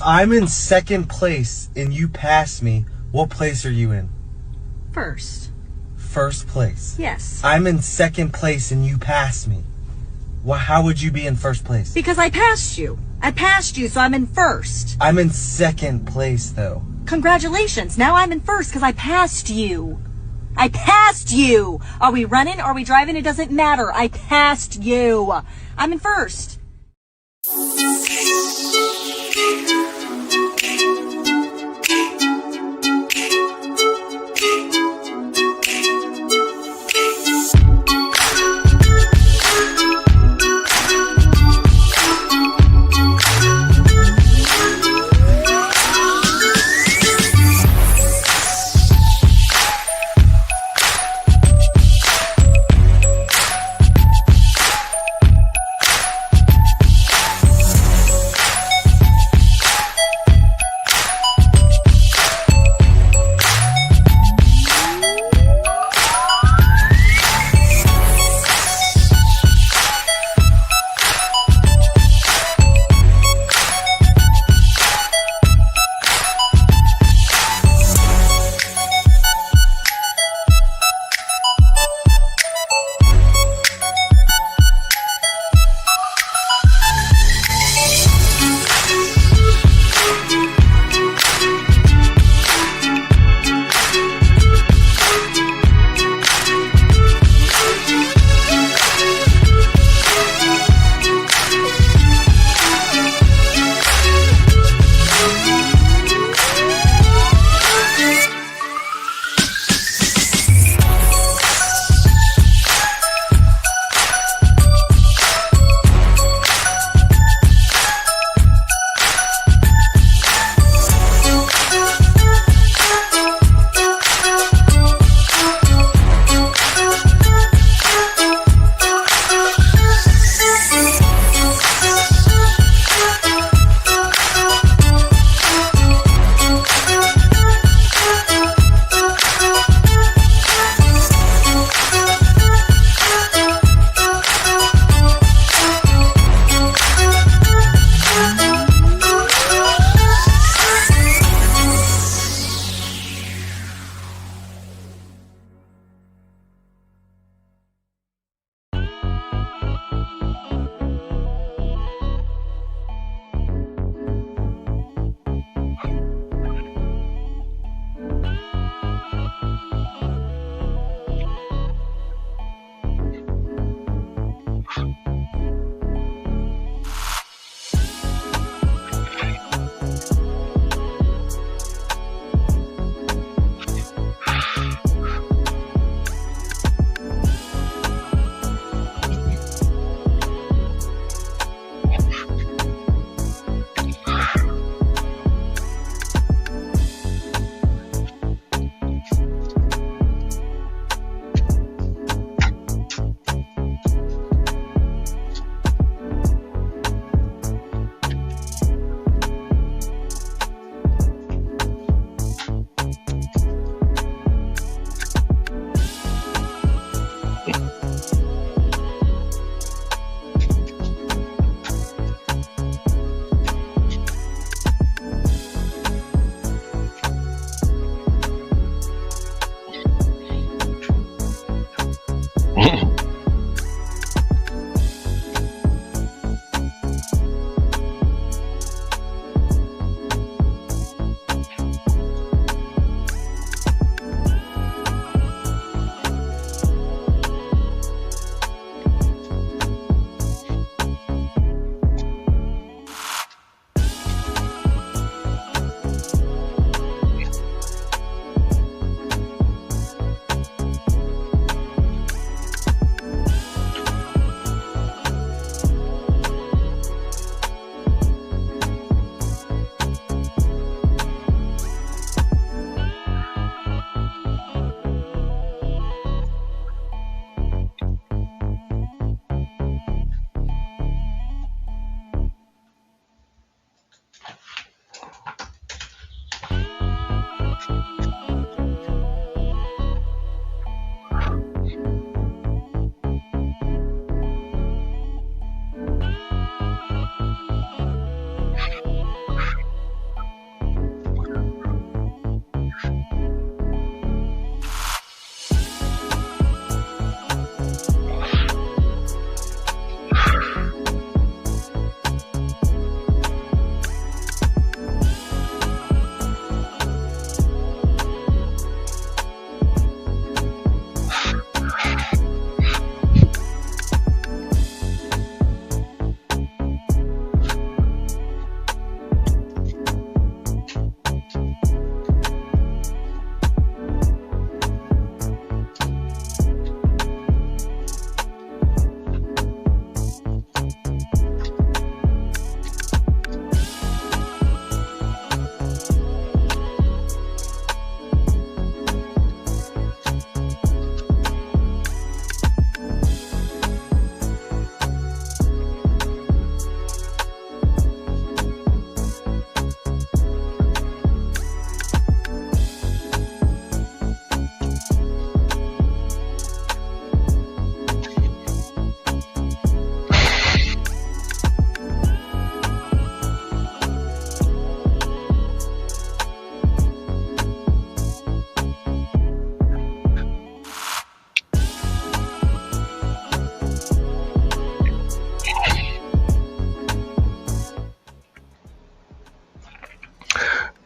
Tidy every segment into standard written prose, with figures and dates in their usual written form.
I'm in second place and you pass me, what place are you in? First. First place. Yes. I'm in second place and you pass me. Well, how would you be in first place? Because I passed you. I passed you, so I'm in first. I'm in second place, though. Congratulations. Now I'm in first because I passed you. I passed you. Are we running? Are we driving? It doesn't matter. I passed you. I'm in first.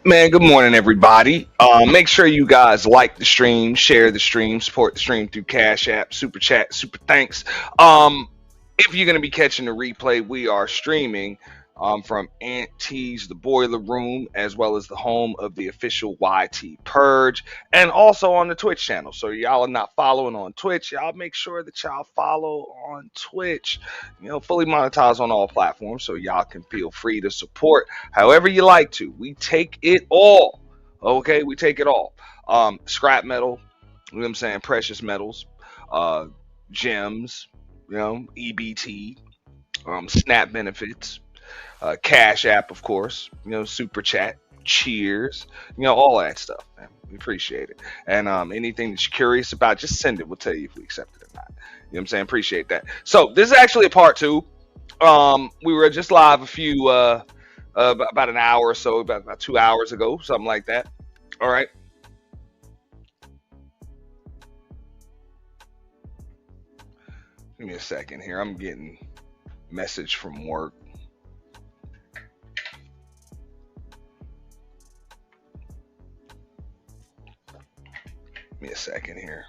Man, good morning, everybody. Make sure you guys like the stream, share the stream, support the stream through Cash App, Super Chat, Super Thanks. Um, if you're going to be catching the replay, we are streaming from Auntie's The Boiler Room, as well as the home of the official YT Purge, and also on the Twitch channel. So y'all are not following on Twitch. Y'all make sure that y'all follow on Twitch. Fully monetized on all platforms, so y'all can feel free to support however you like to. We take it all. Okay, we take it all. Scrap metal, you know what I'm saying? Precious metals, uh, gems, EBT, SNAP benefits, Cash App, of course, Super Chat, Cheers, all that stuff, man. We appreciate it. And anything that you're curious about, just send it. We'll tell you if we accept it or not. You know what I'm saying? Appreciate that. So this is actually a part two. We were just live a few, about an hour or so, about 2 hours ago, something like that. All right. Give me a second here. I'm getting message from work. Give me a second here.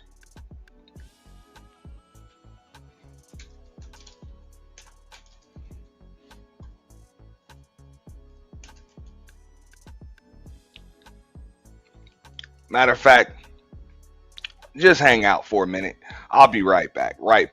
Matter of fact, just hang out for a minute. I'll be right back. Right.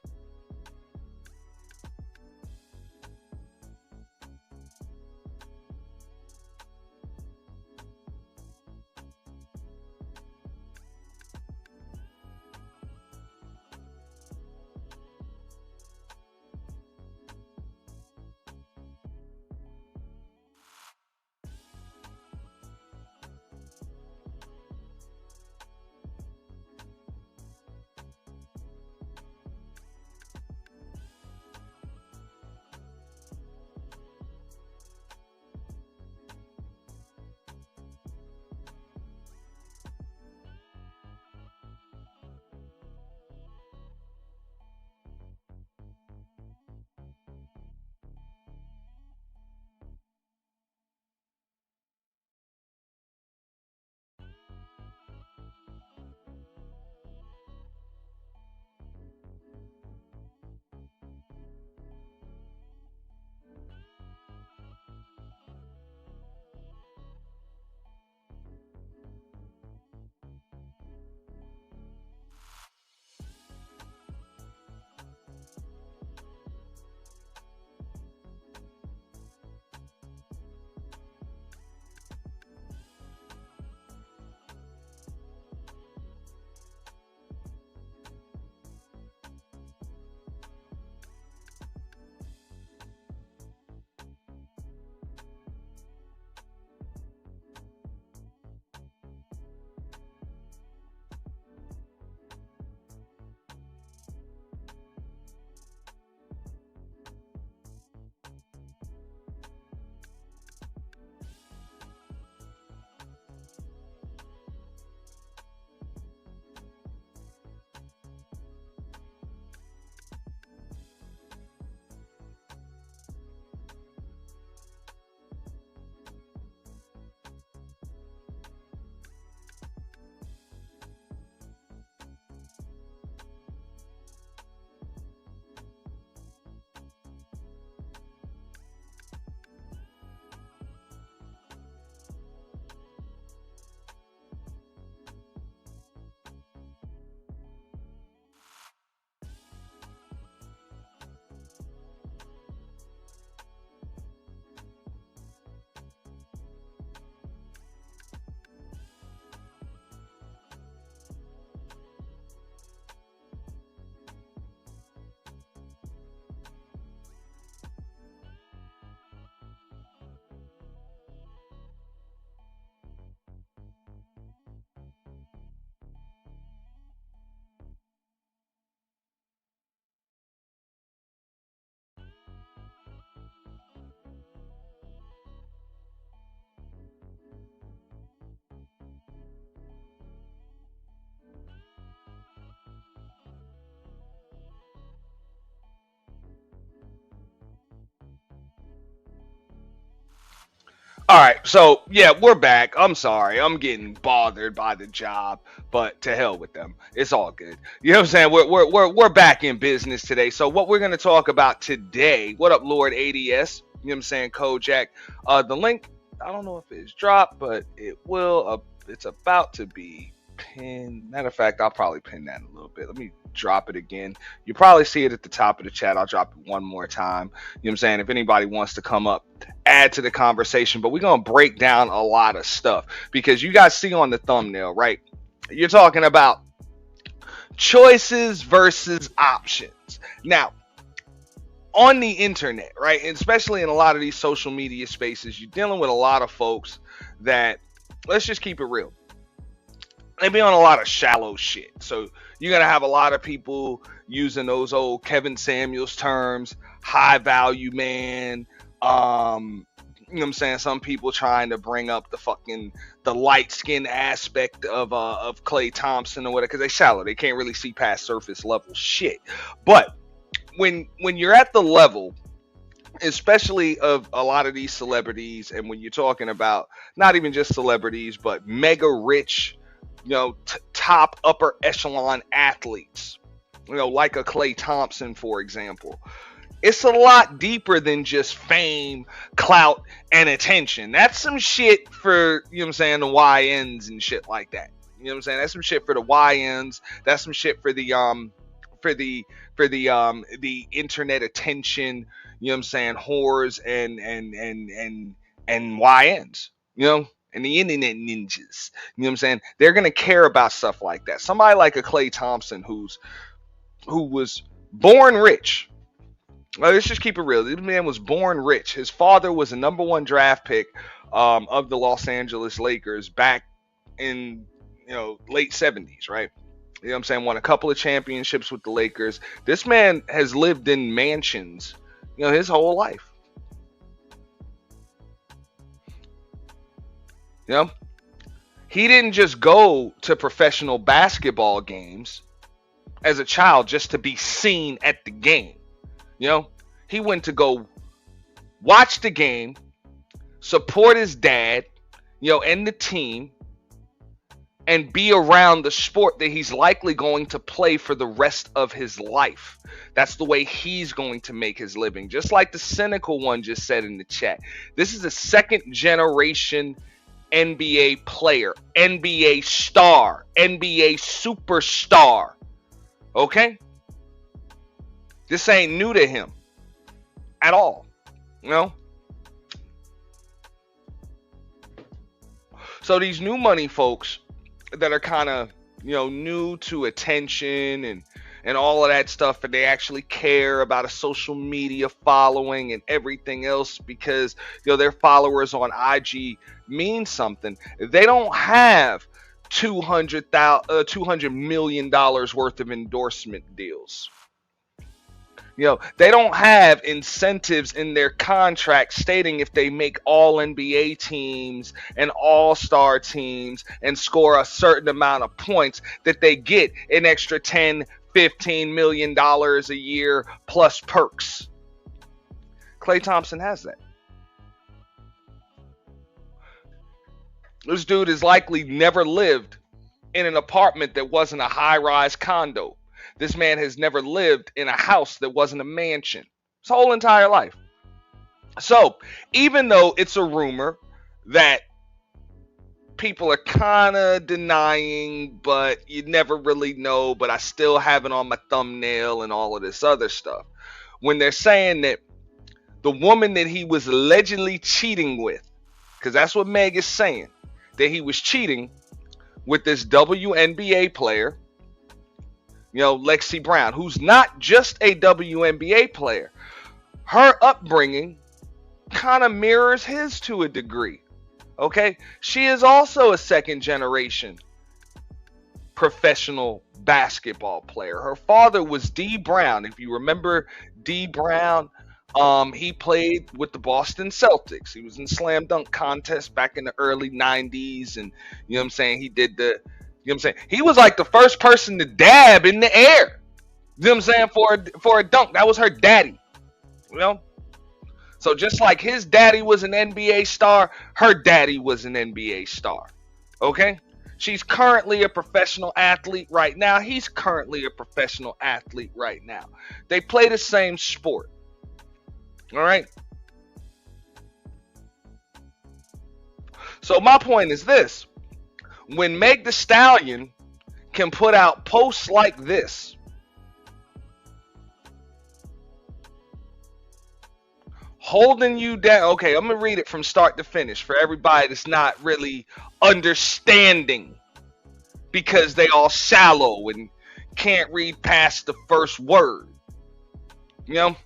All right, so yeah, we're back. I'm sorry, I'm getting bothered by the job, but to hell with them. It's all good. You know what I'm saying? We're back in business today. So what we're gonna talk about today? What up, Lord ADS? You know what I'm saying? Kojak. The link. I don't know if it's dropped, but it will. It's about to be pinned. Matter of fact, I'll probably pin that in a little bit. Let me drop it again. You probably see it at the top of the chat. I'll drop it one more time. You know what I'm saying? If anybody wants to come up, add to the conversation, but we're going to break down a lot of stuff because you guys see on the thumbnail, right? You're talking about choices versus options. Now, on the internet, right? And especially in a lot of these social media spaces, you're dealing with a lot of folks that, let's just keep it real, they be on a lot of shallow shit. So you're going to have a lot of people using those old Kevin Samuels terms, high value man. You know what I'm saying? Some people trying to bring up the light skin aspect of Klay Thompson or whatever, because they shallow. They can't really see past surface level shit. But when you're at the level, especially of a lot of these celebrities, and when you're talking about not even just celebrities, but mega rich, top upper echelon athletes, like a Klay Thompson, for example, it's a lot deeper than just fame, clout, and attention. That's some shit for, the YNs and shit like that. You know what I'm saying? That's some shit for the YNs. That's some shit for the internet attention, whores and YNs, and the internet ninjas. You know what I'm saying? They're gonna care about stuff like that. Somebody like a Klay Thompson who was born rich. Well, let's just keep it real. This man was born rich. His father was a number one draft pick of the Los Angeles Lakers back in late 70s, right? You know what I'm saying? Won a couple of championships with the Lakers. This man has lived in mansions, his whole life. He didn't just go to professional basketball games as a child just to be seen at the game. He went to go watch the game, support his dad, and the team, and be around the sport that he's likely going to play for the rest of his life. That's the way he's going to make his living. Just like the cynical one just said in the chat. This is a second generation NBA player, NBA star, NBA superstar. Okay? This ain't new to him at all. So these new money folks that are kind of, new to attention and all of that stuff, and they actually care about a social media following and everything else because, their followers on IG mean something. They don't have $200 million worth of endorsement deals. They don't have incentives in their contract stating if they make all NBA teams and all-star teams and score a certain amount of points that they get an extra $10-15 million a year plus perks. Klay Thompson has that. This dude has likely never lived in an apartment that wasn't a high-rise condo. This man has never lived in a house that wasn't a mansion his whole entire life. So, even though it's a rumor that people are kind of denying, but you never really know, but I still have it on my thumbnail and all of this other stuff, when they're saying that the woman that he was allegedly cheating with, because that's what Meg is saying, that he was cheating with this WNBA player, Lexi Brown, who's not just a WNBA player. Her upbringing kind of mirrors his to a degree. Okay? She is also a second generation professional basketball player. Her father was D. Brown. If you remember D. Brown, he played with the Boston Celtics. He was in slam dunk contests back in the early 90s. And, he did the, he was like the first person to dab in the air. For a dunk. That was her daddy. So just like his daddy was an NBA star, her daddy was an NBA star. Okay? She's currently a professional athlete right now. He's currently a professional athlete right now. They play the same sport. All right? So my point is this. When Meg the Stallion can put out posts like this, holding you down. Okay, I'm going to read it from start to finish for everybody that's not really understanding because they all shallow and can't read past the first word, you know,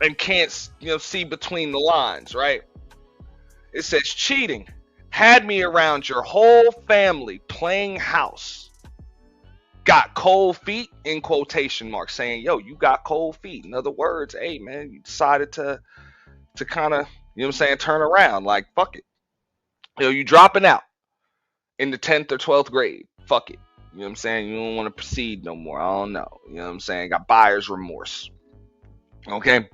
and can't, see between the lines, right? It says cheating. Had me around your whole family playing house. Got cold feet in quotation marks, saying, yo, you got cold feet. In other words, hey, man, you decided to kind of, turn around. Like, fuck it. You dropping out in the 10th or 12th grade. Fuck it. You know what I'm saying? You don't want to proceed no more. I don't know. You know what I'm saying? Got buyer's remorse. Okay?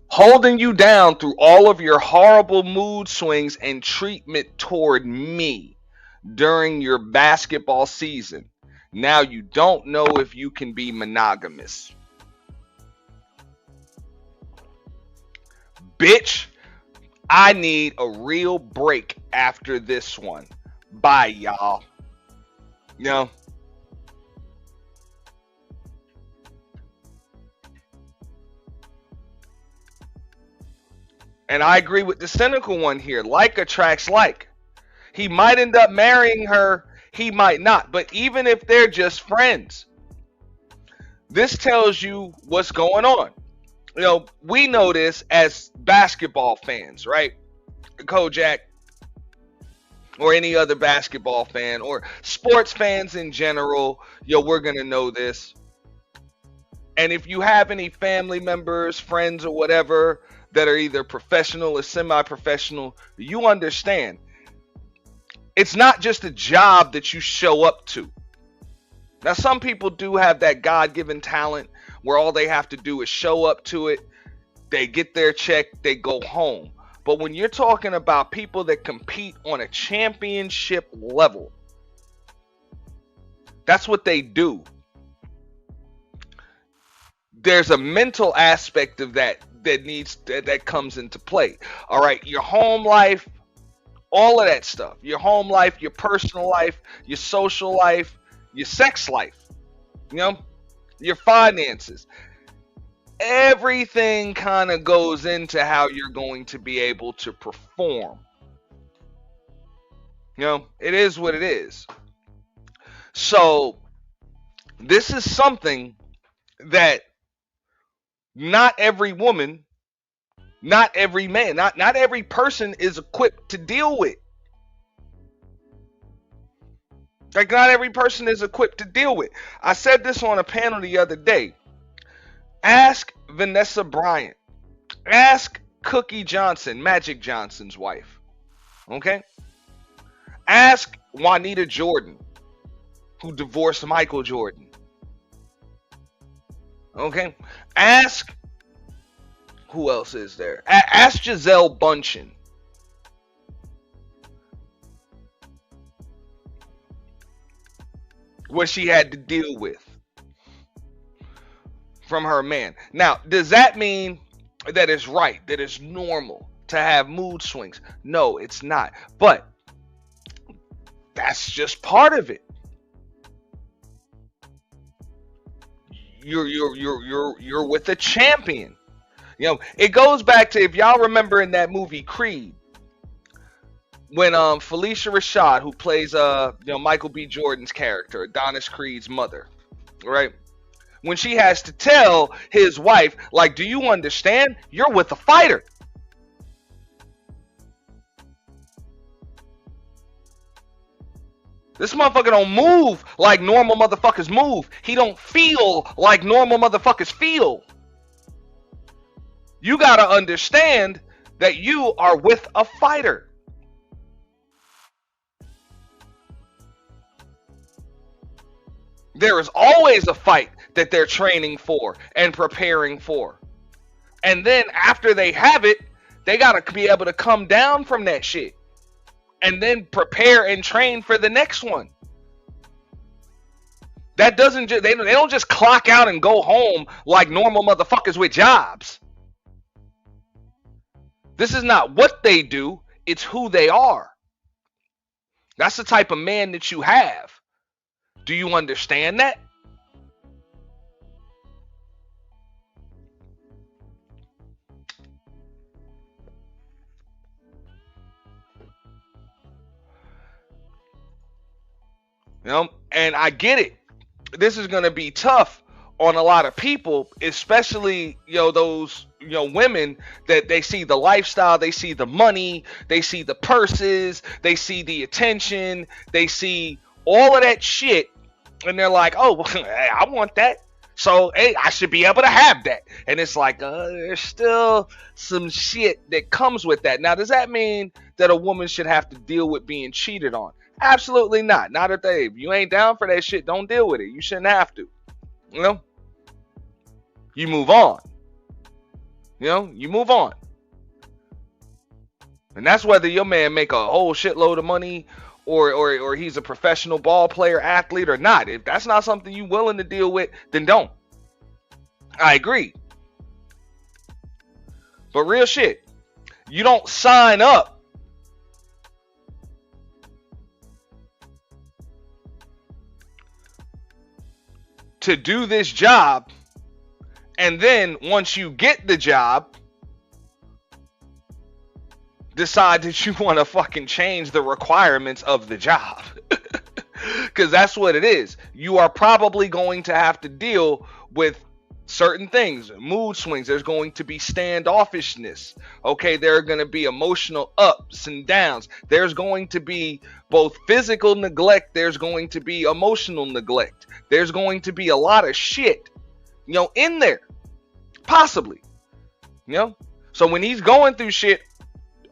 Holding you down through all of your horrible mood swings and treatment toward me during your basketball season. Now you don't know if you can be monogamous. Bitch, I need a real break after this one. Bye, y'all. And I agree with the cynical one here. Like attracts like. He might end up marrying her. He might not. But even if they're just friends, this tells you what's going on. We know this as basketball fans, right? Kojak, or any other basketball fan, or sports fans in general, we're going to know this. And if you have any family members, friends, or whatever that are either professional or semi-professional, you understand. It's not just a job that you show up to. Now, some people do have that God-given talent where all they have to do is show up to it, they get their check, they go home. But when you're talking about people that compete on a championship level, that's what they do. There's a mental aspect of that that comes into play. All right, your home life, all of that stuff. Your home life, your personal life, your social life, your sex life, your finances. Everything kind of goes into how you're going to be able to perform. It is what it is. So this is something that not every woman, not every man, not every person is equipped to deal with. Like, not every person is equipped to deal with. I said this on a panel the other day. Ask Vanessa Bryant. Ask Cookie Johnson, Magic Johnson's wife. Okay? Ask Juanita Jordan, who divorced Michael Jordan. Okay? Ask, who else is there? Ask Gisele Bündchen. What she had to deal with from her man. Now, does that mean that it's right, that it's normal to have mood swings? No, it's not. But that's just part of it. You're with a champion. It goes back to, if y'all remember in that movie Creed, when Felicia Rashad, who plays Michael B. Jordan's character, Adonis Creed's mother, right? When she has to tell his wife, like, do you understand? You're with a fighter. This motherfucker don't move like normal motherfuckers move. He don't feel like normal motherfuckers feel. You gotta understand that you are with a fighter. There is always a fight that they're training for and preparing for. And then after they have it, they got to be able to come down from that shit and then prepare and train for the next one. That doesn't just, they don't just clock out and go home like normal motherfuckers with jobs. This is not what they do, it's who they are. That's the type of man that you have. Do you understand that? You know, and I get it. This is going to be tough on a lot of people, especially, those, women that they see the lifestyle, they see the money, they see the purses, they see the attention, they see all of that shit, and they're like, oh, hey, I want that. So, hey, I should be able to have that. And it's like, there's still some shit that comes with that. Now, does that mean that a woman should have to deal with being cheated on? Absolutely not. Not if you ain't down for that shit, don't deal with it. You shouldn't have to. You move on. You move on. And that's whether your man make a whole shitload of money or he's a professional ball player, athlete or not. If that's not something you willing to deal with, then don't. I agree. But real shit, you don't sign up to do this job, and then once you get the job, decide that you want to fucking change the requirements of the job. Because that's what it is. You are probably going to have to deal with certain things, mood swings. There's going to be standoffishness. Okay, there are going to be emotional ups and downs. There's going to be both physical neglect. There's going to be emotional neglect. There's going to be a lot of shit, in there, possibly, So when he's going through shit,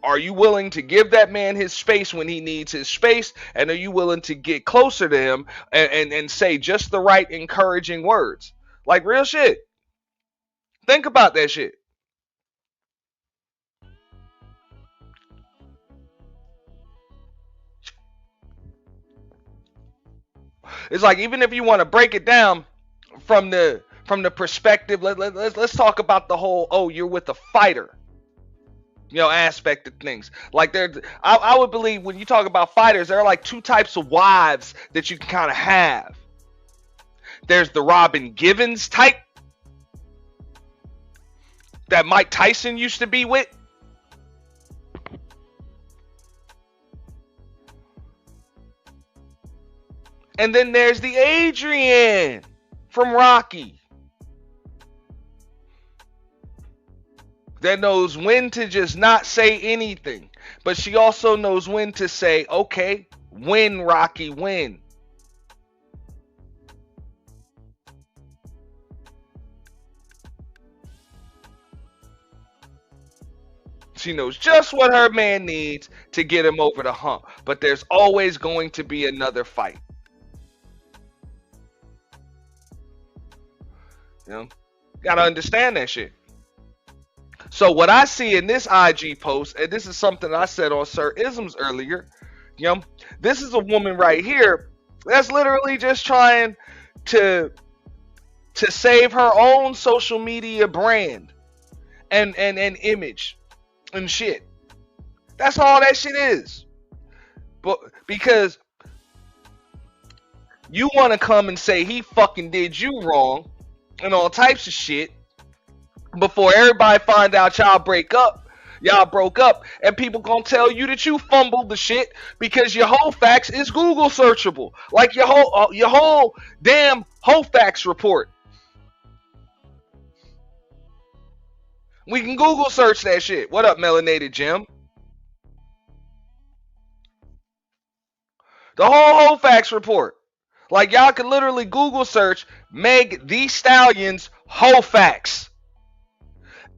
are you willing to give that man his space when he needs his space? And are you willing to get closer to him and say just the right encouraging words? Like real shit. Think about that shit. It's like, even if you want to break it down from the perspective, let's talk about the whole, you're with a fighter, aspect of things. Like I would believe when you talk about fighters, there are like two types of wives that you can kind of have. There's the Robin Givens type that Mike Tyson used to be with. And then there's the Adrian from Rocky that knows when to just not say anything. But she also knows when to say, okay, win, Rocky, win. She knows just what her man needs to get him over the hump. But there's always going to be another fight. Gotta understand that shit. So what I see in this IG post, and this is something I said on Sir Isms earlier, this is a woman right here that's literally just trying to save her own social media brand and image and shit. That's all that shit is. But because you want to come and say he fucking did you wrong and all types of shit before everybody find out y'all broke up, and people gonna tell you that you fumbled the shit because your whole facts is Google searchable, like your whole damn whole facts report. We can Google search that shit. What up, Melanated Jim? The whole facts report. Like, y'all could literally Google search Meg Thee Stallion's whole facts,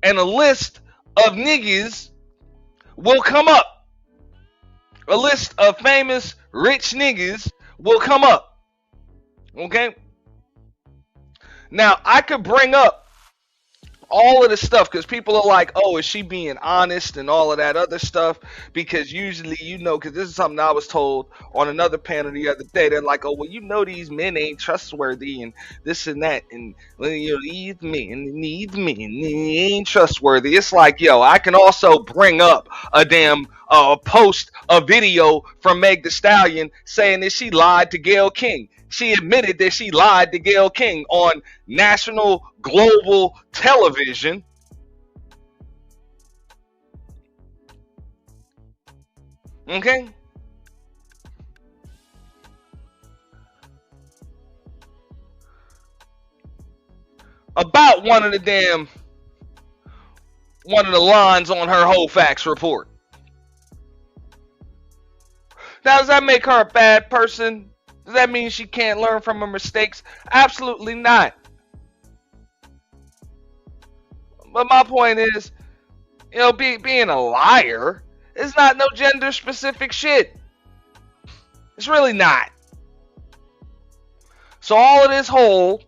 and a list of niggas will come up. A list of famous rich niggas will come up. Okay? Now, I could bring up All of the stuff, because people are like, oh, is she being honest and all of that other stuff? Because usually, because this is something I was told on another panel the other day. They're like, oh, well, these men ain't trustworthy and this and that, and well, these men they ain't trustworthy. It's like, yo, I can also bring up a damn post, a video from Meg The Stallion saying that she lied to Gayle King. She admitted that she lied to Gayle King on national global television. Okay? About one of the lines on her whole facts report. Now, does that make her a bad person? Does that mean she can't learn from her mistakes? Absolutely not. But my point is, being a liar is not no gender specific shit. It's really not. So all of this whole,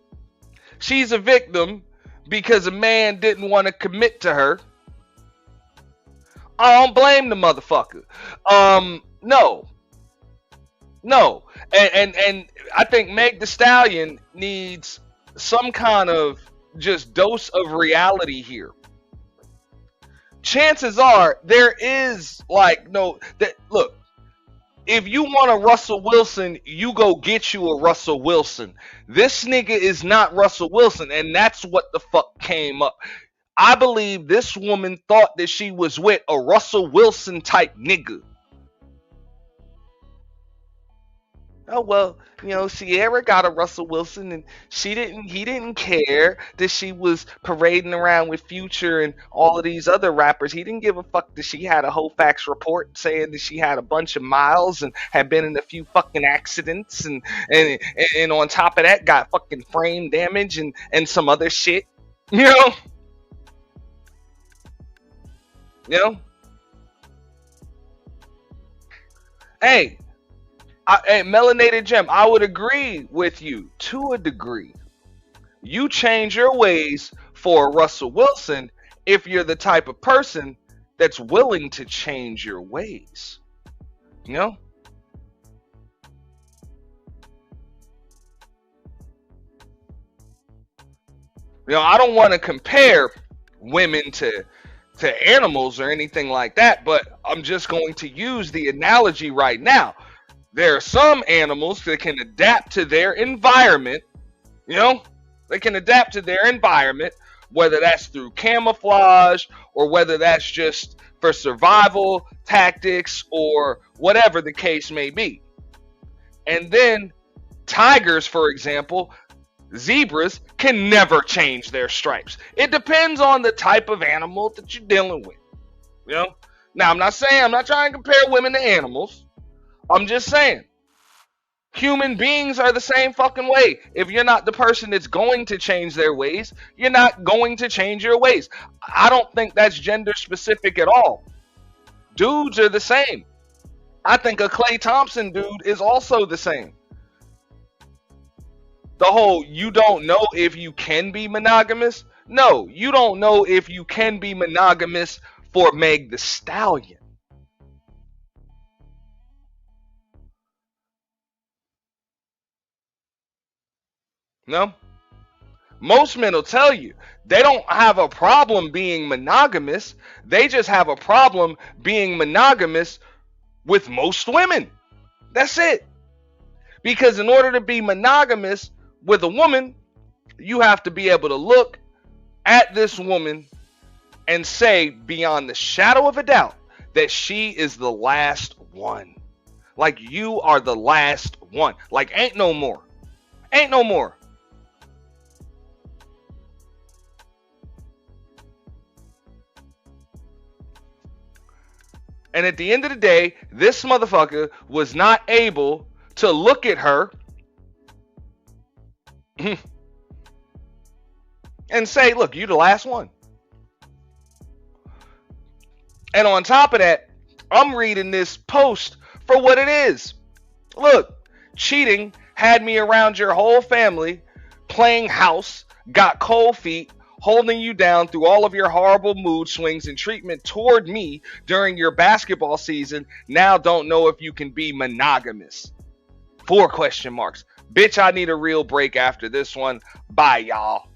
she's a victim because a man didn't want to commit to her. I don't blame the motherfucker. No. And I think Meg The Stallion needs some kind of just dose of reality here. Chances are there is look, if you want a Russell Wilson, you go get you a Russell Wilson. This nigga is not Russell Wilson, and that's what the fuck came up. I believe this woman thought that she was with a Russell Wilson type nigga. Oh well, Sierra got a Russell Wilson, and he didn't care that she was parading around with Future and all of these other rappers. He didn't give a fuck that she had a whole facts report saying that she had a bunch of miles and had been in a few fucking accidents, and on top of that got fucking frame damage and some other shit. You know? You know? Hey, Melanated Gem, I would agree with you to a degree. You change your ways for Russell Wilson if you're the type of person that's willing to change your ways. You know? I don't want to compare women to animals or anything like that, but I'm just going to use the analogy right now. There are some animals that can adapt to their environment, they can adapt to their environment, whether that's through camouflage or whether that's just for survival tactics or whatever the case may be. And then tigers, for example, zebras can never change their stripes. It depends on the type of animal that you're dealing with. Now, I'm not trying to compare women to animals. I'm just saying, human beings are the same fucking way. If you're not the person that's going to change their ways, you're not going to change your ways. I don't think that's gender specific at all. Dudes are the same. I think a Klay Thompson dude is also the same. The whole, you don't know if you can be monogamous? No, you don't know if you can be monogamous for Meg The Stallion. No? Most men will tell you they don't have a problem being monogamous. They just have a problem being monogamous with most women. That's it. Because in order to be monogamous with a woman, you have to be able to look at this woman and say beyond the shadow of a doubt that she is the last one. Like, you are the last one. Like, ain't no more. Ain't no more. And at the end of the day, this motherfucker was not able to look at her and say, look, you the last one. And on top of that, I'm reading this post for what it is. Look, cheating had me around your whole family, playing house, got cold feet, holding you down through all of your horrible mood swings and treatment toward me during your basketball season now don't know if you can be monogamous. 4 question marks. Bitch, I need a real break after this one. Bye, y'all.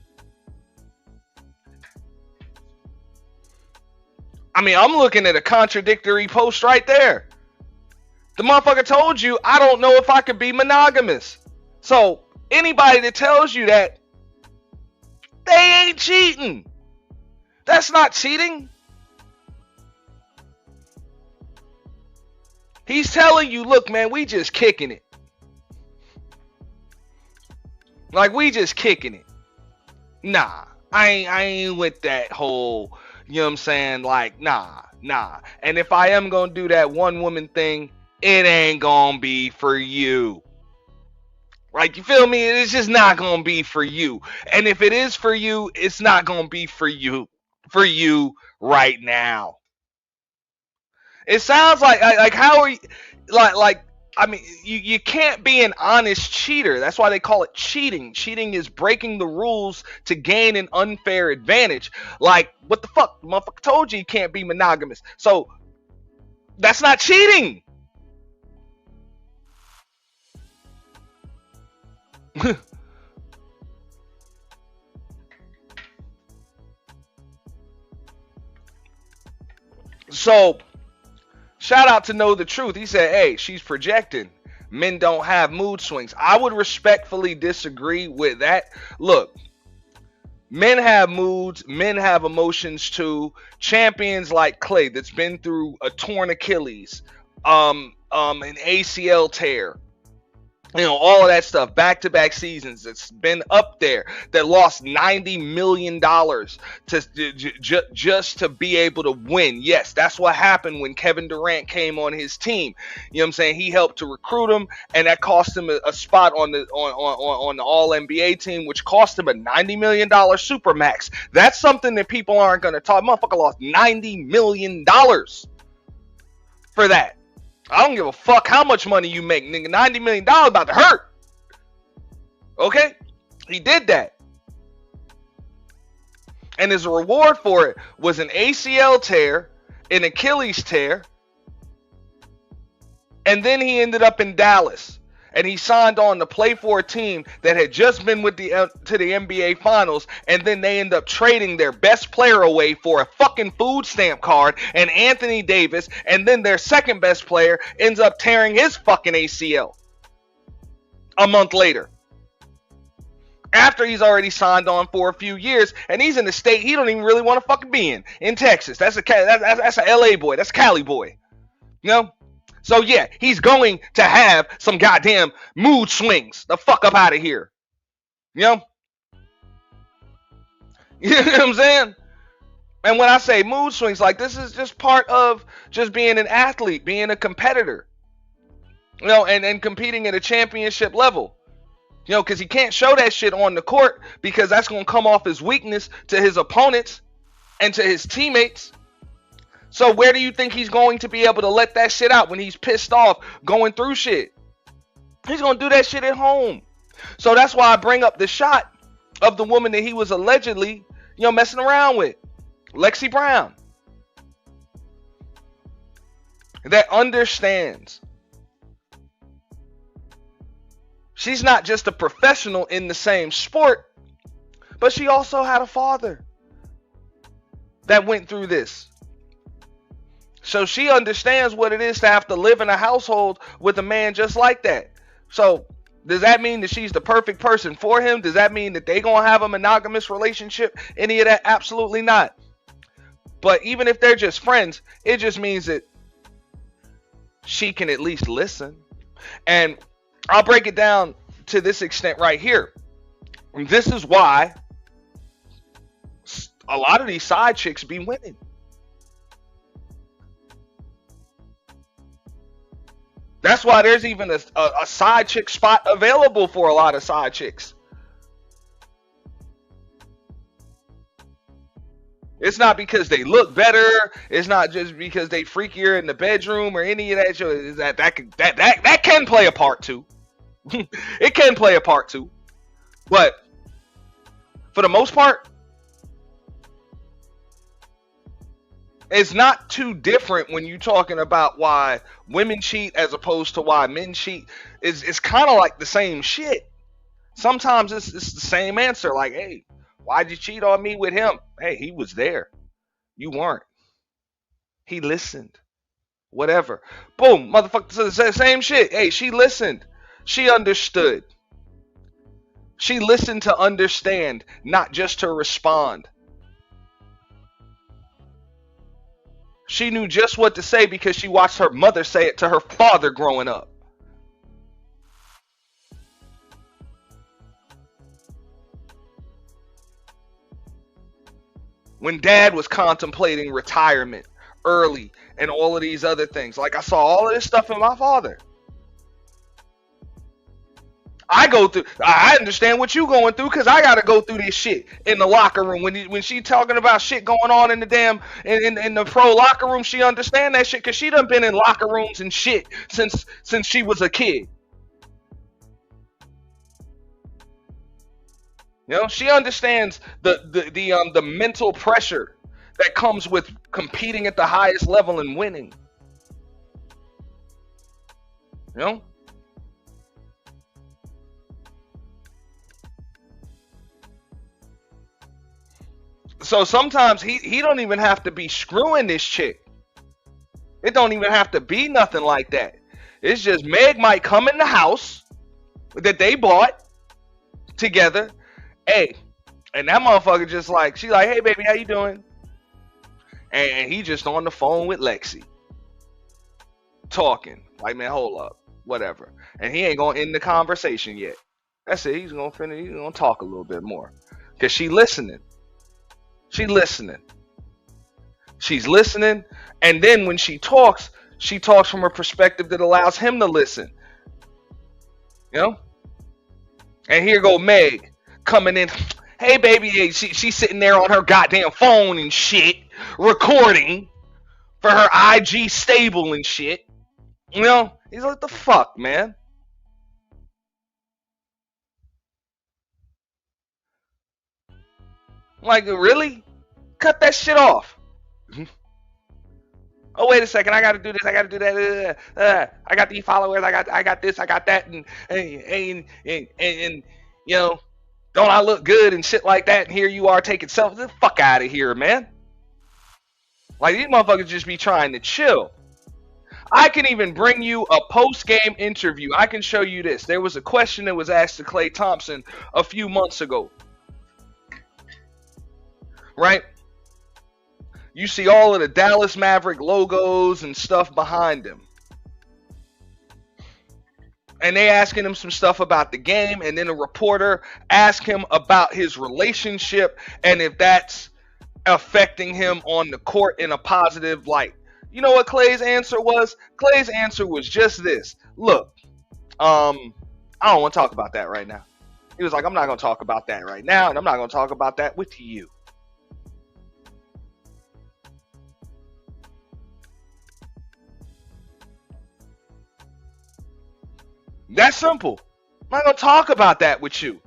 I mean, I'm looking at a contradictory post right there. The motherfucker told you, I don't know if I could be monogamous. So, anybody that tells you that, they ain't cheating. That's not cheating. He's telling you, look, man, we just kicking it. Like, we just kicking it. Nah, I ain't with that whole, you know what I'm saying? Like, nah. And if I am gonna do that one woman thing, it ain't gonna be for you. Like, you feel me? It's just not gonna be for you. And if it is for you, it's not gonna be for you right now. It sounds like how are you like I mean, you can't be an honest cheater. That's why they call it cheating. Cheating is breaking the rules to gain an unfair advantage. Like, what the fuck? The motherfucker told you can't be monogamous. So, that's not cheating. So, shout out to Know the Truth. He said, hey, she's projecting. Men don't have mood swings. I would respectfully disagree with that. Look, men have moods. Men have emotions too. Champions like Klay that's been through a torn Achilles, an ACL tear, you know, all of that stuff, back-to-back seasons, it's been up there, that lost $90 million just to be able to win. Yes, that's what happened when Kevin Durant came on his team. You know what I'm saying? He helped to recruit him, and that cost him a spot on the All-NBA team, which cost him a $90 million supermax. That's something that people aren't going to talk. Motherfucker lost $90 million for that. I don't give a fuck how much money you make, nigga. $90 million about to hurt. Okay? He did that. And his reward for it was an ACL tear, an Achilles tear, and then he ended up in Dallas. And he signed on to play for a team that had just been with to the NBA Finals, and then they end up trading their best player away for a fucking food stamp card and Anthony Davis, and then their second best player ends up tearing his fucking ACL a month later. After he's already signed on for a few years, and he's in the state he don't even really want to fucking be in Texas. That's a LA boy. That's a Cali boy. You know? So yeah, he's going to have some goddamn mood swings. The fuck up out of here. You know? You know what I'm saying? And when I say mood swings, like, this is just part of just being an athlete, being a competitor. You know, and competing at a championship level. You know, because he can't show that shit on the court because that's going to come off as weakness to his opponents and to his teammates. So where do you think he's going to be able to let that shit out when he's pissed off going through shit? He's going to do that shit at home. So that's why I bring up the shot of the woman that he was allegedly, you know, messing around with. Lexi Brown. That understands. She's not just a professional in the same sport, but she also had a father that went through this. So she understands what it is to have to live in a household with a man just like that. So does that mean that she's the perfect person for him? Does that mean that they gonna have a monogamous relationship? Any of that? Absolutely not. But even if they're just friends, it just means that she can at least listen. And I'll break it down to this extent right here. And this is why a lot of these side chicks be winning. That's why there's even a side chick spot available for a lot of side chicks. It's not because they look better. It's not just because they freakier in the bedroom or any of that. Is that can play a part too. It can play a part too. But for the most part, It's not too different when you're talking about why women cheat as opposed to why men cheat. It's kind of like the same shit. Sometimes it's the same answer. Like, hey, why'd you cheat on me with him? Hey, he was there. You weren't. He listened. Whatever. Boom, motherfucker, same shit. Hey, she listened. She understood. She listened to understand, not just to respond. She knew just what to say because she watched her mother say it to her father growing up. When dad was contemplating retirement early and all of these other things. Like, I saw all of this stuff in my father. I understand what you going through because I got to go through this shit in the locker room. When she talking about shit going on in the damn in the pro locker room, she understand that shit because she done been in locker rooms and shit since she was a kid. You know, she understands the mental pressure that comes with competing at the highest level and winning. You know? So sometimes he don't even have to be screwing this chick. It don't even have to be nothing like that. It's just Meg might come in the house that they bought together. Hey, and that motherfucker just like, she like, hey baby, how you doing? And he just on the phone with Lexi. Talking. Like, man, hold up. Whatever. And he ain't gonna end the conversation yet. That's it. He's gonna finish, he's gonna talk a little bit more. Cause she listening. She listening. She's listening. And then when she talks from a perspective that allows him to listen. You know? And here go Meg coming in. Hey baby, hey, she's sitting there on her goddamn phone and shit, recording for her IG stable and shit. You know? He's like, the fuck, man? Like, really? Cut that shit off. Oh, wait a second, I gotta do this, I gotta do that. I got these followers, I got this, I got that, and you know, don't I look good and shit like that? And here you are taking selfies. The fuck out of here, man. Like, these motherfuckers just be trying to chill. I can even bring you a post-game interview. I can show you this. There was a question that was asked to Klay Thompson a few months ago. Right? You see all of the Dallas Maverick logos and stuff behind him. And they asking him some stuff about the game, and then a reporter asked him about his relationship and if that's affecting him on the court in a positive light. You know what Klay's answer was? Klay's answer was just this. Look, I don't want to talk about that right now. He was like, I'm not going to talk about that right now, and I'm not going to talk about that with you. That's simple. I'm not going to talk about that with you.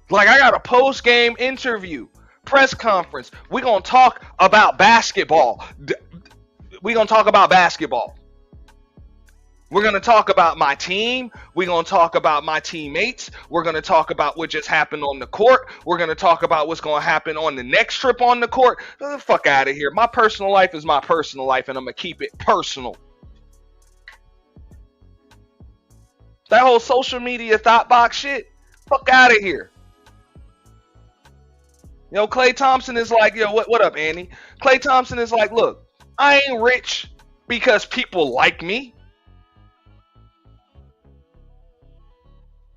Like, I got a post-game interview, press conference. We're going to talk about basketball. We're going to talk about basketball. We're going to talk about my team. We're going to talk about my teammates. We're going to talk about what just happened on the court. We're going to talk about what's going to happen on the next trip on the court. Get the fuck out of here. My personal life is my personal life, and I'm going to keep it personal. That whole social media thought box shit, fuck out of here. You know, Klay Thompson is like, yo, what up, Annie? Klay Thompson is like, look, I ain't rich because people like me.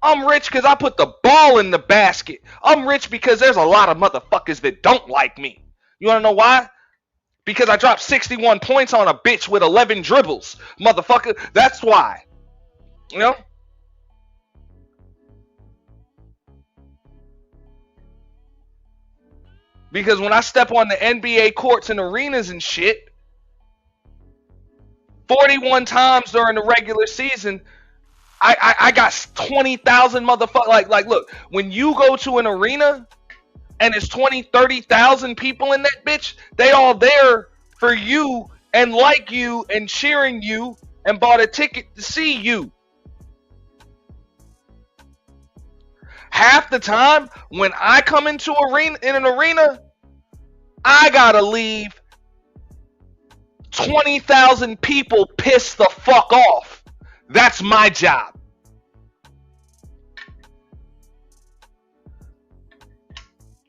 I'm rich because I put the ball in the basket. I'm rich because there's a lot of motherfuckers that don't like me. You want to know why? Because I dropped 61 points on a bitch with 11 dribbles. Motherfucker, that's why. You know? Because when I step on the NBA courts and arenas and shit, 41 times during the regular season, I got 20,000 motherfuckers. Like, look, when you go to an arena, and it's 20, 30,000 people in that bitch, they all there for you and like you and cheering you and bought a ticket to see you. Half the time when I come into an arena, I gotta leave 20,000 people pissed the fuck off. That's my job.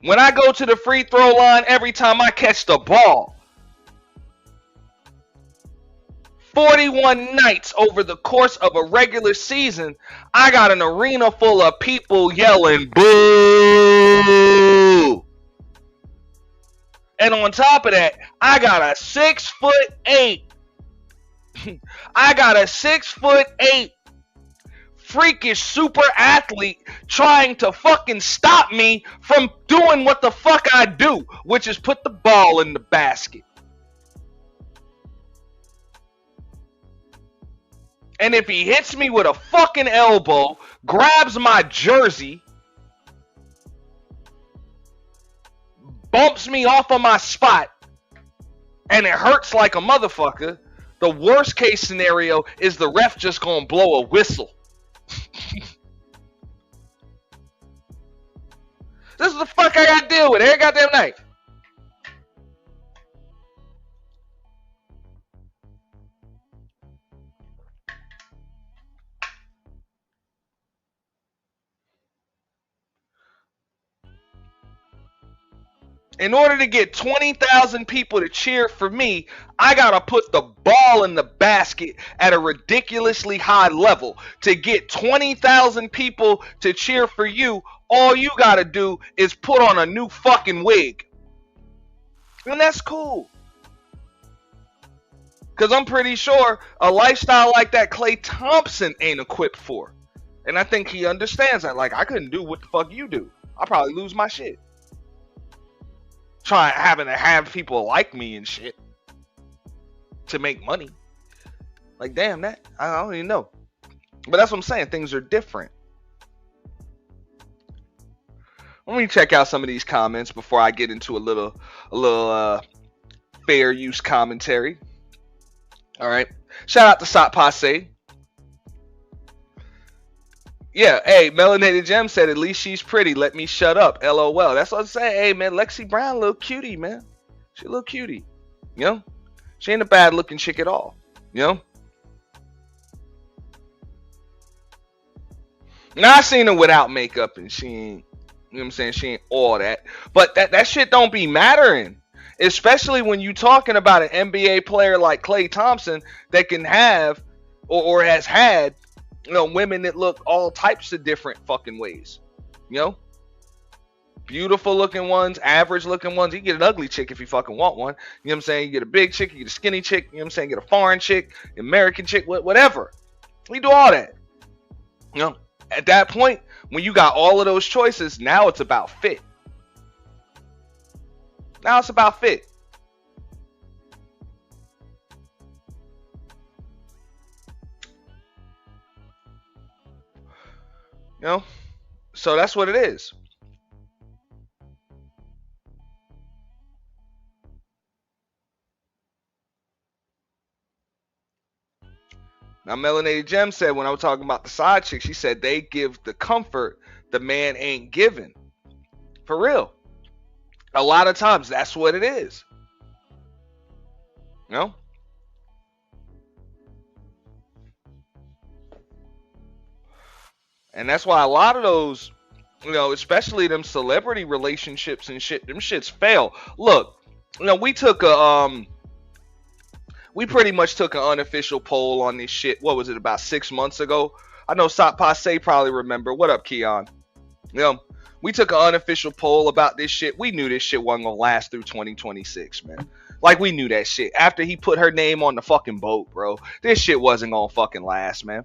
When I go to the free throw line, every time I catch the ball, 41 nights over the course of a regular season, I got an arena full of people yelling boo. And on top of that, I got a 6'8". I got a 6'8" freakish super athlete trying to fucking stop me from doing what the fuck I do, which is put the ball in the basket. And if he hits me with a fucking elbow, grabs my jersey, bumps me off of my spot, and it hurts like a motherfucker, the worst case scenario is the ref just gonna blow a whistle. This is the fuck I gotta deal with every goddamn night. In order to get 20,000 people to cheer for me, I gotta put the ball in the basket at a ridiculously high level. To get 20,000 people to cheer for you, all you gotta do is put on a new fucking wig. And that's cool. Because I'm pretty sure a lifestyle like that Klay Thompson ain't equipped for. And I think he understands that. Like, I couldn't do what the fuck you do. I'll probably lose my shit. Having to have people like me and shit to make money. Like, damn, that I don't even know. But that's what I'm saying. Things are different. Let me check out some of these comments before I get into a little fair use commentary. All right. Shout out to Sot Passe. Yeah, hey, Melanated Gem said, at least she's pretty. Let me shut up. LOL. That's what I'm saying. Hey, man, Lexi Brown, a little cutie, man. She a little cutie. You know? She ain't a bad looking chick at all. You know? Now, I seen her without makeup and she ain't, you know what I'm saying? She ain't all that. But that shit don't be mattering. Especially when you talking about an NBA player like Klay Thompson that can have or has had, you know, women that look all types of different fucking ways. You know? Beautiful looking ones, average looking ones. You get an ugly chick if you fucking want one. You know what I'm saying? You get a big chick, you get a skinny chick, you know what I'm saying? You get a foreign chick, American chick, whatever. We do all that. You know? At that point, when you got all of those choices, now it's about fit. Now it's about fit. You know? So that's what it is. Now, Melanated Gem said, when I was talking about the side chick, she said they give the comfort the man ain't giving. For real. A lot of times, that's what it is. You know? And that's why a lot of those, you know, especially them celebrity relationships and shit, them shits fail. Look, you know, we pretty much took an unofficial poll on this shit. What was it, about 6 months ago? I know Sot Passe probably remember. What up, Keon? You know, we took an unofficial poll about this shit. We knew this shit wasn't gonna last through 2026, man. Like, we knew that shit. After he put her name on the fucking boat, bro, this shit wasn't gonna fucking last, man.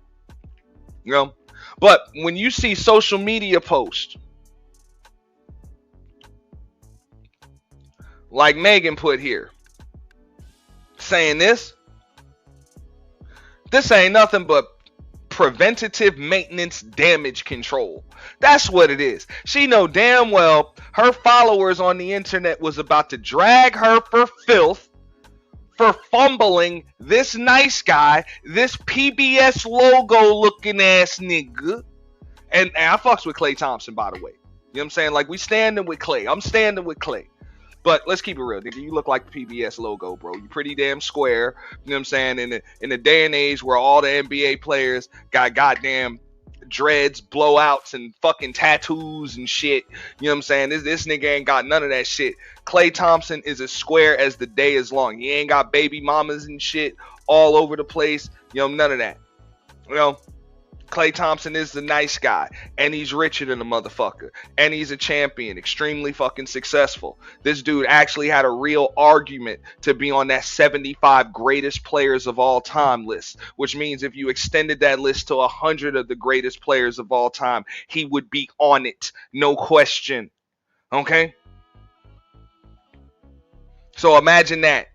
You know? But when you see social media posts, like Megan put here, saying this ain't nothing but preventative maintenance damage control. That's what it is. She know damn well her followers on the internet was about to drag her for filth for fumbling this nice guy, this PBS logo looking ass nigga. And I fucks with Klay Thompson, by the way. You know what I'm saying? Like, we standing with Klay. I'm standing with Klay. But let's keep it real, nigga. You look like the PBS logo, bro. You pretty damn square. You know what I'm saying? In the day and age where all the NBA players got goddamn dreads, blowouts, and fucking tattoos and shit. You know what I'm saying? This nigga ain't got none of that shit. Klay Thompson is as square as the day is long. He ain't got baby mamas and shit all over the place. You know, none of that. You know, Klay Thompson is the nice guy, and he's richer than a motherfucker, and he's a champion, extremely fucking successful. This dude actually had a real argument to be on that 75 greatest players of all time list, which means if you extended that list to 100 of the greatest players of all time, he would be on it, no question. Okay? So imagine that.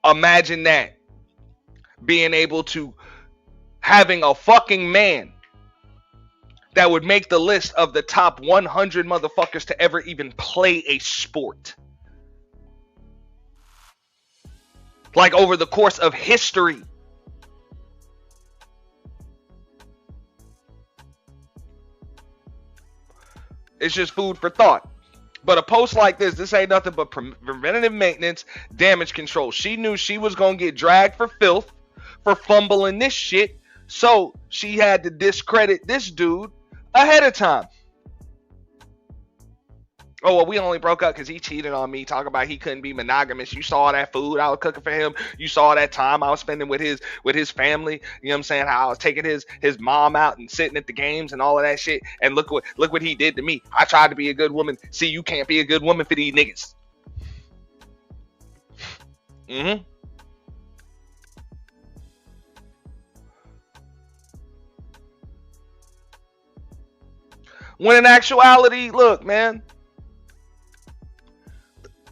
Imagine that. Being able to having a fucking man that would make the list of the top 100 motherfuckers to ever even play a sport. Like, over the course of history. It's just food for thought. But a post like this ain't nothing but preventative maintenance, damage control. She knew she was going to get dragged for filth for fumbling this shit. So she had to discredit this dude ahead of time. Oh, well, we only broke up because he cheated on me. Talk about he couldn't be monogamous. You saw that food I was cooking for him. You saw that time I was spending with his family. You know what I'm saying? How I was taking his mom out and sitting at the games and all of that shit. And look what he did to me. I tried to be a good woman. See, you can't be a good woman for these niggas. Mm-hmm. When in actuality, look, man,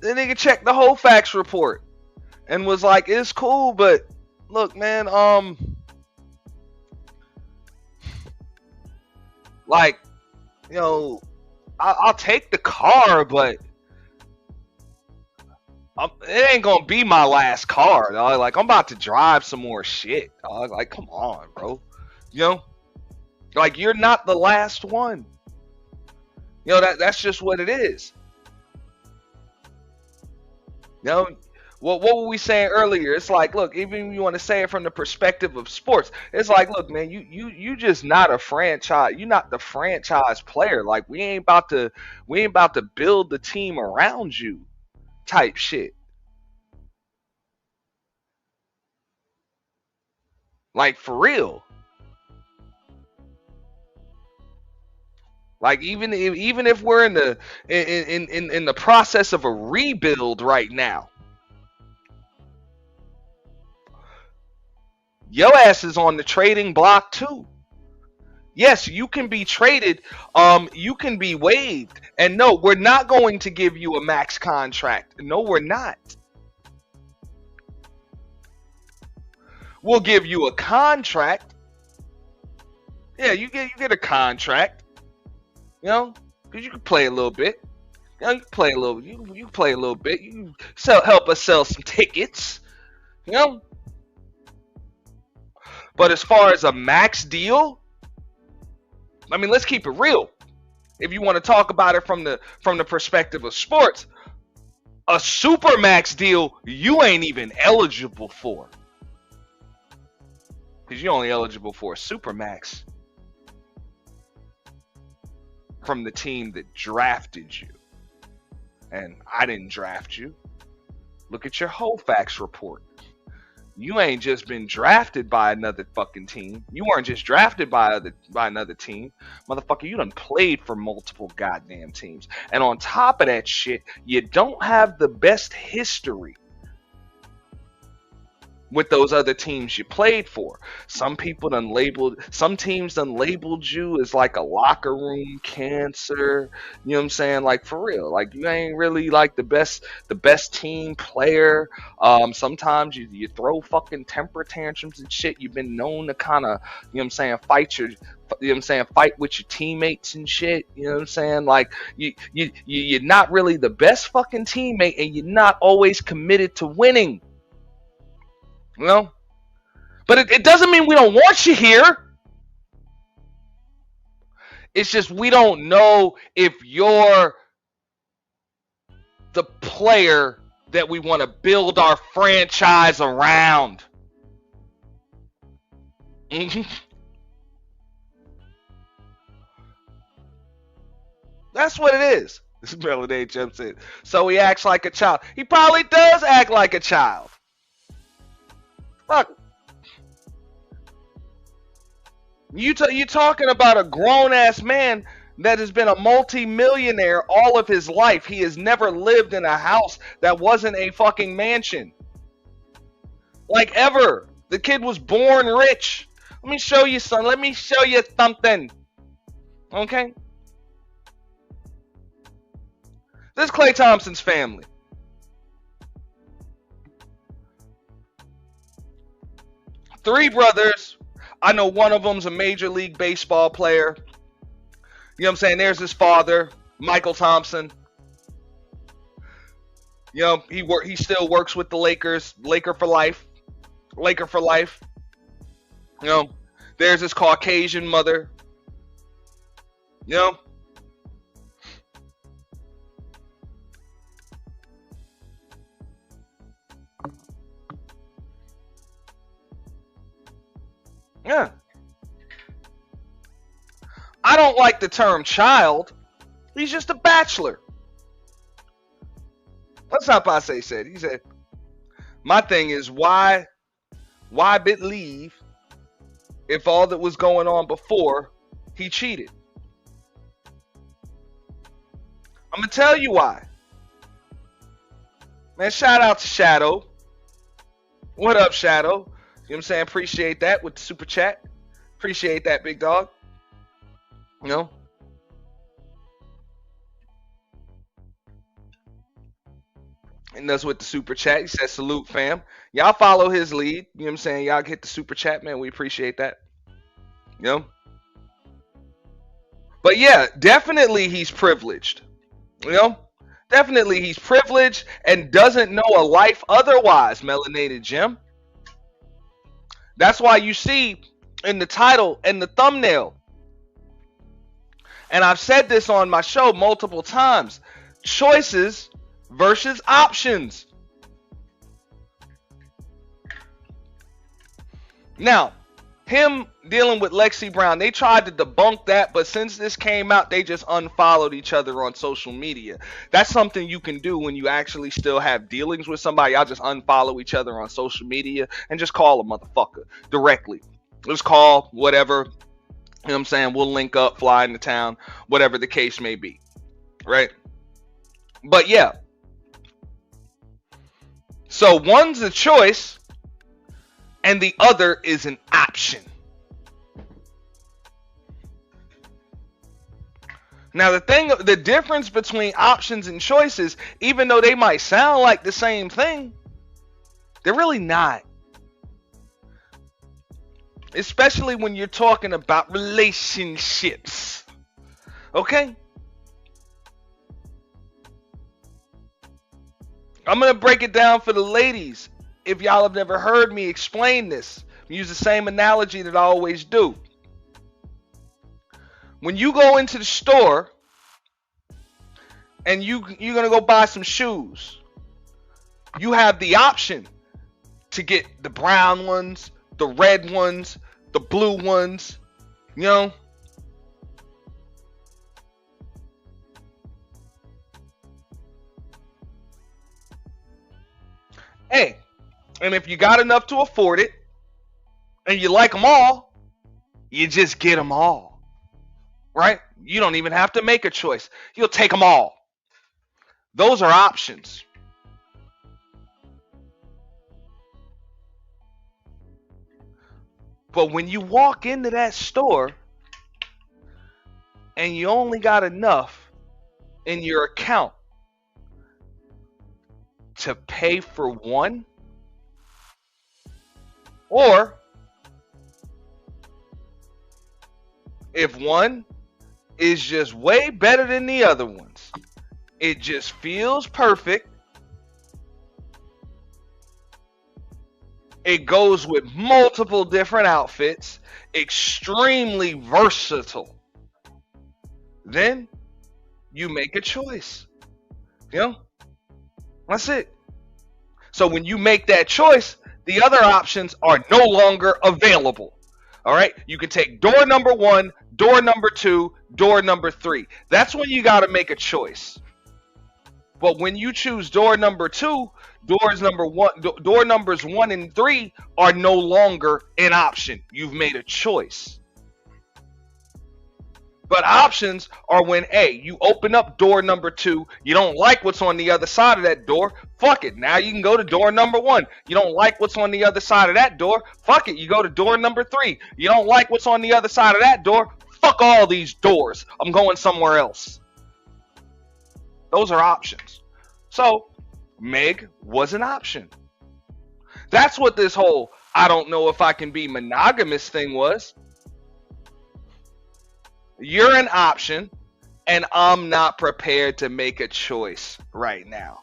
the nigga checked the whole facts report and was like, it's cool, but look, man, like, you know, I'll take the car, but it ain't gonna be my last car, dog. Like, I'm about to drive some more shit, dog. Like, come on, bro. You know, like, you're not the last one. You know, that's just what it is. You know, what were we saying earlier? It's like, look, even if you want to say it from the perspective of sports, it's like, look, man, you just not a franchise. You're not the franchise player. Like, we ain't about to build the team around you, type shit. Like, for real. Like, even if we're in the process of a rebuild right now, your ass is on the trading block too. Yes, you can be traded. You can be waived. And no, we're not going to give you a max contract. No, we're not. We'll give you a contract. Yeah, you get a contract. You know, because you can play a little bit. You know, you can play a little. You can play a little bit. You can help us sell some tickets. You know. But as far as a max deal, I mean, let's keep it real. If you want to talk about it from the perspective of sports, a super max deal you ain't even eligible for, because you're only eligible for a super max from the team that drafted you. And I didn't draft you. Look at your whole facts report. You ain't just been drafted by another fucking team. You weren't just drafted by another team. Motherfucker, you done played for multiple goddamn teams. And on top of that shit, you don't have the best history. with those other teams you played for. Some teams done labeled you as like a locker room cancer. You know what I'm saying? Like for real. Like you ain't really like the best team player. Sometimes you throw fucking temper tantrums and shit. You've been known to kind of, you know what I'm saying, fight with your teammates and shit. You know what I'm saying? Like you're not really the best fucking teammate, and you're not always committed to winning. You know? But it doesn't mean we don't want you here. It's just we don't know if you're the player that we want to build our franchise around. That's what it is. This Melody jumps in. So he acts like a child. He probably does act like a child. Fuck. You talking about a grown ass man that has been a multi-millionaire all of his life. He has never lived in a house that wasn't a fucking mansion. Like ever. The kid was born rich. Let me show you son. Let me show you something. Okay? This is Klay Thompson's family. Three brothers. I know one of them's a Major League Baseball player. You know what I'm saying? There's his father, Michael Thompson. You know, he still works with the Lakers. Laker for life. Laker for life. You know, there's his Caucasian mother. You know? Yeah. I don't like the term child. He's just a bachelor. That's not Passe said. He said, my thing is why believe if all that was going on before he cheated? I'm going to tell you why. Man, shout out to Shadow. What up, Shadow? You know what I'm saying? Appreciate that with the super chat. Appreciate that, big dog. You know? And that's with the super chat. He says, salute, fam. Y'all follow his lead. You know what I'm saying? Y'all hit the super chat, man. We appreciate that. You know? But yeah, definitely he's privileged. You know? Definitely he's privileged and doesn't know a life otherwise, Melanated Jim. That's why you see in the title and the thumbnail, and I've said this on my show multiple times, choices versus options. Now, him dealing with Lexi Brown, they tried to debunk that, but since this came out, they just unfollowed each other on social media. That's something you can do when you actually still have dealings with somebody. Y'all just unfollow each other on social media and just call a motherfucker directly. Just call, whatever. You know what I'm saying? We'll link up, fly into town, whatever the case may be. Right? But yeah. So one's a choice and the other is an option. Now the difference between options and choices, even though they might sound like the same thing, they're really not. Especially when you're talking about relationships. Okay? I'm going to break it down for the ladies. If y'all have never heard me explain this, use the same analogy that I always do. When you go into the store and you're going to go buy some shoes, you have the option to get the brown ones, the red ones, the blue ones, you know. Hey, and if you got enough to afford it and you like them all, you just get them all. Right? You don't even have to make a choice. You'll take them all. Those are options. But when you walk into that store and you only got enough in your account to pay for one, or if one is just way better than the other ones, it just feels perfect. It goes with multiple different outfits, extremely versatile. Then you make a choice. You know, that's it. So when you make that choice, the other options are no longer available. All right, you can take door number one, door number two, door number three. That's when you got to make a choice. But when you choose door number two, door numbers 1 and 3 are no longer an option. You've made a choice. But options are when, A, you open up door number 2, you don't like what's on the other side of that door, fuck it. Now you can go to door number 1. You don't like what's on the other side of that door, fuck it. You go to door number 3. You don't like what's on the other side of that door, fuck all these doors. I'm going somewhere else. Those are options. So, Meg was an option. That's what this whole I don't know if I can be monogamous thing was. You're an option, and I'm not prepared to make a choice right now.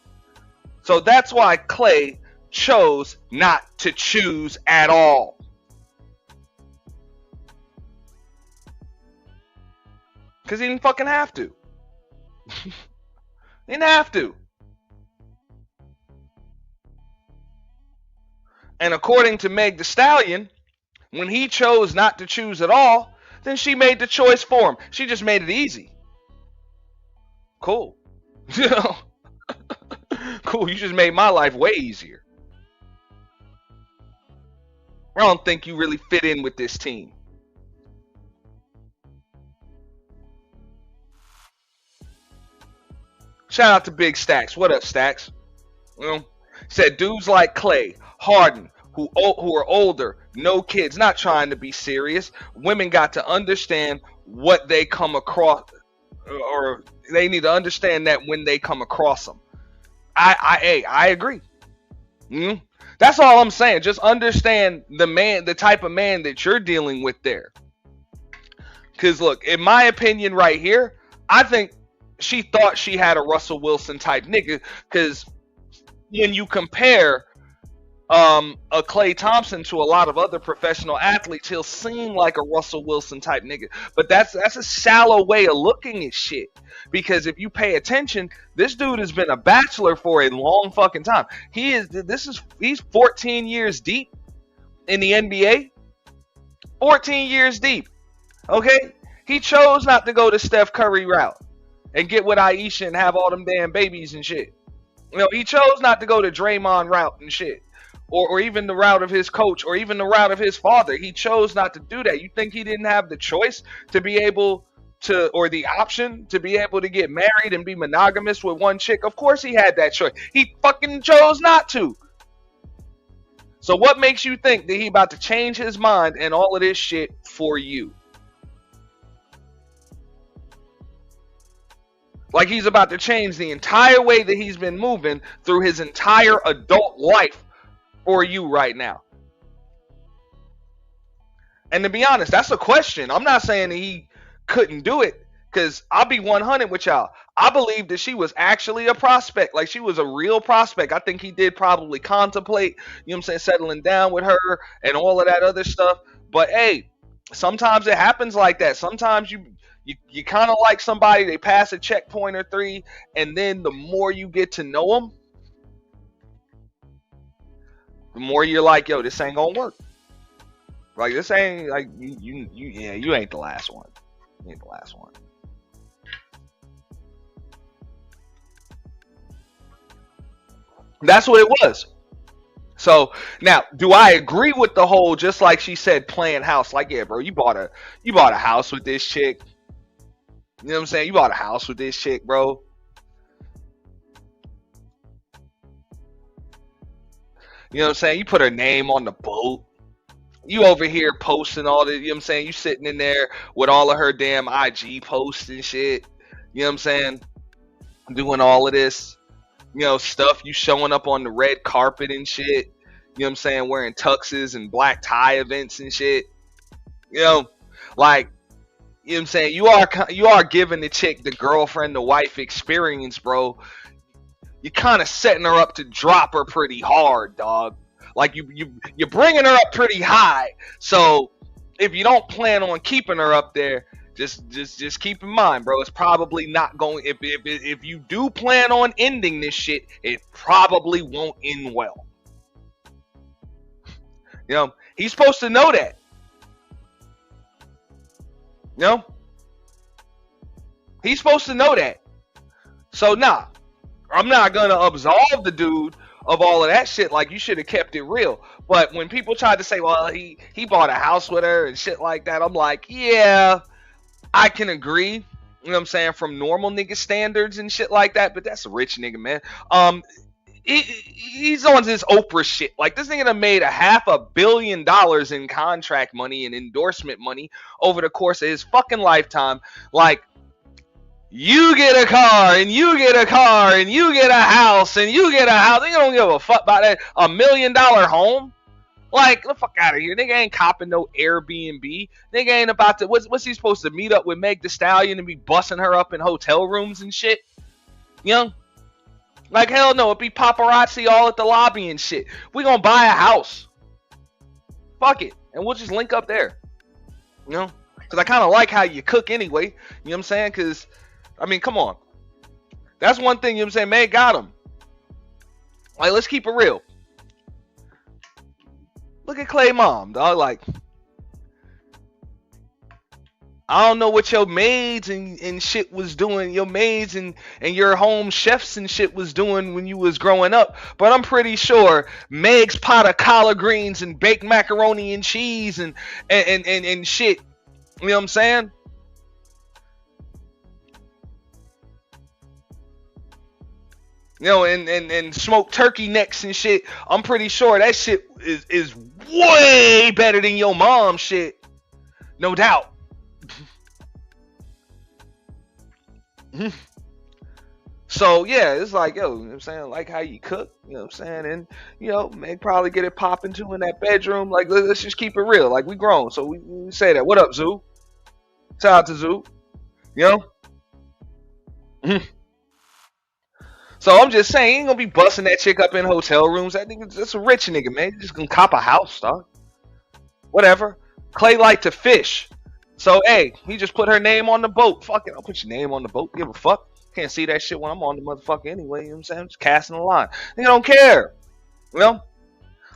So that's why Klay chose not to choose at all. Because he didn't fucking have to. He didn't have to. And according to Meg Thee Stallion, when he chose not to choose at all, then she made the choice for him. She just made it easy. Cool. You know? Cool, you just made my life way easier. I don't think you really fit in with this team. Shout out to Big Stacks. What up, Stacks? You know, said dudes like Klay, Harden, who are older, no kids, not trying to be serious. Women got to understand what they come across, or they need to understand that when they come across them. I agree. Mm-hmm. That's all I'm saying. Just understand the type of man that you're dealing with there. Because look, in my opinion, right here, I think she thought she had a Russell Wilson type nigga. Because when you compare a Klay Thompson to a lot of other professional athletes, he'll seem like a Russell Wilson type nigga. But that's a shallow way of looking at shit. Because if you pay attention, this dude has been a bachelor for a long fucking time. He's 14 years deep in the NBA. 14 years deep. Okay? He chose not to go the Steph Curry route and get with Aisha and have all them damn babies and shit. You know, he chose not to go the Draymond route and shit. Or even the route of his coach, or even the route of his father. He chose not to do that. You think he didn't have the choice to be able to, or the option to be able to get married and be monogamous with one chick? Of course he had that choice. He fucking chose not to. So what makes you think that he about to change his mind and all of this shit for you? Like he's about to change the entire way that he's been moving through his entire adult life for you right now. And to be honest, that's a question. I'm not saying that he couldn't do it, because I'll be 100 with y'all. I believe that she was actually a prospect. Like she was a real prospect. I think he did probably contemplate, you know what I'm saying, settling down with her and all of that other stuff. But hey, sometimes it happens like that. Sometimes you kind of like somebody, they pass a checkpoint or 3, and then the more you get to know them, the more you're like, yo, this ain't gonna work. Like this ain't like you ain't the last one. You ain't the last one. That's what it was. So now, do I agree with the whole, just like she said, playing house? Like, yeah, bro, you bought a house with this chick. You know what I'm saying? You bought a house with this chick, bro. You know what I'm saying? You put her name on the boat. You over here posting all the, you know what I'm saying? You sitting in there with all of her damn IG posts and shit. You know what I'm saying? Doing all of this, stuff. You showing up on the red carpet and shit. You know what I'm saying? Wearing tuxes and black tie events and shit. You know, like, you know what I'm saying? You are giving the chick the girlfriend, the wife experience, bro. You're kind of setting her up to drop her pretty hard, dog. Like you're bringing her up pretty high. So if you don't plan on keeping her up there, just keep in mind, bro. It's probably not going. If you do plan on ending this shit, it probably won't end well. He's supposed to know that. He's supposed to know that. So nah, I'm not gonna absolve the dude of all of that shit. Like, you should have kept it real. But when people tried to say, well, he bought a house with her and shit like that, I'm like, yeah, I can agree. You know what I'm saying? From normal nigga standards and shit like that. But that's a rich nigga, man. He's on this Oprah shit. Like, this nigga done made $500 million in contract money and endorsement money over the course of his fucking lifetime. Like, you get a car, and you get a car, and you get a house, and you get a house. They don't give a fuck about that. $1 million home? Like, the fuck out of here. Nigga ain't copping no Airbnb. Nigga ain't about to... What's he supposed to meet up with Meg Thee Stallion and be busting her up in hotel rooms and shit? Like, hell no. It'd be paparazzi all at the lobby and shit. We gonna buy a house. Fuck it. And we'll just link up there. Because I kind of like how you cook anyway. You know what I'm saying? Because... I mean, come on. That's one thing, you know what I'm saying? Meg got him. Like, let's keep it real. Look at Klay mom, dog. Like, I don't know what your maids and shit was doing. Your maids and your home chefs and shit was doing when you was growing up. But I'm pretty sure Meg's pot of collard greens and baked macaroni and cheese and shit. You know what I'm saying? And smoked turkey necks and shit. I'm pretty sure that shit is way better than your mom's shit. No doubt. So, yeah, it's like, yo, you know what I'm saying? Like how you cook, you know what I'm saying? And, Meg probably get it popping too in that bedroom. Like, let's just keep it real. Like, we grown, so we say that. What up, Zoo? Shout out to Zoo. So I'm just saying, he ain't gonna be busting that chick up in hotel rooms. That nigga, that's a rich nigga, man. He's just gonna cop a house, dog. Whatever. Klay like to fish. So, hey, he just put her name on the boat. Fuck it, I'll put your name on the boat. Give a fuck. Can't see that shit when I'm on the motherfucker anyway. You know what I'm saying? I'm just casting the line. Nigga don't care.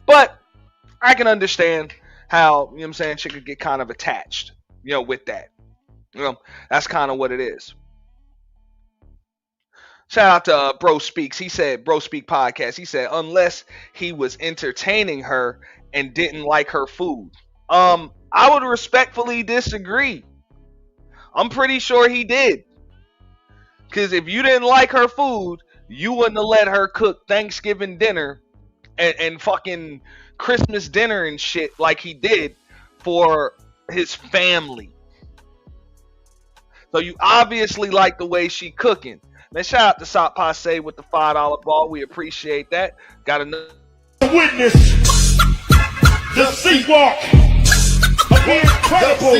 But I can understand how, you know what I'm saying, chick could get kind of attached, with that. That's kind of what it is. Shout out to Bro Speaks. He said, Bro Speak Podcast. He said, unless he was entertaining her and didn't like her food. I would respectfully disagree. I'm pretty sure he did. Because if you didn't like her food, you wouldn't have let her cook Thanksgiving dinner and fucking Christmas dinner and shit like he did for his family. So you obviously like the way she cooking. Man, shout out to Sop Passe with the $5 ball. We appreciate that. Got another witness the sea walk. Incredible.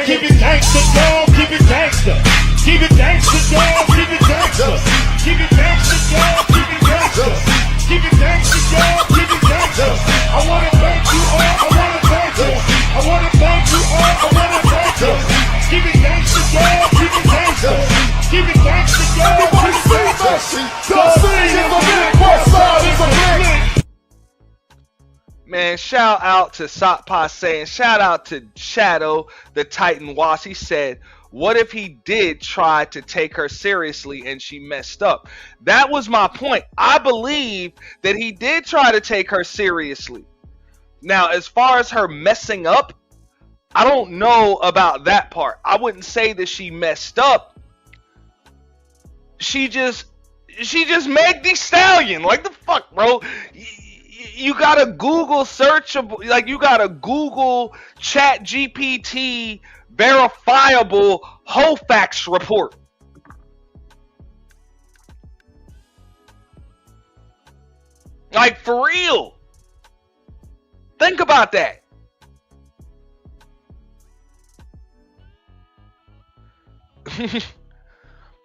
Keep it gangster, dog. Keep it gangster. Keep it gangster, dog. Keep it gangster. Keep it gangster, dog. Keep it gangster. Keep it gangster, dog. Keep it gangster. I wanna thank you all. I wanna thank you. I wanna thank you all. I wanna thank you. Keep it gangster, dog. Keep it gangster. Keep it gangster, dog. Everybody say mercy. The city is a big. West side is a big. Man, shout out to Sop Passe and shout out to Shadow, the Titan Wasp. He said, what if he did try to take her seriously and she messed up? That was my point. I believe that he did try to take her seriously. Now, as far as her messing up, I don't know about that part. I wouldn't say that she messed up. She just Meg Thee Stallion. Like, the fuck, bro? You gotta Google searchable, like you gotta Google Chat GPT verifiable Hofax report. Like for real. Think about that.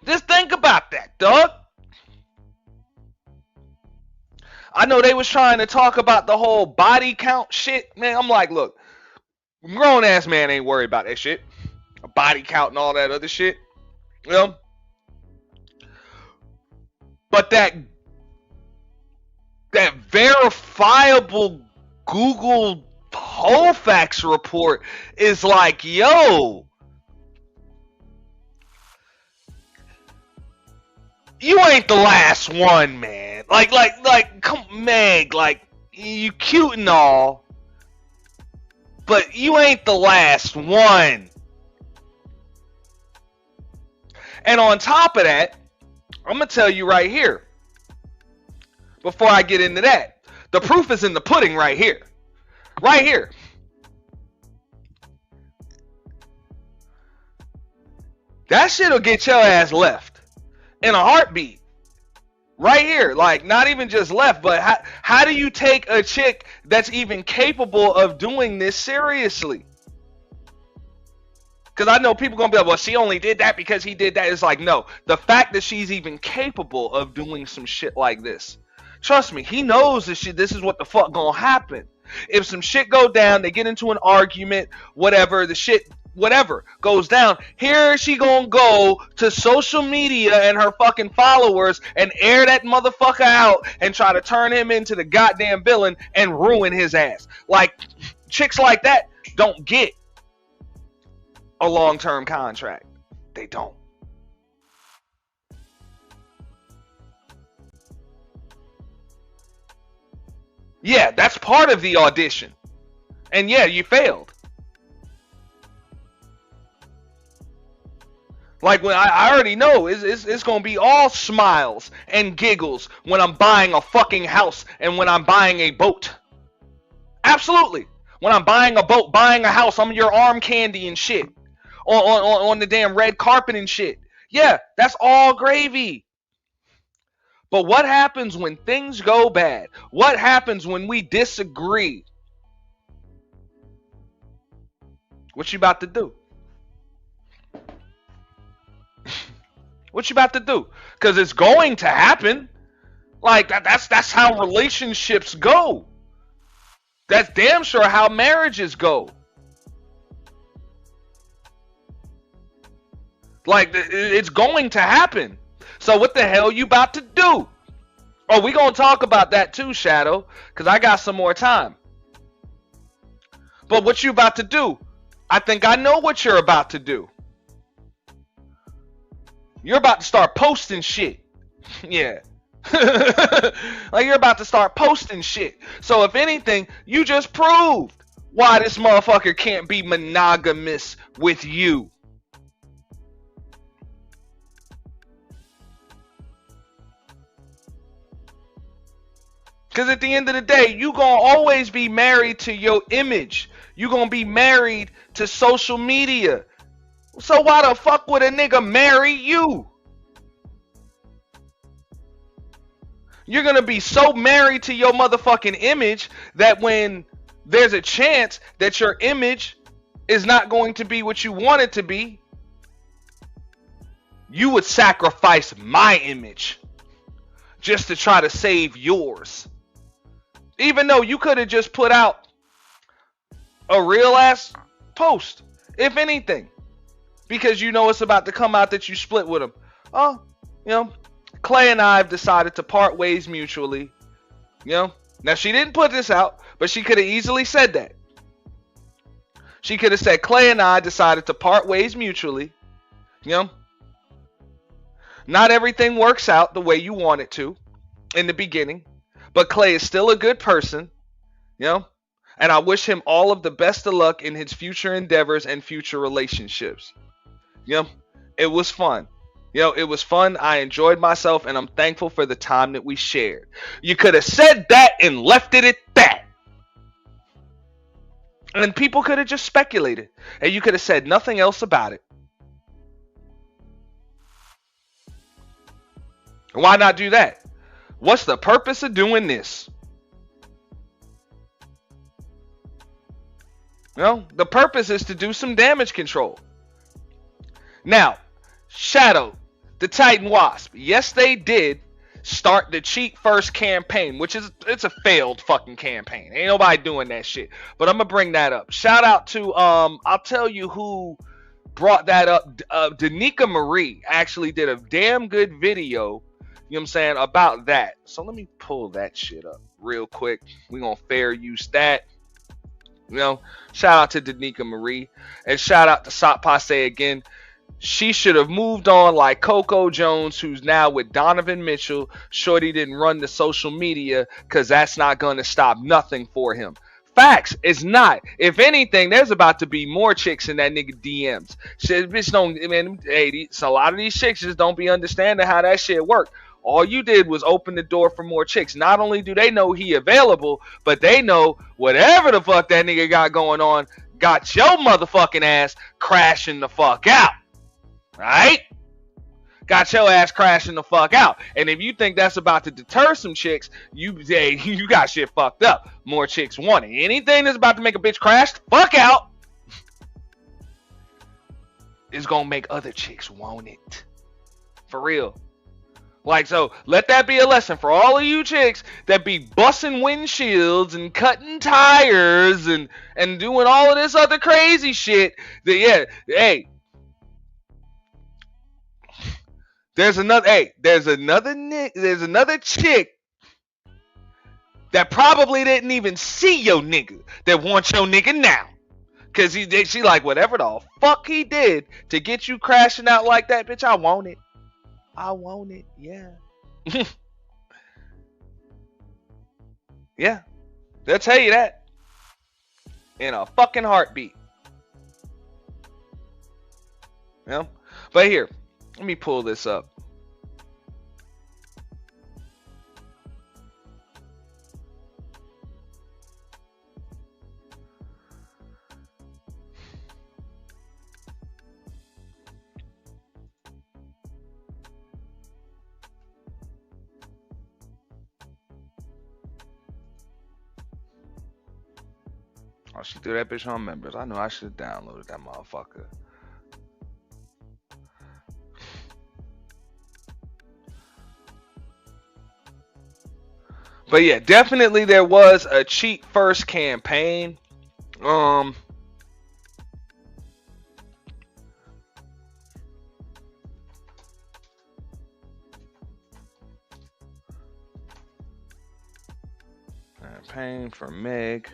Just think about that, dog. I know they was trying to talk about the whole body count shit, man. I'm like, look, grown ass man ain't worried about that shit. A body count and all that other shit. You know? But that verifiable Google Hofax report is like, yo, you ain't the last one, man. Like, come, Meg, like, you cute and all, but you ain't the last one. And on top of that, I'm gonna tell you right here, before I get into that, the proof is in the pudding right here. Right here. That shit'll get your ass left in a heartbeat. Right here. Like, not even just left, but how do you take a chick that's even capable of doing this seriously? Because I know people gonna be like, well, she only did that because he did that. It's like, no. The fact that she's even capable of doing some shit like this. Trust me, he knows this shit. This is what the fuck gonna happen. If some shit go down, they get into an argument, whatever, the shit, whatever, goes down, here she gonna go to social media and her fucking followers and air that motherfucker out and try to turn him into the goddamn villain and ruin his ass. Like, chicks like that don't get a long-term contract. They don't. Yeah, that's part of the audition. And yeah, you failed. Like, when I already know it's going to be all smiles and giggles when I'm buying a fucking house and when I'm buying a boat. Absolutely. When I'm buying a boat, buying a house, I'm your arm candy and shit. On the damn red carpet and shit. Yeah, that's all gravy. But what happens when things go bad? What happens when we disagree? What you about to do? What you about to do? Because it's going to happen. Like, that's how relationships go. That's damn sure how marriages go. Like, it's going to happen. So what the hell you about to do? Oh, we gonna talk about that too, Shadow, because I got some more time. But what you about to do? I think I know what you're about to do. You're about to start posting shit. Yeah. Like, you're about to start posting shit. So if anything, you just proved why this motherfucker can't be monogamous with you. Because at the end of the day, you going to always be married to your image. You going to be married to social media. So why the fuck would a nigga marry you? You're going to be so married to your motherfucking image that when there's a chance that your image is not going to be what you want it to be, you would sacrifice my image just to try to save yours. Even though you could have just put out a real ass post, if anything, because you know it's about to come out that you split with him. Oh, you know, Klay and I have decided to part ways mutually. You know, now she didn't put this out, but she could have easily said that. She could have said, Klay and I decided to part ways mutually. You know, not everything works out the way you want it to in the beginning. But Klay is still a good person, you know, and I wish him all of the best of luck in his future endeavors and future relationships. You know, it was fun. It was fun. I enjoyed myself, and I'm thankful for the time that we shared. You could have said that and left it at that. And people could have just speculated, and you could have said nothing else about it. Why not do that? What's the purpose of doing this? The purpose is to do some damage control. Now, Shadow, the Titan Wasp, yes, they did start the cheat first campaign, which it's a failed fucking campaign. Ain't nobody doing that shit. But I'm gonna bring that up. Shout out to I'll tell you who brought that up. Danica Marie actually did a damn good video, you know what I'm saying, about that. So let me pull that shit up real quick. We're gonna fair use that. Shout out to Danica Marie, and shout out to Sop Passe again. She should have moved on like Coco Jones, who's now with Donovan Mitchell. Shorty didn't run the social media because that's not going to stop nothing for him. Facts, it's not. If anything, there's about to be more chicks in that nigga DMs. Shit, bitch, don't, man, hey, so a lot of these chicks just don't be understanding how that shit work. All you did was open the door for more chicks. Not only do they know he available, but they know whatever the fuck that nigga got going on got your motherfucking ass crashing the fuck out. Right? Got your ass crashing the fuck out. And if you think that's about to deter some chicks, you got shit fucked up. More chicks want it. Anything that's about to make a bitch crash the fuck out is gonna make other chicks want it. For real. Like, so let that be a lesson for all of you chicks that be busting windshields and cutting tires and doing all of this other crazy shit. Hey, there's another chick that probably didn't even see your nigga that wants your nigga now. Cause she like, whatever the fuck he did to get you crashing out like that, bitch, I want it. I want it, yeah. Yeah, they'll tell you that in a fucking heartbeat. But here, let me pull this up. Oh, she threw that bitch on members. I know I should have downloaded that motherfucker. But yeah, definitely there was a cheat first campaign. Campaign for Meg.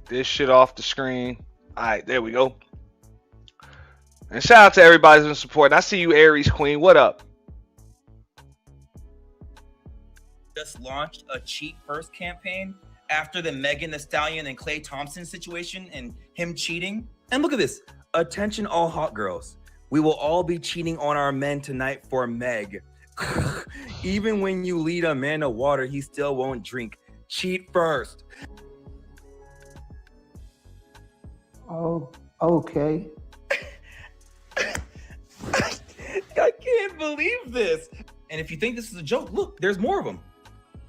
This shit off the screen. All right, there we go. And shout out to everybody who's been supporting. I see you, Aries Queen. What up? Just launched a cheat first campaign after the Megan Thee Stallion and Klay Thompson situation and him cheating. And look at this. Attention all hot girls. We will all be cheating on our men tonight for Meg. Even when you lead a man to water, he still won't drink. Cheat first. Oh, okay. I can't believe this. And if you think this is a joke, look, there's more of them.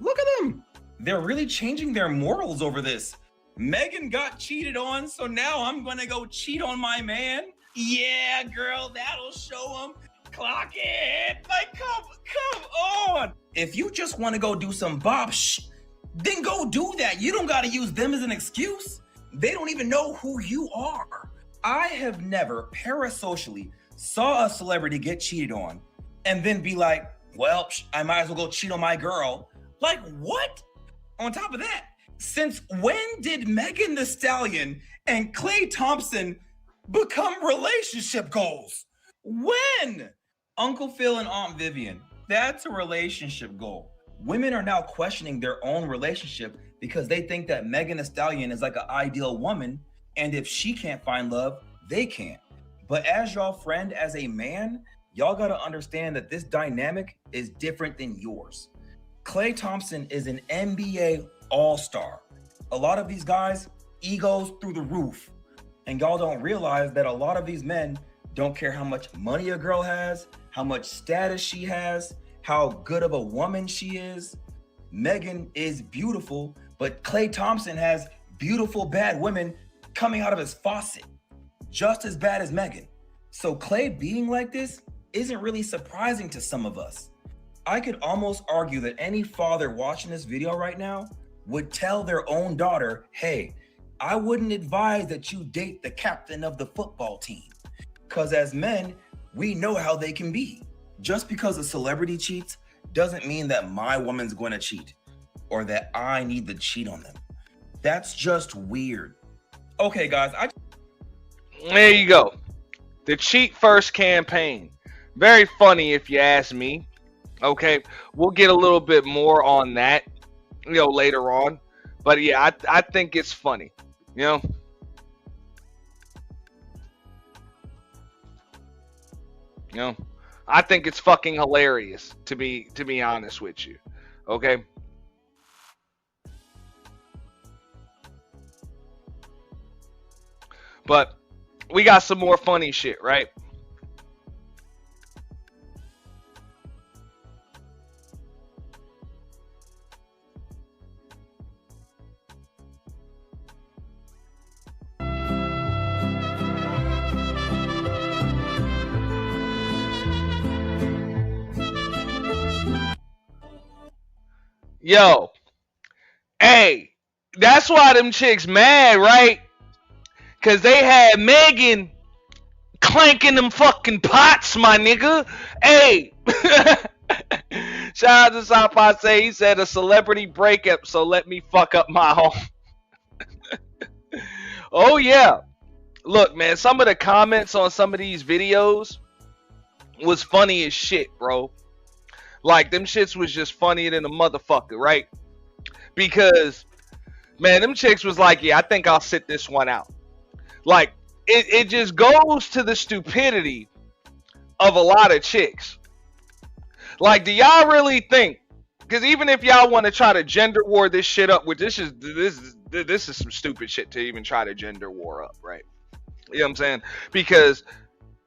Look at them. They're really changing their morals over this. Megan got cheated on, so now I'm gonna go cheat on my man. Yeah, girl, that'll show him. Clock it. Like, come on. If you just want to go do some bop then go do that. You don't got to use them as an excuse. They don't even know who you are. I have never parasocially saw a celebrity get cheated on and then be like, well, I might as well go cheat on my girl. Like, what? On top of that, since when did Megan Thee Stallion and Klay Thompson become relationship goals? When? Uncle Phil and Aunt Vivian, that's a relationship goal. Women are now questioning their own relationship because they think that Megan Thee Stallion is like an ideal woman, and if she can't find love, they can't. But as y'all friend, as a man, y'all gotta understand that this dynamic is different than yours. Klay Thompson is an NBA all-star. A lot of these guys, egos through the roof. And y'all don't realize that a lot of these men don't care how much money a girl has, how much status she has, how good of a woman she is. Megan is beautiful, but Klay Thompson has beautiful bad women coming out of his faucet, just as bad as Megan. So Klay being like this isn't really surprising to some of us. I could almost argue that any father watching this video right now would tell their own daughter, hey, I wouldn't advise that you date the captain of the football team. Because as men, we know how they can be. Just because a celebrity cheats doesn't mean that my woman's going to cheat or that I need to cheat on them. That's just weird. Okay, guys, There you go. The cheat first campaign. Very funny if you ask me. Okay, we'll get a little bit more on that, later on. But yeah, I think it's funny, I think it's fucking hilarious to be honest with you. Okay. But we got some more funny shit, right? Yo, hey, that's why them chicks mad, right? Cause they had Megan clanking them fucking pots, my nigga. Hey, shout out to South Say. He said a celebrity breakup, so let me fuck up my home. Oh yeah, look, man, some of the comments on some of these videos was funny as shit, bro. Like, them shits was just funnier than a motherfucker, right? Because, man, them chicks was like, yeah, I think I'll sit this one out. Like, it just goes to the stupidity of a lot of chicks. Like, do y'all really think, because even if y'all want to try to gender war this shit up, which this is some stupid shit to even try to gender war up, right? You know what I'm saying? Because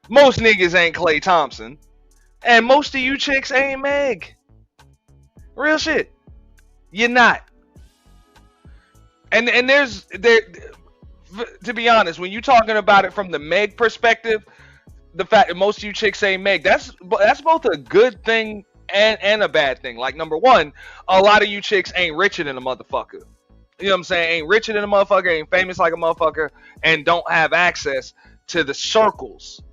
most niggas ain't Klay Thompson. And most of you chicks ain't Meg. Real shit. You're not. And to be honest, when you're talking about it from the Meg perspective, the fact that most of you chicks ain't Meg, that's both a good thing and a bad thing. Like, number one, a lot of you chicks ain't richer than a motherfucker. You know what I'm saying? Ain't richer than a motherfucker, ain't famous like a motherfucker, and don't have access to the circles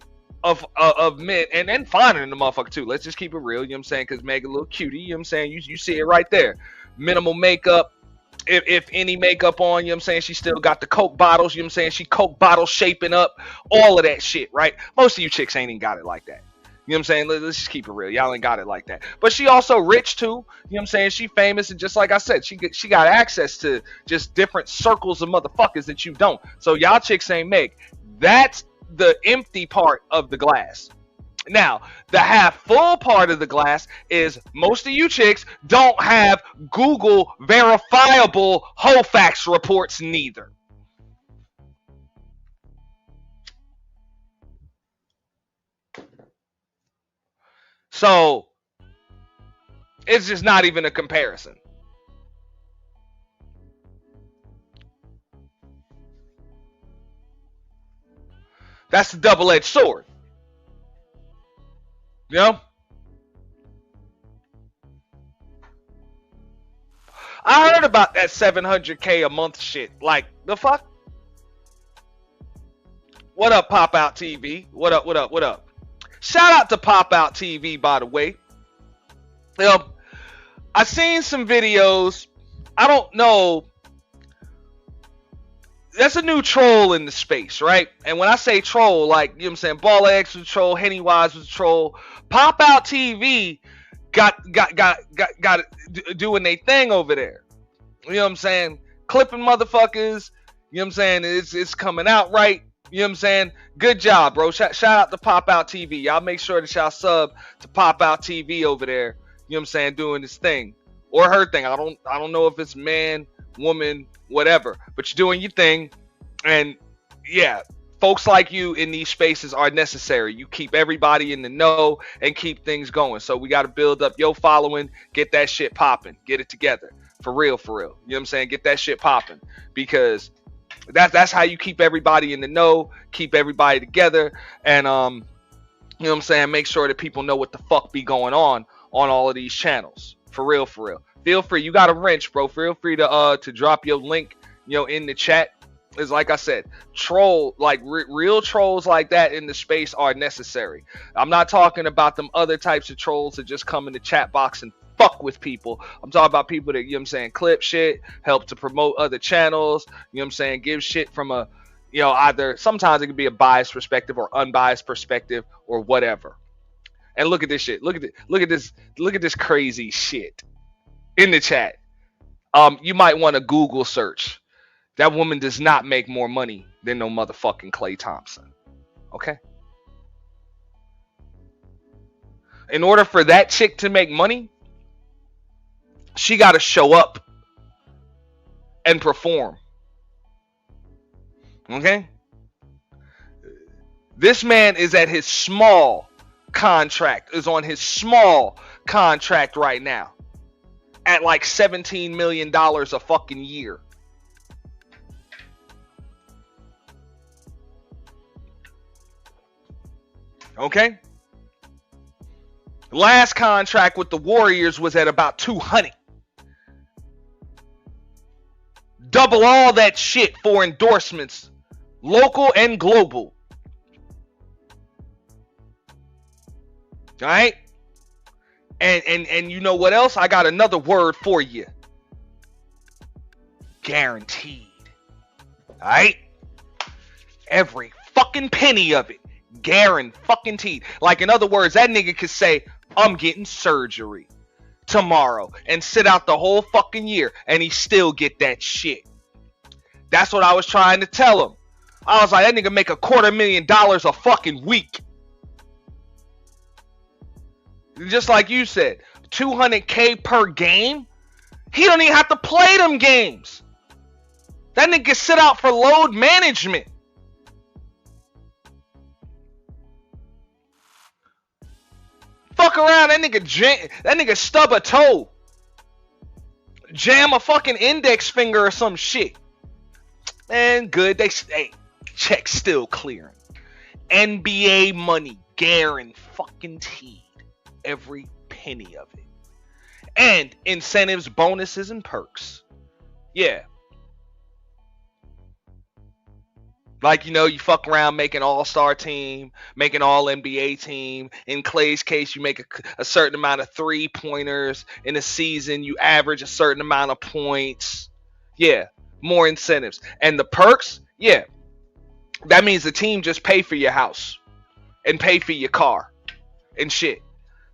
of men, and then finer than the motherfucker too. Let's just keep it real, you know what I'm saying? Because Meg a little cutie, you know what I'm saying? You see it right there. Minimal makeup, if any makeup on, you know what I'm saying? She still got the Coke bottles, you know what I'm saying? She Coke bottle shaping up, all of that shit, right? Most of you chicks ain't even got it like that. You know what I'm saying? Let's just keep it real. Y'all ain't got it like that. But she also rich too. You know what I'm saying? She famous, and just like I said, she got access to just different circles of motherfuckers that you don't. So y'all chicks ain't Meg. That's the empty part of the glass. Now, the half full part of the glass is most of you chicks don't have Google verifiable Hofax reports neither. So, it's just not even a comparison. That's the double-edged sword. You know? I heard about that 700K a month shit. Like, the fuck? What up, Pop Out TV? What up, what up, what up? Shout out to Pop Out TV, by the way. I seen some videos. I don't know. That's a new troll in the space, right? And when I say troll, like, you know what I'm saying, Ball X was a troll, Henny Wise was a troll. Pop Out TV got doing their thing over there. You know what I'm saying? Clipping motherfuckers. You know what I'm saying? It's coming out right. You know what I'm saying? Good job, bro. Shout out to Pop Out TV. Y'all make sure that y'all sub to Pop Out TV over there. You know what I'm saying? Doing this thing. Or her thing. I don't know if it's man, woman, whatever. But you're doing your thing. And yeah, folks like you in these spaces are necessary. You keep everybody in the know and keep things going. So we got to build up your following, get that shit popping, get it together. For real, for real. You know what I'm saying? Get that shit popping. Because that's how you keep everybody in the know, keep everybody together, and you know what I'm saying? Make sure that people know what the fuck be going on all of these channels. For real, for real. Feel free. You got a wrench, bro. Feel free to drop your link, you know, in the chat. Is like I said, troll, like real trolls like that in the space are necessary. I'm not talking about them other types of trolls that just come in the chat box and fuck with people. I'm talking about people that, you know what I'm saying, clip shit, help to promote other channels, you know what I'm saying, give shit from a, you know, either sometimes it could be a biased perspective or unbiased perspective or whatever. And look at this shit. Look at this crazy shit in the chat. You might want to Google search. That woman does not make more money than no motherfucking Klay Thompson. Okay? In order for that chick to make money, she got to show up and perform. Okay? This man is at his small contract, is on his small contract right now. At like $17 million a fucking year. Okay? Last contract with the Warriors was at about 200. Double all that shit for endorsements, local and global. All right? And you know what else? I got another word for you. Guaranteed. All right? Every fucking penny of it. Guaranteed. Like, in other words, that nigga could say, I'm getting surgery tomorrow and sit out the whole fucking year and he still get that shit. That's what I was trying to tell him. I was like, that nigga make $250,000 a fucking week. Just like you said, $200K per game. He don't even have to play them games. That nigga sit out for load management. Fuck around, that nigga stub a toe. Jam a fucking index finger or some shit. And good, hey, check still clearing. NBA money, guaranteed. Every penny of it. And incentives, bonuses, and perks. Yeah. Like, you know, you fuck around making all-star team, making all-NBA team. In Klay's case, you make a certain amount of three-pointers. In a season, you average a certain amount of points. Yeah, more incentives. And the perks, yeah, that means the team just pay for your house and pay for your car and shit.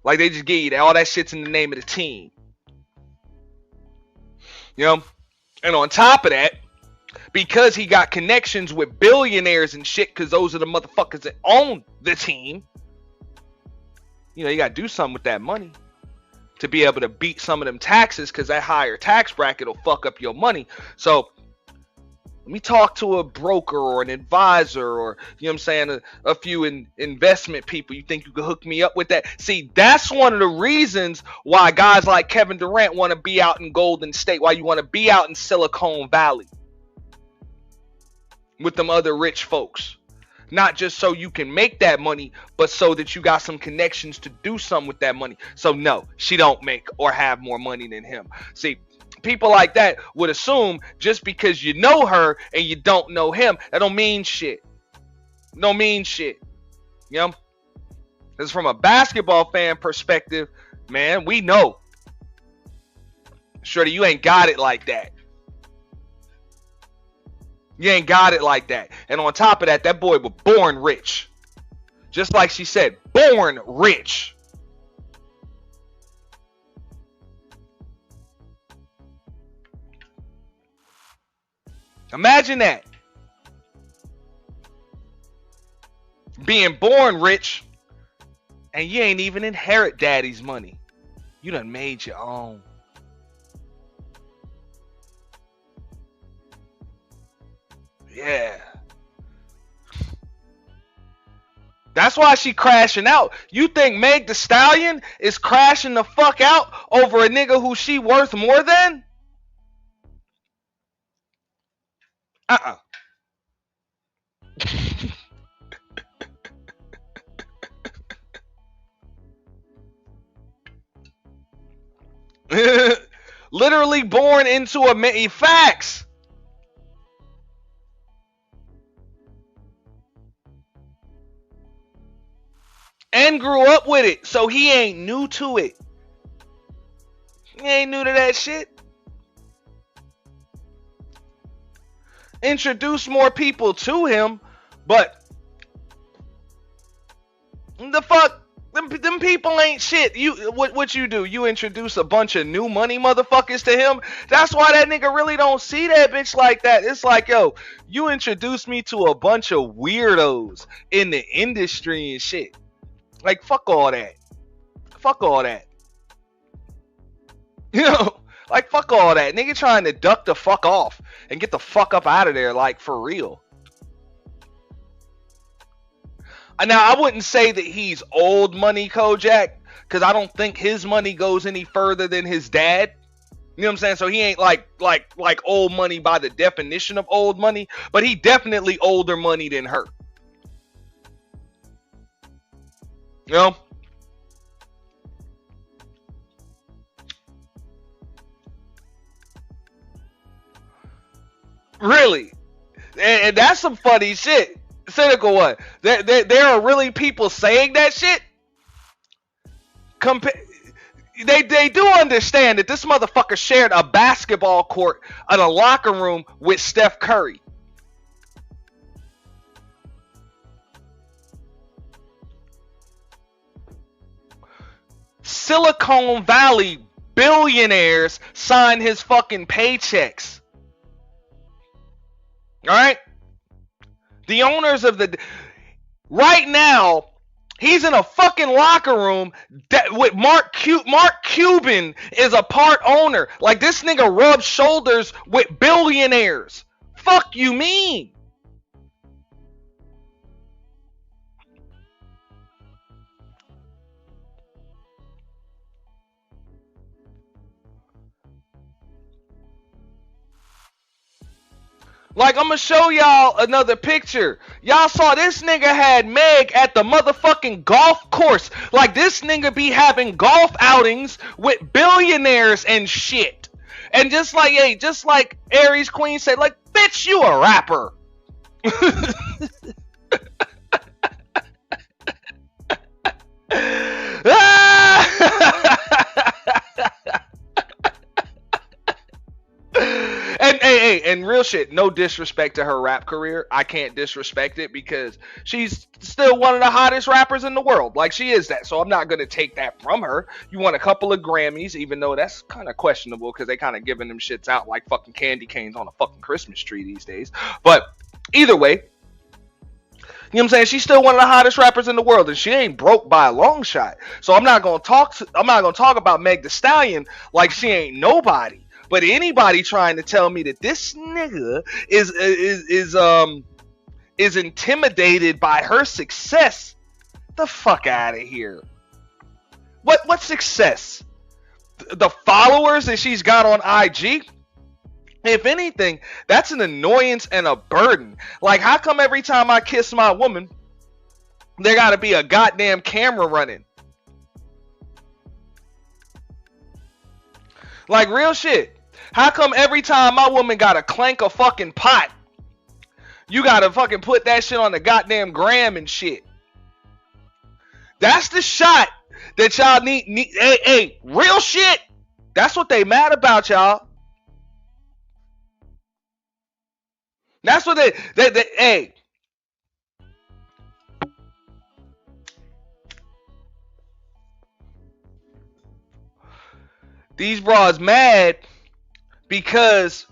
Like they just give you that. All that shit's in the name of the team. You know? And on top of that, because he got connections with billionaires and shit, because those are the motherfuckers that own the team, you know, you got to do something with that money to be able to beat some of them taxes, because that higher tax bracket will fuck up your money. So let me talk to a broker or an advisor, or, you know what I'm saying, a few investment people. You think you could hook me up with that? See, that's one of the reasons why guys like Kevin Durant want to be out in Golden State, why you want to be out in Silicon Valley with them other rich folks. Not just so you can make that money, but so that you got some connections to do something with that money. So no, she don't make or have more money than him. See, people like that would assume just because you know her and you don't know him, that don't mean shit. Don't mean shit. You know? Because from a basketball fan perspective, man, we know. Shorty, you ain't got it like that. You ain't got it like that. And on top of that, that boy was born rich. Just like she said, born rich. Imagine that. Being born rich and you ain't even inherit daddy's money. You done made your own. Yeah. That's why she crashing out. You think Meg Thee Stallion is crashing the fuck out over a nigga who she worth more than? Literally born into a facts. And grew up with it, so he ain't new to it. He ain't new to that shit. Introduce more people to him, but the fuck, them people ain't shit. You what you do? You introduce a bunch of new money motherfuckers to him. That's why that nigga really don't see that bitch like that. It's like, yo, you introduced me to a bunch of weirdos in the industry and shit. Like, fuck all that. Fuck all that. You know, like, fuck all that. Nigga trying to duck the fuck off and get the fuck up out of there, like, for real. Now, I wouldn't say that he's old money, Kojak, because I don't think his money goes any further than his dad. You know what I'm saying? So he ain't like old money by the definition of old money, but he definitely older money than her. You know? Really? And that's some funny shit. Cynical one. There are really people saying that shit? They do understand that this motherfucker shared a basketball court and a locker room with Steph Curry. Silicon Valley billionaires sign his fucking paychecks. Alright? The owners of the... Right now, he's in a fucking locker room with Mark Cuban is a part owner. Like, this nigga rubs shoulders with billionaires. Fuck you mean? Like, I'm gonna show y'all another picture. Y'all saw this nigga had Meg at the motherfucking golf course. Like, this nigga be having golf outings with billionaires and shit. And just like Aries Queen said, like, bitch, you a rapper. hey, and real shit, no disrespect to her rap career. I can't disrespect it because she's still one of the hottest rappers in the world. Like, she is that. So I'm not going to take that from her. You won a couple of Grammys, even though that's kind of questionable because they kind of giving them shits out like fucking candy canes on a fucking Christmas tree these days. But either way, you know what I'm saying? She's still one of the hottest rappers in the world, and she ain't broke by a long shot. So I'm not gonna talk about Meg Thee Stallion like she ain't nobody. But anybody trying to tell me that this nigga is intimidated by her success, the fuck out of here. What success? The followers that she's got on IG? If anything, that's an annoyance and a burden. Like, how come every time I kiss my woman, there gotta be a goddamn camera running? Like, real shit. How come every time my woman gotta clank a fucking pot, you gotta fucking put that shit on the goddamn gram and shit? That's the shot that y'all need. Hey, real shit. That's what they mad about, y'all. That's what they hey. These bras mad because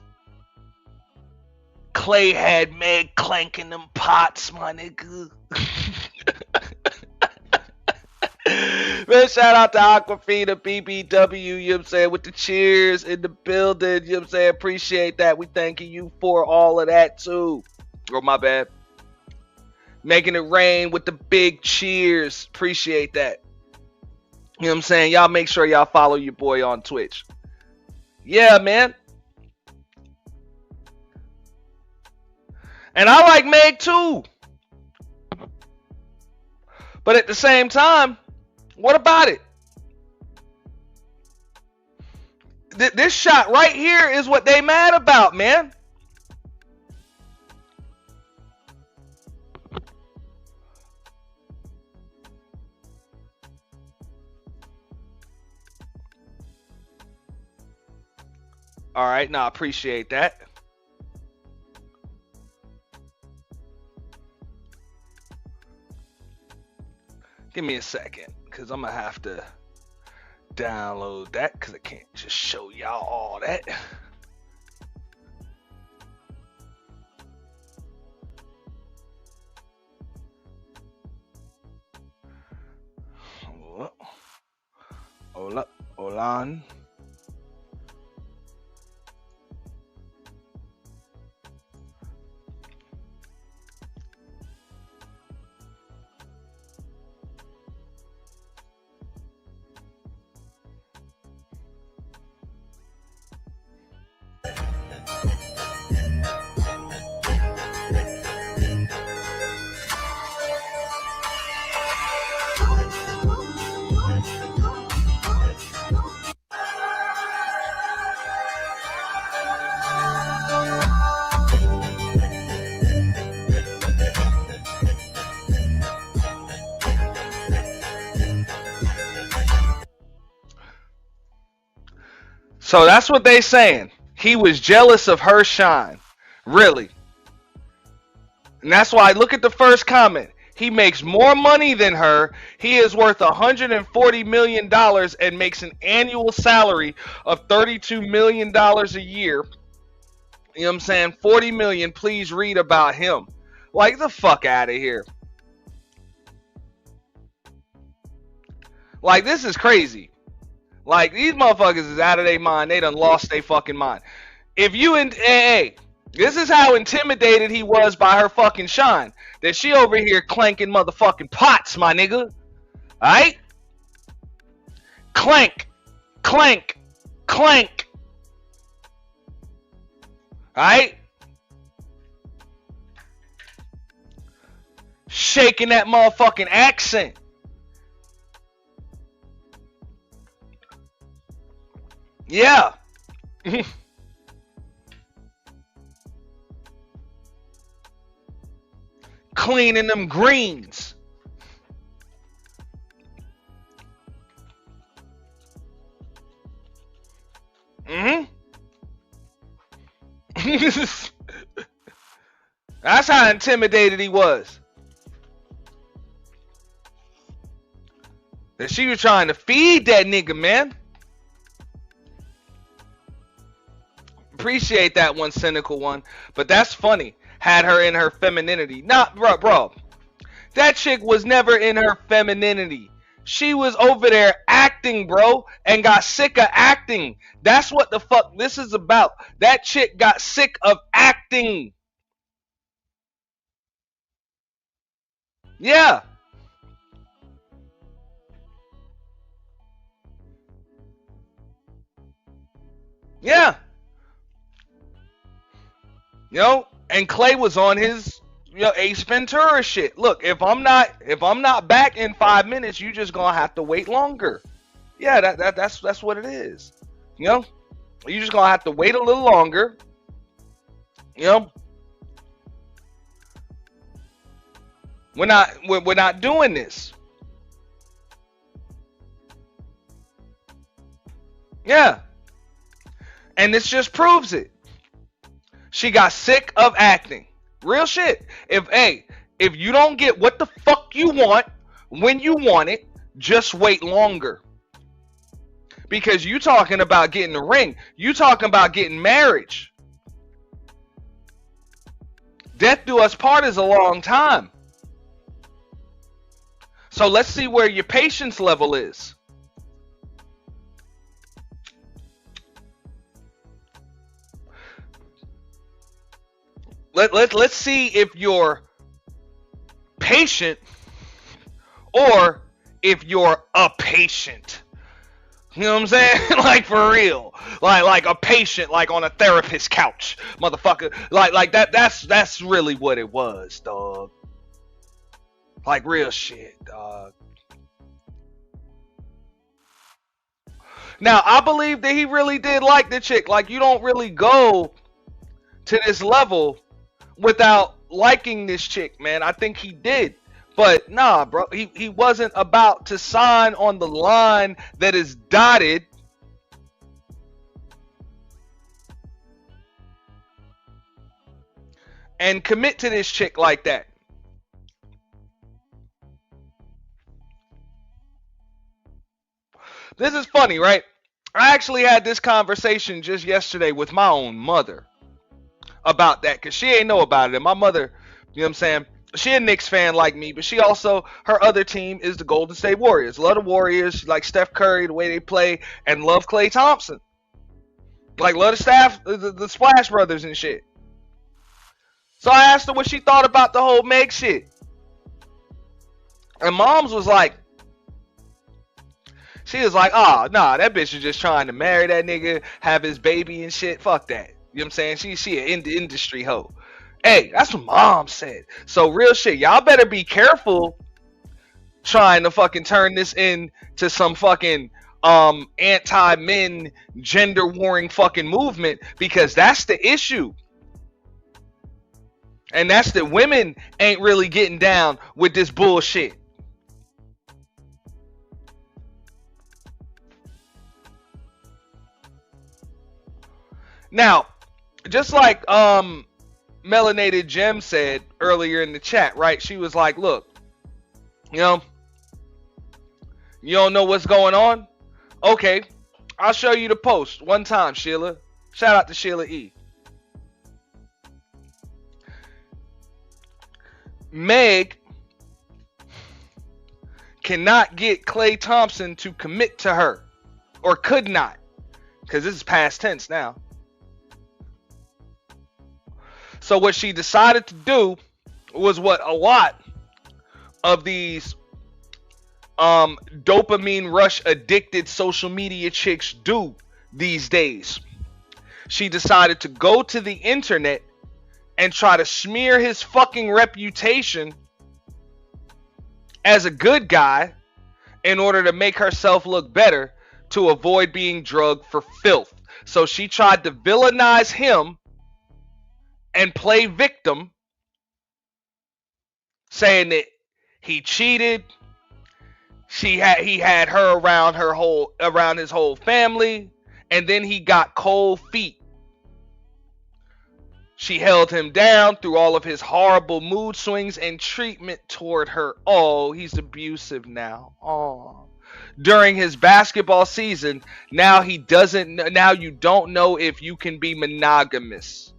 Klay had Meg clanking them pots, my nigga. Man, shout out to Aquafina, BBW, you know what I'm saying, with the cheers in the building, you know what I'm saying, appreciate that. We thanking you for all of that too. Oh, my bad. Making it rain with the big cheers, appreciate that. You know what I'm saying, y'all make sure y'all follow your boy on Twitch. Yeah, man. And I like Meg too. But at the same time, what about it? This shot right here is what they mad about, man. All right, now I appreciate that. Give me a second, because I'm going to have to download that, because I can't just show y'all all that. Hola, hola. So that's what they saying. He was jealous of her shine. Really. And that's why, look at the first comment. He makes more money than her. He is worth $140 million and makes an annual salary of $32 million a year. You know what I'm saying? 40 million, please read about him. Like, the fuck out of here. Like, this is crazy. Like, these motherfuckers is out of their mind. They done lost their fucking mind. If you hey, this is how intimidated he was by her fucking shine. That she over here clanking motherfucking pots, my nigga. Alright? Clank. Clank. Clank. Alright? Shaking that motherfucking accent. Yeah. Cleaning them greens. That's how intimidated he was. That she was trying to feed that nigga, man. Appreciate that one, cynical one. But that's funny. Had her in her femininity. Nah, bro. That chick was never in her femininity. She was over there acting, bro, and got sick of acting. That's what the fuck this is about. That chick got sick of acting. Yeah. Yeah. And Klay was on his Ace Ventura shit. Look, if I'm not back in 5 minutes, you just gonna have to wait longer. Yeah, that's what it is. You just gonna have to wait a little longer. We're not doing this. Yeah. And this just proves it. She got sick of acting. Real shit. If you don't get what the fuck you want when you want it, just wait longer. Because you talking about getting a ring. You talking about getting marriage. Death do us part is a long time. So let's see where your patience level is. Let's see if you're patient or if you're a patient. You know what I'm saying? Like for real. Like a patient, like on a therapist's couch. Motherfucker. Like that's really what it was, dog. Like real shit, dog. Now, I believe that he really did like the chick. Like, you don't really go to this level without liking this chick, man. I think he did. But nah, bro, he wasn't about to sign on the line that is dotted and commit to this chick like that. This is funny, right? I actually had this conversation just yesterday with my own mother about that, because she ain't know about it. And my mother, you know what I'm saying, she a Knicks fan like me, but she also, her other team is the Golden State Warriors. Love the Warriors. She like Steph Curry, the way they play, and love Klay Thompson. Like, love the Splash Brothers and shit. So I asked her what she thought about the whole Meg shit. And Moms was like, she was like, oh, nah, that bitch is just trying to marry that nigga, have his baby and shit. Fuck that. You know what I'm saying? She an industry hoe. Hey, that's what Mom said. So real shit, y'all better be careful trying to fucking turn this into some fucking anti-men gender warring fucking movement, because that's the issue. And that's that women ain't really getting down with this bullshit. Now, just like Melanated Gem said earlier in the chat, right? She was like, look, you don't know what's going on? Okay, I'll show you the post one time, Sheila. Shout out to Sheila E. Meg cannot get Klay Thompson to commit to her, or could not, because this is past tense now. So what she decided to do was what a lot of these dopamine rush addicted social media chicks do these days. She decided to go to the internet and try to smear his fucking reputation as a good guy in order to make herself look better, to avoid being drugged for filth. So she tried to villainize him and play victim, saying that he cheated, he had her around his whole family, and then he got cold feet She held him down through all of his horrible mood swings and treatment toward her. Oh, he's abusive now. Oh. During his basketball season, now he doesn't. Now you don't know if you can be monogamous.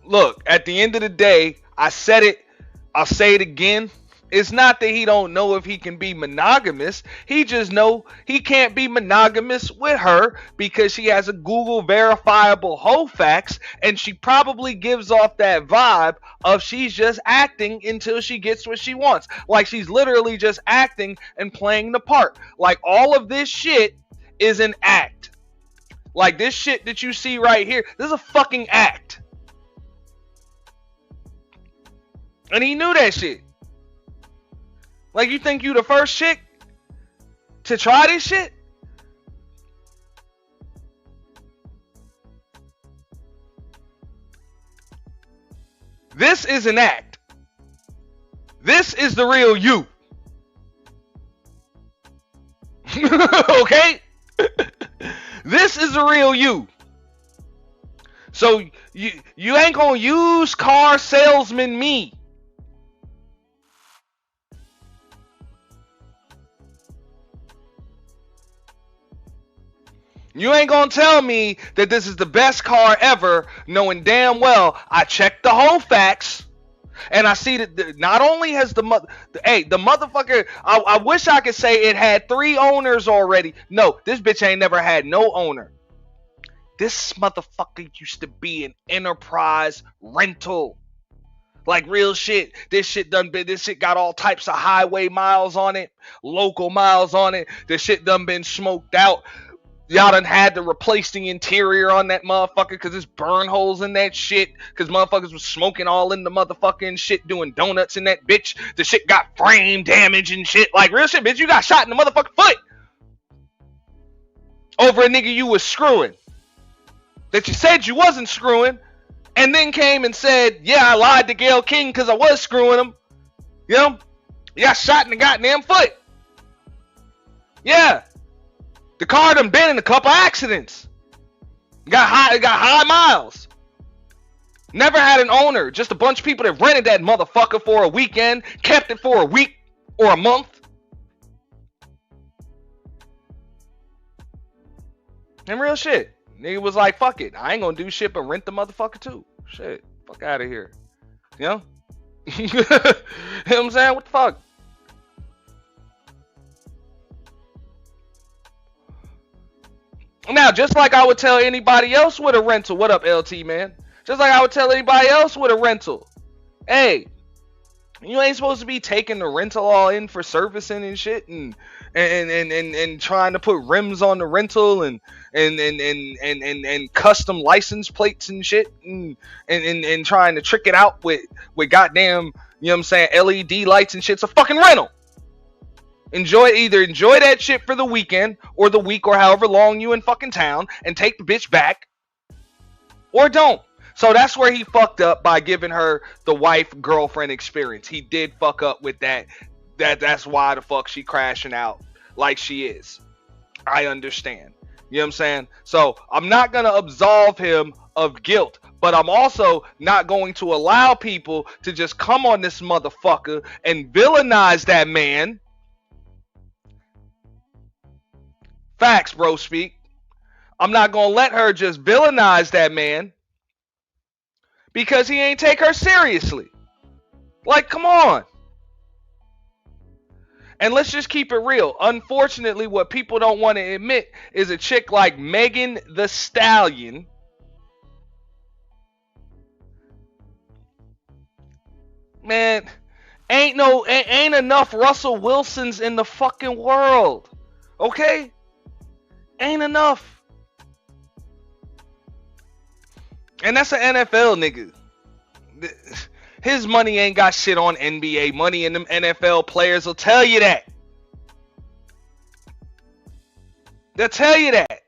Look, at the end of the day, I said it. I'll say it again. It's not that he don't know if he can be monogamous. He just know he can't be monogamous with her because she has a Google verifiable hoe facts, and she probably gives off that vibe of she's just acting until she gets what she wants. Like she's literally just acting and playing the part. Like all of this shit is an act. Like this shit that you see right here, this is a fucking act. And he knew that shit. Like, you think you the first chick to try this shit? This is an act. This is the real you. Okay? This is the real you. So you ain't gonna use car salesman me. You ain't gonna tell me that this is the best car ever, knowing damn well I checked the whole facts, and I see that not only has the motherfucker. I wish I could say it had 3 owners already. No, this bitch ain't never had no owner. This motherfucker used to be an enterprise rental. Like real shit. This shit got all types of highway miles on it, local miles on it. This shit done been smoked out. Y'all done had to replace the interior on that motherfucker because there's burn holes in that shit. Because motherfuckers was smoking all in the motherfucking shit, doing donuts in that bitch. The shit got frame damage and shit. Like real shit, bitch. You got shot in the motherfucking foot over a nigga you was screwing. That you said you wasn't screwing. And then came and said, yeah, I lied to Gayle King because I was screwing him. You know? You got shot in the goddamn foot. Yeah. The car done been in a couple accidents. Got high miles. Never had an owner. Just a bunch of people that rented that motherfucker for a weekend, kept it for a week or a month. And real shit. Nigga was like, fuck it. I ain't gonna do shit but rent the motherfucker too. Shit. Fuck out of here. You know? You know what I'm saying? What the fuck? Now, just like I would tell anybody else with a rental, what up, LT, man? Just like I would tell anybody else with a rental, hey, you ain't supposed to be taking the rental all in for servicing and shit, and trying to put rims on the rental and custom license plates and shit, and trying to trick it out with goddamn, you know what I'm saying, LED lights and shit. It's a fucking rental. Enjoy that shit for the weekend or the week or however long you in fucking town and take the bitch back, or don't. So that's where he fucked up by giving her the wife girlfriend experience. He did fuck up with that. That's why the fuck she crashing out like she is. I understand. You know what I'm saying? So I'm not gonna absolve him of guilt, but I'm also not going to allow people to just come on this motherfucker and villainize that man. Facts, bro, speak. I'm not gonna let her just villainize that man because he ain't take her seriously. Like, come on. And let's just keep it real. Unfortunately, what people don't want to admit is a chick like Megan Thee Stallion man, ain't enough Russell Wilsons in the fucking world. Okay? Ain't enough. And that's an NFL nigga. His money ain't got shit on NBA money, and them NFL players will tell you that. They'll tell you that.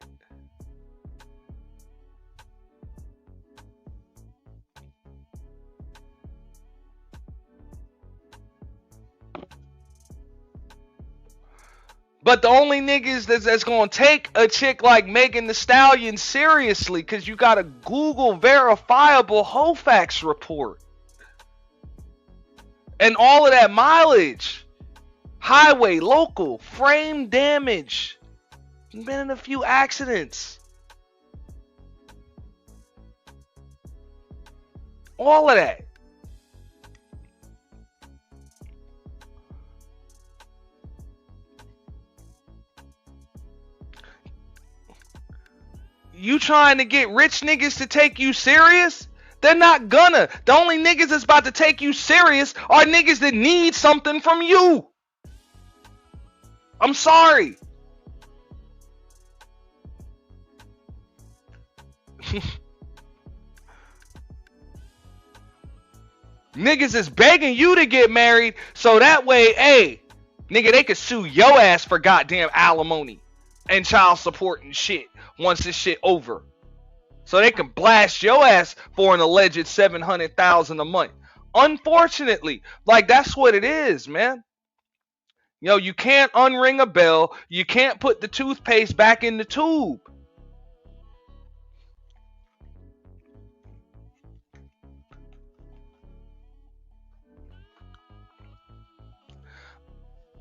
But the only niggas that's gonna take a chick like Megan Thee Stallion seriously, cause you got a Google verifiable Hofax report. And all of that mileage. Highway, local, frame damage. You've been in a few accidents. All of that. You trying to get rich niggas to take you serious? They're not gonna. The only niggas that's about to take you serious are niggas that need something from you. I'm sorry. Niggas is begging you to get married so that way, hey, nigga, they could sue your ass for goddamn alimony and child support and shit once this shit over. So they can blast your ass for an alleged $700,000 a month. Unfortunately, like that's what it is, man. Yo, you can't unring a bell. You can't put the toothpaste back in the tube.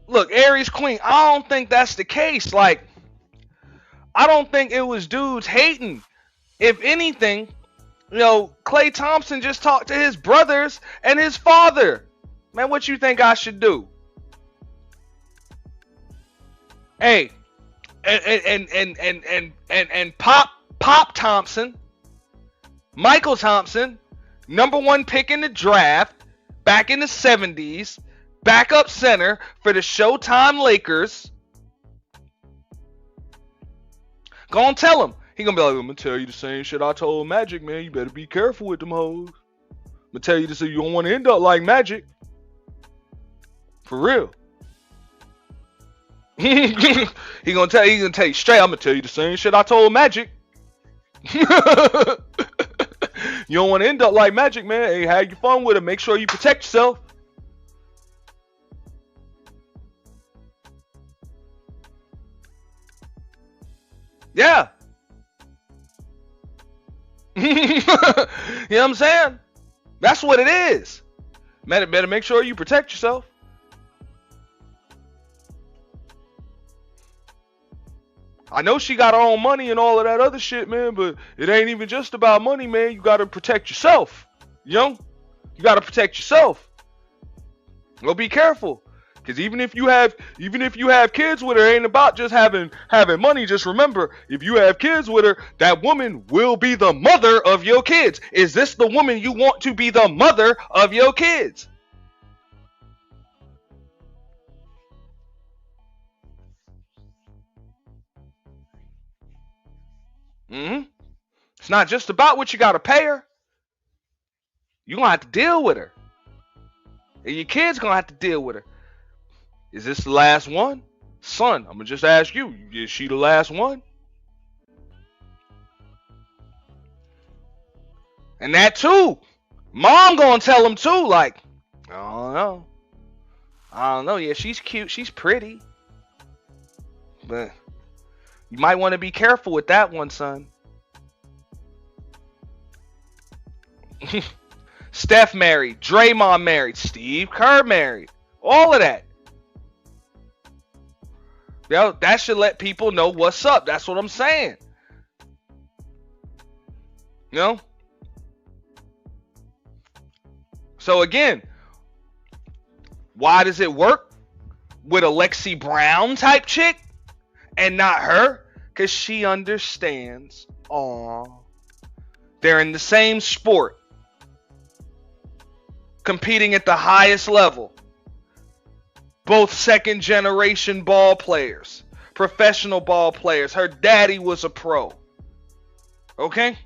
Look, Aries Queen, I don't think that's the case. Like, I don't think it was dudes hating. If anything, you know, Klay Thompson just talked to his brothers and his father. Man, what you think I should do? Hey, and Pop Thompson, Michael Thompson, #1 pick in the draft back in the 70s, backup center for the Showtime Lakers. Go on, tell him. He gonna be like, I'm gonna tell you the same shit I told Magic, man. You better be careful with them hoes. I'm gonna tell you this so you don't want to end up like Magic. For real. He gonna tell you straight, I'm gonna tell you the same shit I told Magic. You don't want to end up like Magic, man. Hey, have your fun with it. Make sure you protect yourself. Yeah. You know what I'm saying? That's what it is. Better make sure you protect yourself. I know she got her own money and all of that other shit, man, but it ain't even just about money, man. You gotta protect yourself. You know? You gotta protect yourself. Well, be careful. Because even if you have kids with her, it ain't about just having money. Just remember, if you have kids with her, that woman will be the mother of your kids. Is this the woman you want to be the mother of your kids? It's not just about what you gotta pay her. You're gonna have to deal with her. And your kids gonna have to deal with her. Is this the last one? Son, I'm gonna just ask you, is she the last one? And that too. Mom gonna tell him too, like, I don't know. Yeah, she's cute, she's pretty. But you might want to be careful with that one, son. Steph married, Draymond married, Steve Kerr married. All of that. That should let people know what's up. That's what I'm saying. You know? So again, why does it work with a Lexi Brown type chick and not her? Because she understands. Aw. They're in the same sport. Competing at the highest level. Both second generation ball players. Professional ball players. Her daddy was a pro. Okay?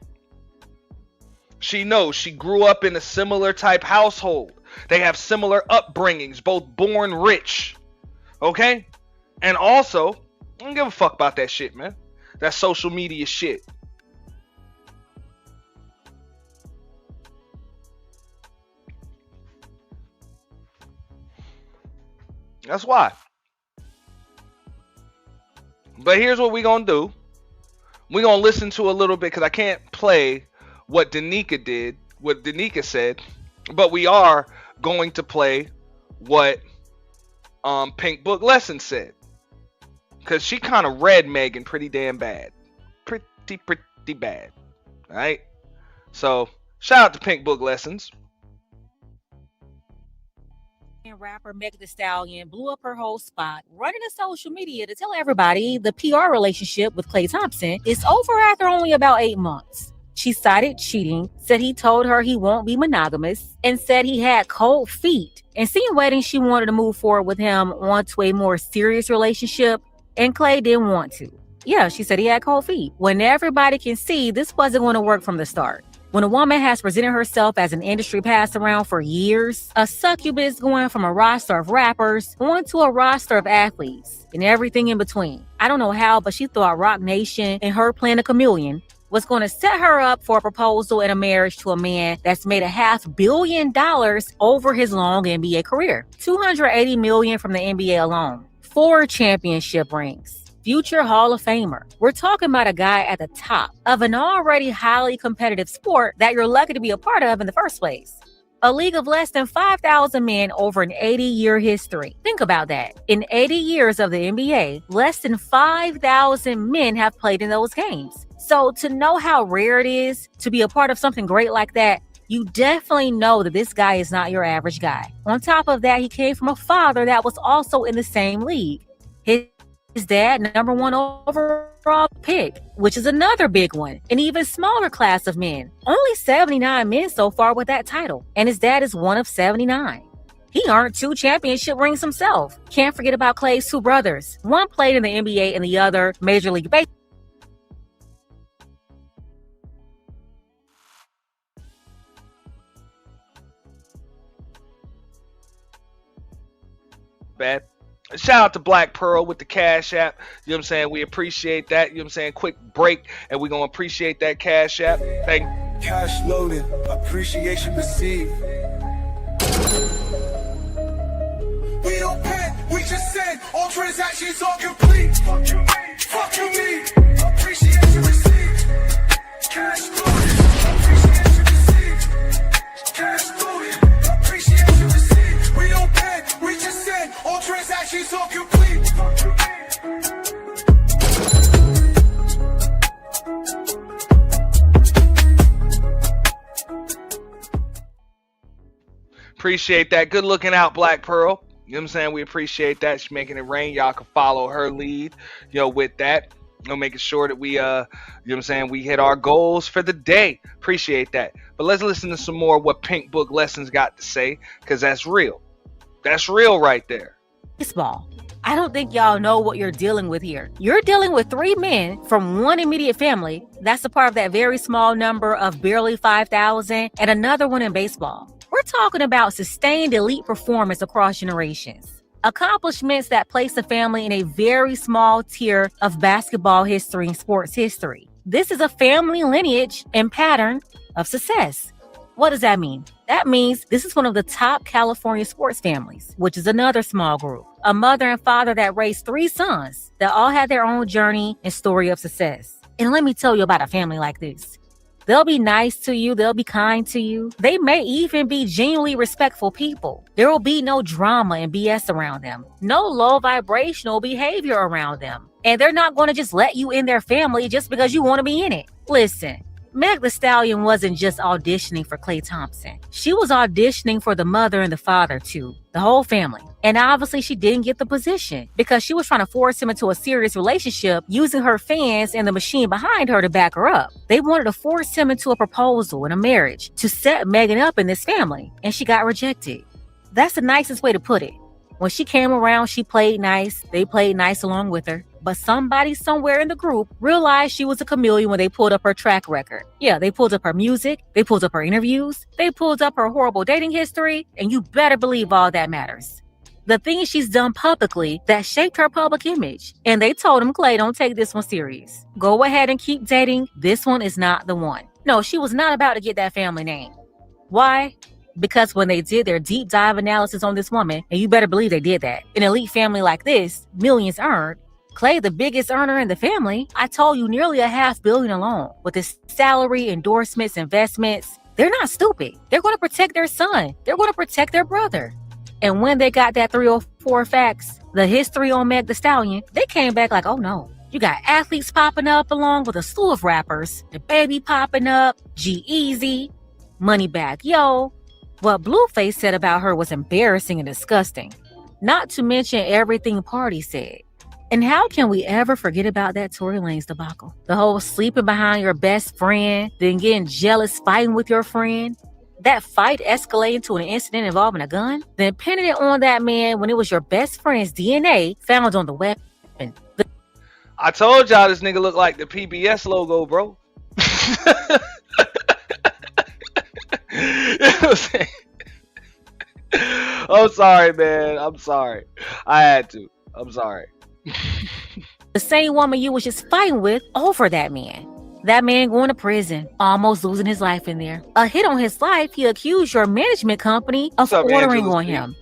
She knows. She grew up in a similar type household. They have similar upbringings. Both born rich. Okay? And also, I don't give a fuck about that shit, man. That social media shit. That's why. But here's what we gonna do. We're gonna listen to a little bit because I can't play what Danica said, but we are going to play what Pink Book Lesson said. Because she kind of read Megan pretty damn bad. Pretty bad. Alright? So, shout out to Pink Book Lessons. Rapper Megan Thee Stallion blew up her whole spot running to social media to tell everybody the PR relationship with Klay Thompson is over after only about 8 months. She cited cheating, said he told her he won't be monogamous, and said he had cold feet, insinuating she wanted to move forward with him onto a more serious relationship, and Klay didn't want to. Yeah, she said he had cold feet. When everybody can see this wasn't going to work from the start. When a woman has presented herself as an industry pass-around for years, a succubus going from a roster of rappers onto a roster of athletes and everything in between. I don't know how, but she thought Rock Nation and her playing a chameleon was going to set her up for a proposal and a marriage to a man that's made $500 million over his long NBA career. $280 million from the NBA alone. 4 championship rings. Future Hall of Famer. We're talking about a guy at the top of an already highly competitive sport that you're lucky to be a part of in the first place. A league of less than 5,000 men over an 80-year history. Think about that. In 80 years of the NBA, less than 5,000 men have played in those games. So to know how rare it is to be a part of something great like that, you definitely know that this guy is not your average guy. On top of that, he came from a father that was also in the same league. His dad, #1 overall pick, which is another big one. An even smaller class of men. Only 79 men so far with that title. And his dad is one of 79. He earned 2 championship rings himself. Can't forget about Klay's 2 brothers. One played in the NBA and the other Major League Baseball. Bad. Shout out to Black Pearl with the Cash App. You know what I'm saying? We appreciate that. You know what I'm saying? Quick break, and we're going to appreciate that Cash App. Thank you. Cash loaded, appreciation received. We don't pay, we just send. All transactions are complete. Fuck you me. Appreciation received. Cash loaded, appreciation received. Cash loaded, appreciation received. We don't pay, we just send. All transactions are complete. Appreciate that. Good looking out, Black Pearl. You know what I'm saying? We appreciate that. She's making it rain. Y'all can follow her lead, with that. Making sure that we, we hit our goals for the day. Appreciate that. But let's listen to some more of what Pink Book Lessons got to say, because that's real. That's real right there. Baseball. I don't think y'all know what you're dealing with here. You're dealing with 3 men from one immediate family. That's a part of that very small number of barely 5,000 and another one in baseball. We're talking about sustained elite performance across generations. Accomplishments that place the family in a very small tier of basketball history and sports history. This is a family lineage and pattern of success. What does that mean? That means this is one of the top California sports families, which is another small group. A mother and father that raised 3 sons that all had their own journey and story of success. And let me tell you about a family like this. They'll be nice to you. They'll be kind to you. They may even be genuinely respectful people. There will be no drama and BS around them. No low vibrational behavior around them. And they're not going to just let you in their family just because you want to be in it. Listen, Meg Thee Stallion wasn't just auditioning for Klay Thompson. She was auditioning for the mother and the father too, the whole family. And obviously she didn't get the position because she was trying to force him into a serious relationship using her fans and the machine behind her to back her up. They wanted to force him into a proposal and a marriage to set Megan up in this family, and she got rejected. That's the nicest way to put it. When she came around, she played nice. They played nice along with her. But somebody somewhere in the group realized she was a chameleon when they pulled up her track record. Yeah, they pulled up her music. They pulled up her interviews. They pulled up her horrible dating history. And you better believe all that matters. The things she's done publicly that shaped her public image. And they told him, Klay, don't take this one serious. Go ahead and keep dating. This one is not the one. No, she was not about to get that family name. Why? Because when they did their deep dive analysis on this woman, and you better believe they did that, an elite family like this, millions earned, Klay, the biggest earner in the family, I told you nearly $500 million alone. With his salary, endorsements, investments, they're not stupid. They're going to protect their son. They're going to protect their brother. And when they got that 304 facts, the history on Meg Thee Stallion, they came back like, oh no. You got athletes popping up along with a slew of rappers. The Baby popping up, G-Eazy, Moneybagg Yo. What Blueface said about her was embarrassing and disgusting. Not to mention everything Party said. And how can we ever forget about that Tory Lanez debacle? The whole sleeping behind your best friend, then getting jealous, fighting with your friend. That fight escalated to an incident involving a gun, then pinning it on that man when it was your best friend's DNA found on the weapon. I told y'all this nigga look like the PBS logo, bro. I'm sorry, man. I'm sorry. I had to. I'm sorry. The same woman you was just fighting with over that man. That man going to prison, almost losing his life in there. A hit on his life, he accused your management company of ordering on him.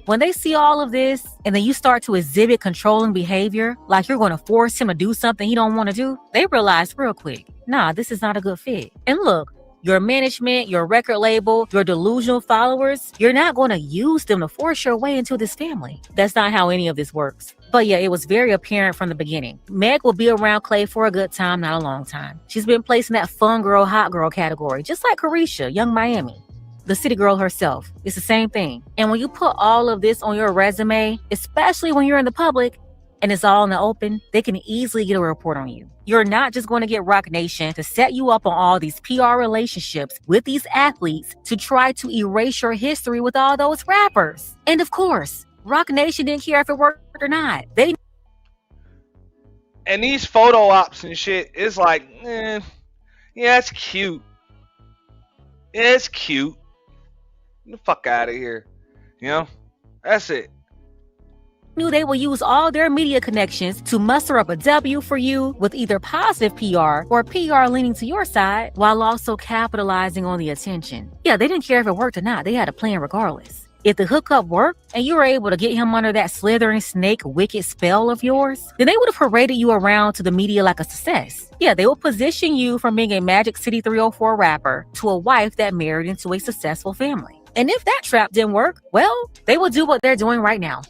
When they see all of this, and then you start to exhibit controlling behavior, like you're going to force him to do something he don't want to do, they realize real quick, nah, this is not a good fit. And look, your management, your record label, your delusional followers, you're not going to use them to force your way into this family. That's not how any of this works. But yeah, it was very apparent from the beginning. Meg will be around Klay for a good time, not a long time. She's been placed in that fun girl, hot girl category, just like Carisha, Young Miami. The city girl herself. It's the same thing. And when you put all of this on your resume, especially when you're in the public and it's all in the open, they can easily get a report on you. You're not just going to get Roc Nation to set you up on all these PR relationships with these athletes to try to erase your history with all those rappers. And of course, Roc Nation didn't care if it worked or not. And these photo ops and shit, it's like, yeah, it's cute. Yeah, it's cute. Get the fuck out of here. You know? That's it. Knew they will use all their media connections to muster up a W for you with either positive PR or PR leaning to your side while also capitalizing on the attention. Yeah, they didn't care if it worked or not. They had a plan regardless. If the hookup worked and you were able to get him under that slithering snake wicked spell of yours, then they would have paraded you around to the media like a success. Yeah, they will position you from being a Magic City 304 rapper to a wife that married into a successful family. And if that trap didn't work, well, they will do what they're doing right now.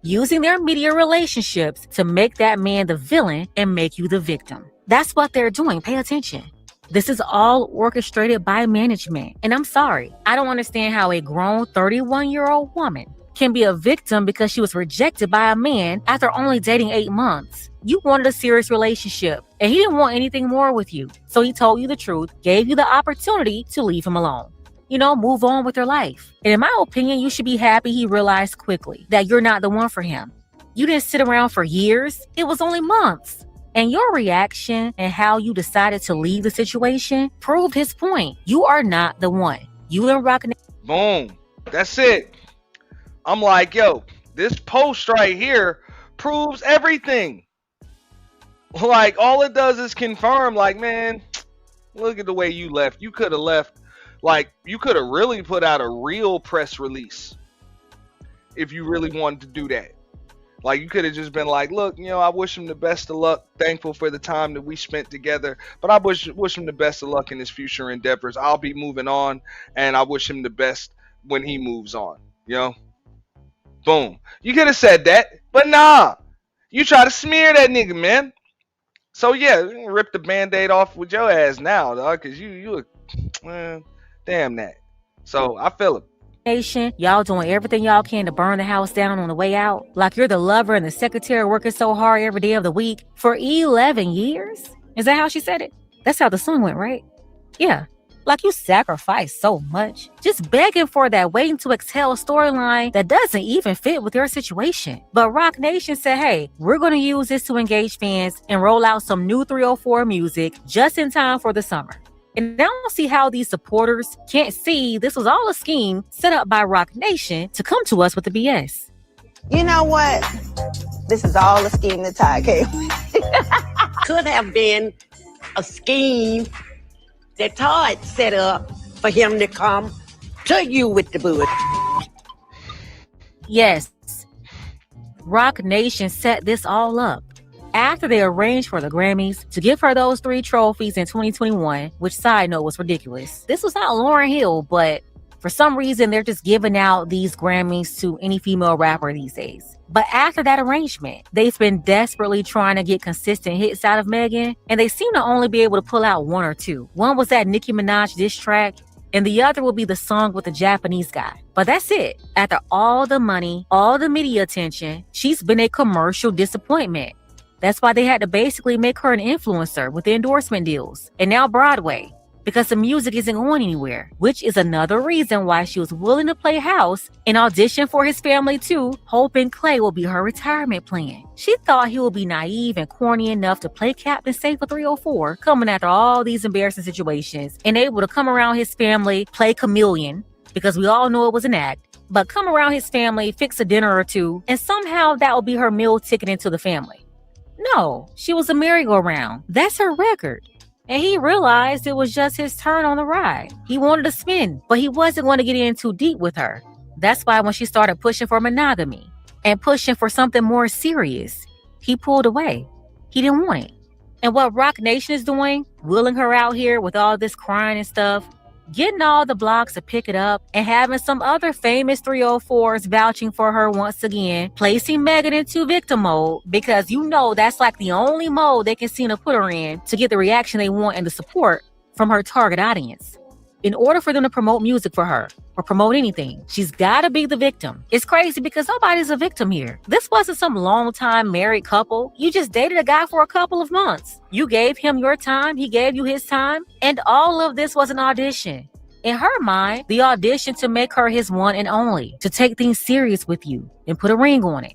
Using their media relationships to make that man the villain and make you the victim. That's what they're doing. Pay attention. This is all orchestrated by management. And I'm sorry, I don't understand how a grown 31-year-old woman can be a victim because she was rejected by a man after only dating 8 months. You wanted a serious relationship, and he didn't want anything more with you. So he told you the truth, gave you the opportunity to leave him alone. You know, move on with your life. And in my opinion, you should be happy he realized quickly that you're not the one for him. You didn't sit around for years. It was only months. And your reaction and how you decided to leave the situation proved his point. You are not the one. You and Roc Nation. Boom. That's it. I'm like, yo, this post right here proves everything. Like, all it does is confirm, like, man, look at the way you left. You could have left. Like, you could have really put out a real press release if you really wanted to do that. Like, you could have just been like, look, you know, I wish him the best of luck. Thankful for the time that we spent together. But I wish him the best of luck in his future endeavors. I'll be moving on, and I wish him the best when he moves on. You know? Boom. You could have said that, but nah. You try to smear that nigga, man. So, yeah, rip the Band-Aid off with your ass now, dog, because you damn that. So, I feel it. Nation, y'all doing everything y'all can to burn the house down on the way out. Like you're the lover and the secretary working so hard every day of the week for 11 years? Is that how she said it? That's how the song went, right? Yeah. Like you sacrificed so much. Just begging for that waiting to exhale storyline that doesn't even fit with your situation. But Roc Nation said, hey, we're going to use this to engage fans and roll out some new 304 music just in time for the summer. And I don't see how these supporters can't see this was all a scheme set up by Roc Nation to come to us with the BS. You know what? This is all a scheme that Ty came. Could have been a scheme that Todd set up for him to come to you with the bullshit. Yes. Roc Nation set this all up. After they arranged for the Grammys to give her those 3 trophies in 2021, which side note was ridiculous. This was not Lauryn Hill, but for some reason they're just giving out these Grammys to any female rapper these days. But after that arrangement, they've been desperately trying to get consistent hits out of Megan, and they seem to only be able to pull out 1 or 2. One was that Nicki Minaj diss track, and the other will be the song with the Japanese guy. But that's it. After all the money, all the media attention, she's been a commercial disappointment. That's why they had to basically make her an influencer with the endorsement deals. And now Broadway, because the music isn't going anywhere, which is another reason why she was willing to play house and audition for His Family too, hoping Klay will be her retirement plan. She thought he would be naive and corny enough to play Captain Safe for 304, coming after all these embarrassing situations, and able to come around His Family, play chameleon, because we all know it was an act, but come around His Family, fix a dinner or two, and somehow that will be her meal ticket into the family. No, she was a merry-go-round. That's her record. And he realized it was just his turn on the ride. He wanted to spin, but he wasn't going to get in too deep with her. That's why when she started pushing for monogamy and pushing for something more serious, he pulled away. He didn't want it. And what Rock Nation is doing, wheeling her out here with all this crying and stuff, getting all the blogs to pick it up, and having some other famous 304s vouching for her once again, placing Megan into victim mode, because you know that's like the only mode they can seem to put her in to get the reaction they want and the support from her target audience. In order for them to promote music for her, or promote anything, she's gotta be the victim. It's crazy because nobody's a victim here. This wasn't some long-time married couple. You just dated a guy for a couple of months. You gave him your time, he gave you his time, and all of this was an audition. In her mind, the audition to make her his one and only, to take things serious with you and put a ring on it.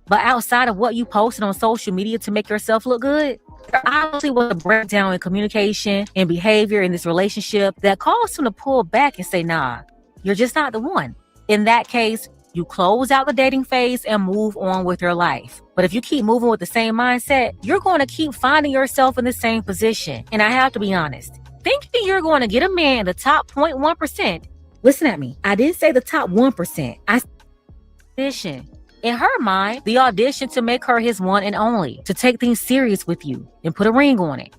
But outside of what you posted on social media to make yourself look good, there obviously was a breakdown in communication and behavior in this relationship that caused him to pull back and say, nah, you're just not the one. In that case, you close out the dating phase and move on with your life. But if you keep moving with the same mindset, you're going to keep finding yourself in the same position. And I have to be honest, thinking you're going to get a man in the top 0.1%, listen at me, I didn't say the top 1%. I said audition. In her mind, the audition to make her his one and only, to take things serious with you and put a ring on it.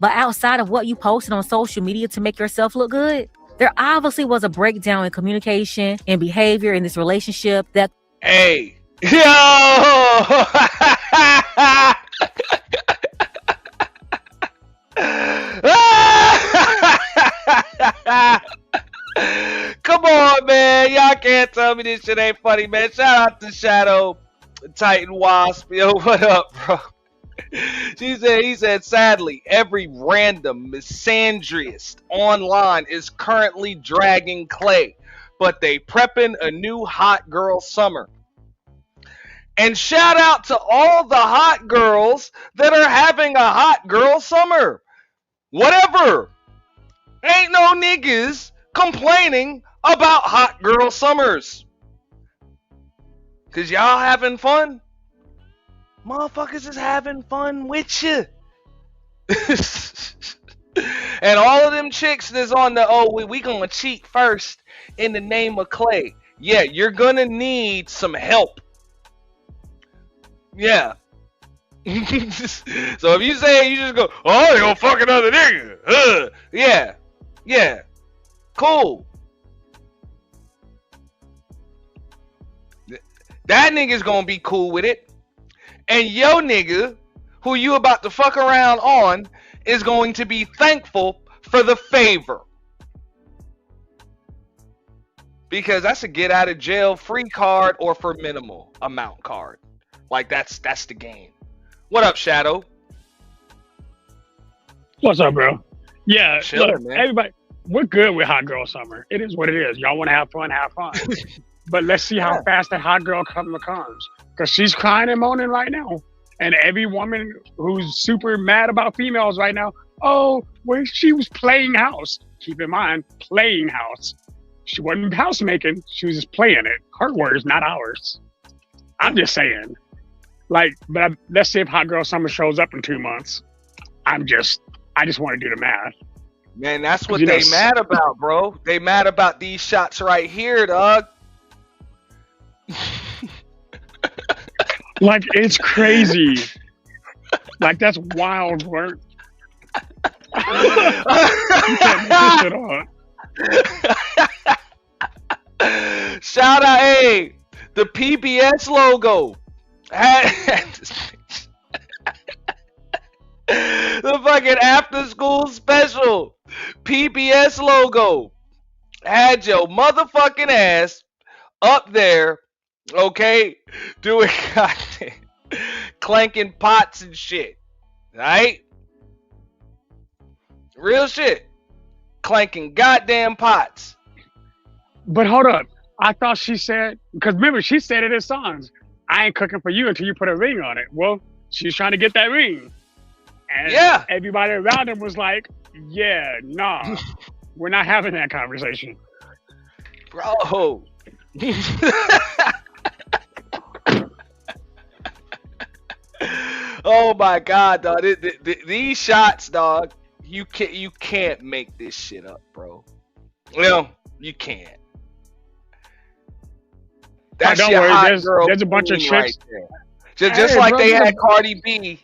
But outside of what you posted on social media to make yourself look good, there obviously was a breakdown in communication and behavior in this relationship that... Hey, yo! Come on, man. Y'all can't tell me this shit ain't funny, man. Shout out to Shadow Titan Wasp. Yo, what up, bro? He said, sadly, every random misandrist online is currently dragging Klay, but they prepping a new hot girl summer. And shout out to all the hot girls that are having a hot girl summer. Whatever. Ain't no niggas complaining about hot girl summers. Cause y'all having fun? Motherfuckers is having fun with you. And all of them chicks that's on the, we gonna cheat first in the name of Klay. Yeah, you're gonna need some help. Yeah. So if you say you just go, oh, they gonna fuck another nigga. Yeah. Yeah. Cool. That nigga's gonna be cool with it. And yo nigga, who you about to fuck around on, is going to be thankful for the favor. Because that's a get out of jail free card or for minimal amount card. Like that's the game. What up, Shadow? What's up, bro? Yeah, Chilling, look, man. everybody, we're good with hot girl summer. It is what it is. Y'all want to have fun, have fun. But let's see how fast that hot girl comes. Because she's crying and moaning right now. And every woman who's super mad about females right now, oh, well, she was playing house. Keep in mind, playing house. She wasn't house making. She was just playing it. Her words, not ours. I'm just saying. Let's see if hot girl summer shows up in 2 months. I just want to do the math. Man, that's what they mad about, bro. They mad about these shots right here, dog. Like, it's crazy. Like that's wild work. You can't make this shit up. Shout out, hey, the PBS logo had the fucking after school special PBS logo had your motherfucking ass up there, okay, doing goddamn clanking pots and shit, right? Real shit, clanking goddamn pots. But hold up. I thought she said, because remember, she said it in songs, I ain't cooking for you until you put a ring on it. Well, she's trying to get that ring. And Yeah. everybody around him was like, yeah, nah, we're not having that conversation. Bro. Oh my god, dog. These shots, dog, you can't make this shit up, bro. Well, you can't. That's don't your worry, hot there's girl a bunch of queen chicks. right there. Just Hey, like bro, they there's had Cardi B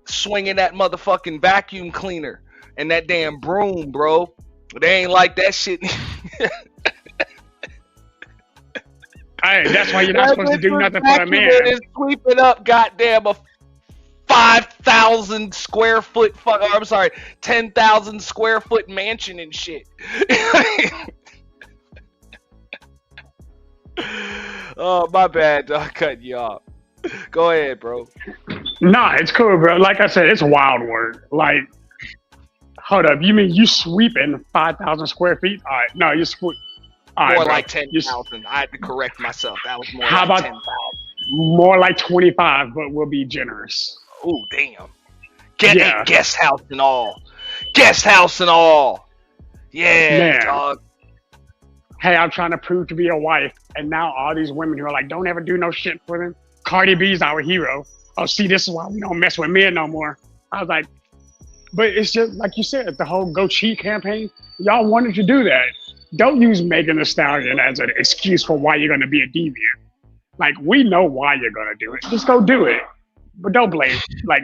swinging that motherfucking vacuum cleaner and that damn broom, bro. They ain't like that shit. Hey, that's why you're not That supposed to bitch do was nothing for a man. vacuuming and sweeping up goddamn a 5,000 square foot I'm sorry, 10,000 square foot mansion and shit. Oh, my bad, dog. Cutting you off. Go ahead, bro. Nah, it's cool, bro. Like I said, it's wild work. Like, hold up. You mean you sweeping 5,000 square feet? All right. No, you sweep. All right, More bro. like 10,000. I had to correct myself. That was more How like about 10,000. more like 25, but we'll be generous. Oh, damn. Yeah. Guest house and all. Guest house and all. Yeah, Man. dog. Hey, I'm trying to prove to be a wife, and now all these women who are like, don't ever do no shit for them. Cardi B's our hero. Oh, see, this is why we don't mess with men no more. I was like, but it's just like you said, the whole Go Cheat campaign. Y'all wanted to do that. Don't use Megan Thee Stallion as an excuse for why you're going to be a deviant. Like, we know why you're going to do it. Just go do it. But don't blame. Like,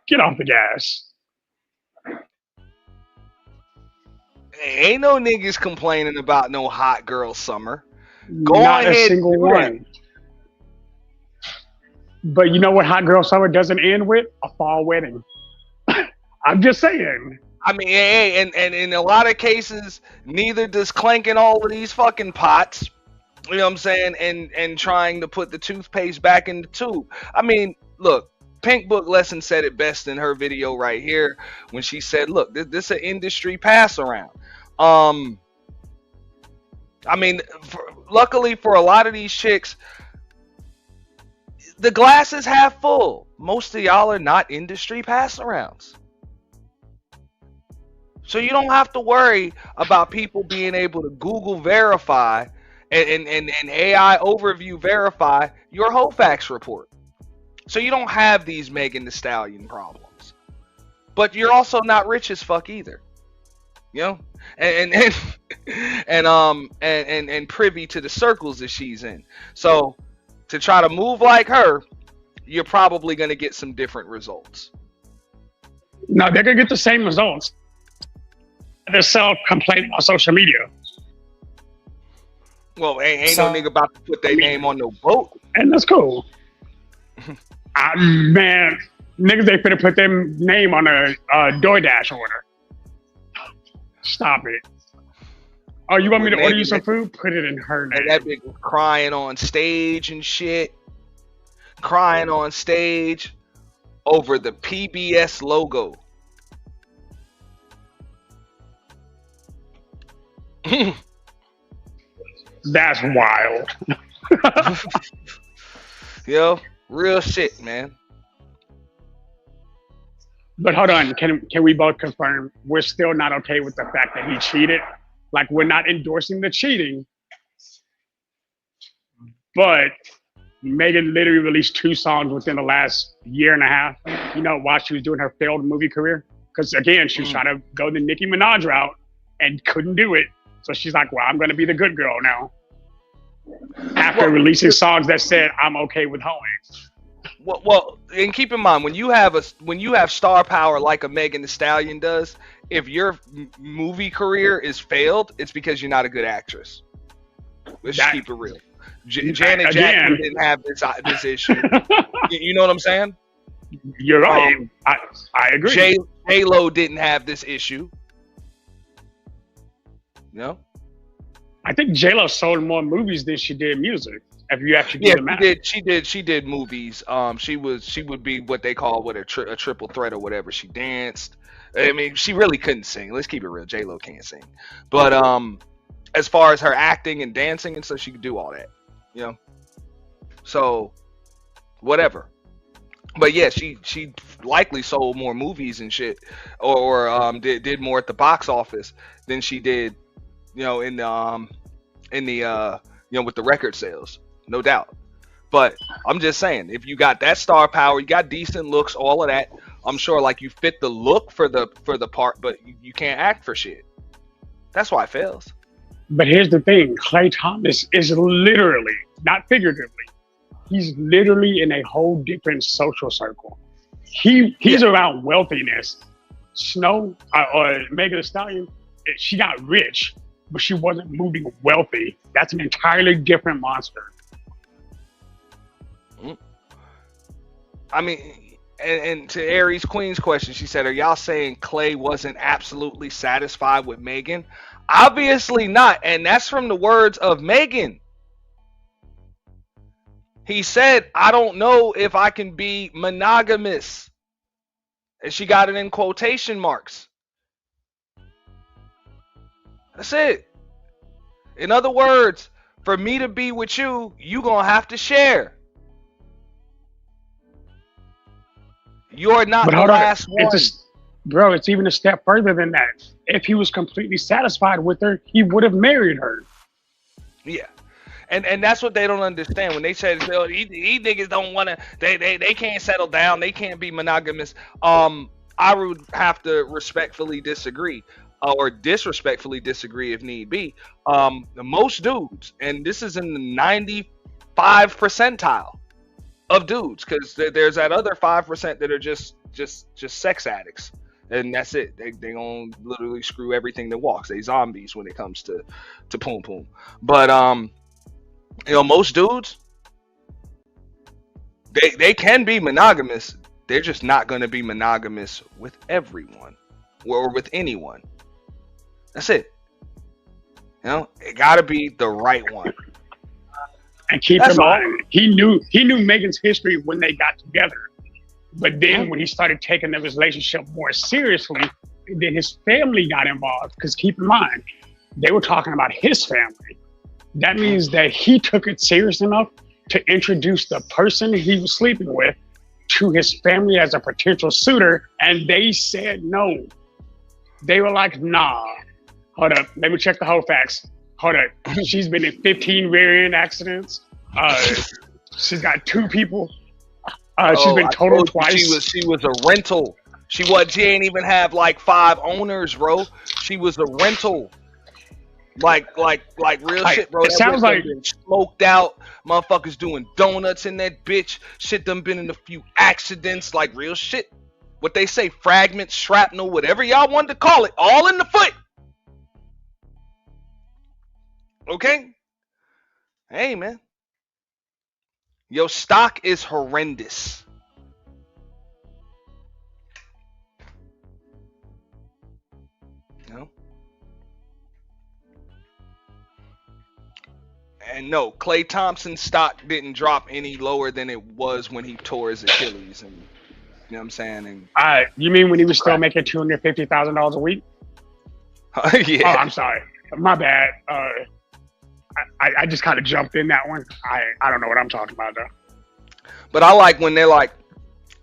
get off the gas. Ain't no niggas complaining about no hot girl summer. Go Not ahead a single and do one. But you know what Hot Girl Summer doesn't end with? A fall wedding. I'm just saying. I mean, hey, and in a lot of cases, neither does clanking all of these fucking pots. You know what I'm saying? And trying to put the toothpaste back in the tube. I mean, look, Pink Book Lesson said it best in her video right here when she said, look, this is an industry pass around. I mean, luckily for a lot of these chicks, the glass is half full. Most of y'all are not industry pass arounds. So you don't have to worry about people being able to Google verify and AI overview verify your HOFAX report. So you don't have these Megan Thee Stallion problems. But you're also not rich as fuck either. You know? And privy to the circles that she's in. So to try to move like her, you're probably going to get some different results. No, they're going to get the same results. They're self-complaining on social media. Well, ain't no nigga about to put their name on no boat. And that's cool. Man, niggas, they finna put their name on a DoorDash order. Stop it. Oh, you want me to order you some food? Put it in her name. That bitch was crying on stage and shit. Crying on stage over the PBS logo. That's wild. Yo, real shit, man. But hold on, can we both confirm we're still not okay with the fact that he cheated? Like, we're not endorsing the cheating, but Megan literally released 2 songs within the last year and a half, you know, while she was doing her failed movie career. Because again, she was trying to go the Nicki Minaj route and couldn't do it. So she's like, well, I'm going to be the good girl now. After releasing songs that said, I'm okay with hoeing. Well, and keep in mind when you have star power like a Megan Thee Stallion does, if your movie career is failed, it's because you're not a good actress. Let's just keep it real. Janet Jackson didn't have this issue. You know what I'm saying? You're right. I agree. J-Lo didn't have this issue. You know? I think J-Lo sold more movies than she did music. If you actually do the math. She did movies. She would be what they call a triple threat or whatever. She danced. I mean, she really couldn't sing. Let's keep it real. J-Lo can't sing. But as far as her acting and dancing and stuff, she could do all that. You know? So whatever. But yeah, she likely sold more movies and shit, or did more at the box office than she did, you know, in the you know, with the record sales, no doubt. But I'm just saying, if you got that star power, you got decent looks, all of that, I'm sure like you fit the look for the part, but you can't act for shit. That's why it fails. But here's the thing, Klay Thomas is literally, not figuratively, he's literally in a whole different social circle. He's around wealthiness. Snow or Megan Thee Stallion, she got rich, but she wasn't moving wealthy. That's an entirely different monster. I mean, and to Aries Queen's question, she said, are y'all saying Klay wasn't absolutely satisfied with Megan? Obviously not. And that's from the words of Megan. He said, I don't know if I can be monogamous. And she got it in quotation marks. That's it. In other words, for me to be with you, you gonna have to share. You're not the last one. Bro, it's even a step further than that. If he was completely satisfied with her, he would have married her. Yeah. And that's what they don't understand. When they say, oh, these niggas don't want to, they can't settle down, they can't be monogamous. I would have to respectfully disagree, or disrespectfully disagree if need be. Most dudes, and this is in the 95 percentile of dudes, because there's that other 5% that are just sex addicts, and that's it. They gonna literally screw everything that walks. They zombies when it comes to poom poom. But you know, most dudes, they can be monogamous. They're just not going to be monogamous with everyone or with anyone. That's it. You know, it got to be the right one. And keep in mind, he knew Megan's history when they got together. But then when he started taking the relationship more seriously, then his family got involved. Because keep in mind, they were talking about his family. That means that he took it serious enough to introduce the person he was sleeping with to his family as a potential suitor, and they said no. They were like, nah, hold up, let me check the whole facts. Hold up, she's been in 15 rear-end accidents. She's got 2 people. She's been totaled twice. She was a rental. She ain't even have like 5 owners, bro. She was a rental. Like real shit, bro. It sounds like been smoked out. Motherfuckers doing donuts in that bitch. Shit done been in a few accidents, like real shit. What they say, fragments, shrapnel, whatever y'all wanted to call it, all in the foot. Okay? Hey, man. Your stock is horrendous. And no, Klay Thompson's stock didn't drop any lower than it was when he tore his Achilles, and you know what I'm saying. And you mean when he was still making $250,000 a week? Yeah. Oh, I'm sorry, my bad. I just kind of jumped in that one. I don't know what I'm talking about though. But I like when they're like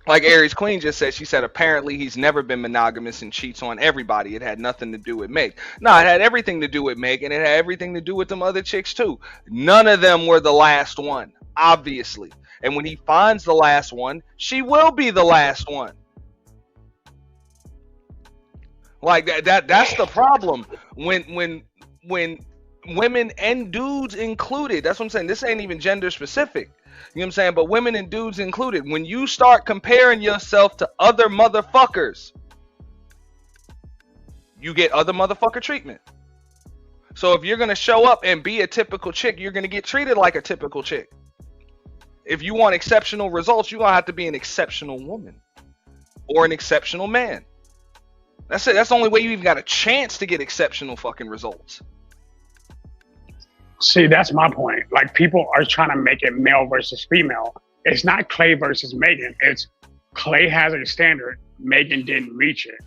Aries Queen just said. She said apparently he's never been monogamous and cheats on everybody. It had nothing to do with Meg. No, it had everything to do with Meg, and it had everything to do with them other chicks too. None of them were the last one, obviously. And when he finds the last one, she will be the last one. Like that's the problem. When women and dudes included, that's what I'm saying. This ain't even gender specific. You know what I'm saying? But women and dudes included, when you start comparing yourself to other motherfuckers, you get other motherfucker treatment. So if you're going to show up and be a typical chick, you're going to get treated like a typical chick. If you want exceptional results, you're going to have to be an exceptional woman or an exceptional man. That's it. That's the only way you even got a chance to get exceptional fucking results. See, that's my point. Like, people are trying to make it male versus female. It's not Klay versus Megan. It's Klay has a standard. Megan didn't reach it.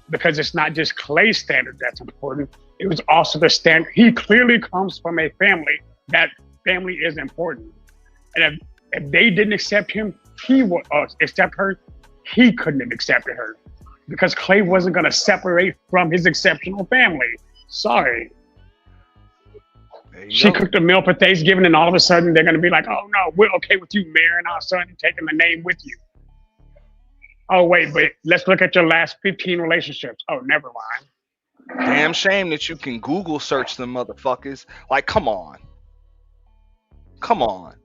Because it's not just Klay's standard that's important. It was also the standard. He clearly comes from a family. That family is important. And if they didn't accept him, he would accept her. He couldn't have accepted her. Because Klay wasn't going to separate from his exceptional family. Sorry. She cooked a meal for Thanksgiving, and all of a sudden they're going to be like, oh no, we're okay with you marrying our son and taking the name with you. Oh wait, but let's look at your last 15 relationships. Oh, never mind. Damn shame that you can Google search them motherfuckers. Like, come on. Come on.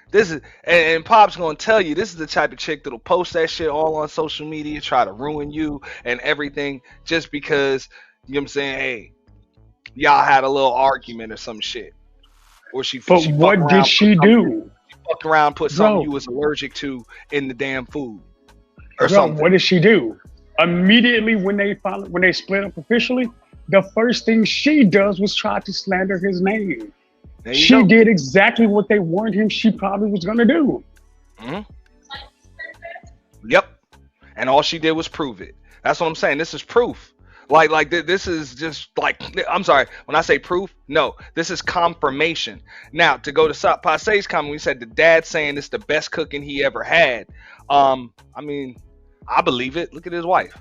This is, and Pop's gonna tell you, this is the type of chick that'll post that shit all on social media, try to ruin you and everything, just because, you know what I'm saying, hey, y'all had a little argument or some shit. Or she But what did she do? She fucked around, put something you was allergic to in the damn food. Or something. What did she do? Immediately when they split up officially, the first thing she does was try to slander his name. She did exactly what they warned him she probably was gonna do. Mm-hmm. Yep. And all she did was prove it. That's what I'm saying. This is proof. Like this is just like, I'm sorry, when I say proof, no, this is confirmation. Now, to go to Pase's comment, we said the dad saying it's the best cooking he ever had. I mean, I believe it. Look at his wife.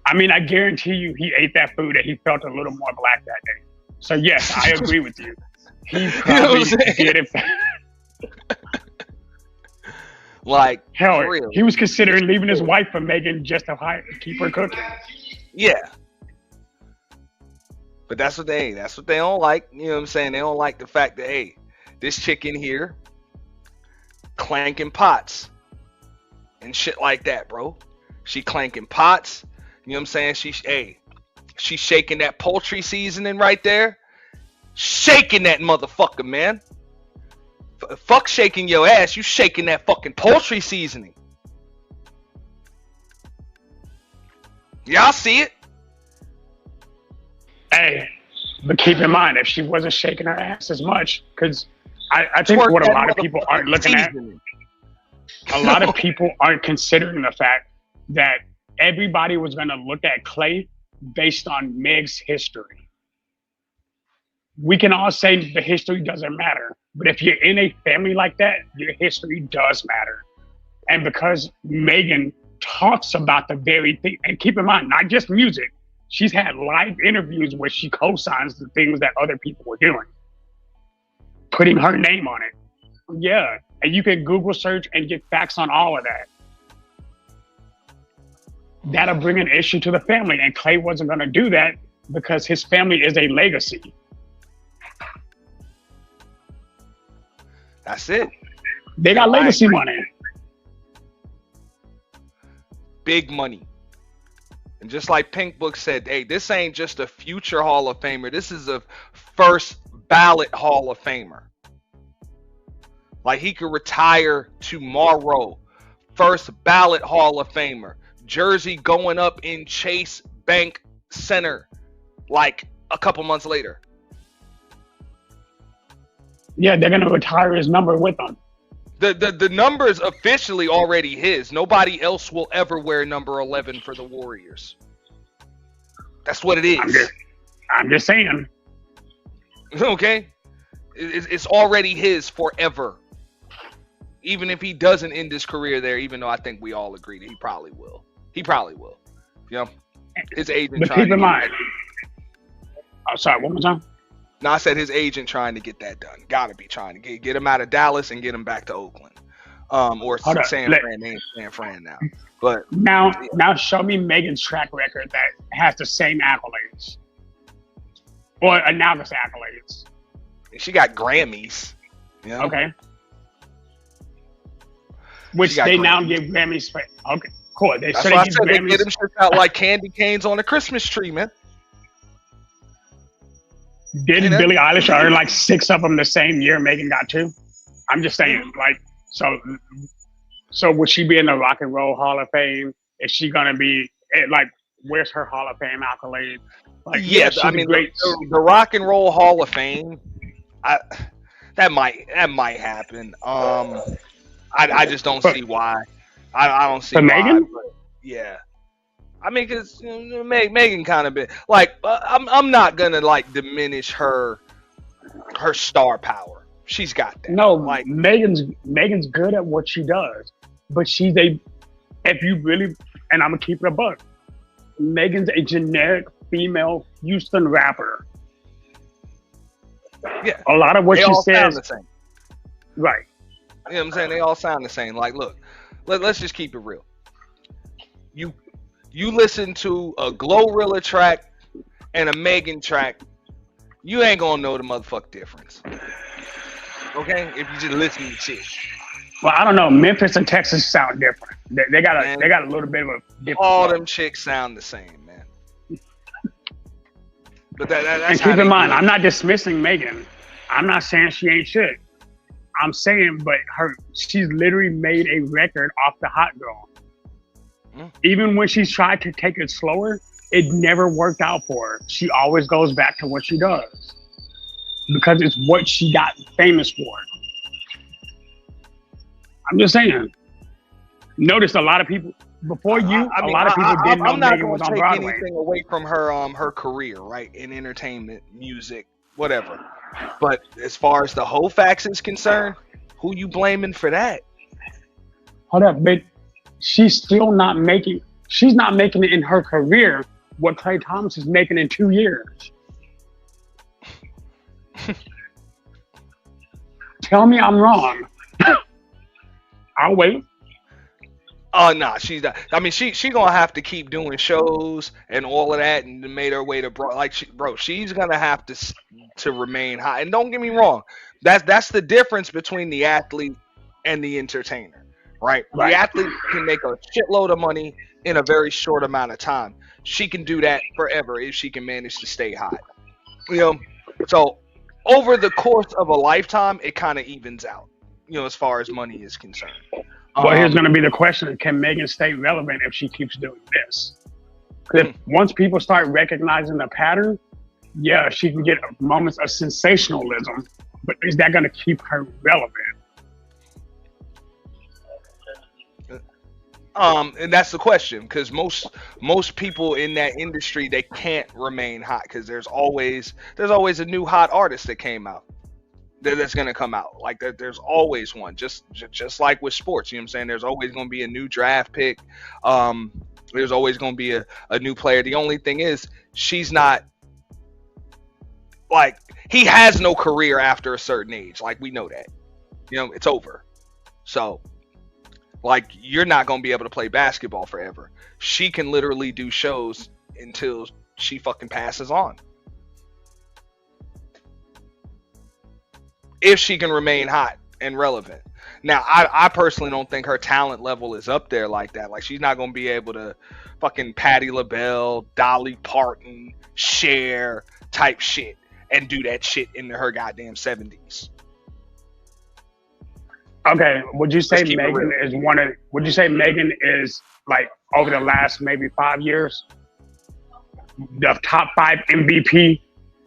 I mean, I guarantee you he ate that food and he felt a little more black that day. So yes, I agree with you. He probably did it. Like, hell, he was considering leaving his wife for Megan just to keep her cooking. Yeah. But that's what they don't like. You know what I'm saying? They don't like the fact that, hey, this chick in here clanking pots and shit like that, bro. She clanking pots. You know what I'm saying? She's shaking that poultry seasoning right there. Shaking that motherfucker, man. Fuck shaking your ass. You shaking that fucking poultry seasoning. Y'all see it? Hey, but keep in mind, if she wasn't shaking her ass as much, because I think what a lot of people aren't looking at, a lot of people aren't considering the fact that everybody was going to look at Klay based on Meg's history. We can all say the history doesn't matter, but if you're in a family like that, your history does matter. And because Megan talks about the very thing, and keep in mind, not just music, she's had live interviews where she co-signs the things that other people were doing, putting her name on it. Yeah, and you can Google search and get facts on all of that. That'll bring an issue to the family, and Klay wasn't going to do that because his family is a legacy. That's it. They got legacy money. Big money. And just like Pink Book said, hey, this ain't just a future Hall of Famer. This is a first ballot Hall of Famer. Like, he could retire tomorrow. First ballot Hall of Famer. Jersey going up in Chase Bank Center like a couple months later. Yeah, they're going to retire his number with him. The number is officially already his. Nobody else will ever wear number 11 for the Warriors. That's what it is. I'm just saying. Okay? It's already his forever. Even if he doesn't end his career there, even though I think we all agree that he probably will. He probably will. You know? His agent. But keep in mind. Oh, sorry, one more time. No, I said his agent trying to get that done. Gotta be trying to get him out of Dallas and get him back to Oakland. Or San Fran. They ain't San Fran now. But now show me Megan's track record that has the same accolades. Or analogous accolades. She got Grammys. You know? Okay. Which got they Grammys. now give Grammys for. Okay, cool. They That's should why I give said they Grammys. get them shit out like candy canes on a Christmas tree, man. Didn't You know? Billie Eilish earn like 6 of them the same year Megan got 2? I'm just saying, like, so would she be in the Rock and Roll Hall of Fame? Is she gonna be like? Where's her Hall of Fame accolade? Like, Yeah, she's I a mean great. the Rock and Roll Hall of Fame. That might happen. I just don't see why. I don't see For why. Megan? But yeah. I mean, because Megan kind of been like, I'm not gonna like diminish her star power. She's got that. No, like Megan's good at what she does, but if you really, and I'm gonna keep it a buck, Megan's a generic female Houston rapper. yeah, A lot of what they she all sound says, the same. right? You know what I'm saying? They all sound the same. Like, look, let's just keep it real. You listen to a Glorilla track and a Megan track, you ain't gonna know the motherfucking difference. Okay, if you just listen to shit. Well, I don't know. Memphis and Texas sound different. They got a little bit of a different. All them chicks sound the same, man. But that's And how keep they in mind, do it. I'm not dismissing Megan. I'm not saying she ain't shit. I'm saying, but she's literally made a record off the hot girl. Even when she's tried to take it slower, it never worked out for her. She always goes back to what she does because it's what she got famous for. I'm just saying. Notice a lot of people before you. A lot of people didn't know I'm not Megan was gonna on take Broadway. anything away from her career, right? In entertainment, music, whatever. But as far as the whole facts is concerned, who you blaming for that? Hold up, but she's not making it in her career what Klay Thomas is making in 2 years. Tell me I'm wrong. I'll wait. Oh nah, she's not. I mean, she gonna have to keep doing shows and all of that, and made her way to she's gonna have to remain high. And don't get me wrong, that's the difference between the athlete and the entertainer, right? The athlete can make a shitload of money in a very short amount of time. She can do that forever if she can manage to stay hot. You know, so over the course of a lifetime, it kind of evens out. You know, as far as money is concerned. Well, here's going to be the question: can Megan stay relevant if she keeps doing this? Because once people start recognizing the pattern, yeah, she can get moments of sensationalism, but is that going to keep her relevant? And that's the question, because most people in that industry, they can't remain hot because there's always a new hot artist that came out that's gonna come out. Like there's always one, just like with sports. You know what I'm saying? There's always gonna be a new draft pick. There's always gonna be a new player. The only thing is, she's not like, he has no career after a certain age. Like, we know that. You know, it's over. So, like, you're not gonna be able to play basketball forever. She can literally do shows until she fucking passes on. If she can remain hot and relevant. Now, I personally don't think her talent level is up there like that. Like, she's not going to be able to fucking Patti LaBelle, Dolly Parton, Cher type shit and do that shit in her goddamn 70s. Okay, would you say Let's keep it Megan real. is would you say Megan is, like, over the last maybe 5 years, the top 5 MVP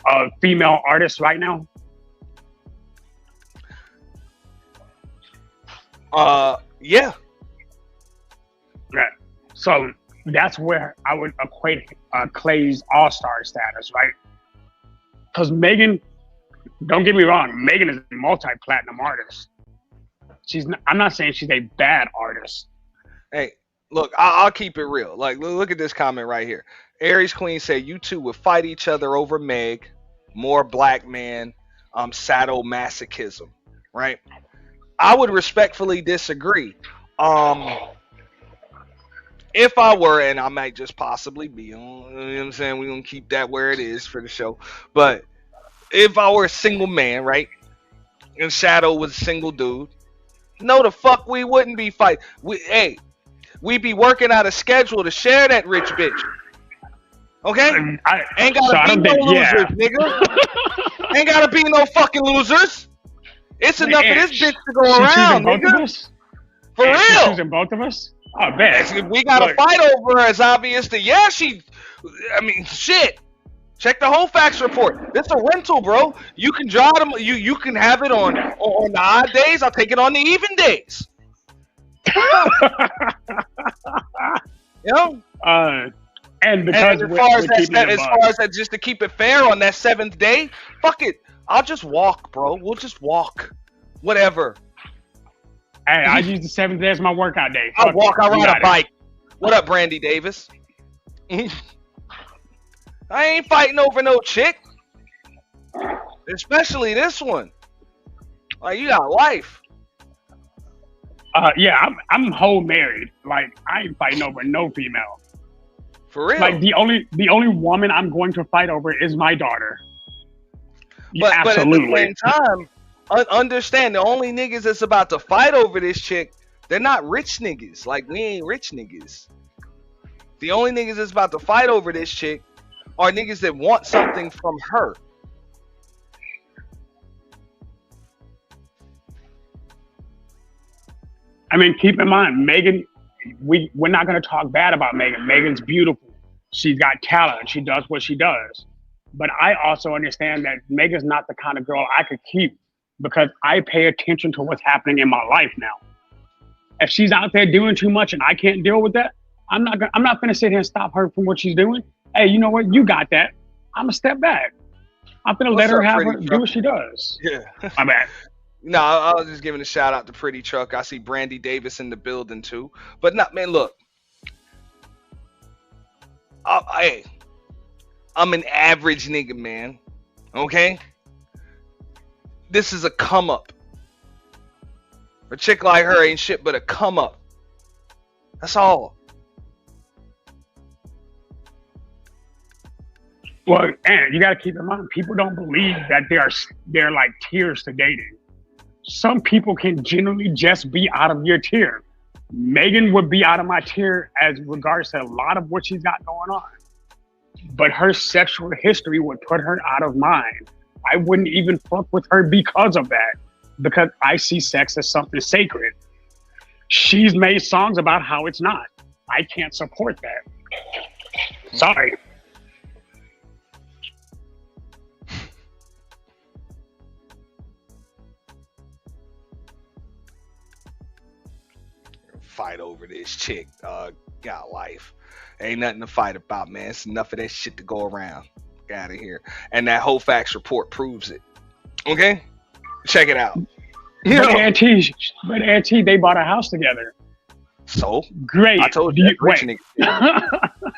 of female artists right now? Yeah. Right. So that's where I would equate Klay's all-star status, right? Because Megan, don't get me wrong, Megan is a multi-platinum artist. I'm not saying she's a bad artist. Hey, look, I'll keep it real. Like, look at this comment right here. Aries Queen said, you two would fight each other over Meg, more black man, sadomasochism, right? I would respectfully disagree. If I were, and I might just possibly be, you know what I'm saying? We're going to keep that where it is for the show. But if I were a single man, right, and Shadow was a single dude, no, the fuck we wouldn't be fighting. We be working out a schedule to share that rich bitch. Okay? Ain't gotta be no losers, nigga. Ain't gotta be no fucking losers. It's enough of this bitch to go around, nigga. For real. She's choosing both of us? Oh, bet. If we gotta fight over her, it's obvious that, yeah, shit. Check the whole facts report. This is a rental, bro. You can draw them. You can have it on the odd days. I'll take it on the even days. You know? And because as far as that, just to keep it fair on that 7th day, fuck it. I'll just walk, bro. We'll just walk. Whatever. Hey, I use the 7th day as my workout day. I'll walk. I'll ride a bike. What up, Brandy Davis? I ain't fighting over no chick. Especially this one. Like, you got life. Yeah, I'm whole married. Like, I ain't fighting over no female. For real. Like, the only woman I'm going to fight over is my daughter. But absolutely. But at the same time, understand the only niggas that's about to fight over this chick, they're not rich niggas. Like, we ain't rich niggas. The only niggas that's about to fight over this chick are niggas that want something from her. I mean, keep in mind, Megan, we're not going to talk bad about Megan. Megan's beautiful. She's got talent. She does what she does. But I also understand that Megan's not the kind of girl I could keep because I pay attention to what's happening in my life now. If she's out there doing too much and I can't deal with that, I'm not going to sit here and stop her from what she's doing. Hey, you know what? You got that. I'm going to step back. I'm going to let her have her do what she does. Yeah. My bad. No, I was just giving a shout out to Pretty Truck. I see Brandy Davis in the building too. But not, man, look. Hey, I'm an average nigga, man. Okay? This is a come up. A chick like her ain't shit but a come up. That's all. Well, and you got to keep in mind, people don't believe that they're like tiers to dating. Some people can genuinely just be out of your tier. Megan would be out of my tier as regards to a lot of what she's got going on. But her sexual history would put her out of mine. I wouldn't even fuck with her because of that. Because I see sex as something sacred. She's made songs about how it's not. I can't support that. Sorry. Fight over this chick, got life. Ain't nothing to fight about, man. It's enough of that shit to go around. Get out of here. And that whole facts report proves it. Okay? Check it out. But Auntie, they bought a house together. So? Great. I told you, rich nigga shit.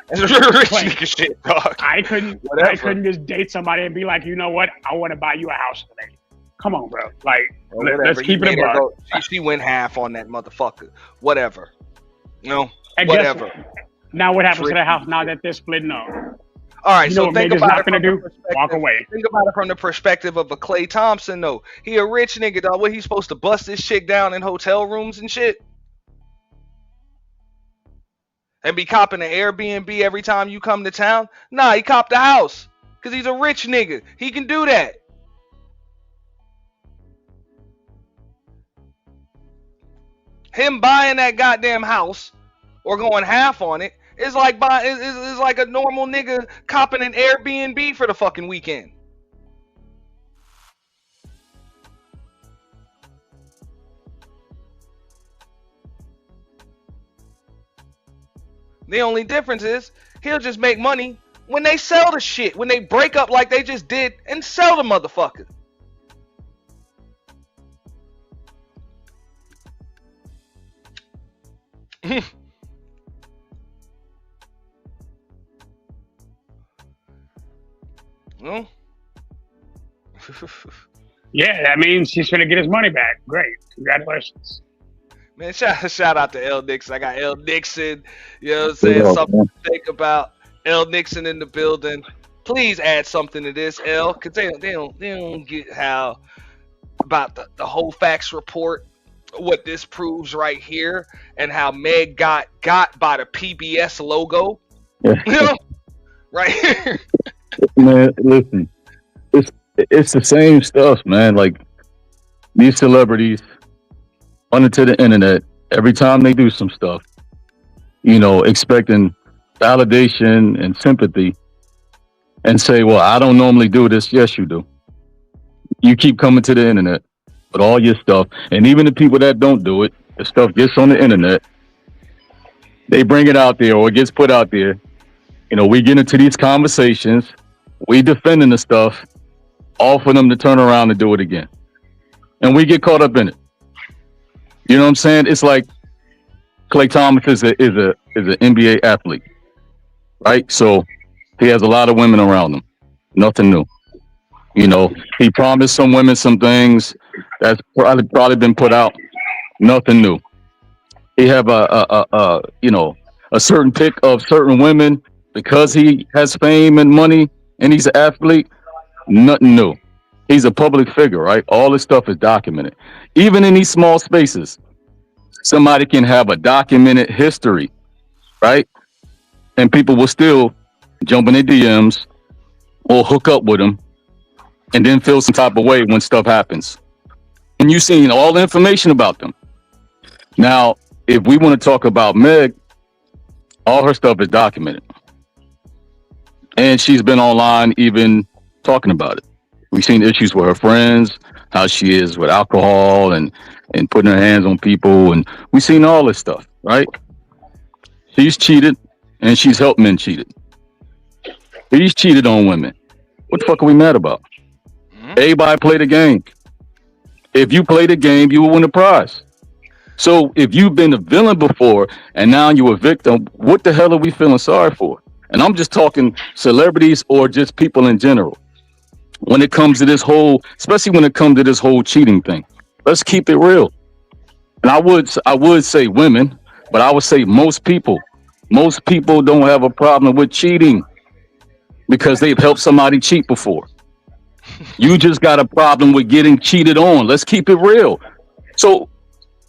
That's rich nigga shit, dog. I couldn't just date somebody and be like, you know what? I want to buy you a house today. Come on, bro. Like, let's keep it a buck. She went half on that motherfucker. Whatever. No, whatever. Now what happens to the house now that they're splitting up? All right, so think about it from the perspective. Walk away. Think about it from the perspective of a Klay Thompson, though. He a rich nigga, dog. What, he supposed to bust this chick down in hotel rooms and shit? And be copping an Airbnb every time you come to town? Nah, he copped the house. Because he's a rich nigga. He can do that. Him buying that goddamn house or going half on it is like is like a normal nigga copping an Airbnb for the fucking weekend. The only difference is he'll just make money when they sell the shit, when they break up like they just did and sell the motherfucker. No. Yeah, that means he's gonna get his money back. Great, congratulations. Man, shout out to L Nixon. I got L Nixon. You know what I'm saying? Something to think about. L Nixon in the building. please add something to this, L, because they don't get how about the whole facts report, what this proves right here, and how Meg got by the PBS logo. You know, right here. Man, listen, it's the same stuff, man. Like these celebrities onto the internet every time they do some stuff, expecting validation and sympathy, and say, "Well, I don't normally do this." Yes, you do. You keep coming to the internet with all your stuff, and even the people that don't do it, the stuff gets on the internet. They bring it out there, or it gets put out there. We get into these conversations, we defending the stuff, all for them to turn around and do it again, and we get caught up in it. You know what I'm saying? It's like Klay Thomas is an NBA athlete, right? So he has a lot of women around him. Nothing new. He promised some women some things that's probably been put out. Nothing new. He have a certain pick of certain women because he has fame and money and he's an athlete. Nothing new. He's a public figure, right? All this stuff is documented. Even in these small spaces, somebody can have a documented history, right? And people will still jump in their DMs or hook up with them and then feel some type of way when stuff happens. And you've seen all the information about them. Now, if we want to talk about Meg, all her stuff is documented. And she's been online even talking about it. We've seen issues with her friends, how she is with alcohol and putting her hands on people. And we've seen all this stuff, right? She's cheated and she's helped men cheated. He's cheated on women. What the fuck are we mad about? Everybody play the game. If you play the game, you will win a prize. So if you've been a villain before and now you're a victim, what the hell are we feeling sorry for? And I'm just talking celebrities or just people in general. When it comes to this whole, especially when it comes to this whole cheating thing, let's keep it real. And I would say women, but I would say most people don't have a problem with cheating because they've helped somebody cheat before. You just got a problem with getting cheated on. Let's keep it real. So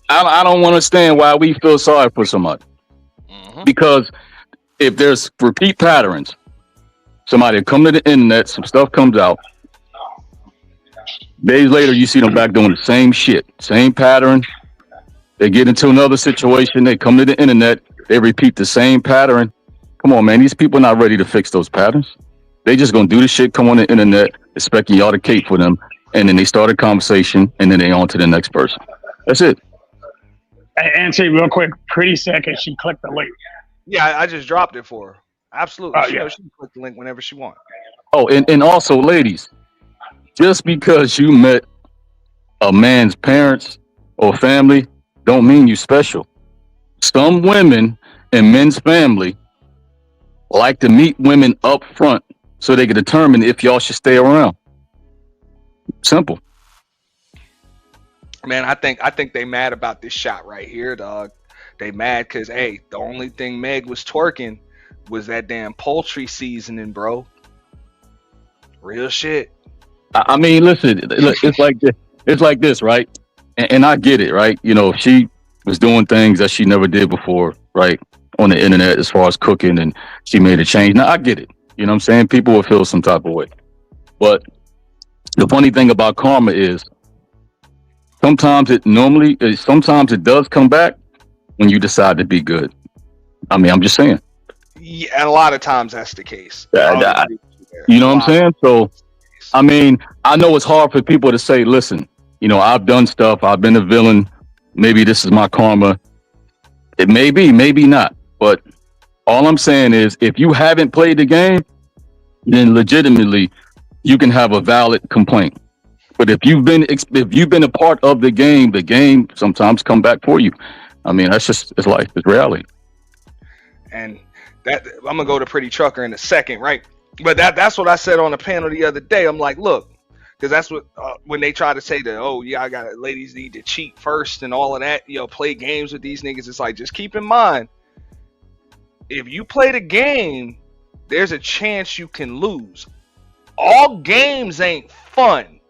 I don't understand why we feel sorry for somebody. Because if there's repeat patterns, somebody come to the internet, some stuff comes out. Days later, you see them back doing the same shit, same pattern. They get into another situation. They come to the internet. They repeat the same pattern. Come on, man. These people are not ready to fix those patterns. They just going to do the shit, come on the internet, expecting y'all to cape for them. And then they start a conversation and then they on to the next person. That's it. Answer real quick. Pretty second. She clicked the link. Yeah, I just dropped it for her. Absolutely. Oh, yeah. She can click the link whenever she wants. Oh, and also, ladies, just because you met a man's parents or family don't mean you special. Some women in men's family like to meet women up front so they can determine if y'all should stay around. Simple. Man, I think they mad about this shot right here, dog. They mad because, hey, the only thing Meg was twerking was that damn poultry seasoning, bro. Real shit. I mean, listen, it's like this, right? And I get it, right? She was doing things that she never did before, right? On the internet as far as cooking, and she made a change. Now, I get it. You know what I'm saying? People will feel some type of way. But the funny thing about karma is sometimes it does come back when you decide to be good. I mean, I'm just saying. Yeah, and a lot of times that's the case. You know what I'm saying? So, I mean, I know it's hard for people to say, listen, I've done stuff. I've been a villain. Maybe this is my karma. It may be, maybe not. But all I'm saying is if you haven't played the game, then legitimately you can have a valid complaint. But if you've been a part of the game sometimes come back for you. I mean, it's life, it's reality. And that I'm gonna go to Pretty Trucker in a second, right? But that's what I said on the panel the other day. I'm like, look, because that's what when they try to say that, oh yeah, I got ladies need to cheat first and all of that, play games with these niggas. It's like, just keep in mind, if you play the game there's a chance you can lose. All games ain't fun.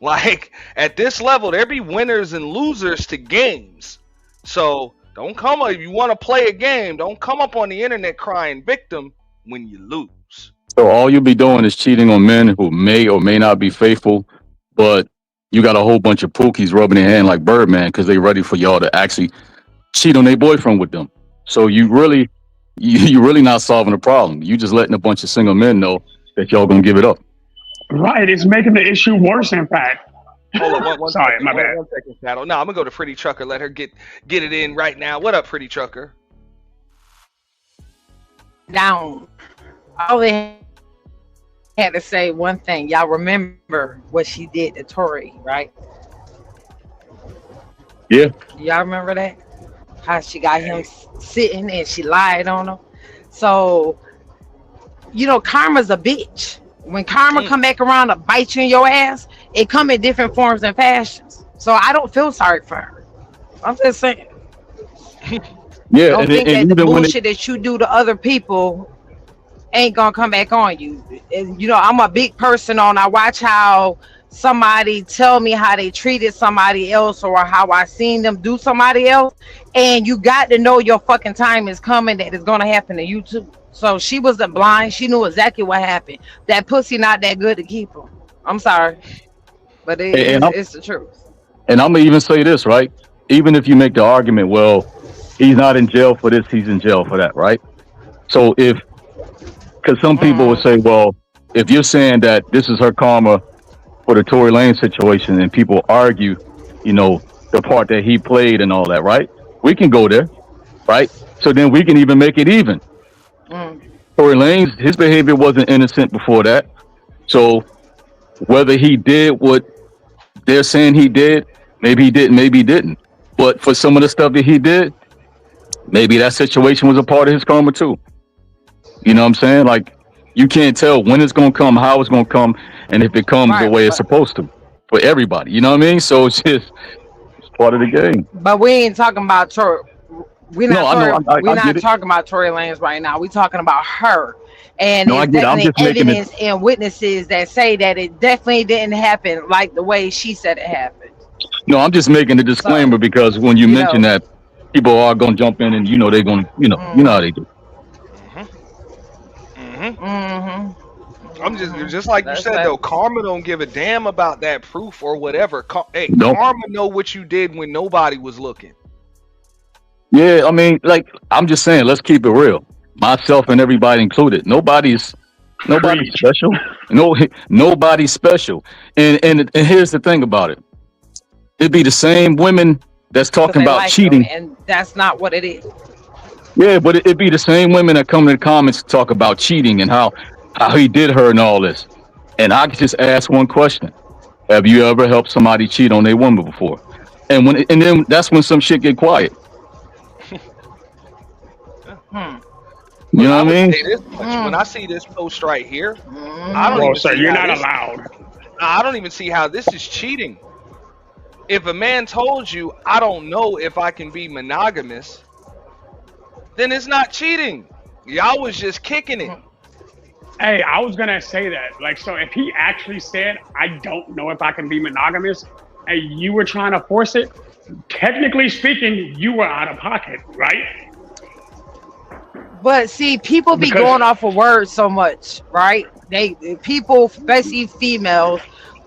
Like at this level, there be winners and losers to games. So don't come up if you want to play a game. Don't come up on the internet crying victim when you lose. So all you'll be doing is cheating on men who may or may not be faithful, but you got a whole bunch of pookies rubbing their hand like Birdman because they ready for y'all to actually cheat on their boyfriend with them. So you really not solving the problem. You just letting a bunch of single men know that y'all gonna give it up. Right, it's making the issue worse, in fact. Hold on, one Sorry, second, my bad. 1 second, Shadow. No, I'm gonna go to Pretty Trucker. Let her get it in right now. What up, Pretty Trucker? Down. I only had to say one thing. Y'all remember what she did to Tori, right? Yeah. Y'all remember that? How she got him sitting and she lied on him. So, you know, karma's a bitch. When karma come back around to bite you in your ass, it come in different forms and fashions. So I don't feel sorry for her. I'm just saying. Yeah. Don't think that the even when bullshit that you do to other people ain't gonna come back on you. And, you know, I'm a big person on. I watch how somebody tell me how they treated somebody else or how I seen them do somebody else, and you got to know your fucking time is coming that it's gonna happen to you too. So she wasn't blind. She knew exactly what happened. That pussy not that good to keep her. I'm sorry, but it's the truth. And I'm gonna even say this, right? Even if you make the argument, well, he's not in jail for this, he's in jail for that, right? So because some people would say, well, if you're saying that this is her karma for the Tory Lane situation, and people argue, you know, the part that he played and all that, right? We can go there, right? So then we can even make it even. Tory Lanez, his behavior wasn't innocent before that. So whether he did what they're saying he did, maybe he didn't, maybe he didn't. But for some of the stuff that he did, maybe that situation was a part of his karma too. You know what I'm saying? Like, you can't tell when it's going to come, how it's going to come, and if it comes the way it's supposed to for everybody. You know what I mean? So it's part of the game. But we ain't talking about Tory. We're not talking about Tory Lanez right now. We're talking about her. And there's definitely evidence and witnesses that say that it definitely didn't happen like the way she said it happened. No, I'm just making a disclaimer because when you mention that, people are going to jump in and, you know, they're going to, you know how they do. I'm just like you said though. Karma don't give a damn about that proof or whatever. Karma know what you did when nobody was looking. Yeah, I mean, like, I'm just saying, let's keep it real. Myself and everybody included. Nobody's special. Nobody's special. And here's the thing about it. It'd be the same women that's talking about cheating. And that's not what it is. Yeah, but it'd be the same women that come in the comments to talk about cheating and how he did her and all this. And I could just ask one question. Have you ever helped somebody cheat on their woman before? And then that's when some shit get quiet. You know what I mean? When I see this post right here, I don't even see you're not allowed. I don't even see how this is cheating. If a man told you, I don't know if I can be monogamous, then it's not cheating. Y'all was just kicking it. Hey, I was gonna say that. Like, so if he actually said, I don't know if I can be monogamous, and you were trying to force it, technically speaking, you were out of pocket, right? But see, people be going off of words so much, right? People, especially females,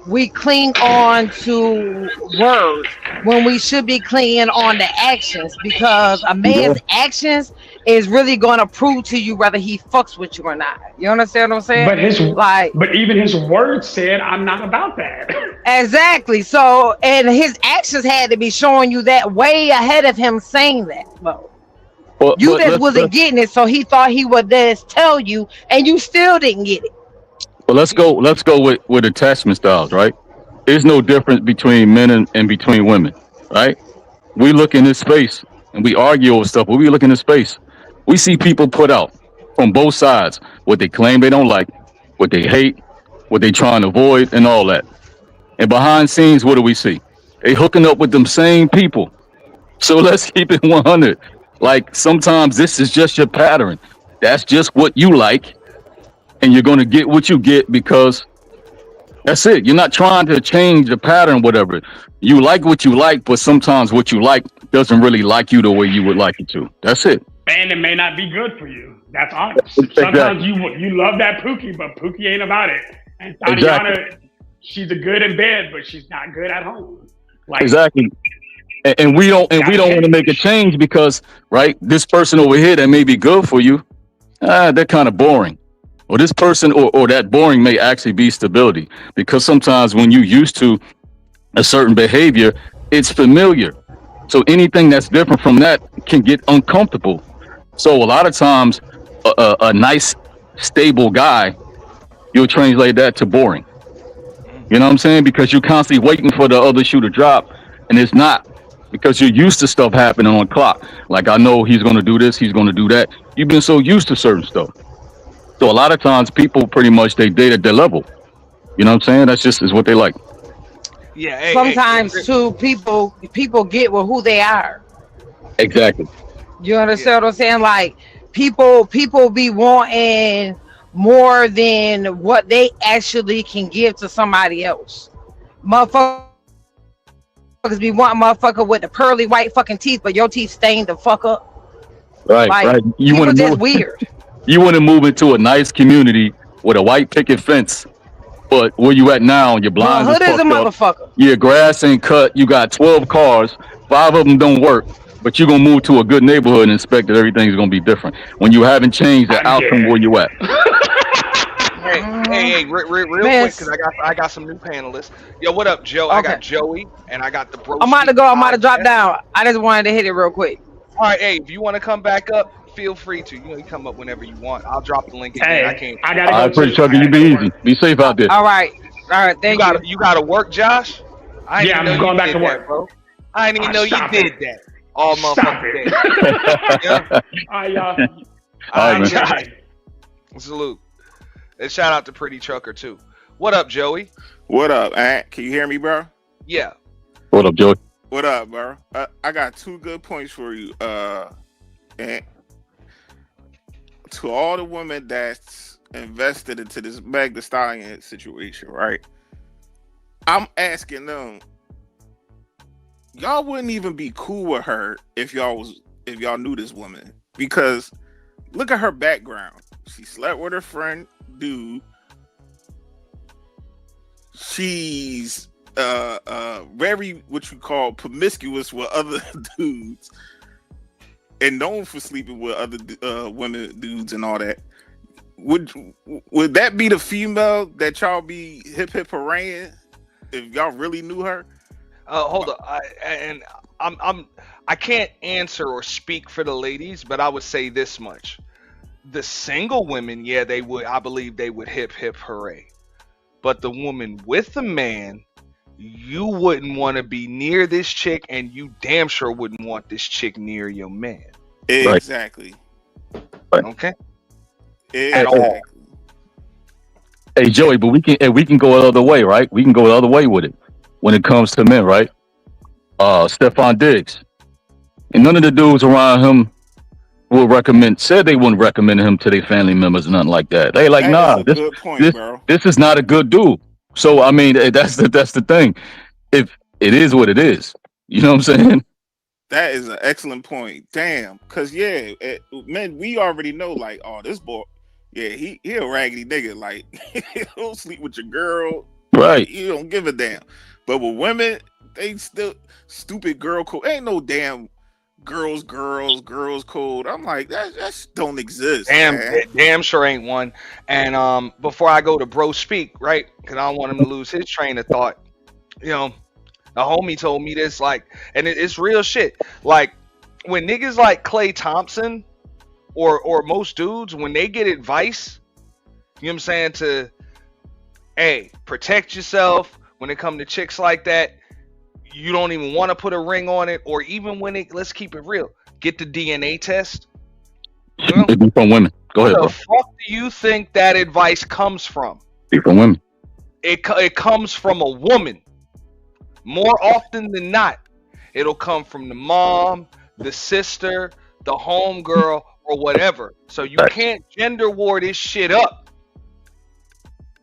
we cling on to words when we should be clinging on to actions, because a man's actions is really going to prove to you whether he fucks with you or not. You understand what I'm saying? But even his words said, I'm not about that. Exactly. So, and his actions had to be showing you that way ahead of him saying that. You just wasn't getting it, so he thought he would just tell you, and you still didn't get it. Well, let's go with attachment styles, right? There's no difference between men and between women, right? We look in this space and we argue over stuff, but we look in this space. We see people put out from both sides what they claim they don't like, what they hate, what they trying to avoid, and all that. And behind scenes, what do we see? They hooking up with them same people. So let's keep it 100. Like, sometimes this is just your pattern. That's just what you like, and you're gonna get what you get because that's it. You're not trying to change the pattern, whatever. You like what you like, but sometimes what you like doesn't really like you the way you would like it to. That's it. And it may not be good for you. That's honest. Exactly. Sometimes you love that Pookie, but Pookie ain't about it. And Tatiana, she's a good in bed, but she's not good at home. Like Exactly. And we don't want to make a change because, right, this person over here that may be good for you, they're kind of boring. Or this person or that boring may actually be stability. Because sometimes when you're used to a certain behavior, it's familiar. So anything that's different from that can get uncomfortable. So a lot of times a nice, stable guy, you'll translate that to boring. You know what I'm saying? Because you're constantly waiting for the other shoe to drop, and it's not. Because you're used to stuff happening on clock. Like, I know he's going to do this, he's going to do that. You've been so used to certain stuff. So a lot of times people pretty much, they date at their level. You know what I'm saying? That's just is what they like. Yeah. Sometimes too, people get with who they are. Exactly. You understand what I'm saying? Like people be wanting more than what they actually can give to somebody else. Motherfuckers be wanting motherfucker with the pearly white fucking teeth, but your teeth stained the fuck up. Right, like, right. You want to just move weird. You want to move into a nice community with a white picket fence, but where you at now, your blinds hood is a motherfucker. Your grass ain't cut. You got 12 cars, 5 of them don't work, but you're gonna move to a good neighborhood and expect that everything's gonna be different when you haven't changed the outcome where you at. Hey, real quick, because I got some new panelists. Yo, what up, Joe? I got Joey, and I got the bro. I'm about to go. I'm about to drop down. I just wanted to hit it real quick. All right, hey, if you want to come back up, feel free to. You know, you come up whenever you want. I'll drop the link again. Hey, I can't. I gotta go. All right, pretty Chucky, you be easy. Be safe out there. All right. Thank you. You got to work, Josh. Yeah, I'm going back to work, bro. I didn't even know you did that. All motherfucking day. All right, Salute. And shout out to Pretty Trucker too. What up, Joey? What up, Ant? Can you hear me, bro? Yeah. What up, Joey? What up, bro? I got 2 good points for you. And to all the women that's invested into this Meg Thee Stallion situation, right? I'm asking them, y'all wouldn't even be cool with her if y'all knew this woman, because look at her background. She slept with her friend dude. She's very what you call promiscuous with other dudes, and known for sleeping with other women, dudes, and all that. Would that be the female that y'all be hip hooray if y'all really knew her? Hold on, I can't answer or speak for the ladies, but I would say this much: the single women, yeah, they would. I believe they would hip hooray. But the woman with the man, you wouldn't want to be near this chick, and you damn sure wouldn't want this chick near your man. Exactly. Right. Okay. At all. Hey Joey, but we can go the other way, right? We can go the other way with it when it comes to men, right? Stephon Diggs, and none of the dudes around him said they wouldn't recommend him to their family members, nothing like that. They like, nah, this is not a good dude. So I mean, that's the thing. If it is what it is, you know what I'm saying? That is an excellent point. Damn, because men, we already know, like, oh, this boy, yeah, he a raggedy nigga. Like, he'll sleep with your girl, right? He don't give a damn. But with women, they still stupid girl code. Ain't no damn girls code. I'm like, that don't exist. Damn sure ain't one. And before I go to bro speak, right? Because I don't want him to lose his train of thought. You know, a homie told me this, like, and it's real shit. Like, when niggas like Klay Thompson or most dudes, when they get advice, you know what I'm saying, to, hey, protect yourself when it come to chicks like that, you don't even want to put a ring on it, or even when let's keep it real, get the DNA test. You know? Be from women. Go ahead, Where bro. the fuck do you think that advice comes from? Be from women. It comes from a woman. More often than not, it'll come from the mom, the sister, the homegirl, or whatever. So you Facts. can't gender war this shit up.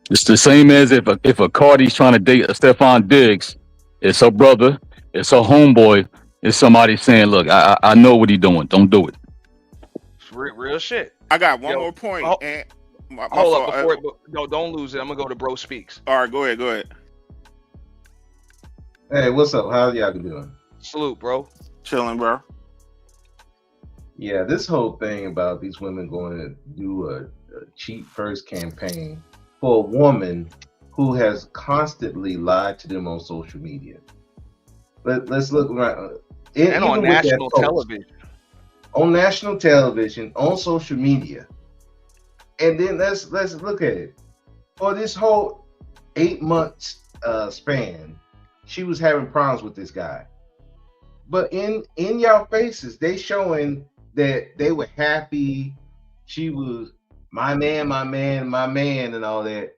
It's the same as if a Cardi's trying to date a Stephon Diggs, it's her brother, it's her homeboy, it's somebody saying, "Look, I know what he's doing. Don't do it." It's real shit. I got one Yo, more point. oh, And my Hold fault. up before no, don't lose it. I'm gonna go to Bro Speaks. All right, go ahead. Hey, what's up? How y'all doing? Salute, bro. Chilling, bro. Yeah, this whole thing about these women going to do a cheat first campaign for a woman who has constantly lied to them on social media. Let's look around. And on national television. On national television, on social media. And then let's look at it. For this whole 8 months span, she was having problems with this guy. But in y'all faces, they showing that they were happy. She was my man, and all that.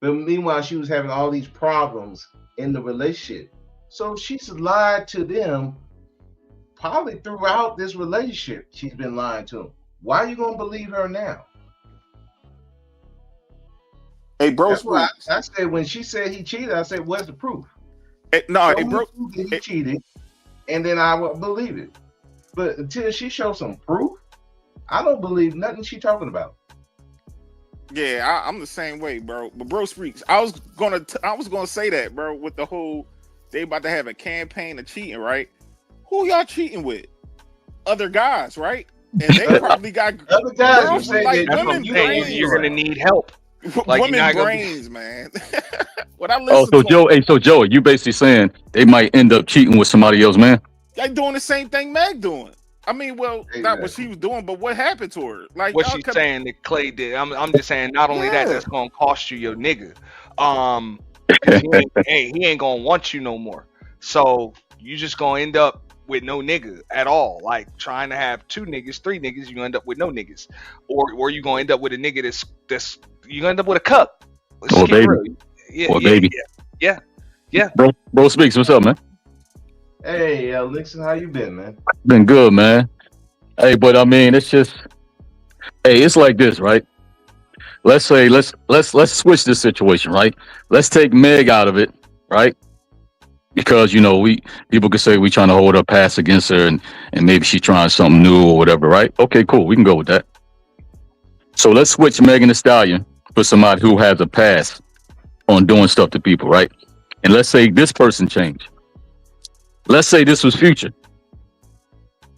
But meanwhile, she was having all these problems in the relationship. So she's lied to them probably throughout this relationship. She's been lying to them. Why are you gonna believe her now? Hey, bro, That's why I said when she said he cheated, I said, "Where's the proof?" Hey, bro, he cheated, and then I would believe it. But until she shows some proof, I don't believe nothing she talking about. Yeah, I'm the same way, bro. But bro, Freaks, I was gonna say that, bro, with the whole they about to have a campaign of cheating, right? Who y'all cheating with? Other guys, right? And they probably got other guys. girls with, like, That's what I'm women saying. brains. You're gonna need help. Like, women you're not gonna brains, man. When I listen Oh, so to Joe, so Joe, you basically saying they might end up cheating with somebody else, man? they doing the same thing Meg doing. I mean, well, not what she was doing, but what happened to her? Like what y'all she's kept- saying that Klay did. I'm just saying not only that, Yeah. that's gonna cost you your nigga. He ain't gonna want you no more. So you just gonna end up with no nigga at all. Like trying to have 2 niggas, 3 niggas, you gonna end up with no niggas. Or you gonna end up with a nigga that's you gonna end up with a cup. Let's Or just get baby. real. Yeah, Or yeah, baby. yeah. Bro Speaks, what's up, man? Hey, Nixon, how you been, man? Been good, man. Hey, but I mean, it's just, hey, it's like this, right? Let's say let's switch this situation, right? Let's take Meg out of it, right? Because people could say we trying to hold her past against her, and maybe she's trying something new or whatever, right? Okay, cool, we can go with that. So let's switch Megan Thee Stallion for somebody who has a past on doing stuff to people, right? And let's say this person changed. Let's say this was Future,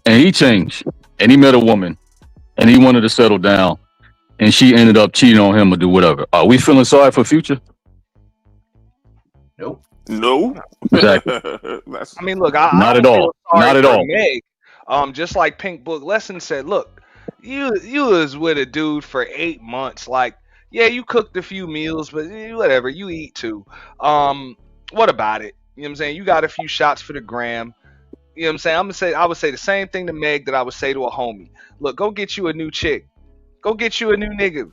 and he changed, and he met a woman, and he wanted to settle down, and she ended up cheating on him or do whatever. Are we feeling sorry for Future? Nope. No. Exactly. I mean, look, Not I at don't feel all. sorry Not at for all. Meg. Just like Pink Book Lesson said, look, you was with a dude for 8 months. Like, yeah, you cooked a few meals, but whatever, you eat too. What about it? You know what I'm saying? You got a few shots for the gram. You know what I'm saying? I would say the same thing to Meg that I would say to a homie. Look, go get you a new chick. Go get you a new nigga.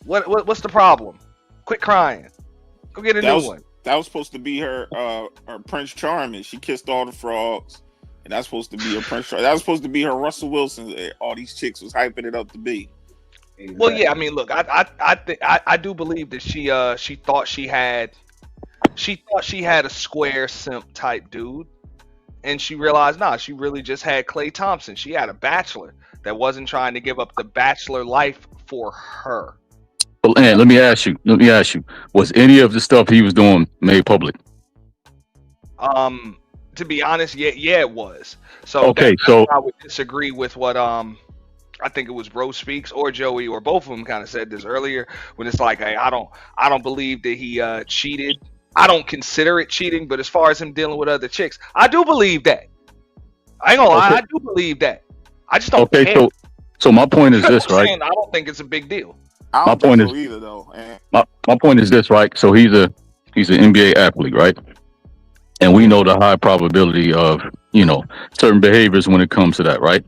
What's the problem? Quit crying. Go get a new one. That was supposed to be her Prince Charming. She kissed all the frogs, and that's supposed to be her Prince Charming. That was supposed to be her Russell Wilson. All these chicks was hyping it up to be. Exactly. Well, yeah, I mean, look, I do believe that she thought she had a square simp type dude, and she realized she really just had Klay Thompson. She had a bachelor that wasn't trying to give up the bachelor life for her. Well, and let me ask you, was any of the stuff he was doing made public? To be honest, yeah, it was. So Okay, that's so why I would disagree with what I think it was Bro Speaks or Joey or both of them kind of said this earlier when it's like, hey, I don't believe that he cheated. I don't consider it cheating, but as far as him dealing with other chicks, I do believe that. I ain't gonna lie, I do believe that. I just don't care. So my point is this, I'm right? saying I don't think it's a big deal. I My don't point think is so either, though. my point is this, right? So he's an NBA athlete, right? And we know the high probability of certain behaviors when it comes to that, right?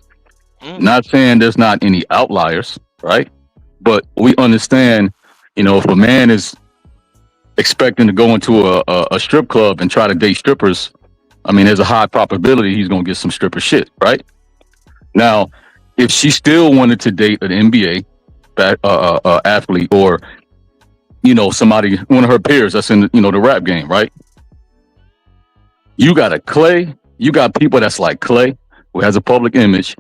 Not saying there's not any outliers, right? But we understand, if a man is expecting to go into a strip club and try to date strippers, I mean, there's a high probability he's gonna get some stripper shit, right? Now, if she still wanted to date an NBA athlete, or somebody, one of her peers that's in the rap game, right? You got a Klay, you got people that's like Klay, who has a public image,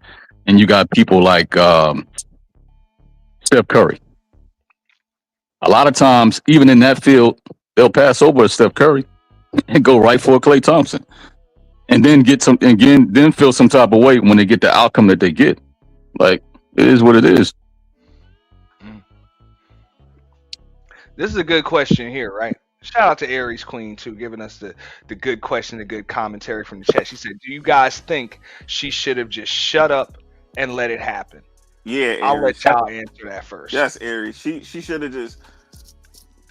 and you got people like Steph Curry. A lot of times, even in that field, they'll pass over Steph Curry and go right for Klay Thompson, and then then feel some type of way when they get the outcome that they get. Like, it is what it is. This is a good question here, right? Shout out to Aries Queen too, giving us the good question, the good commentary from the chat. She said, "Do you guys think she should have just shut up and let it happen?" Yeah, I'll Aries. let y'all answer that first. Yes, Aries. She should have just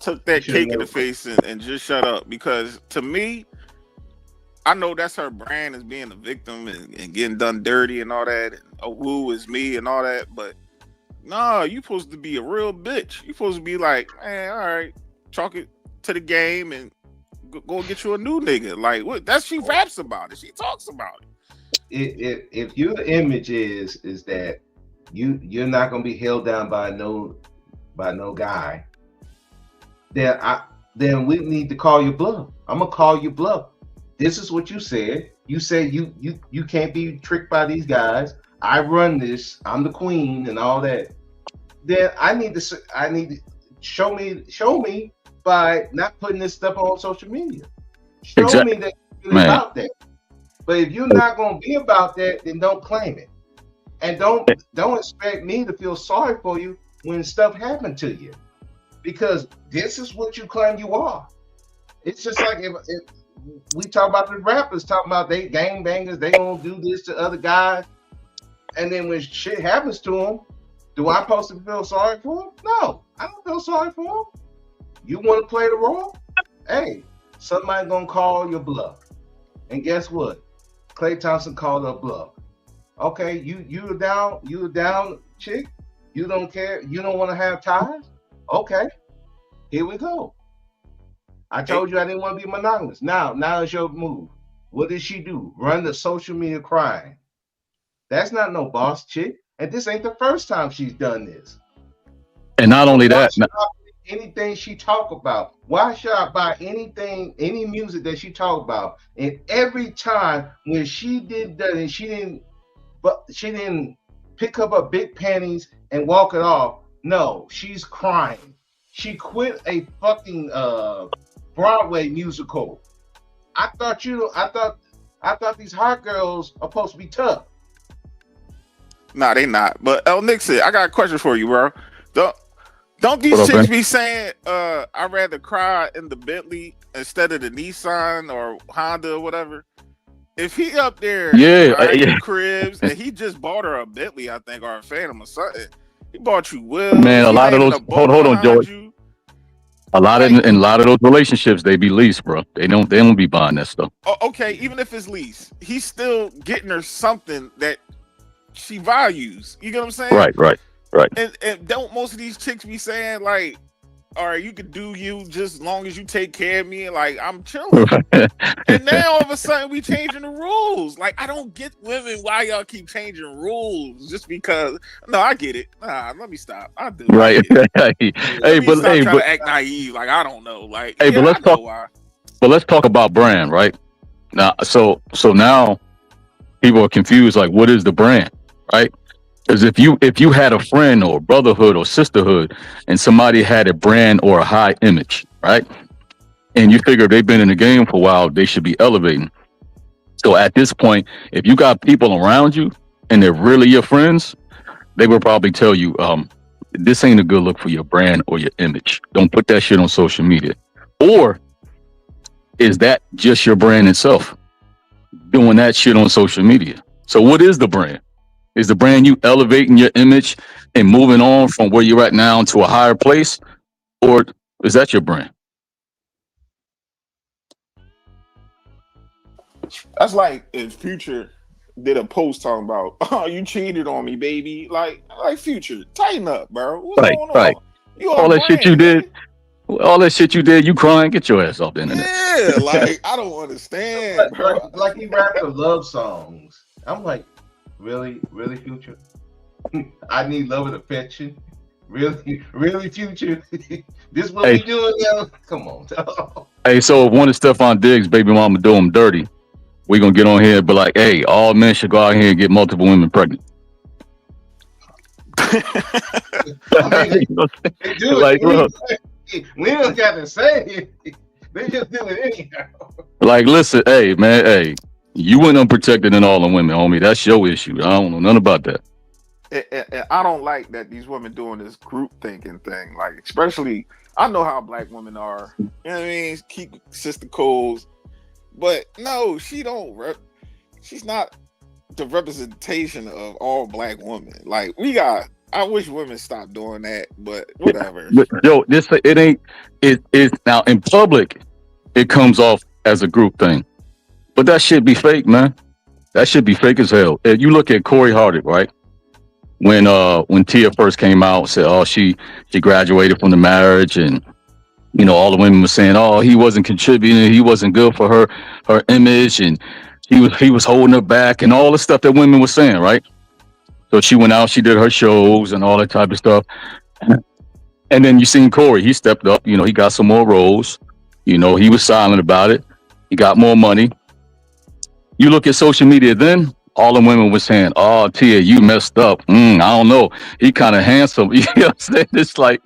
took that cake in the face and just shut up, because to me, I know that's her brand as being a victim and getting done dirty and all that. And, oh, woo is me and all that. But no, you supposed to be a real bitch. You supposed to be like, man, all right, chalk it to the game and go get you a new nigga. Like, what? That's, she raps about it. She talks about it. If your image is that you're not gonna be held down by no guy, then we need to call your bluff. I'm gonna call you bluff. This is what you said. You said you can't be tricked by these guys. I run this. I'm the queen and all that. Then I need to show me by not putting this stuff on social media. Show me that you're really about that. But if you're not gonna be about that, then don't claim it. And don't expect me to feel sorry for you when stuff happened to you, because this is what you claim you are. It's just like if we talk about the rappers talking about they gangbangers, they gonna do this to other guys, and then when shit happens to them, do I supposed to feel sorry for them? No, I don't feel sorry for them. You want to play the role? Hey, somebody gonna call your bluff, and guess what? Klay Thompson called her bluff. Okay, you a down chick. You don't care. You don't want to have ties. Okay, here we go. I told you I didn't want to be monogamous. Now it's your move. What did she do? Run the social media crying. That's not no boss chick. And this ain't the first time she's done this. And not only that, anything she talk about, why should I buy anything, any music that she talk about? And every time when she did that, and she didn't pick up her big panties and walk it off. No, she's crying. She quit a fucking Broadway musical. I thought these hot girls are supposed to be tough. Nah, they not. But El Nixon, I got a question for you, bro. Don't these chicks be saying, I'd rather cry in the Bentley instead of the Nissan or Honda or whatever? If he up there, cribs, and he just bought her a Bentley, I think, or a Phantom or something. He bought you wheels. Man, a lot of those. Hold on, George. A lot of those relationships, they be leased, bro. They don't be buying that stuff. Oh, okay, even if it's lease, he's still getting her something that she values. You get what I'm saying? Right. And don't most of these chicks be saying like, all right, you can do you just as long as you take care of me, and like I'm chilling. And now all of a sudden we changing the rules. Like, I don't get women why y'all keep changing rules just because. No, I get it. Nah, let me stop. I do. Right. But trying to act naive. Like, I don't know. Like, hey, but let's talk. Why. But let's talk about brand, right? Now, so now people are confused. Like, what is the brand, right? Because if you had a friend or brotherhood or sisterhood and somebody had a brand or a high image, right? And you figure if they've been in the game for a while, they should be elevating. So at this point, if you got people around you and they're really your friends, they will probably tell you, this ain't a good look for your brand or your image. Don't put that shit on social media. Or is that just your brand itself? Doing that shit on social media. So what is the brand? Is the brand you elevating your image and moving on from where you're at now to a higher place? Or is that your brand? That's like if Future did a post talking about, oh, you cheated on me, baby. Like Future, tighten up, bro. What's going on? Right. All that shit you did. All that shit you did, you crying, get your ass off the internet. Yeah, like, I don't understand, bro. Like he rapped the love songs. I'm like, really, Future? I need love and affection. Really, really, Future. This what Hey, we doing now? Come on, dog. hey. So if one of Stephon Diggs' baby mama do him dirty, we gonna get on here and be like, hey, all men should go out here and get multiple women pregnant. I mean, You know what I'm they saying? do Like, look, it. We don't got to say it. They just do it anyhow. like, listen, hey, man, hey, you went unprotected in all the women, homie. That's your issue. I don't know nothing about that. And I don't like that these women doing this group thinking thing. Like, especially, I know how black women are. You know what I mean? Keep sister codes, but no, she don't. She's not the representation of all black women. Like, I wish women stopped doing that, but whatever. Yo, it ain't. It's now in public. It comes off as a group thing, but that shit be fake, man. That should be fake as hell. If you look at Corey Hardick, right? When Tia first came out, said, "Oh, she graduated from the marriage," and all the women were saying, "Oh, he wasn't contributing. He wasn't good for her image, and he was holding her back," and all the stuff that women were saying, right? So she went out, she did her shows and all that type of stuff, and then you seen Corey. He stepped up. He got some more roles. He was silent about it. He got more money. You look at social media then. All the women were saying, "Oh, Tia, you messed up. I don't know. He kind of handsome." You know what I'm saying? It's like,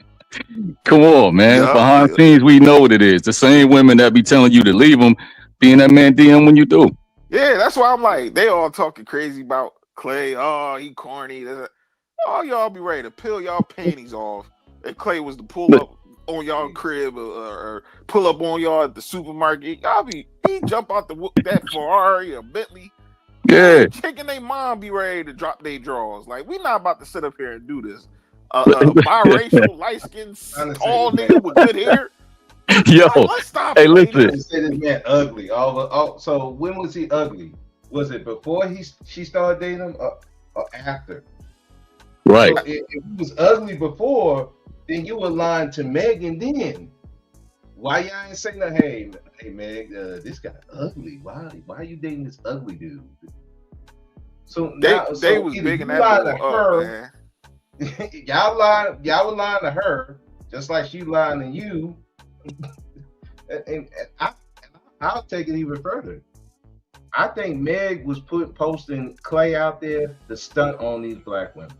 come on, man. Yeah, Behind scenes, we know what it is. The same women that be telling you to leave him, being that man DM when you do. yeah. That's why I'm like, they all talking crazy about Klay. Oh, he corny. Oh, y'all be ready to peel y'all panties off. If Klay was to pull up on y'all crib or pull up on y'all at the supermarket, he jump out that Ferrari or Bentley. Yeah. Chicken they mom be ready to drop their drawers. Like, we not about to sit up here and do this. Biracial, light skinned, tall nigga with good hair. Yo, like, let's stop. hey, it, listen. Say this man ugly. So when was he ugly? Was it before she started dating him or after? Right. So if he was ugly before, then you were lying to Megan then. Why y'all ain't saying that? Hey Meg, this guy ugly. Why are you dating this ugly dude? So they was bigging that boy up, man. y'all were lying to her, just like she lying to you. and I'll take it even further. I think Meg was posting Klay out there to stunt on these black women.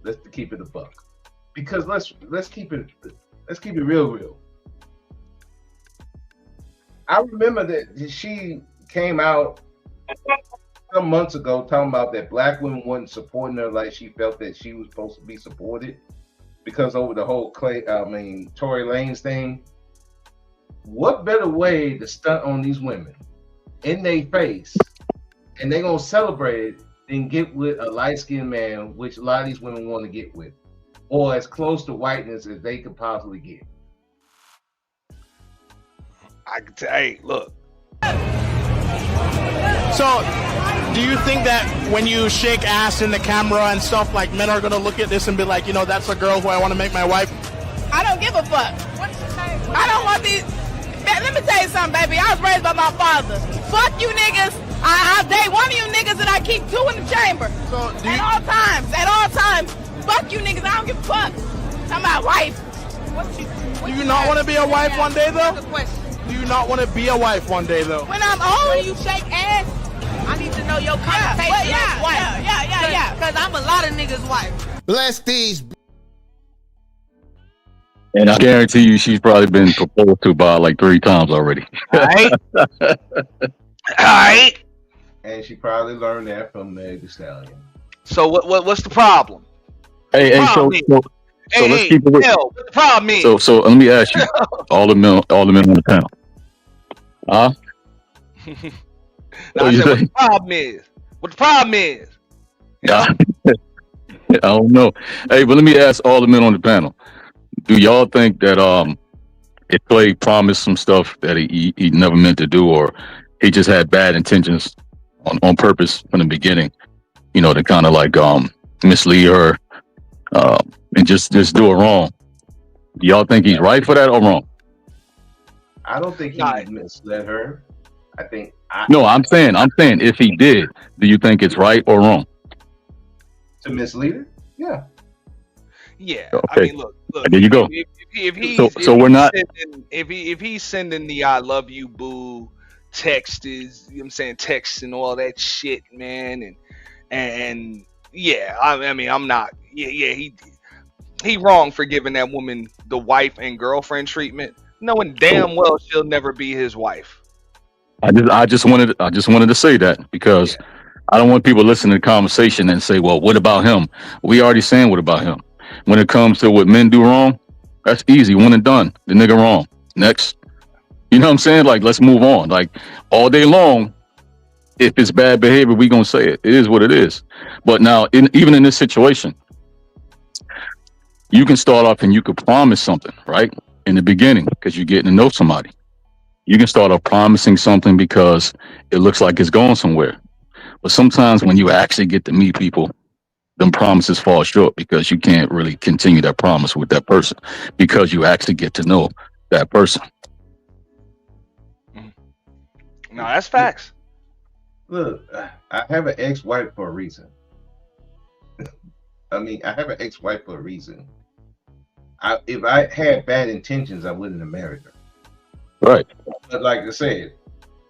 Let's keep it a buck. Because let's keep it real. I remember that she came out some months ago talking about that black women weren't supporting her like she felt that she was supposed to be supported because over the whole Tory Lanez thing. What better way to stunt on these women in their face and they're gonna celebrate it than get with a light-skinned man, which a lot of these women want to get with, or as close to whiteness as they could possibly get. I can tell. Hey, look. So, do you think that when you shake ass in the camera and stuff, like men are gonna look at this and be like, that's a girl who I want to make my wife? I don't give a fuck. I don't want these. Man, let me tell you something, baby. I was raised by my father. Fuck you niggas. I date one of you niggas and I keep two in the chamber. So at all times. Fuck you niggas. I don't give a fuck. I'm my wife. Do you not want to be a wife one day, though? Do you not want to be a wife one day, though? When I'm old, when you shake ass, I need to know your connotation as wife. Yeah. Because I'm a lot of niggas' wife. Bless these. And I guarantee you, she's probably been proposed to by like 3 times already. All right. And she probably learned that from Meg Thee Stallion. So what's the problem? Hey, so let's keep it real. What the problem is? So let me ask you, all the men on the panel. Huh? What the problem is? What the problem is? Yeah. I don't know. Hey, but let me ask all the men on the panel. Do y'all think that if Klay promised some stuff that he never meant to do, or he just had bad intentions on purpose from the beginning, to kind of like mislead her and just do it wrong? Do y'all think he's right for that or wrong? I don't think he misled her. I'm saying if he did, do you think it's right or wrong? to mislead her. Yeah. Yeah, Okay. I mean, look. There you go. If he's sending the "I love you, boo" text is, you know what I'm saying, text and all that shit, man, and yeah, I mean, I'm not, he wrong for giving that woman the wife and girlfriend treatment, knowing damn well she'll never be his wife. I just wanted to say that because I don't want people listening to the conversation and say, well, what about him? We already saying what about him. When it comes to what men do wrong, that's easy. One and done. The nigga wrong. Next. You know what I'm saying? Like, let's move on. Like, all day long, if it's bad behavior, we gonna say it. It is what it is. But now, even in this situation, you can start off and you could promise something, right? In the beginning, because you're getting to know somebody. You can start off promising something because it looks like it's going somewhere. But sometimes when you actually get to meet people, them promises fall short because you can't really continue that promise with that person because you actually get to know that person. No, that's facts. Look, I have an ex-wife for a reason. I mean, I have an ex-wife for a reason. If I had bad intentions, I wouldn't have married her. Right. But like I said,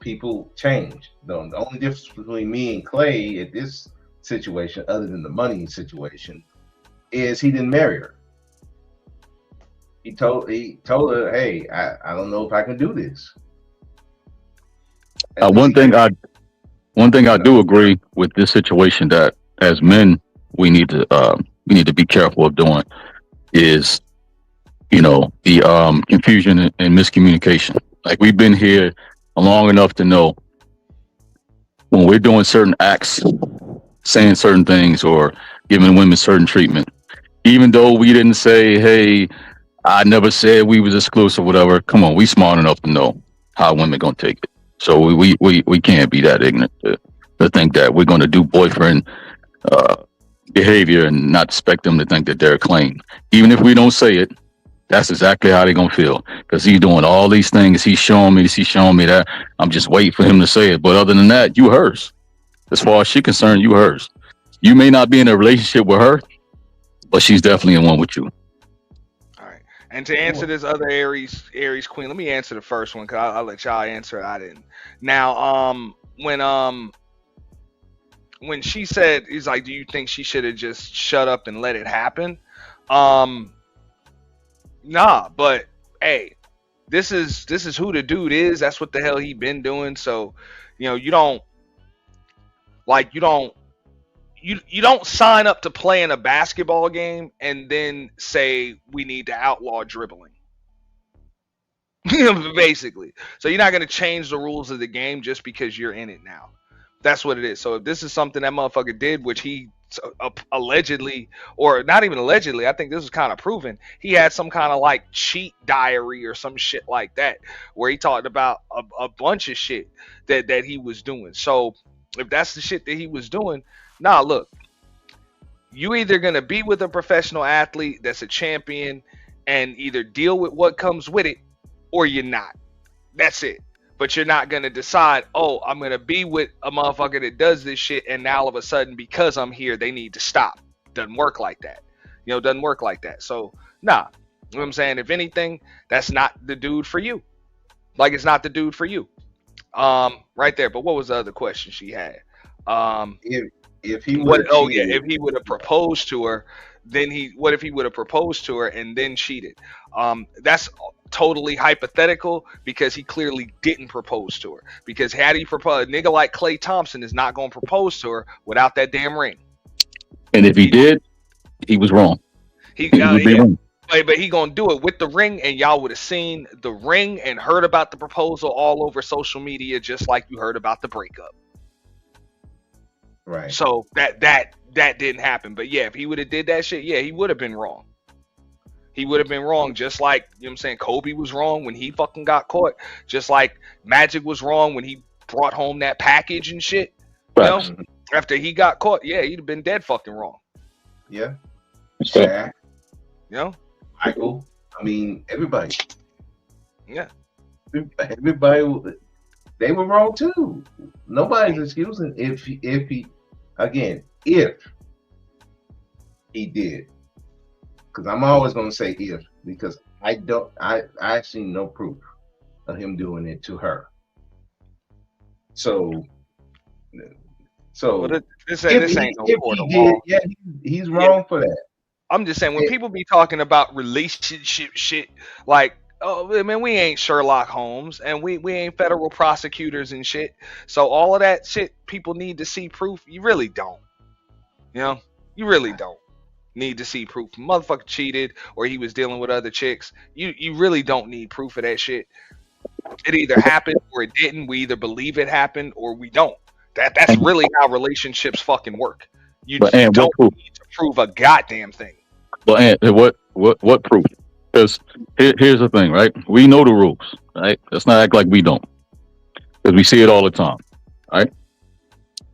people change. The only difference between me and Klay at this situation, other than the money situation, is he didn't marry her. He told her, "Hey, I don't know if I can do this." One thing I do agree with this situation that as men we need to be careful of doing is, you know, the confusion and miscommunication. Like, we've been here long enough to know when we're doing certain acts, saying certain things, or giving women certain treatment, even though we didn't say, hey, I never said we was exclusive, whatever. Come on, we smart enough to know how women gonna take it. So we can't be that ignorant to think that we're gonna do boyfriend behavior and not expect them to think that they're clean. Even if we don't say it, that's exactly how they're gonna feel, because he's doing all these things. He's showing me this, he's showing me that. I'm just waiting for him to say it. But other than that, you hers. As far as she's concerned, you hers. You may not be in a relationship with her, but she's definitely in one with you. And to answer this other Aries queen, let me answer the first one because I'll let y'all answer it. I didn't. Now, when she said, he's like, do you think she should have just shut up and let it happen? Nah, but hey, this is who the dude is. That's what the hell he been doing. So, you know, you don't sign up to play in a basketball game and then say we need to outlaw dribbling. Basically. So you're not going to change the rules of the game just because you're in it now. That's what it is. So if this is something that motherfucker did, which he allegedly, or not even allegedly, I think this is kind of proven, he had some kind of like cheat diary or some shit like that where he talked about a bunch of shit that he was doing. So if that's the shit that he was doing, nah, look, you either gonna be with a professional athlete that's a champion and either deal with what comes with it, or you're not. That's it. But you're not gonna decide, oh, I'm gonna be with a motherfucker that does this shit, and now all of a sudden, because I'm here, they need to stop. Doesn't work like that. You know, doesn't work like that. So, nah. You know what I'm saying? If anything, that's not the dude for you. Like, it's not the dude for you. Right there. But what was the other question she had? If he would, if he would have proposed to her, then what if he would have proposed to her and then cheated? That's totally hypothetical because he clearly didn't propose to her. Because had he proposed, a nigga like Klay Thompson is not going to propose to her without that damn ring. And if he did, he was wrong. But he gonna do it with the ring, and y'all would have seen the ring and heard about the proposal all over social media, just like you heard about the breakup. Right. So that didn't happen. But yeah, if he would have did that shit, yeah, he would have been wrong. He would have been wrong, just like, you know what I'm saying, Kobe was wrong when he fucking got caught, just like Magic was wrong when he brought home that package and shit. You know, after he got caught, yeah, he'd have been dead fucking wrong. Yeah. Shaq. You know? Michael. I mean, everybody. Yeah. Everybody, they were wrong too. Nobody's excusing if he again, if He did. Because I'm always gonna say if, because I see no proof of him doing it to her. So Well, this if ain't no if court he of did, law. yeah, he's wrong for that. I'm just saying when people be talking about relationship shit, like, oh man, we ain't Sherlock Holmes and we ain't federal prosecutors and shit. So all of that shit, people need to see proof. You really don't. You know, you really don't need to see proof. Motherfucker cheated or he was dealing with other chicks. You really don't need proof of that shit. It either happened or it didn't. We either believe it happened or we don't. That's really how relationships fucking work. You But you and what don't proof? need to prove a goddamn thing. But and what proof? Because here's the thing, right? We know the rules, right? Let's not act like we don't, because we see it all the time, right?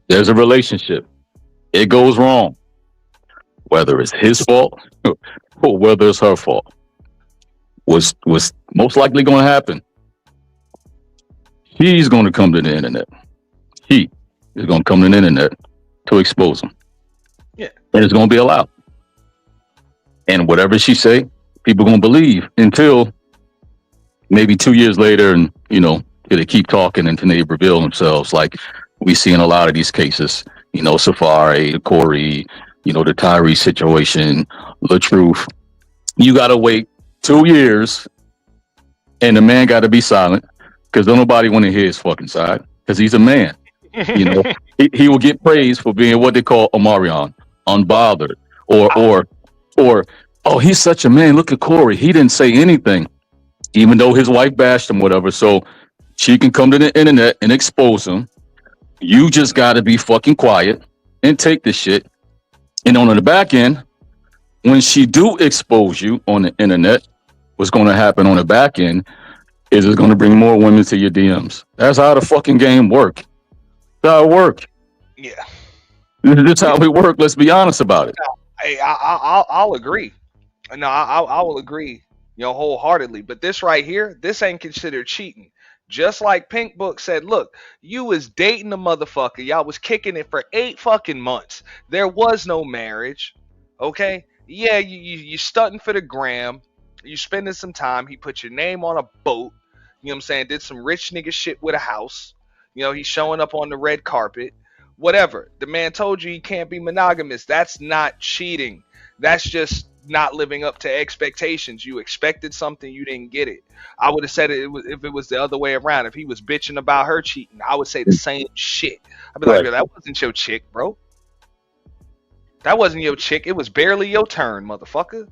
There's a relationship. It goes wrong, whether it's his fault or whether it's her fault. Was most likely going to happen? He's going to come to the internet. He is going to come to the internet to expose him. Yeah. And it's going to be allowed. And whatever she say, people going to believe until maybe 2 years later, and they keep talking until they reveal themselves. Like we see in a lot of these cases, Safari, the Corey, the Tyree situation, the truth. You got to wait 2 years, and the man got to be silent because don't nobody want to hear his fucking side because he's a man. He will get praised for being what they call Omarion, unbothered, or oh, he's such a man. Look at Corey. He didn't say anything, even though his wife bashed him, whatever. So she can come to the internet and expose him. You just got to be fucking quiet and take this shit. And on the back end, when she do expose you on the internet, what's going to happen on the back end is it's going to bring more women to your DMs. That's how the fucking game work. That's how it work. Yeah. This is how we work. Let's be honest about it. Hey, I'll agree. No, I will agree, wholeheartedly. But this right here, this ain't considered cheating. Just like Pink Book said, look, you was dating a motherfucker. Y'all was kicking it for 8 fucking months. There was no marriage. Okay? Yeah, you stunting for the gram. You spending some time. He put your name on a boat. You know what I'm saying? Did some rich nigga shit with a house. He's showing up on the red carpet. Whatever. The man told you he can't be monogamous. That's not cheating. That's just not living up to expectations. You expected something, you didn't get it. I would have said if it was the other way around. If he was bitching about her cheating, I would say the same shit. I'd be like, Right. that wasn't your chick, bro. That wasn't your chick. It was barely your turn, motherfucker.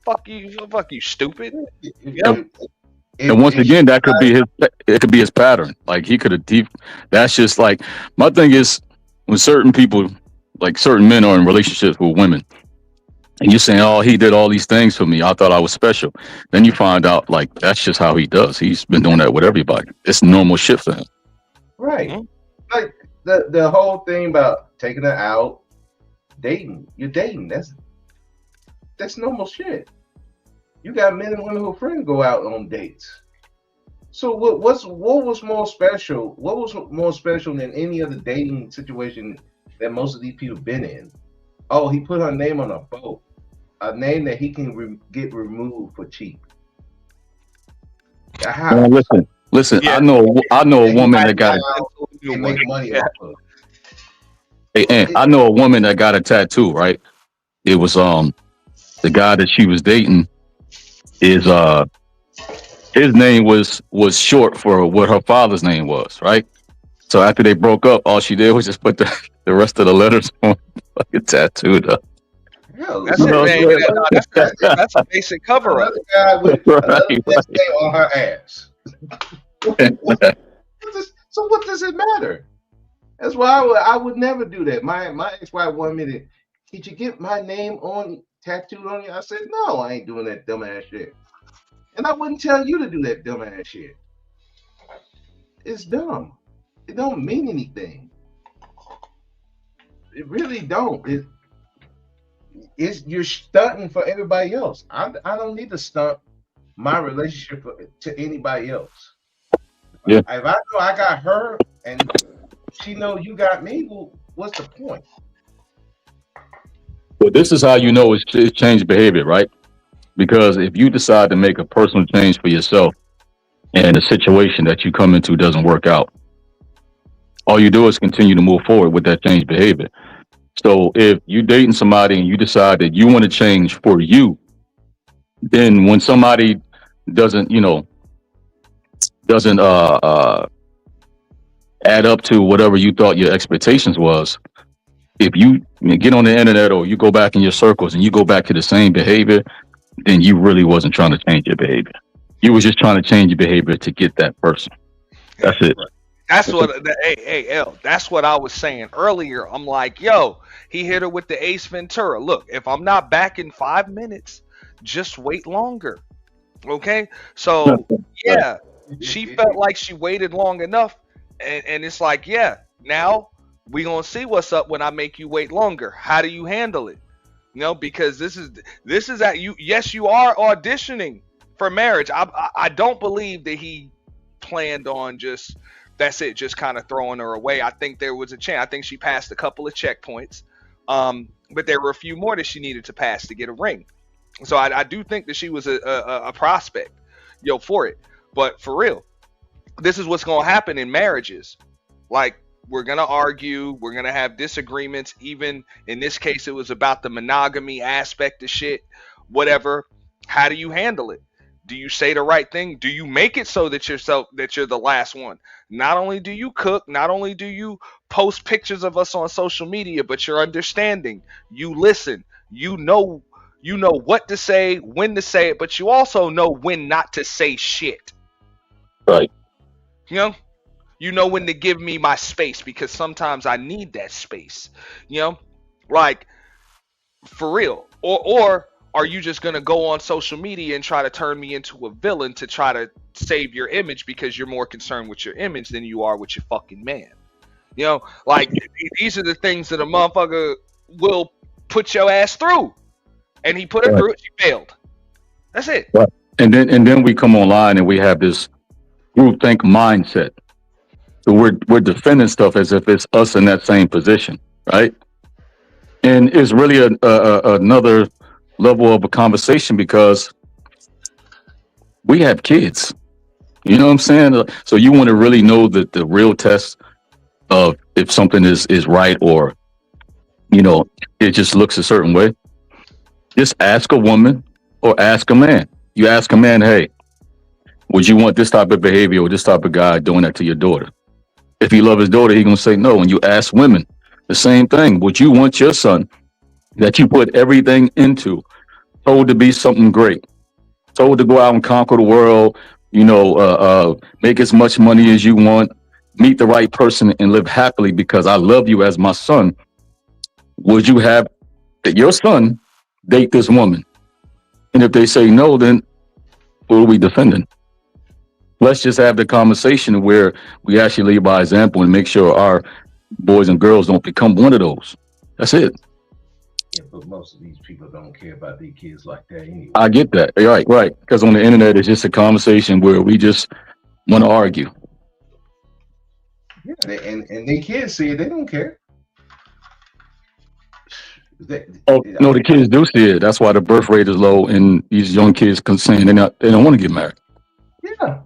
Fuck you, stupid. Yep. And once again, that could be his pattern. Like he could have that's just like my thing is when certain people, like certain men are in relationships with women, and you're saying, oh, he did all these things for me. I thought I was special. Then you find out like that's just how he does. He's been doing that with everybody. It's normal shit for him. Right. Like the whole thing about taking her out, dating. You're dating. That's normal shit. You got men and women who are friends go out on dates. So what was more special? What was more special than any other dating situation that most of these people been in? Oh, he put her name on a boat, a name that he can get removed for cheap. Man, listen. Yeah. I know a woman that got and make money off of. Hey, Ant, I know a woman that got a tattoo. Right? It was the guy that she was dating. Is his name was short for what her father's name was, right? So after they broke up, all she did was just put the rest of the letters on fucking tattooed up. That's it, man. That's a basic cover up. Another guy with another Right. name on her ass. So what does it matter? That's why I would never do that. My ex-wife wanted me to, did you get my name tattooed on you? I said, no, I ain't doing that dumbass shit. And I wouldn't tell you to do that dumbass shit. It's dumb. It don't mean anything. It really don't. You're stunting for everybody else. I don't need to stunt my relationship to anybody else. Yeah. If I know I got her and she know you got me, well, what's the point? Well, this is how you know it's changed behavior, right? Because if you decide to make a personal change for yourself and a situation that you come into doesn't work out, all you do is continue to move forward with that change behavior. So if you're dating somebody and you decide that you want to change for you, then when somebody doesn't, doesn't add up to whatever you thought your expectations was, if you get on the internet or you go back in your circles and you go back to the same behavior, then you really wasn't trying to change your behavior. You was just trying to change your behavior to get that person. That's it. That's what, hey, L, that's what I was saying earlier. I'm like, yo, he hit her with the Ace Ventura. Look, if I'm not back in 5 minutes, just wait longer. Okay? So, yeah, she felt like she waited long enough. And it's like, yeah, now we going to see what's up when I make you wait longer. How do you handle it? Because this is at you. Yes, you are auditioning for marriage. I don't believe that he planned on just kind of throwing her away. I think there was a chance. I think she passed a couple of checkpoints, but there were a few more that she needed to pass to get a ring. So I do think that she was a prospect, for it. But for real, this is what's going to happen in marriages. Like, we're going to argue. We're going to have disagreements. Even in this case, it was about the monogamy aspect of shit, whatever. How do you handle it? Do you say the right thing? Do you make it so that you're the last one? Not only do you cook, not only do you post pictures of us on social media, but you're understanding. You listen. You know what to say, when to say it, but you also know when not to say shit. Right. You know when to give me my space, because sometimes I need that space. Like, for real. Or are you just going to go on social media and try to turn me into a villain to try to save your image because you're more concerned with your image than you are with your fucking man? Like, these are the things that a motherfucker will put your ass through. And he put her through it, she failed. That's it. Right. And then we come online and we have this groupthink mindset. So we're defending stuff as if it's us in that same position, right? And it's really another level of a conversation because we have kids. You know what I'm saying? So you want to really know the real test of if something is right or, it just looks a certain way. Just ask a woman or ask a man. You ask a man, hey, would you want this type of behavior or this type of guy doing that to your daughter? If he love his daughter, he's going to say no. And you ask women the same thing. Would you want your son that you put everything into, told to be something great, told to go out and conquer the world, make as much money as you want, meet the right person and live happily because I love you as my son? Would you have your son date this woman? And if they say no, then what are we defending? Let's just have the conversation where we actually lead by example and make sure our boys and girls don't become one of those. That's it. Yeah, but most of these people don't care about their kids like that anyway. I get that. Right. Because on the internet, it's just a conversation where we just want to argue. Yeah, and they kids see it, they don't care. No, the kids do see it. That's why the birth rate is low, and these young kids saying they don't want to get married. Yeah,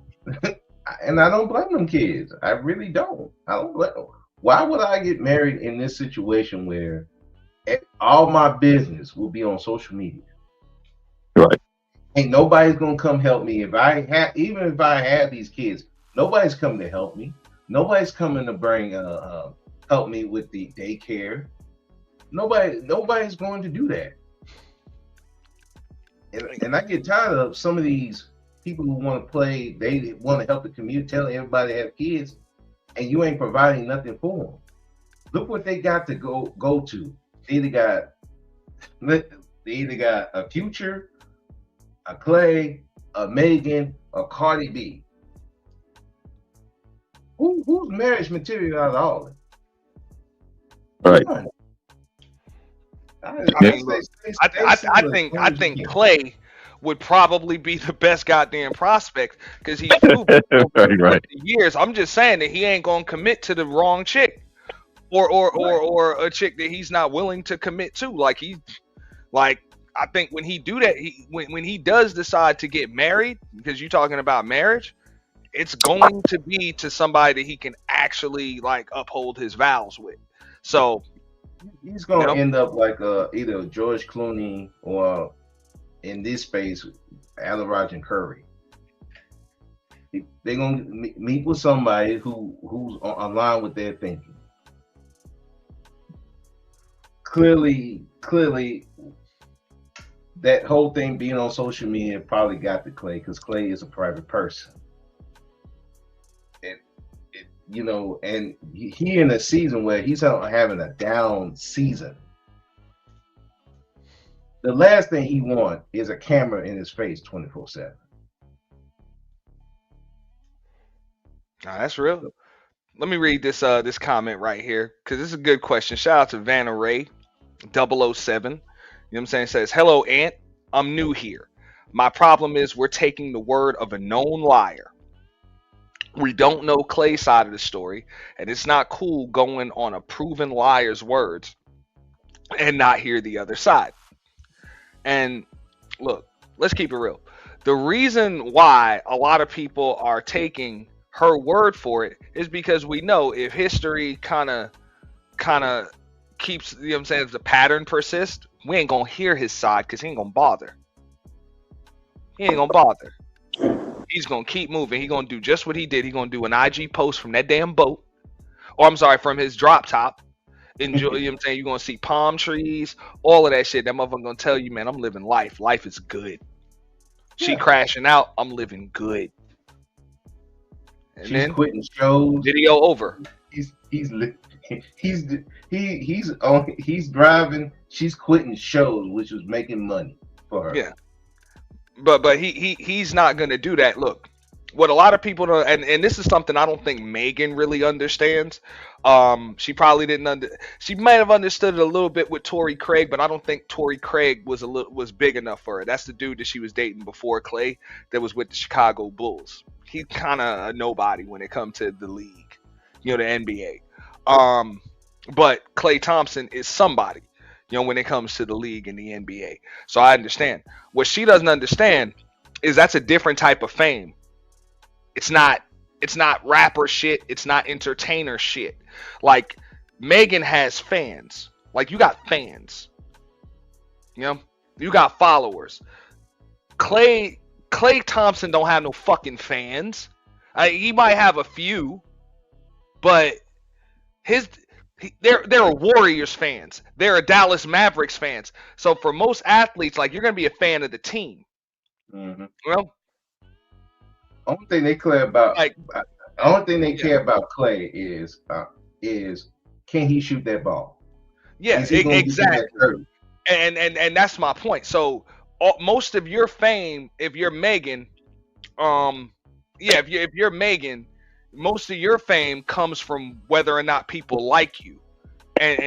and I don't blame them kids. I really don't. I don't blame them. Why would I get married in this situation where all my business will be on social media? Right. Ain't nobody's gonna come help me even if I have these kids. Nobody's coming to help me. Nobody's coming to bring help me with the daycare. Nobody's going to do that. And I get tired of some of these people who want to play. They want to help the community, telling everybody to have kids, and you ain't providing nothing for them. Look what they got to go to. They either got a Future, a Klay, a Megan, a Cardi B. Who's marriage material out of all of it? Right. I think Klay would probably be the best goddamn prospect because he's proven over the years. I'm just saying that he ain't gonna commit to the wrong chick, or a chick that he's not willing to commit to. Like Like, I think when he do that, when he does decide to get married, because you're talking about marriage, it's going to be to somebody that he can actually like uphold his vows with. So He's you gonna know, end up like either George Clooney or in this space, Alan Curry. They're gonna meet with somebody who's aligned with their thinking. Clearly, that whole thing being on social media probably got to Klay because Klay is a private person. You know, and he in a season where he's having a down season. The last thing he wants is a camera in his face 24/7. that's real. Let me read this this comment right here because this is a good question. Shout out to Vanna Ray 007. You know what I'm saying? It says, "Hello, Ant. I'm new here. My problem is we're taking the word of a known liar. We don't know Klay's side of the story, and it's not cool going on a proven liar's words and not hear the other side." And look, let's keep it real. The reason why a lot of people are taking her word for it is because we know if history kind of keeps, you know what I'm saying, if the pattern persists, we ain't gonna hear his side because he ain't gonna bother. He ain't gonna bother. He's gonna keep moving. He's gonna do just what he did. He's gonna do an IG post from that damn boat, or I'm sorry, from his drop top. Enjoy, you know what I'm saying? You're gonna see palm trees, all of that shit. That motherfucker gonna tell you, man, I'm living life. Life is good. She crashing out, I'm living good. And She's then quitting shows. video over. He's driving. She's quitting shows, which was making money for her. Yeah. But he's not gonna do that. Look, what a lot of people don't, and this is something I don't think Megan really understands. She probably didn't she might have understood it a little bit with Torrey Craig, but I don't think Torrey Craig was big enough for her. That's the dude that she was dating before Klay that was with the Chicago Bulls. He's kind of a nobody when it comes to the league, you know, the NBA. But Klay Thompson is somebody, you know, when it comes to the league and the NBA. So I understand. What she doesn't understand is that's a different type of fame. It's not rapper shit. It's not entertainer shit. Like Megan has fans. Like you got fans. You know, you got followers. Klay Thompson don't have no fucking fans. He might have a few, but they're Warriors fans. They're Dallas Mavericks fans. So for most athletes, like you're gonna be a fan of the team. Mm-hmm. Well, only thing they care about, Klay is can he shoot that ball? Yeah, exactly. And that's my point. So most of your fame, if you're Megan, if you're Megan, most of your fame comes from whether or not people like you and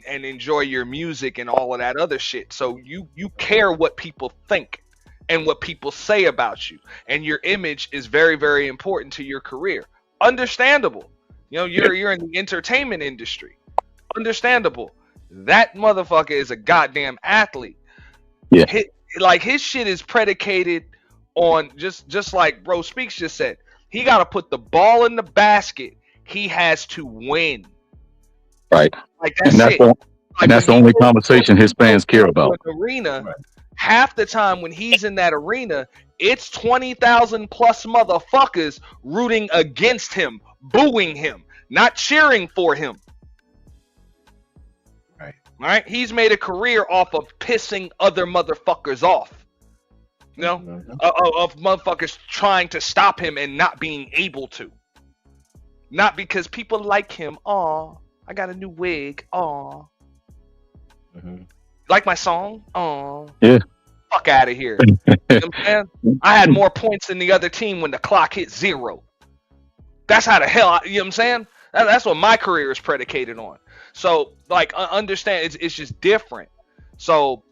enjoy your music and all of that other shit. So you care what people think and what people say about you, and your image is very, very important to your career. Understandable. You know, you're in the entertainment industry. Understandable. That motherfucker is a goddamn athlete. Yeah. His shit is predicated on just like Bro Speaks just said. He got to put the ball in the basket. He has to win. Right. Like that's it. And that's the only conversation his fans care about. Arena. Right. Half the time when he's in that arena, it's 20,000 plus motherfuckers rooting against him, booing him, not cheering for him. Right. All right. He's made a career off of pissing other motherfuckers off. You know, of motherfuckers trying to stop him and not being able to. Not because people like him. Aw, I got a new wig. Aw. Mm-hmm. Like my song? Aw. Yeah. Fuck out of here. You know what I'm saying? I had more points than the other team when the clock hit 0. That's how the hell, you know what I'm saying? That's what my career is predicated on. So, like, understand, it's just different. So,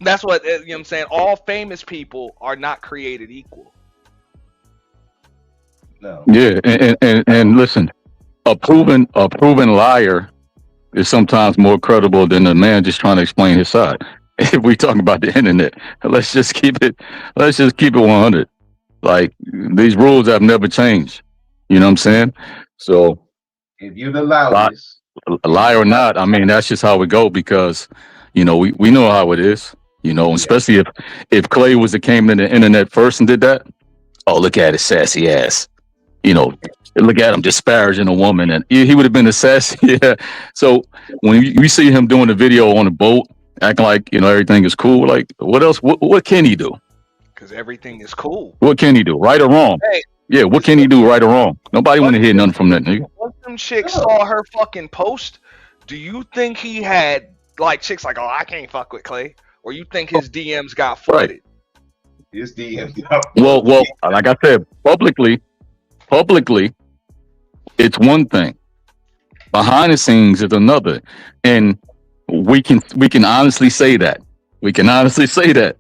that's what, you know what I'm saying? All famous people are not created equal. No. Yeah, and listen, a proven liar is sometimes more credible than the man just trying to explain his side. if we talking about the internet, let's just keep it. Let's just keep it 100. Like these rules have never changed. You know what I'm saying? So, If you're the lie, loudest, lie or not, I mean that's just how it go because we know how it is. Especially if Clay was that came to the internet first and did that. Oh, look at his sassy ass. Look at him disparaging a woman, and he would have been a sassy. Yeah. So when you see him doing a video on a boat, acting like everything is cool, like what else? What can he do? Because everything is cool. What can he do? Right or wrong? Hey, Yeah. What can he do? Right or wrong? Nobody want to hear nothing from that nigga. once them chicks saw her fucking post, do you think he had like chicks like, oh, I can't fuck with Clay, or you think his DMs got flooded? his DM. Well, like I said, publicly, it's one thing. Behind the scenes is another, and we can honestly say that. We can honestly say that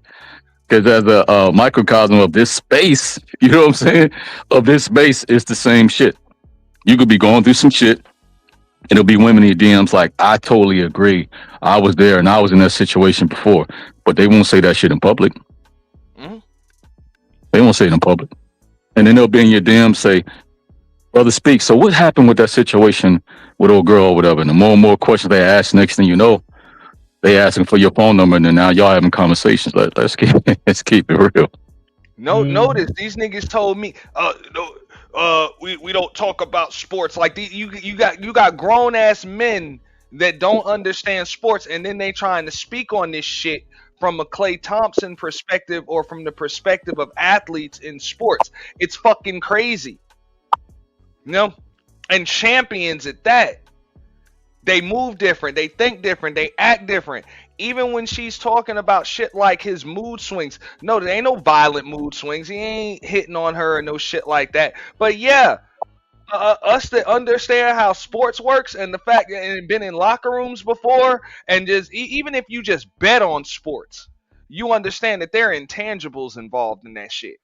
because as a microcosm of this space, you know what I'm saying? Of this space, it's the same shit. You could be going through some shit. It'll be women in your DMs like, I totally agree. I was there and I was in that situation before, but they won't say that shit in public. Mm-hmm. They won't say it in public. And then they'll be in your DM say, brother, speak. So what happened with that situation with old girl or whatever? And the more and more questions they ask, next thing you know, they asking for your phone number, and then now y'all having conversations. Let's keep it real. Notice these niggas told me, we don't talk about sports. Like you got grown ass men that don't understand sports, and then they trying to speak on this shit from a Klay Thompson perspective or from the perspective of athletes in sports. It's fucking crazy. And champions at that. They move different, they think different, they act different. Even when she's talking about shit like his mood swings. No, there ain't no violent mood swings. He ain't hitting on her or no shit like that. But yeah, us that understand how sports works and the fact that and been in locker rooms before, and just even if you just bet on sports, you understand that there are intangibles involved in that shit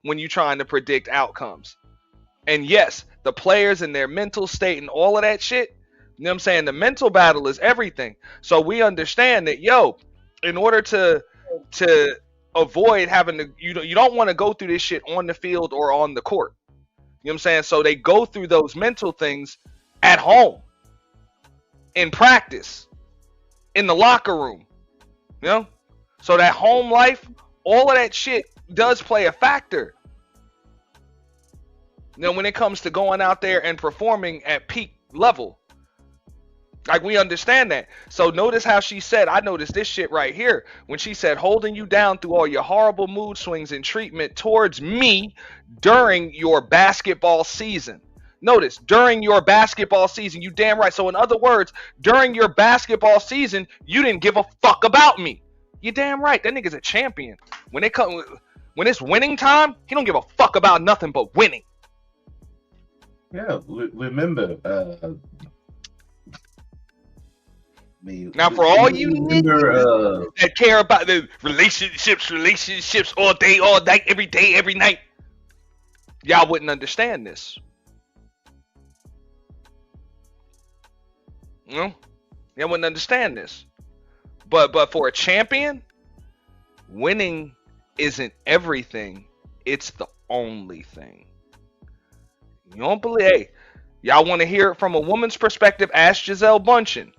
when you trying to predict outcomes. And yes, the players and their mental state and all of that shit, you know what I'm saying? The mental battle is everything. So we understand that, in order to avoid having to, you don't want to go through this shit on the field or on the court. You know what I'm saying? So they go through those mental things at home, in practice, in the locker room. So that home life, all of that shit does play a factor. When it comes to going out there and performing at peak level. Like, we understand that. So notice how she said, I noticed this shit right here. When she said, holding you down through all your horrible mood swings and treatment towards me during your basketball season. Notice, during your basketball season, you damn right. So in other words, during your basketball season, you didn't give a fuck about me. You damn right. That nigga's a champion. When it's winning time, he don't give a fuck about nothing but winning. Yeah, remember, now, for all you niggas that care about the relationships all day, all night, every day, every night, y'all wouldn't understand this. Y'all wouldn't understand this. But for a champion, winning isn't everything. It's the only thing. You don't believe? Hey, y'all want to hear it from a woman's perspective? Ask Gisele Bündchen.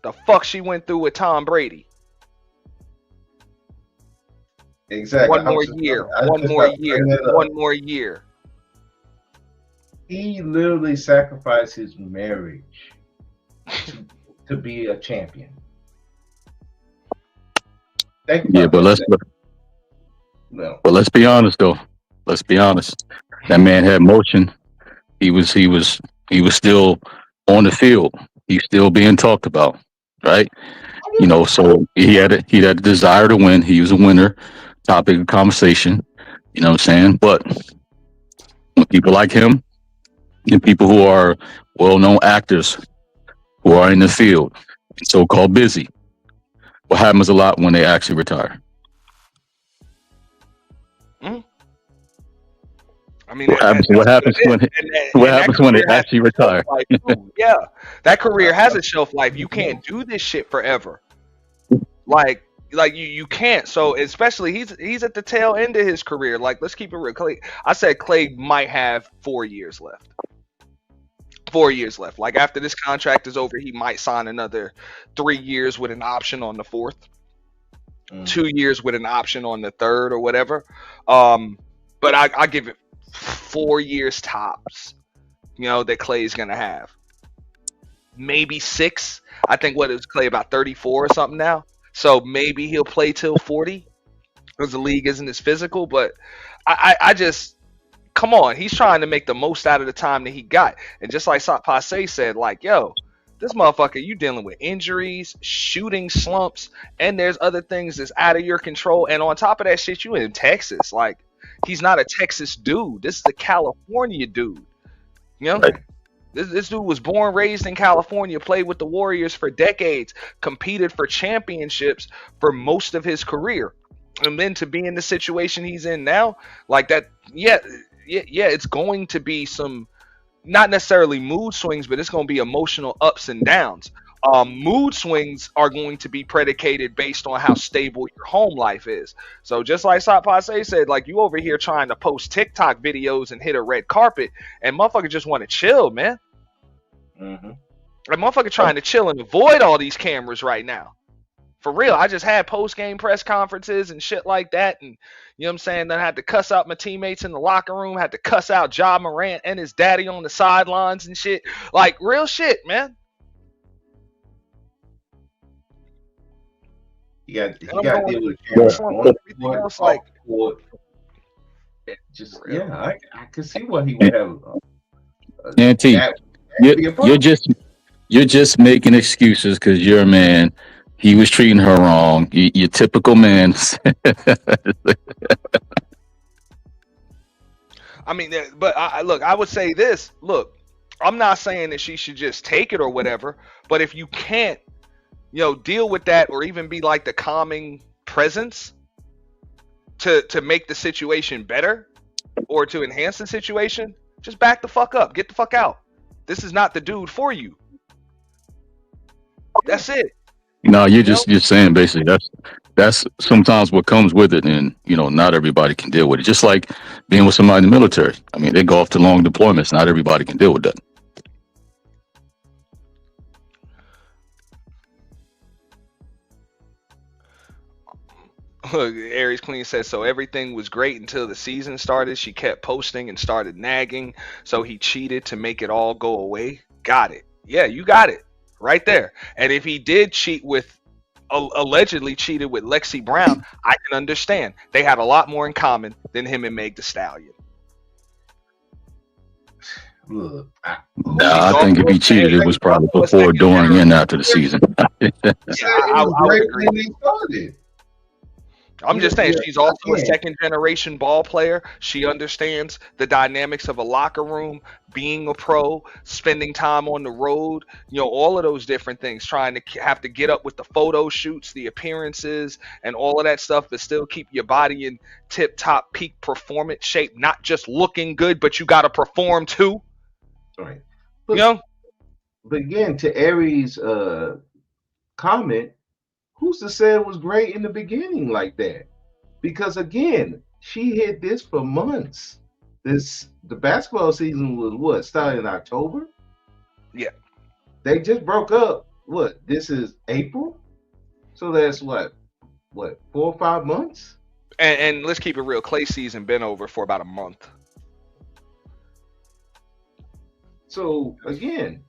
The fuck she went through with Tom Brady. Exactly. One more year. One more year. He literally sacrificed his marriage to be a champion. Yeah, but let's be honest though. Let's be honest. That man had motion. He was still on the field. He's still being talked about, right? So he had a desire to win. He was a winner, topic of conversation. You know what I'm saying? But when people like him and people who are well-known actors who are in the field, so-called busy, what happens a lot when they actually retire? I mean, what happens when they actually retire? Yeah, that career has a shelf life. You can't do this shit forever. Like, Like you can't. So especially he's at the tail end of his career. Like let's keep it real. I said Klay might have 4 years left. 4 years left. Like after this contract is over, he might sign another 3 years with an option on the fourth, 2 years with an option on the third or whatever. But I give it 4 years tops. That Klay is gonna have. Maybe 6. I think what is Klay about 34 or something now. So maybe he'll play till 40 because the league isn't as physical. But I just come on, he's trying to make the most out of the time that he got. And just like Passe said, like, yo, this motherfucker, you dealing with injuries, shooting slumps, and there's other things that's out of your control. And on top of that shit, you in Texas. Like, he's not a Texas dude. This is a California dude. Right. This dude was born, raised in California, played with the Warriors for decades, competed for championships for most of his career. And then to be in the situation he's in now, like that, yeah, it's going to be some, not necessarily mood swings, but it's going to be emotional ups and downs. Mood swings are going to be predicated based on how stable your home life is. So just like Passe said, like you over here trying to post TikTok videos and hit a red carpet, and motherfucker just want to chill, man. Mm-hmm. Like motherfucker trying to chill and avoid all these cameras right now. For real, I just had post-game press conferences and shit like that, and you know what I'm saying? Then I had to cuss out my teammates in the locker room, had to cuss out Ja Morant and his daddy on the sidelines and shit. Like real shit, man. He got to deal with the camera. Like, just I could see what he would have. Auntie, you're just making excuses because you're a man. He was treating her wrong. You're typical man. I mean, but I would say this. Look, I'm not saying that she should just take it or whatever, but if you can't, deal with that or even be like the calming presence to make the situation better or to enhance the situation, just back the fuck up. Get the fuck out. This is not the dude for you. That's it. No, you're saying basically that's sometimes what comes with it, and not everybody can deal with it. Just like being with somebody in the military. I mean, they go off to long deployments. Not everybody can deal with that. Look, Aries Queen says, so everything was great until the season started. She kept posting and started nagging, so he cheated to make it all go away. Got it. Yeah, you got it right there. And if he did cheat with, allegedly cheated with Lexi Brown, I can understand. They had a lot more in common than him and Meg Thee Stallion. Look, I think if he cheated, it was probably before, during, and after the season. I would agree. I'm just saying she's also a second generation ball player. She understands the dynamics of a locker room, being a pro, spending time on the road, all of those different things, trying to have to get up with the photo shoots, the appearances, and all of that stuff, but still keep your body in tip top peak performance shape, not just looking good, but you got to perform too. Right. But again, to Aries' comment, who's to say it was great in the beginning like that? Because again, she hit this for months. The basketball season was what, started in October? Yeah. They just broke up. What? This is April? So that's what 4 or 5 months? And let's keep it real. Klay season been over for about a month. So again,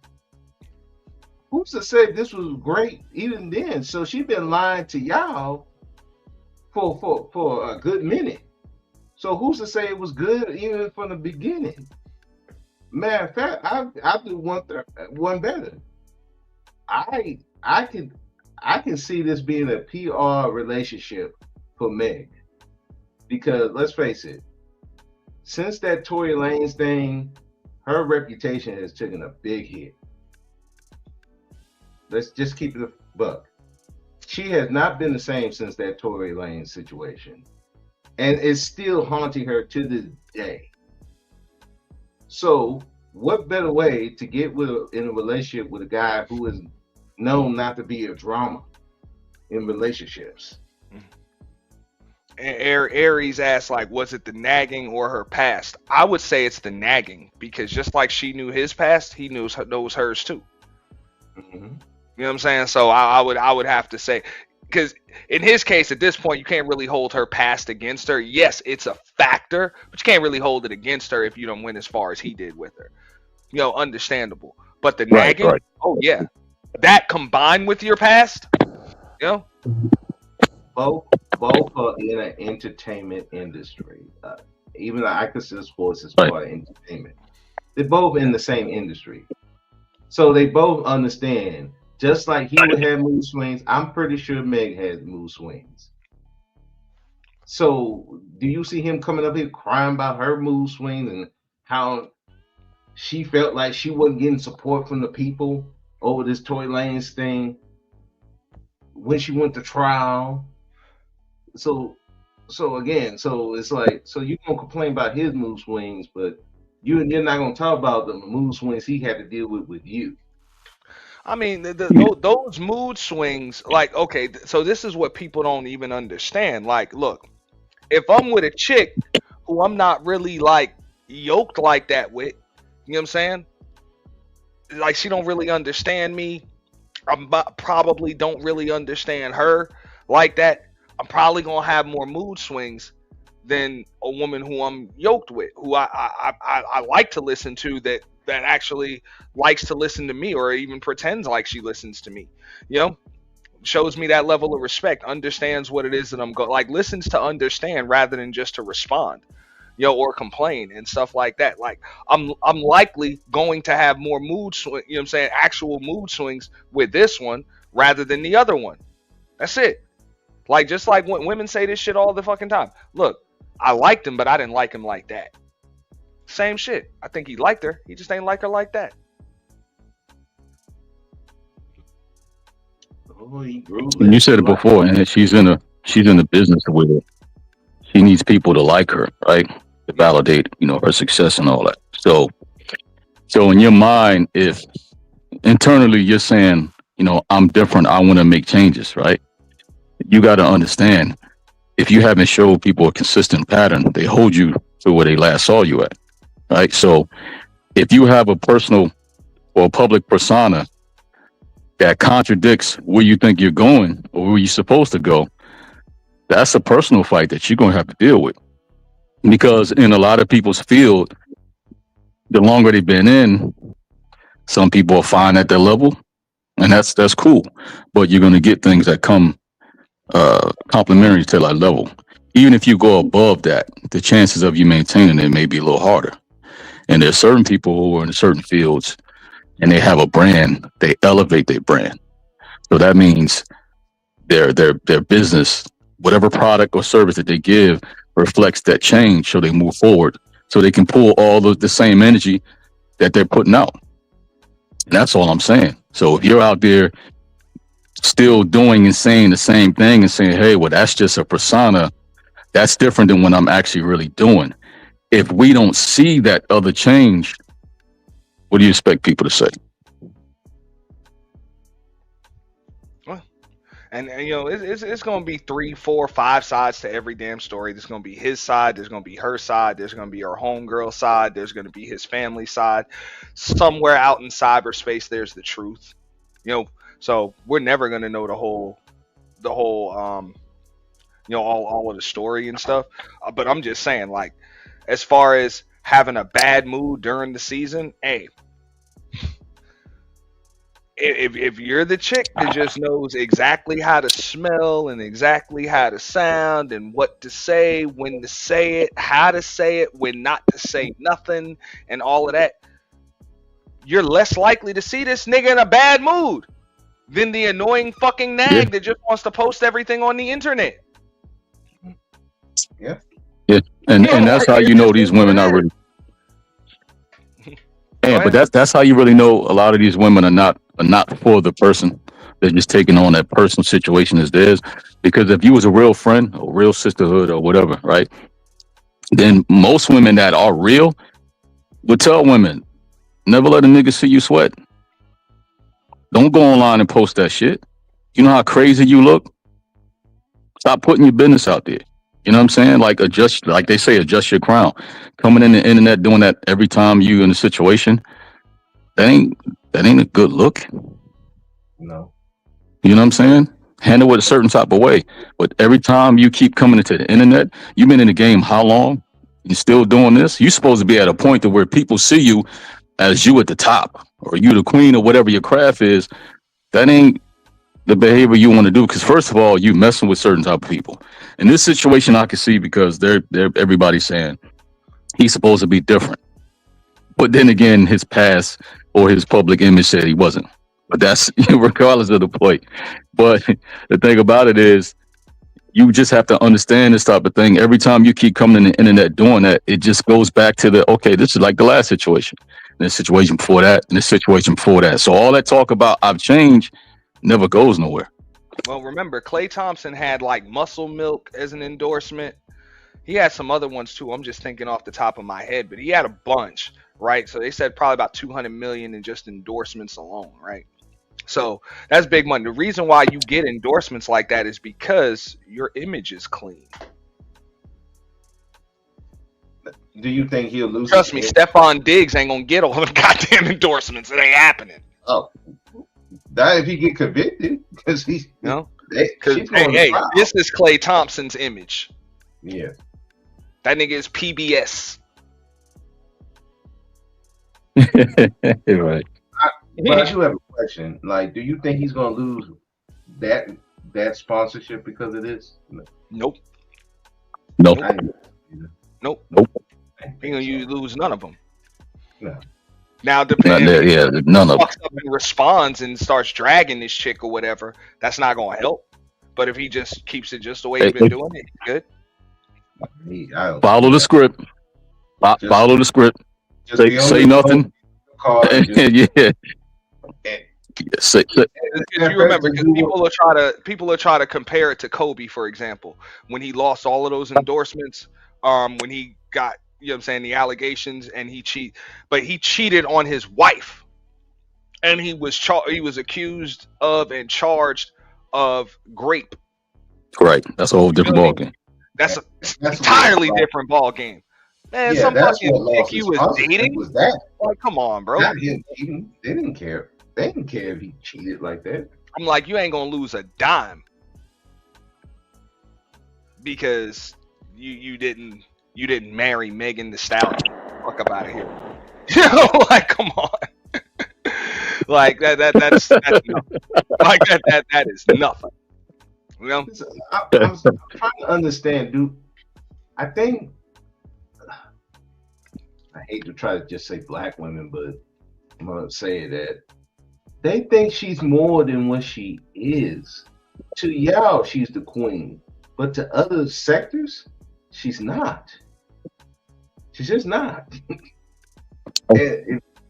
who's to say this was great even then? So she's been lying to y'all for a good minute. So who's to say it was good even from the beginning? Matter of fact, I do one better. I can see this being a PR relationship for Meg, because let's face it, since that Tory Lanez thing, her reputation has taken a big hit. Let's just keep it a buck. She has not been the same since that Tory Lanez situation, and it's still haunting her to this day. So, what better way to get in a relationship with a guy who is known not to be a drama in relationships? And Aries asked, like, was it the nagging or her past? I would say it's the nagging because just like she knew his past, he knows hers too. Mm-hmm. You know what I'm saying? So I would have to say, because in his case, at this point, you can't really hold her past against her. Yes, it's a factor, but you can't really hold it against her if you don't win as far as he did with her. You know, understandable. But the Right, nagging, right. oh yeah, that combined with your past, you know, Both are in an entertainment industry. Even I consider sports as Right. part of entertainment. They're both in the same industry, so they both understand. Just like he would have mood swings, I'm pretty sure Meg has mood swings. So, do you see him coming up here crying about her mood swings and how she felt like she wasn't getting support from the people over this Tory Lanez thing when she went to trial? So again, so it's like, so you gonna complain about his mood swings, but you're not gonna talk about the mood swings he had to deal with you. I mean, those mood swings, like, okay, so this is what people don't even understand. Like, look, if I'm with a chick who I'm not really like yoked like that with, you know what I'm saying? Like, she don't really understand me. Probably don't really understand her like that. I'm probably gonna have more mood swings than a woman who I'm yoked with, who I like to listen to, that actually likes to listen to me, or even pretends like she listens to me. You know, shows me that level of respect, understands what it is that I'm going, like, listens to understand rather than just to respond, you know, or complain and stuff like that. Like, I'm likely going to have more mood swing, you know what I'm saying, actual mood swings with this one rather than the other one. That's it. Like, just like when women say this shit all the fucking time. Look, I liked him, but I didn't like him like that. Same shit. I think he liked her. He just ain't like her like that. Oh, he grew. And you said it before, and she's in a business where she needs people to like her, right? To validate, you know, her success and all that. So in your mind, if internally you're saying, you know, I'm different, I want to make changes, right? You got to understand, if you haven't showed people a consistent pattern, they hold you to where they last saw you at, right? So if you have a personal or a public persona that contradicts where you think you're going or where you're supposed to go, that's a personal fight that you're going to have to deal with. Because in a lot of people's field, the longer they've been in, some people are fine at their level, and that's cool. But you're going to get things that come complementary to that level. Even if you go above that, the chances of you maintaining it may be a little harder. And there's certain people who are in certain fields and they have a brand, they elevate their brand. So that means their business, whatever product or service that they give, reflects that change, so they move forward, so they can pull all of the same energy that they're putting out. And that's all I'm saying. So if you're out there still doing and saying the same thing and saying, hey, well, that's just a persona, that's different than what I'm actually really doing. If we don't see that other change, what do you expect people to say? And you know, it's going to be 3, 4, 5 sides to every damn story. There's going to be his side. There's going to be her side. There's going to be her homegirl side. There's going to be his family side. Somewhere out in cyberspace, there's the truth. You know, so we're never going to know the whole, you know, all of the story and stuff. But I'm just saying, like, as far as having a bad mood during the season, hey, if you're the chick that just knows exactly how to smell and exactly how to sound and what to say, when to say it, how to say it, when not to say nothing, and all of that, you're less likely to see this nigga in a bad mood than the annoying fucking nag that just wants to post everything on the internet. Yeah. Yeah. And that's how you know these women are really. Yeah, but that's how you really know a lot of these women are not for the person. They're just taking on that personal situation as theirs. Because if you was a real friend or real sisterhood or whatever, right? Then most women that are real would tell women, never let a nigga see you sweat. Don't go online and post that shit. You know how crazy you look? Stop putting your business out there. You know what I'm saying? Like adjust, like they say, adjust your crown. Coming in the internet doing that every time you in a situation, that ain't a good look. No. You know what I'm saying? Handle it a certain type of way. But every time you keep coming into the internet, you've been in the game how long? You still doing this? You're supposed to be at a point to where people see you as you at the top, or you the queen, or whatever your craft is. That ain't the behavior you want to do. Because first of all, you messing with certain type of people. In this situation, I can see because they're everybody's saying he's supposed to be different. But then again, his past or his public image said he wasn't. But that's regardless of the point. But the thing about it is, you just have to understand this type of thing. Every time you keep coming in the internet doing that, it just goes back to the, okay, this is like the last situation, and this situation before that, and this situation before that. So all that talk about I've changed never goes nowhere. Well, remember, Klay Thompson had like Muscle Milk as an endorsement. He had some other ones too. I'm just thinking off the top of my head, but he had a bunch, right? So they said probably about 200 million in just endorsements alone, right? So that's big money. The reason why you get endorsements like that is because your image is clean. Do you think he'll lose? Trust me, Stephon Diggs ain't gonna get all the goddamn endorsements. It ain't happening. Oh, that if he get convicted, because he's Because hey, this is Klay Thompson's image. Yeah, that nigga is PBS. Right. But I do have a question. Like, do you think he's gonna lose that sponsorship because of this? Nope. Nope. Nope. Nope. He gonna lose none of them. No. Now, depending if none of fucks up and responds and starts dragging this chick or whatever, that's not gonna help. But if he just keeps it just the way he's been doing it, good. Follow the script. Follow the script. Say nothing. Yeah. If you remember, because people will try to compare it to Kobe, for example, when he lost all of those endorsements, when he got, you know what I'm saying, the allegations, and he cheated on his wife, and he was accused of and charged of rape. Right, that's a whole different ball game. That's an entirely different ball game. Man, some fucking chick he was dating. Was that? Like, come on, bro. They didn't care. They didn't care if he cheated like that. I'm like, you ain't gonna lose a dime because you didn't marry Megan Thee Stallion. Fuck up out of here. You know, like, come on. Like that's nothing. Like that is nothing. You know? I'm trying to understand, dude. I think I hate to try to just say black women, but I'm gonna say that they think she's more than what she is. To y'all, she's the queen, but to other sectors, she's not. She's just not.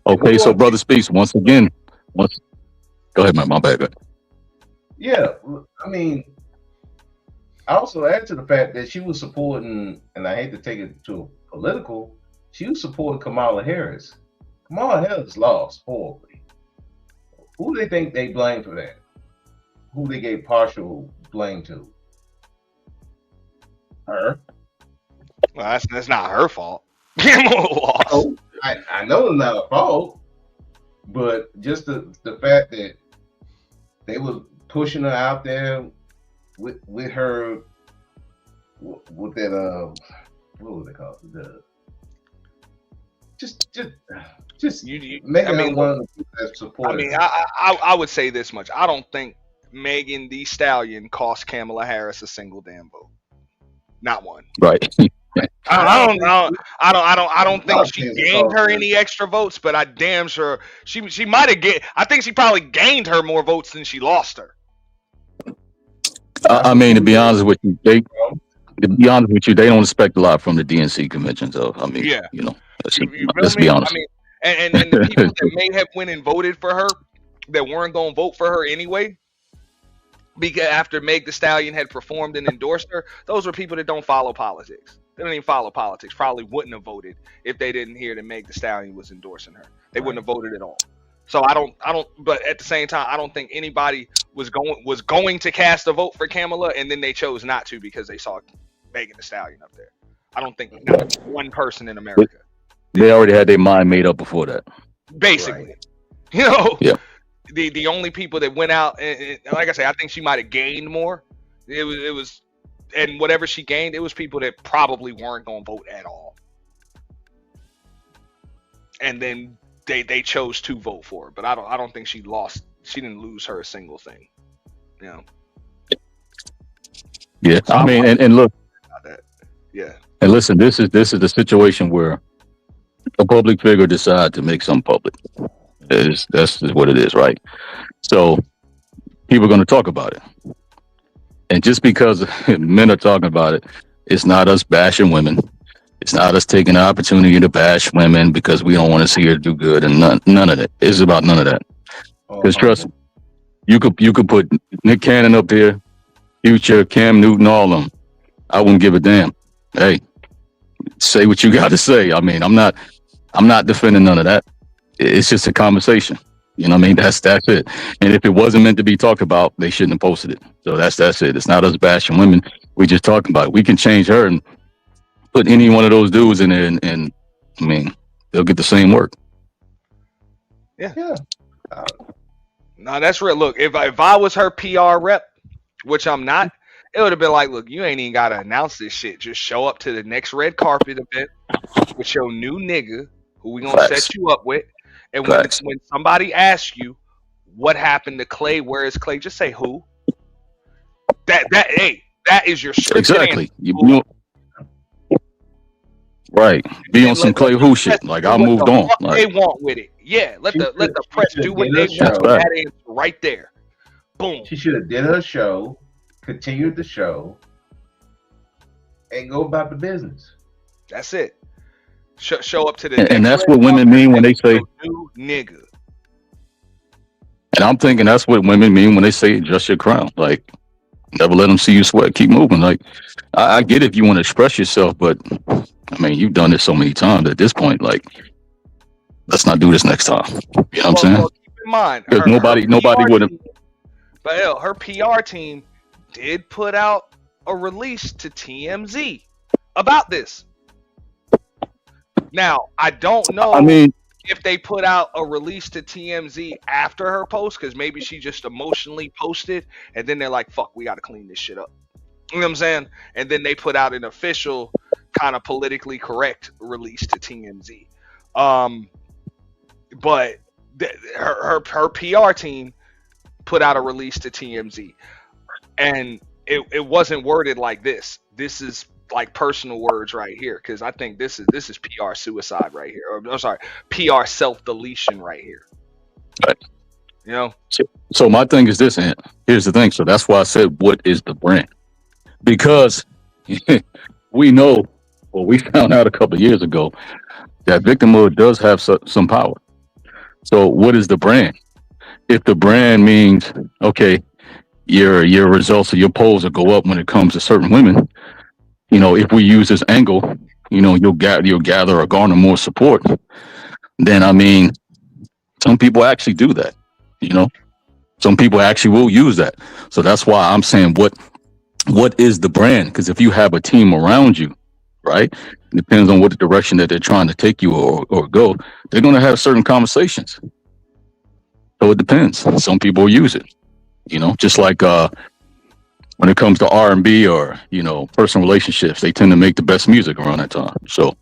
Okay, so Brother Speaks once again. Go ahead, man. My bad. Yeah, I mean, I also add to the fact that she was supporting, and I hate to take it to political, she was supporting Kamala Harris. Kamala Harris lost horribly. Who do they think they blame for that? Who they gave partial blame to? Her. Well, that's not her fault. Lost. I know it's not her fault, but just the fact that they was pushing her out there with her with that what was it called? Just making her one of the people that supported. I mean, I would say this much. I don't think Megan Thee Stallion cost Kamala Harris a single damn vote. Not one. Right. I don't think she gained her any extra votes, but I damn sure she might have I think she probably gained her more votes than she lost her. I mean, to be honest with you, they don't expect a lot from the DNC convention. So I mean, yeah, you know, let's be honest. I mean, and the people that may have went and voted for her that weren't going to vote for her anyway, because after Meg Thee Stallion had performed and endorsed her, those were people that don't follow politics. They don't even follow politics. Probably wouldn't have voted if they didn't hear that Meg Thee Stallion was endorsing her. They wouldn't have voted at all. So I don't. But at the same time, I don't think anybody was going to cast a vote for Kamala, and then they chose not to because they saw Megan Thee Stallion up there. I don't think not one person in America. They already had their mind made up before that. Basically, you know, Yeah. the only people that went out, and like I say, I think she might have gained more. It was, and whatever she gained, it was people that probably weren't going to vote at all. And then they chose to vote for her, but I don't think she lost. She didn't lose her a single thing. You know. Yeah. I mean, and look. Yeah. And listen, this is the situation where a public figure decide to make something public. That's just what it is, right? So people are going to talk about it, and just because men are talking about it, it's not us bashing women. It's not us taking the opportunity to bash women because we don't want to see her do good, and none of that. It's about none of that. Because trust me, you could put Nick Cannon up there, Future, Cam Newton, all of them. I wouldn't give a damn. Hey, say what you got to say. I mean, I'm not defending none of that. It's just a conversation. You know what I mean? That's it. And if it wasn't meant to be talked about, they shouldn't have posted it. So that's it. It's not us bashing women. We just talking about it. We can change her and put any one of those dudes in there, and I mean, they'll get the same work. Yeah. No, that's real. Look, if I was her PR rep, which I'm not, it would have been like, look, you ain't even got to announce this shit. Just show up to the next red carpet event with your new nigga who we gonna set you up with. And when somebody asks you what happened to Klay, where is Klay, just say who. That is your scripted Exactly. answer. Right. Be on some Klay who shit. Like I moved on. What they want with it. Yeah. Let the press do what they want with that answer right there. Boom. She should have did her show, continued the show, and go about the business. That's it. Show up to the and that's what women mean when they say new nigga. And I'm thinking that's what women mean when they say adjust your crown. Like never let them see you sweat. Keep moving. Like I get if you want to express yourself, but I mean you've done this so many times at this point. Like let's not do this next time. You know what I'm saying? Well, keep in mind, because nobody would have. But hell, her PR team did put out a release to TMZ about this. Now, I don't know if they put out a release to TMZ after her post, because maybe she just emotionally posted, and then they're like, fuck, we got to clean this shit up. You know what I'm saying? And then they put out an official kind of politically correct release to TMZ. But her PR team put out a release to TMZ, and it wasn't worded like this. This is like personal words right here, because I think this is PR suicide right here. Or I'm sorry, PR self-deletion right here. Right. You know? So my thing is this, and here's the thing. So that's why I said, what is the brand? Because we know, or we found out a couple of years ago, that victimhood does have some power. So what is the brand? If the brand means, okay, your results of your polls will go up when it comes to certain women, you know, if we use this angle, you know, you'll gather or garner more support. Then, I mean, some people actually do that, you know, some people actually will use that. So that's why I'm saying, what is the brand? Because if you have a team around you, right, it depends on what the direction that they're trying to take you or go, they're going to have certain conversations. So it depends. Some people use it, you know, just like, when it comes to R&B or, you know, personal relationships, they tend to make the best music around that time. So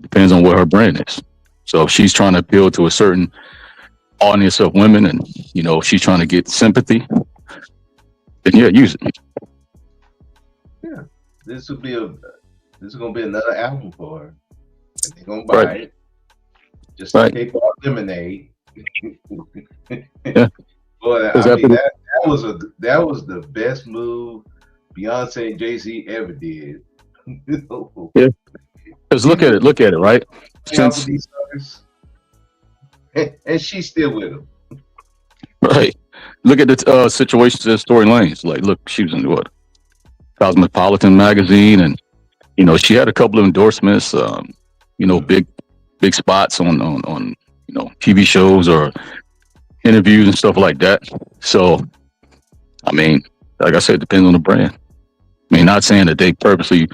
depends on what her brand is. So if she's trying to appeal to a certain audience of women and, you know, she's trying to get sympathy, then yeah, use it. Yeah. This is going to be another album for her. And they're going to buy it. Just like they bought Lemonade. Yeah. Boy, I mean, that was the best move Beyonce and Jay-Z ever did. Yeah, because look at it, right? Since and she's still with him. Right. Look at the situations and storylines. Like, look, she was in what? Cosmopolitan magazine, and you know, she had a couple of endorsements. You know, big spots on you know, TV shows or interviews and stuff like that. So I mean, like I said, it depends on the brand. I mean, not saying that they purposely.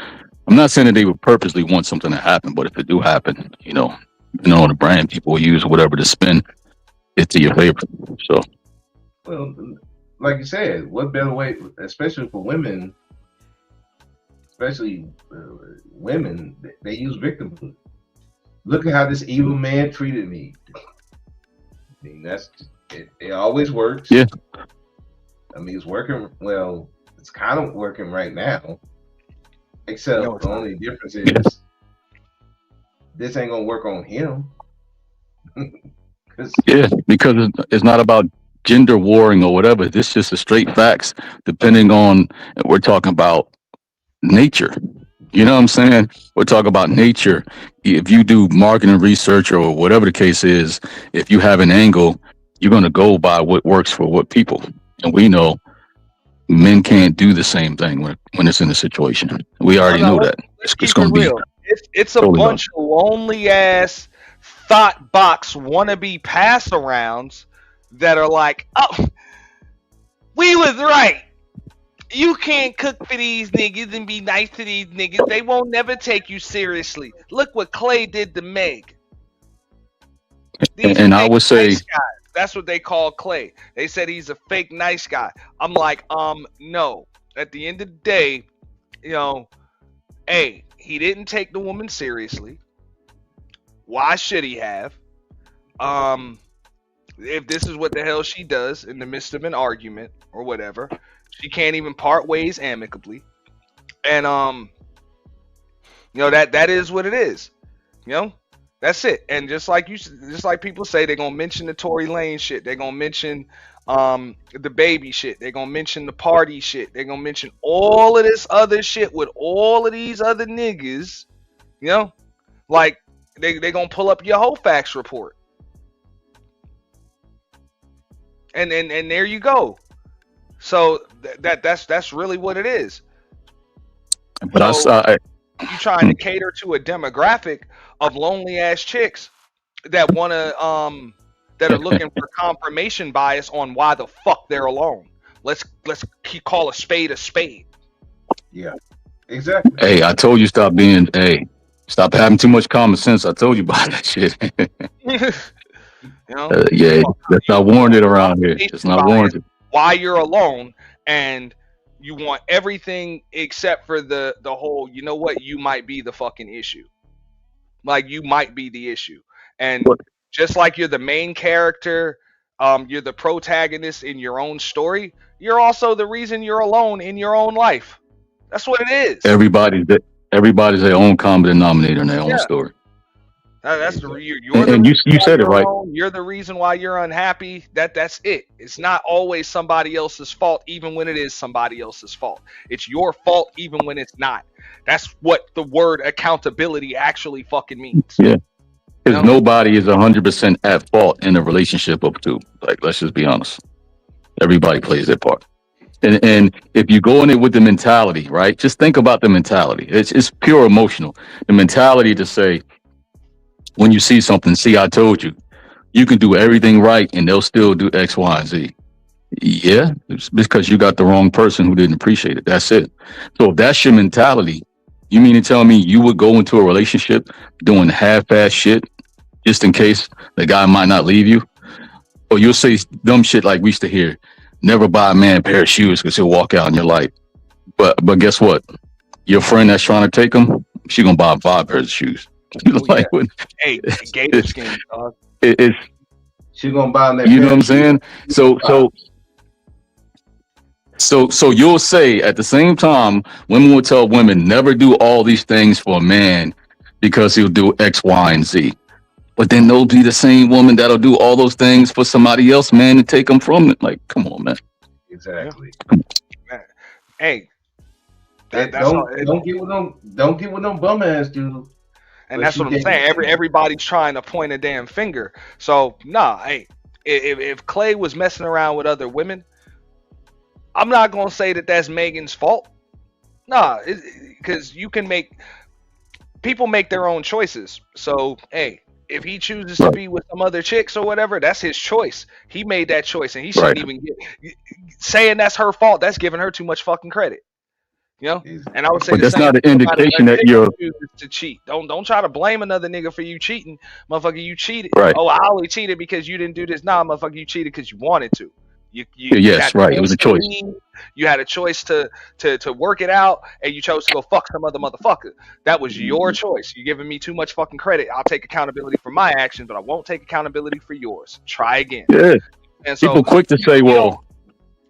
I'm not saying that they would purposely want something to happen, but if it do happen, on the brand, people will use whatever to spin it to your favor. So, Well, like you said, what better way, especially for women, especially women, they use victimhood. Look at how this evil man treated me. I mean, it always works. Yeah. I mean, it's working. Well, it's kind of working right now. Except the only difference is this ain't gonna work on him. yeah, because it's not about gender warring or whatever. This just the straight facts. Depending on, we're talking about nature. You know what I'm saying? We're talking about nature. If you do marketing research or whatever the case is, if you have an angle, you're going to go by what works for what people. And we know men can't do the same thing when it's in a situation. We already know that. It's going to be. It's a totally bunch of lonely ass thought box wannabe pass arounds that are like, oh, we was right. You can't cook for these niggas and be nice to these niggas. They won't never take you seriously. Look what Klay did to Meg. And I would say, nice guys. That's what they call Klay. They said he's a fake nice guy. I'm like, no. At the end of the day, hey, he didn't take the woman seriously. Why should he have? If this is what the hell she does in the midst of an argument or whatever, she can't even part ways amicably. And that is what it is. That's it. And just like people say, they're gonna mention the Tory Lane shit. They're gonna mention the baby shit. They're gonna mention the party shit. They're gonna mention all of this other shit with all of these other niggas. Like they gonna pull up your whole facts report. And there you go. So that's really what it is. But so you trying to cater to a demographic of lonely ass chicks that wanna that are looking for confirmation bias on why the fuck they're alone. Let's call a spade a spade. Yeah, exactly. Hey, I told you stop having too much common sense. I told you about that shit. Yeah, that's not warranted around here. It's not warranted. Why you're alone, and you want everything except for the whole, you know what, you might be the fucking issue. Like, you might be the issue. And just like you're the main character, you're the protagonist in your own story, you're also the reason you're alone in your own life. That's what it is. Everybody's their own common denominator in their own story. That's you said it right. You're the reason why you're unhappy. That's it. It's not always somebody else's fault, even when it is somebody else's fault. It's your fault, even when it's not. That's what the word accountability actually fucking means. Yeah, because nobody is 100% at fault in a relationship of two. Like, let's just be honest. Everybody plays their part. And if you go in it with the mentality, right? Just think about the mentality. It's pure emotional. The mentality to say, when you see something, see, I told you, you can do everything right and they'll still do X, Y, and Z. Yeah, it's because you got the wrong person who didn't appreciate it. That's it. So if that's your mentality, you mean to tell me you would go into a relationship doing half-ass shit just in case the guy might not leave you? Or you'll say dumb shit like we used to hear, never buy a man a pair of shoes because he'll walk out and you're like, but guess what? Your friend that's trying to take him, she gonna buy 5 pairs of shoes. Like, hey, gator skin, dog. It's she gonna buy that. You know what I'm saying? So you'll say at the same time, women will tell women never do all these things for a man because he'll do X, Y, and Z. But then they'll be the same woman that'll do all those things for somebody else, man, and take them from it. Like, come on, man. Exactly. Hey, don't get with them bum ass dude. And that's what I'm saying. Everybody's trying to point a damn finger. So hey, if Klay was messing around with other women, I'm not gonna say that that's Megan's fault. Because people make their own choices. So hey, if he chooses to be with some other chicks or whatever, that's his choice. He made that choice, and he shouldn't even get saying that's her fault. That's giving her too much fucking credit. You know, and I would say But the that's same not an thing about a indication that nigga you're who chooses to cheat. Don't try to blame another nigga for you cheating, motherfucker. You cheated. right. Oh, I only cheated because you didn't do this. Nah, motherfucker, you cheated because you wanted to. You Yes, had a right. It was choice a to choice. leave. You had a choice to work it out, and you chose to go fuck some other motherfucker. That was your choice. You're giving me too much fucking credit. I'll take accountability for my actions, but I won't take accountability for yours. Try again. Yeah. And so People quick to say, you don't well,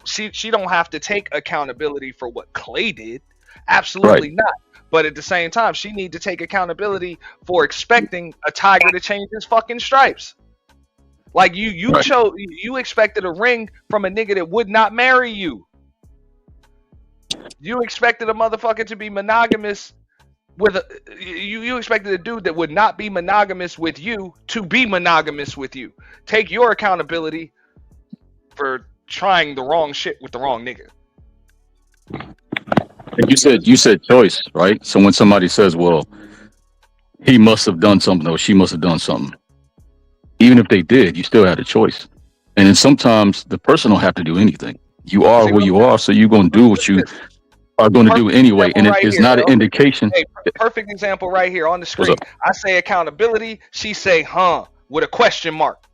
she don't have to take accountability for what Klay did. Absolutely right. not. But at the same time, she need to take accountability for expecting a tiger to change his fucking stripes. Like you Right. chose, you expected a ring from a nigga that would not marry you. You expected a motherfucker to be monogamous with a you expected a dude that would not be monogamous with you to be monogamous with you. Take your accountability for trying the wrong shit with the wrong nigga. And you said choice, right? So when somebody says, well, he must have done something or she must have done something, even if they did, you still had a choice. And then sometimes the person don't have to do anything. You are who you are, so you're going to do what you are going to do anyway. And Right it's here, not an bro. indication. Hey, perfect example right here on the What's screen. up? I say accountability. She say, huh, with a question mark.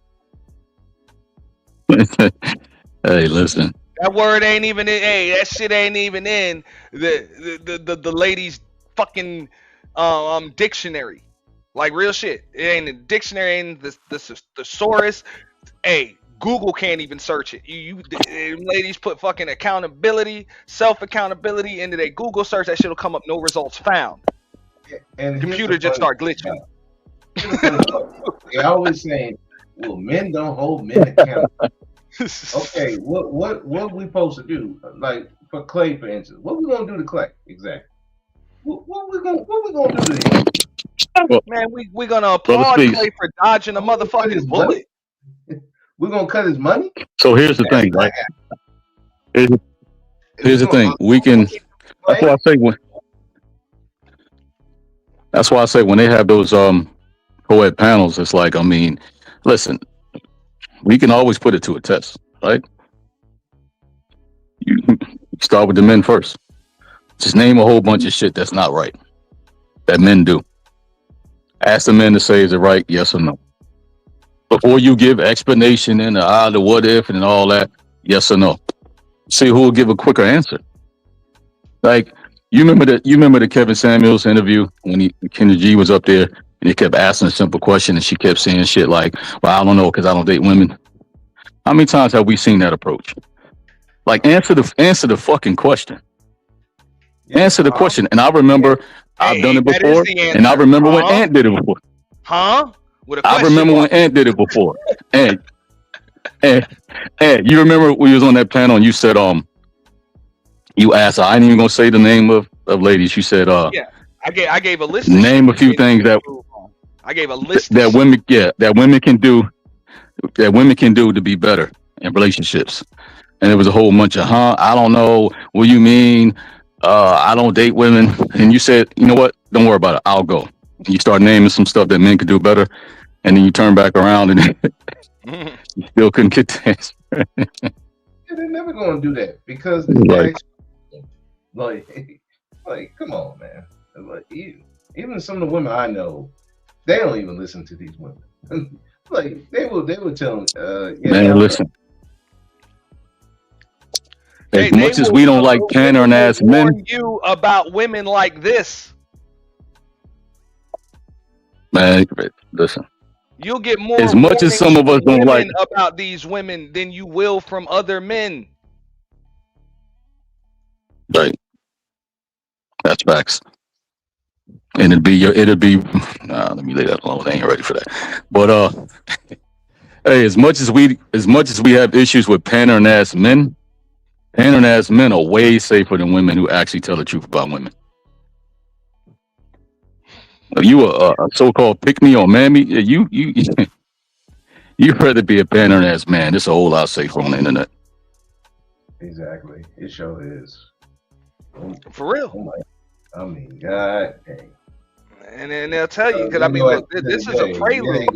Hey, listen. That word ain't even in. Hey, that shit ain't even in the lady's fucking dictionary. Like real shit. It ain't in the dictionary. Ain't the thesaurus. Hey, Google can't even search it. Ladies put fucking accountability, self accountability into their Google search. That shit'll come up. No results found. And Computer just start glitching. They always saying, "Well, men don't hold men accountable." Okay, what we supposed to do? Like for Klay, for instance, what we gonna do to Klay exactly? What we gonna do to him? Well, Man, we gonna Brother applaud Speaks. Klay for dodging a motherfucking bullet. We're gonna cut his money. So here's the thing, right? Here's the thing. We can. That's why I say when. That's why I say when they have those co-ed panels, it's like, I mean, listen, we can always put it to a test, right? You start with the men first. Just name a whole bunch of shit that's not right that men do. Ask the men to say, is it right? Yes or no. Before you give explanation and the what if and all that, yes or no. See who will give a quicker answer. Like you remember the Kevin Samuels interview when Kenny G was up there and he kept asking a simple question and she kept saying shit like, well, I don't know because I don't date women. How many times have we seen that approach? Like answer the fucking question. Answer the question. And I remember I've done it before. And I remember when Ant did it before. Huh? With a I question remember mark. when Ant did it before. And you remember we was on that panel and you said you asked, I ain't even gonna say the name of ladies. You said Yeah, I gave a list. Name a few things that I gave a list that women can do to be better in relationships. And there was a whole bunch of I don't know what you mean. I don't date women. And you said, you know what? Don't worry about it. I'll go. And you start naming some stuff that men could do better. And then you turn back around and you still couldn't get the answer. They're never gonna do that because Right. like, come on, man. Like, even some of the women I know, they don't even listen to these women. Like they will tell them, Man, listen. As much as we don't like pandering ass men, warn you about women like this. man, listen. You'll get more As much as some of us don't like about these women than you will from other men. Right. That's facts. And let me leave that alone. I ain't ready for that. But hey, as much as we have issues with pandering ass men are way safer than women who actually tell the truth about women. If you a so-called pick-me or mammy, you'd rather be a pandering ass man. It's a whole lot safer on the internet. Exactly. It sure is. For real. Oh my, I mean, God dang. and then they'll tell you because I You mean, know, at look, the end this of is the a day, prelude.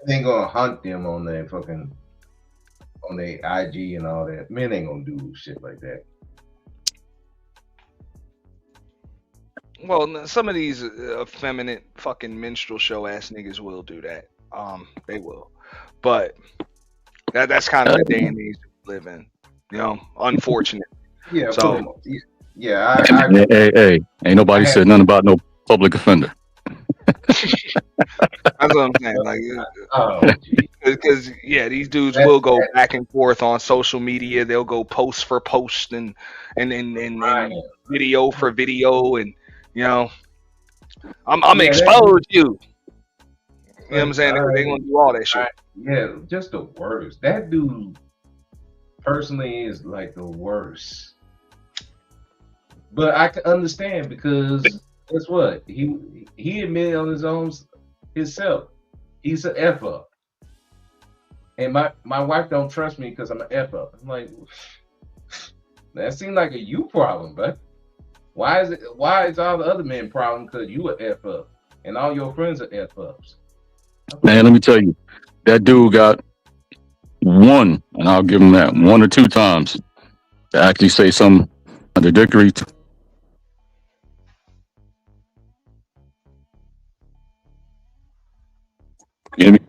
they ain't gonna hunt them on their fucking on their IG and all that. Men ain't gonna do shit like that. Well, some of these effeminate fucking minstrel show ass niggas will do that. They will, but that's kind of the day and age we live in. You know, unfortunate. Yeah, So yeah, Hey, ain't nobody I had said nothing about no public offender. that's what I'm saying. Like, oh because yeah, these dudes That's will go back and forth on social media. They'll go post for post and video for video, and you know, I'm Yeah, expose you. You know what I'm but saying? They gonna do all that shit. yeah, just the worst. That dude personally is like the worst. But I can understand because guess what? He admitted on his own himself. He's an F up. And my wife don't trust me because I'm an F up. I'm like, that seems like a you problem, but why is all the other men problem because you a F up and all your friends are F ups? Man, let me tell you, that dude got one, and I'll give him that, 1 or 2 times to actually say something contradictory. You hear me?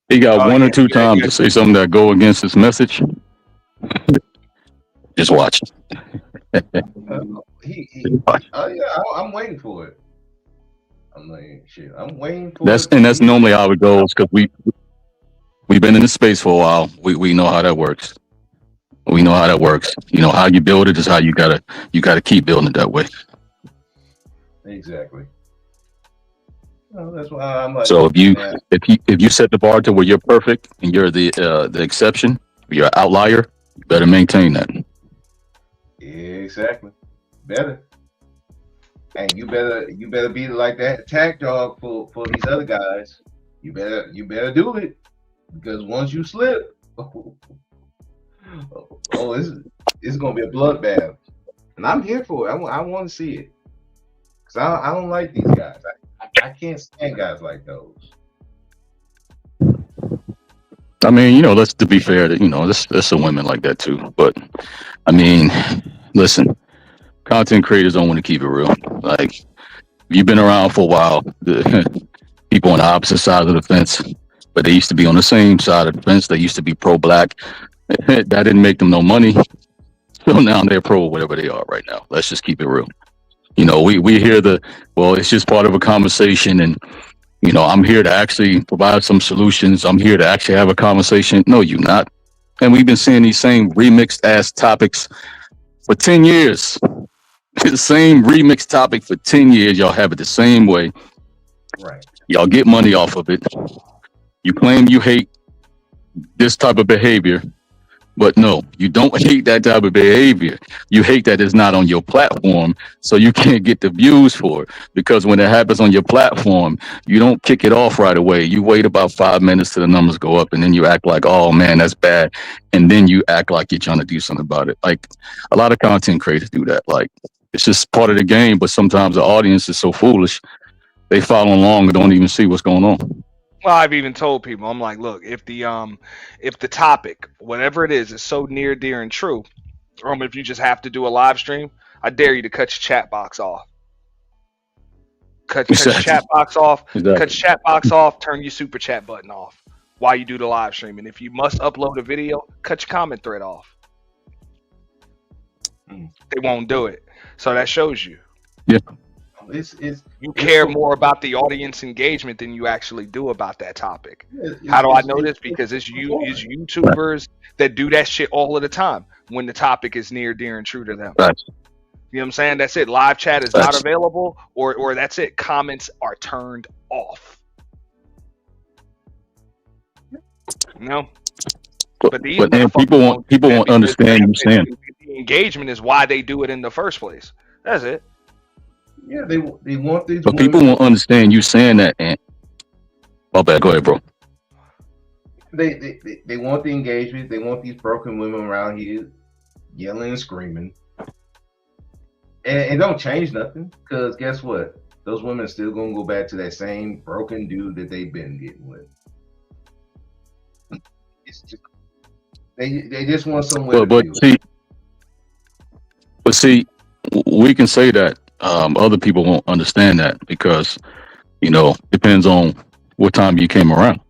He got 1 or 2 times to say something that go against his message. Just watch. Oh yeah, I'm waiting for it. I'm like, shit, I'm waiting for That's it. normally how it goes because we've been in this space for a while. We know how that works. We know how that works. You know how you build it is how you gotta keep building it that way. Exactly. Well, that's why I'm like. So if you set the bar to where you're perfect and you're the exception, you're an outlier, you better maintain that. Exactly. Better. And you better be like that attack dog for these other guys. You better do it because once you slip, it's gonna be a bloodbath. And I'm here for it. I want to see it because I don't like these guys. I can't stand guys like those. I mean, you know, let's to be fair, that you know, there's some women like that too. But I mean, listen, content creators don't want to keep it real. Like, if you've been around for a while, the people on the opposite side of the fence, but they used to be on the same side of the fence. They used to be pro-black. That didn't make them no money. So now they're pro whatever they are right now. Let's just keep it real. You know, we hear it's just part of a conversation, and you know, I'm here to actually provide some solutions. I'm here to actually have a conversation. No, you're not. And we've been seeing these same remixed ass topics for 10 years. The same remixed topic for 10 years. Y'all have it the same way. Right. Y'all get money off of it. You claim you hate this type of behavior, but no, you don't hate that type of behavior. You hate that it's not on your platform, so you can't get the views for it. Because when it happens on your platform, you don't kick it off right away. You wait about 5 minutes till the numbers go up, and then you act like, oh man, that's bad. And then you act like you're trying to do something about it. Like, a lot of content creators do that. Like, it's just part of the game, but sometimes the audience is so foolish, they follow along and don't even see what's going on. Well, I've even told people, I'm like, look, if the topic, whatever it is so near, dear, and true, if you just have to do a live stream, I dare you to cut your chat box off. Cut your chat box off. Cut your chat box off. Turn your super chat button off while you do the live stream. And if you must upload a video, cut your comment thread off. They won't do it. So that shows you. Yeah. You care more about the audience engagement than you actually do about that topic. How do I know this? Because it's YouTubers that do that shit all of the time when the topic is near, dear, and true to them. Right. You know what I'm saying? That's it. Live chat is not available, or that's it. Comments are turned off. No. But people won't understand you saying. The engagement is why they do it in the first place. That's it. Yeah, they want these. But people won't understand you saying that. And my bad. Go ahead, bro. They want the engagement. They want these broken women around here yelling and screaming, and it don't change nothing. Because guess what? those women are still gonna go back to that same broken dude that they've been getting with. It's just they just want somewhere to But be with. see, we can say that. Other people won't understand that because depends on what time you came around.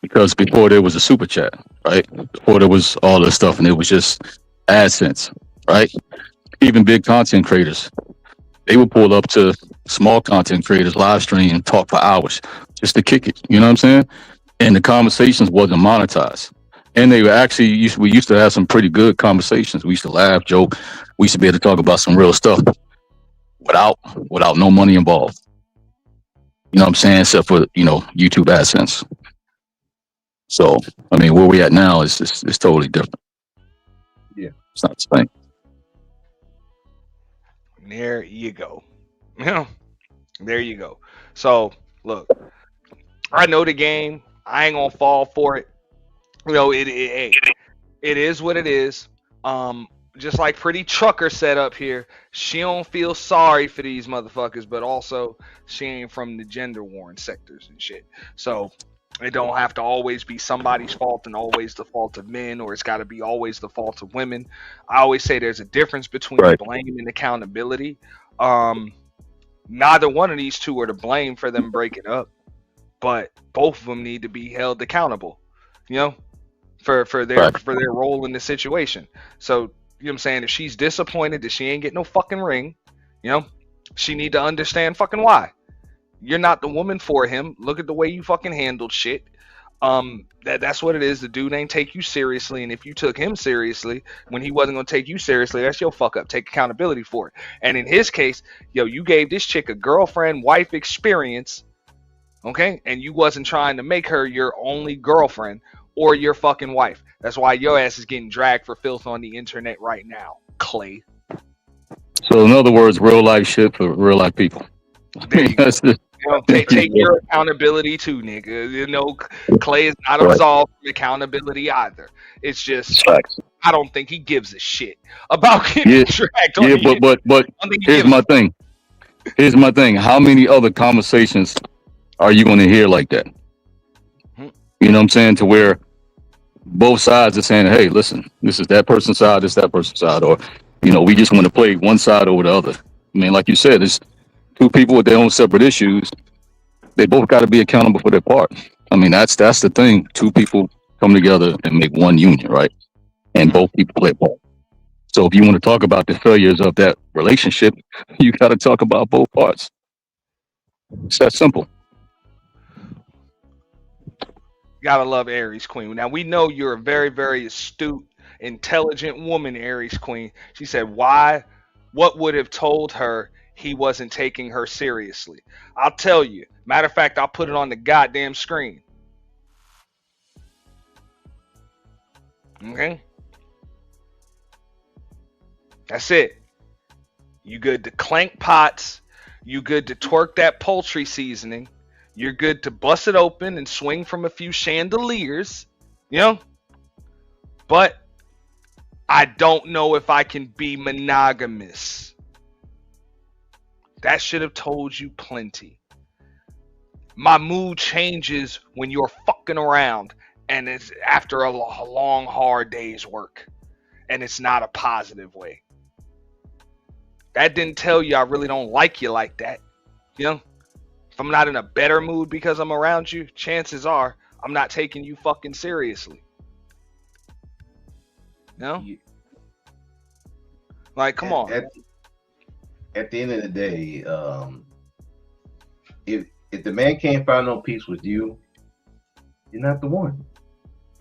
Because before there was a super chat, right? Before there was all this stuff, and it was just AdSense, right? Even big content creators, they would pull up to small content creators live stream and talk for hours just to kick it. You know what I'm saying? And the conversations wasn't monetized. And they were actually we used to have some pretty good conversations. We used to laugh, joke. We used to be able to talk about some real stuff without no money involved. You know what I'm saying? Except for YouTube AdSense. So I mean, where we at now is totally different. Yeah, it's not the same. There you go. There you go. So look, I know the game. I ain't gonna fall for it. It is what it is. Just like Pretty Trucker said up here, she don't feel sorry for these motherfuckers, but also she ain't from the gender warring sectors and shit. So it don't have to always be somebody's fault and always the fault of men, or it's got to be always the fault of women. I always say there's a difference between blame and accountability. Neither one of these two are to blame for them breaking up, but both of them need to be held accountable. For their role in the situation. So, you know what I'm saying? If she's disappointed that she ain't get no fucking ring, she need to understand fucking why. You're not the woman for him. Look at the way you fucking handled shit. That's what it is. The dude ain't take you seriously, and if you took him seriously when he wasn't gonna take you seriously, that's your fuck up. Take accountability for it. And in his case, you gave this chick a girlfriend wife experience, okay? And you wasn't trying to make her your only girlfriend or your fucking wife. That's why your ass is getting dragged for filth on the internet right now, Klay. So in other words, real life shit for real life people. There you go. Take your accountability too, nigga. Klay is not absolved from accountability either. It's just I don't think he gives a shit about getting dragged on the internet. But here's my thing. Here's my thing. How many other conversations are you going to hear like that? You know what I'm saying? To where both sides are saying, hey, listen, this is that person's side, this is that person's side, or, we just want to play one side over the other. I mean, like you said, it's two people with their own separate issues. They both got to be accountable for their part. I mean, that's the thing. Two people come together and make one union, right? And both people play a part. So if you want to talk about the failures of that relationship, you got to talk about both parts. It's that simple. Gotta love Aries Queen. Now we know you're a very, very astute, intelligent woman, Aries Queen. She said, why? What would have told her he wasn't taking her seriously? I'll tell you. Matter of fact, I'll put it on the goddamn screen. Okay? That's it. You good to clank pots. You good to twerk that poultry seasoning. You're good to bust it open and swing from a few chandeliers, But I don't know if I can be monogamous. That should have told you plenty. My mood changes when you're fucking around and it's after a long, hard day's work. And it's not a positive way. That didn't tell you I really don't like you like that, If I'm not in a better mood because I'm around you, chances are I'm not taking you fucking seriously. Like, come on. At the end of the day, if the man can't find no peace with you, you're not the one.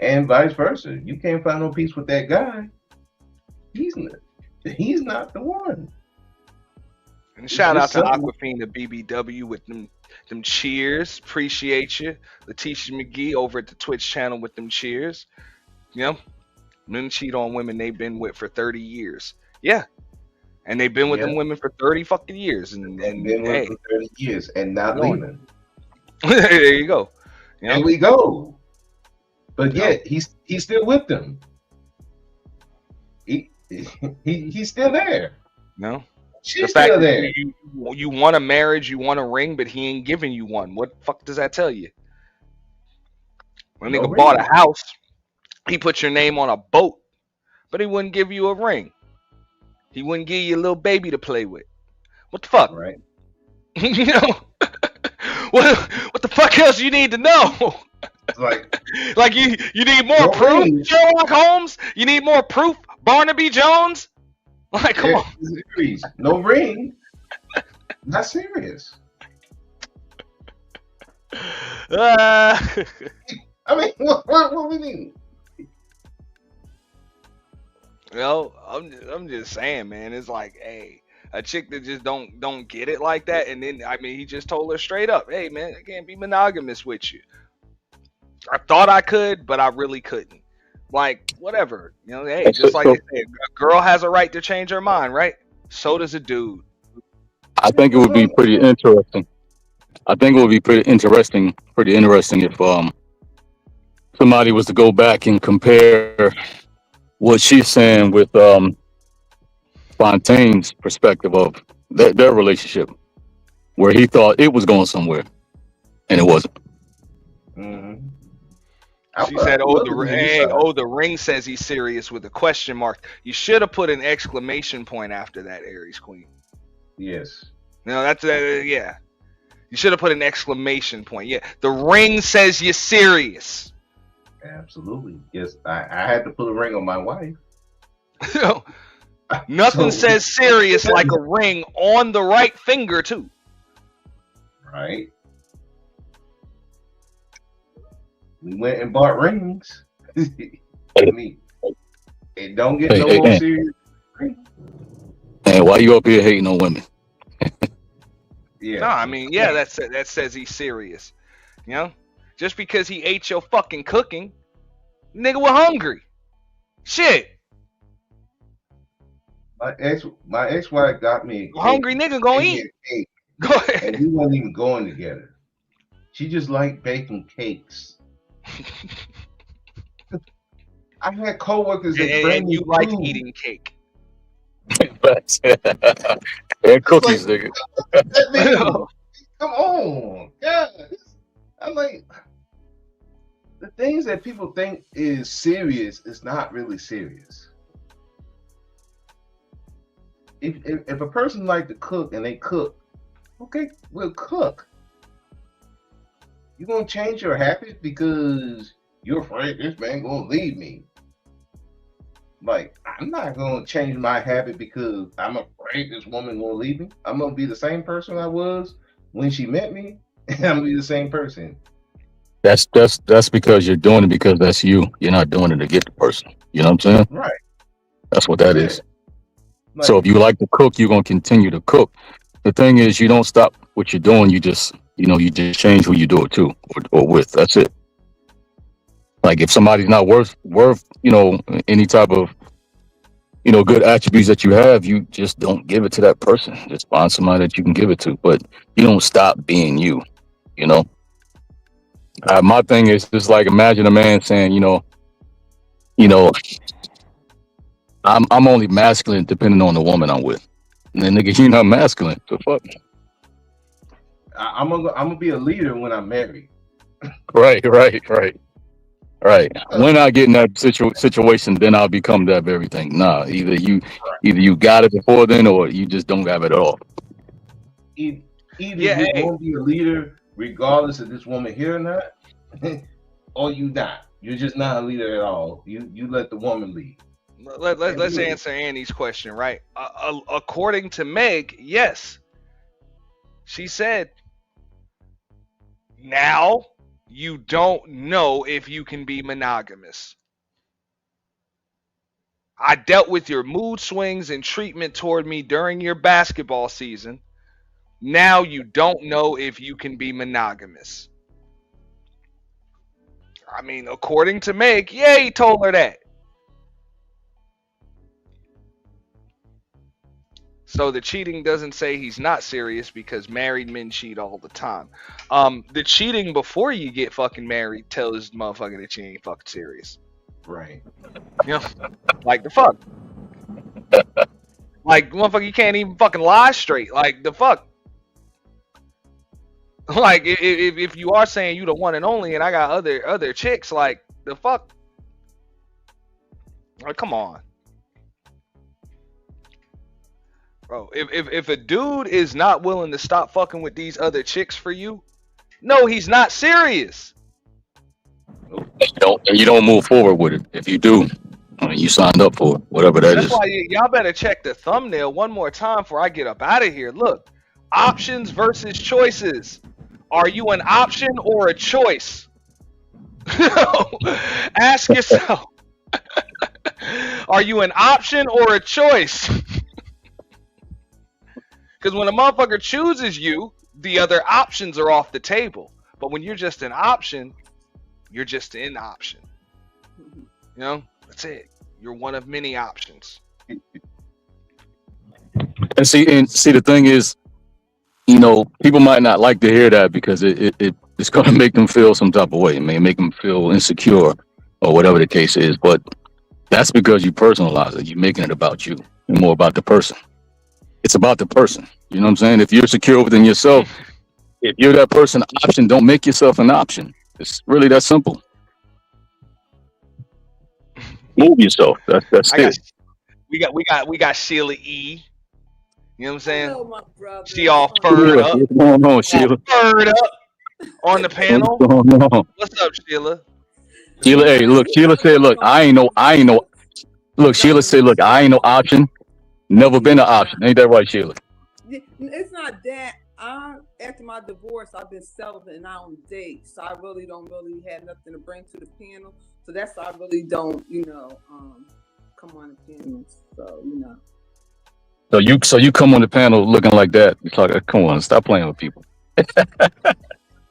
And vice versa. You can't find no peace with that guy, he's not the one. And shout out to Aquafina BBW with them cheers. Appreciate you. Letitia McGee over at the Twitch channel with them cheers. Men cheat on women they've been with for 30 years. Yeah. And they've been with them women for 30 fucking years. And been with for 30 years and not leaving. There you go. And we go. But yet he's still with them. He's still there. No. She's fact still that there. you want a marriage, you want a ring, but he ain't giving you one. What the fuck does that tell you? When a No nigga bought ring. a house, he put your name on a boat, but he wouldn't give you a ring. He wouldn't give you a little baby to play with. What the fuck? Right. You know, what the fuck else you need to know? Like, Like you need more no proof, ring. Sherlock Holmes? You need more proof, Barnaby Jones? Like, come on. Serious. No ring. Not serious. I mean, what we need? No, I'm just saying, man. It's like, hey, a chick that just don't get it like that, and then I mean, he just told her straight up, hey, man, I can't be monogamous with you. I thought I could, but I really couldn't. Like, whatever, you know. Hey, just like they say, a girl has a right to change her mind, right? So does a dude. I think it would be pretty interesting. I think it would be pretty interesting if somebody was to go back and compare what she's saying with Fontaine's perspective of their relationship, where he thought it was going somewhere, and it wasn't. Mm-hmm. She said, the ring says he's serious with a question mark. You should have put an exclamation point after that, Aries Queen. Yes. No, that's yeah. You should have put an exclamation point. Yeah, the ring says you're serious. Absolutely. Yes, I had to put a ring on my wife. Nothing says serious like a ring on the right finger too. Right. We went and bought rings. I mean, it don't get no more serious. Hey, why you up here hating on women? Yeah. No, I mean, yeah, that says he's serious. You know, just because he ate your fucking cooking, nigga was hungry. Shit. My ex-wife got me a cake. Hungry nigga gonna eat. Go ahead. And we wasn't even going together. She just liked baking cakes. I had coworkers that bring me you like food. eating cake. And cookies, like, nigga. Come on, God. I'm like, the things that people think is serious is not really serious. If a person like to cook and they cook, okay, we'll cook. You gonna change your habit because you're afraid this man gonna leave me? Like, I'm not gonna change my habit because I'm afraid this woman gonna leave me. I'm gonna be the same person I was when she met me, and I'm gonna be the same person. That's because you're doing it because that's you. You're not doing it to get the person. You know what I'm saying? Right. That's what that is. Like, so if you like to cook, you're gonna continue to cook. The thing is, you don't stop what you're doing. You just change who you do it to or with. That's it. Like if somebody's not worth any type of good attributes that you have, you just don't give it to that person. Just find somebody that you can give it to, but you don't stop being you. My thing is just like imagine a man saying, I'm only masculine depending on the woman I'm with. And then nigga, you're not masculine. So fuck. I'm gonna be a leader when I'm married. Right. When I get in that situation, then I'll become that very thing. Nah, either you got it before then, or you just don't have it at all. Either you're gonna be a leader regardless of this woman here or not, or you not. You're just not a leader at all. You let the woman lead. Let's answer Annie's question, right? According to Meg, yes. She said, now you don't know if you can be monogamous. I dealt with your mood swings and treatment toward me during your basketball season. Now you don't know if you can be monogamous. I mean, according to Meg, yeah, he told her that. So the cheating doesn't say he's not serious because married men cheat all the time. The cheating before you get fucking married tells the motherfucker that you ain't fucking serious. Right. You know, like the fuck. Like, motherfucker, you can't even fucking lie straight. Like, the fuck? Like, if you are saying you the one and only, and I got other chicks, like, the fuck? Like, come on, bro. If a dude is not willing to stop fucking with these other chicks for you, no, he's not serious. You don't move forward with it. If you do, I mean, you signed up for it, whatever that That's is. why y'all better check the thumbnail one more time before I get up out of here. Look, options versus choices. Are you an option or a choice? Ask yourself. Are you an option or a choice? Because when a motherfucker chooses you, the other options are off the table. But when you're just an option, you're just an option. You know, that's it. You're one of many options. And see, the thing is, you know, people might not like to hear that because it's going to make them feel some type of way. It may make them feel insecure or whatever the case is. But that's because you personalize it. You're making it about you and more about the person. It's about the person. You know what I'm saying? If you're secure within yourself, if you're that person option, don't make yourself an option. It's really that simple. Move yourself. That's it. We got Sheila E. You know what I'm saying? Hello, my brother. She all furred up. What's going on, Sheila? Furred up on the panel. What's going on? What's up, Sheila? Sheila, hey, look, Sheila said, look, I ain't no. Look, Sheila said, look, I ain't no option. Never been an option. Ain't that right, Sheila? It's not that. After my divorce, I've been celibate and I don't date, so I really don't have nothing to bring to the panel. So that's why I really don't, come on the panel. So So you come on the panel looking like that. It's like, come on, stop playing with people.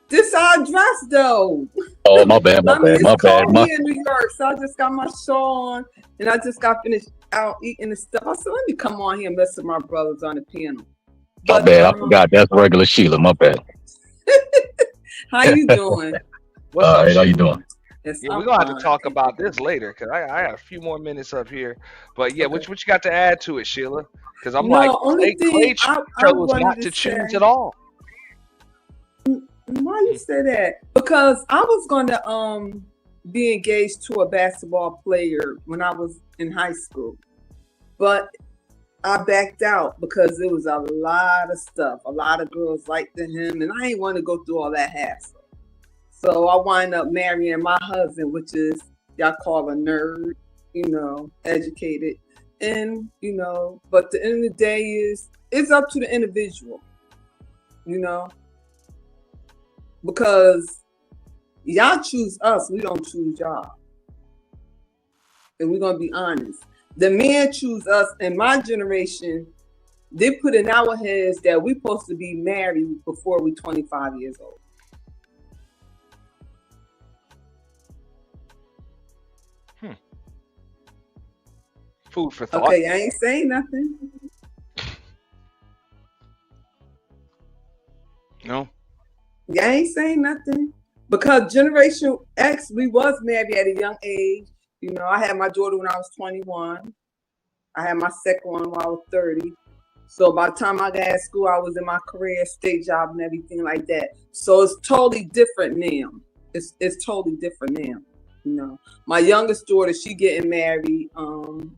This how I dress though. Oh, my bad. It's cold here in New York, so I just got my shawl on and I just got finished out eating and stuff. I said, let me come on here and mess with my brothers on the panel. My bad. I forgot. That's regular Sheila. My bad. How you doing? What's up, How Sheila? you doing? Yes, Yeah, we're gonna have to talk about this later because I got a few more minutes up here. But yeah, what you got to add to it, Sheila? Because I'm like, only Klay I chose wanted not to to choose say- at all. Why you say that? Because I was gonna be engaged to a basketball player when I was in high school, but I backed out because it was a lot of stuff. A lot of girls liked him, and I didn't want to go through all that hassle. So I wind up marrying my husband, which is y'all call a nerd, educated, and But the end of the day it's up to the individual, because y'all choose us, we don't choose y'all, and we're gonna be honest. The men choose us. In my generation, they put in our heads that we're supposed to be married before we're 25 years old. Food for thought. Okay, I ain't saying nothing. No. Yeah, I ain't saying nothing. Because Generation X, we was married at a young age. I had my daughter when I was 21. I had my second one when I was 30. So by the time I got out of school, I was in my career, state job, and everything like that. So it's totally different now. It's totally different now. My youngest daughter, she getting married.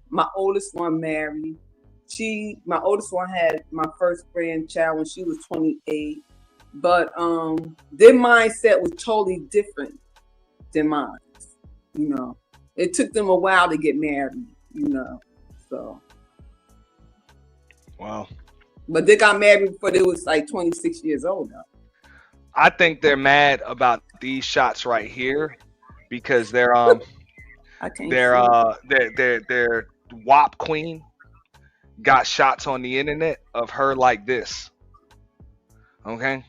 My oldest one married. My oldest one had my first grandchild when she was 28. But their mindset was totally different than mine. It took them a while to get married. So. Wow. But they got married before they was like 26 years old now. I think they're mad about these shots right here because they're their WAP queen got shots on the internet of her like this. Okay.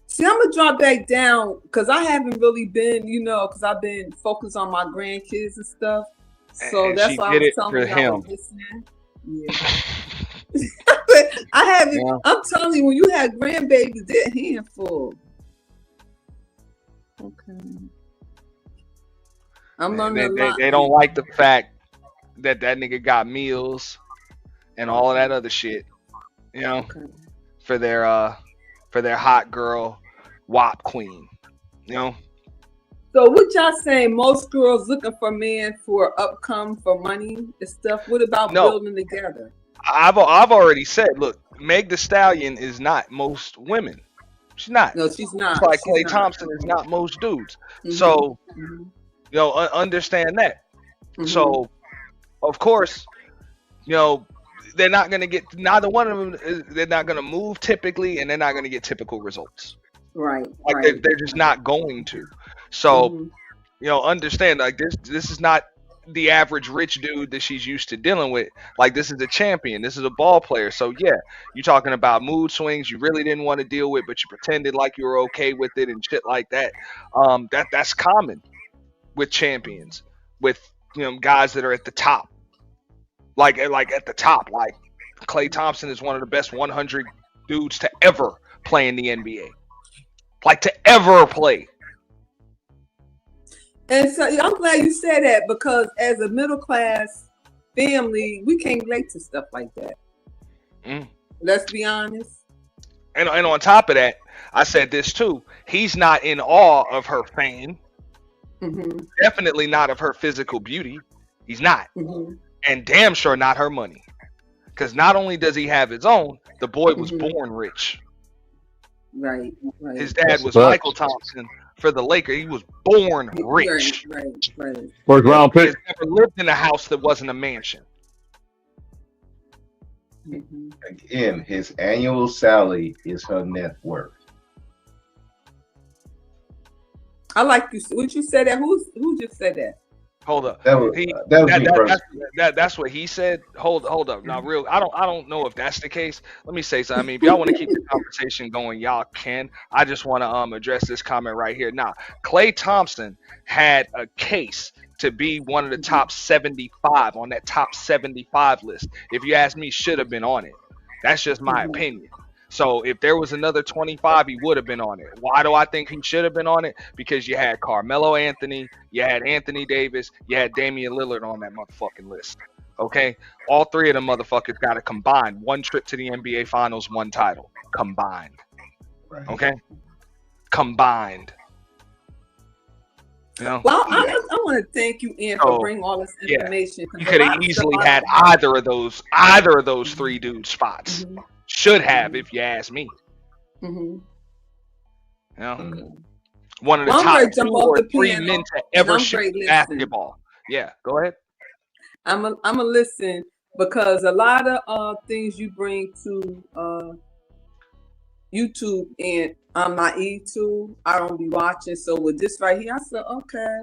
See, I'm gonna drop back down because I haven't really been, because I've been focused on my grandkids and stuff. So And that's she why I did was it telling for you I was him. listening. Yeah. I haven't. Yeah. I'm telling you, when you have grandbabies, they're a handful. Okay. I'm learning a lot. They don't like the fact that nigga got meals and all of that other shit, you know, for their hot girl WAP queen, you know. So what y'all saying? Most girls looking for men for upcome for money and stuff. What about No. building together? I've already said, look, Meg the Stallion is not most women. She's not. No, she's not. Just like She's Klay not. Thompson is not most dudes. Mhm. So, Mhm. you know, understand that. Mhm. So, of course, you know, they're not going to get, neither one of them, they're not going to move typically, and they're not going to get typical results. Right. Like Right. they're just not going to. So, Mhm. you know, understand, like this is not the average rich dude that she's used to dealing with. Like, this is a champion, this is a ball player. So yeah, you're talking about mood swings you really didn't want to deal with, but you pretended like you were okay with it and shit like that. That's common with champions, with, you know, guys that are at the top. Like at the top, like Klay Thompson is one of the best 100 dudes to ever play in the NBA. Like, to ever play. And so I'm glad you said that, because as a middle class family, we can't relate to stuff like that. Mm. Let's be honest. And on top of that, I said this too. He's not in awe of her fame. Mm-hmm. Definitely not of her physical beauty. He's not. Mm-hmm. And damn sure not her money. Because not only does he have his own, the boy was Mm-hmm. born rich. Right. Right. His dad That's was a fact. Michael Thompson for the Lakers. He was born rich. Right. Right. First round He pick. has never lived in a house that wasn't a mansion. Mm-hmm. Again, his annual salary is her net worth. I like you. What you said that? Who just said that? Hold up. That was He, that was me personally. that's what he said. Hold up. Now, real, I don't know if that's the case. Let me say something. I mean, if y'all want to keep the conversation going, y'all can. I just want to address this comment right here. Now, Klay Thompson had a case to be one of the top 75 on that top 75 list. If you ask me, should have been on it. That's just my opinion. So if there was another 25, he would have been on it. Why do I think he should have been on it? Because you had Carmelo Anthony, you had Anthony Davis, you had Damian Lillard on that motherfucking list. Okay? All three of them motherfuckers got to combine. One trip to the NBA Finals, one title. Combined. Right. Okay? Combined. You know? Well, I want to thank you, Ian, for bringing all this Yeah. information. 'cause You a could lot have of easily stuff I had don't know. either of those three dudes spots. Mhm. Should have, if you ask me. Mhm. You know? One of the Well, I'm top gonna jump 2 off or the 3 piano, men to and ever I'm shoot great listening. basketball. Yeah, go ahead. I'm a listen, because a lot of things you bring to YouTube, and I'm naive to. I don't be watching. So with this right here, I said, okay,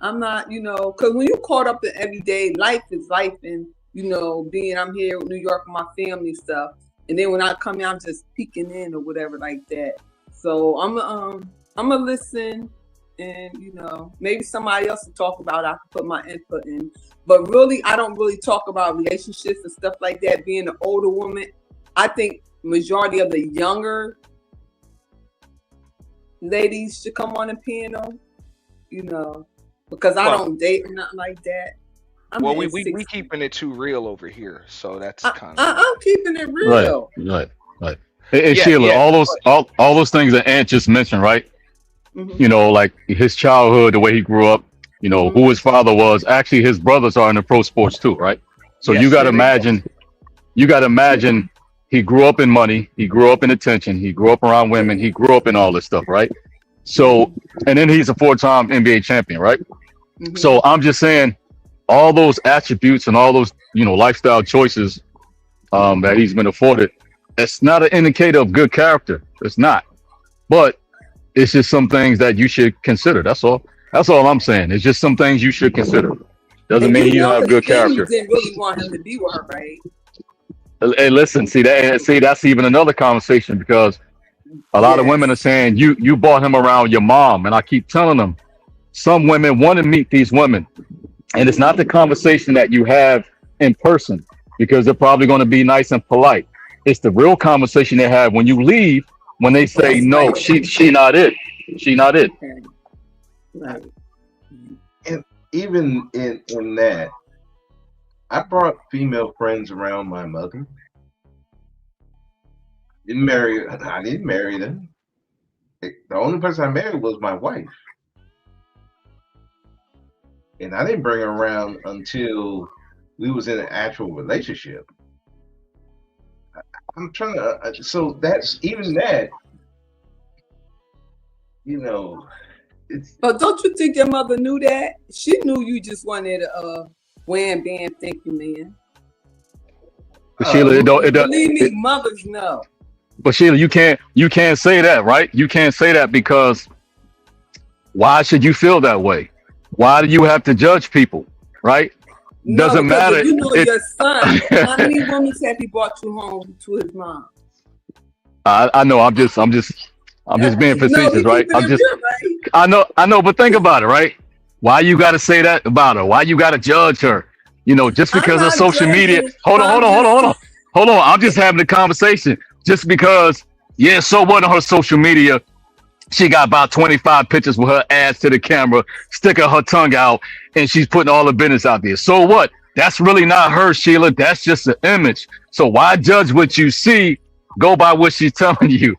I'm not, because when you caught up in everyday life is life, and I'm here in New York with my family stuff, and then when I come here, I'm just peeking in or whatever like that. So I'm a listen, and maybe somebody else to talk about. I can put my input in, but really, I don't really talk about relationships and stuff like that. Being an older woman, I think majority of the younger ladies should come on the piano, because I don't date or nothing like that. Well, we keeping it too real over here, so that's kind of. I'm keeping it real. Right. Hey, Sheila, all those things that Ant just mentioned, right? Mm-hmm. Like his childhood, the way he grew up, who his father was. Actually, his brothers are in the pro sports too, right? So Yes, you got to they imagine, he grew up in money, he grew up in attention, he grew up around women, he grew up in all this stuff, right? So, and then he's a 4-time NBA champion, right? Mm-hmm. So I'm just saying, all those attributes and all those, lifestyle choices that he's been afforded, it's not an indicator of good character. It's not. But it's just some things that you should consider. That's all. That's all I'm saying. It's just some things you should consider. Doesn't mean you don't have good character. Didn't really want him to be with her, right? Hey, listen, that's even another conversation, because a lot of women are saying you brought him around your mom, and I keep telling them, some women want to meet these women, and it's not the conversation that you have in person, because they're probably going to be nice and polite. It's the real conversation they have when you leave, when they say, no, she not it. She not it. Right. And even in that, I brought female friends around my mother. I didn't marry them. The only person I married was my wife. And I didn't bring her around until we was in an actual relationship. I'm trying to, so that's even that, it's. But don't you think your mother knew that? She knew you just wanted a wham bam thank you man. But Sheila, Believe me, mothers know. But Sheila, you can't say that, right? You can't say that because why should you feel that way? Why do you have to judge people, right? Doesn't matter. You know your son. How many women have he brought you home to his mom? I know. I'm just being facetious, right? I know. But think about it, right? Why you got to say that about her? Why you got to judge her? Just because of social media. Hold on. I'm just having a conversation. Just because, so what on her social media? She got about 25 pictures with her ass to the camera, sticking her tongue out, and she's putting all the business out there. So what? That's really not her, Sheila. That's just an image. So why judge what you see? Go by what she's telling you.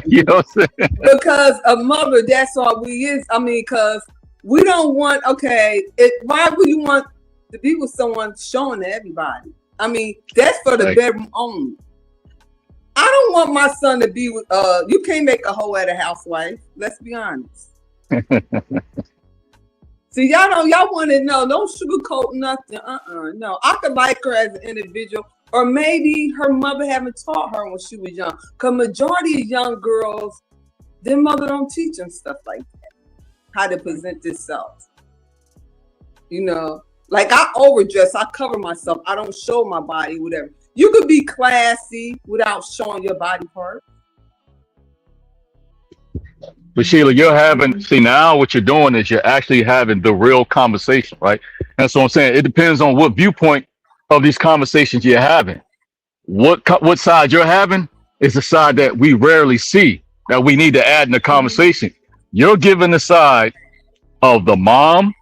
You know what I'm saying? Because a mother, that's all we is. I mean, because we don't want, why would you want to be with someone showing to everybody? I mean, that's for the bedroom only. I don't want my son to be with, you can't make a hoe at a housewife. Let's be honest. See, y'all want to know, don't sugarcoat nothing. No. I could like her as an individual, or maybe her mother haven't taught her when she was young. Because majority of young girls, their mother don't teach them stuff like that. How to present themselves. Like I overdress, I cover myself. I don't show my body, whatever. You could be classy without showing your body part. But Sheila, now what you're doing is you're actually having the real conversation, right? And so I'm saying it depends on what viewpoint of these conversations you're having. What side you're having is the side that we rarely see, that we need to add in the conversation. You're giving the side of the mom,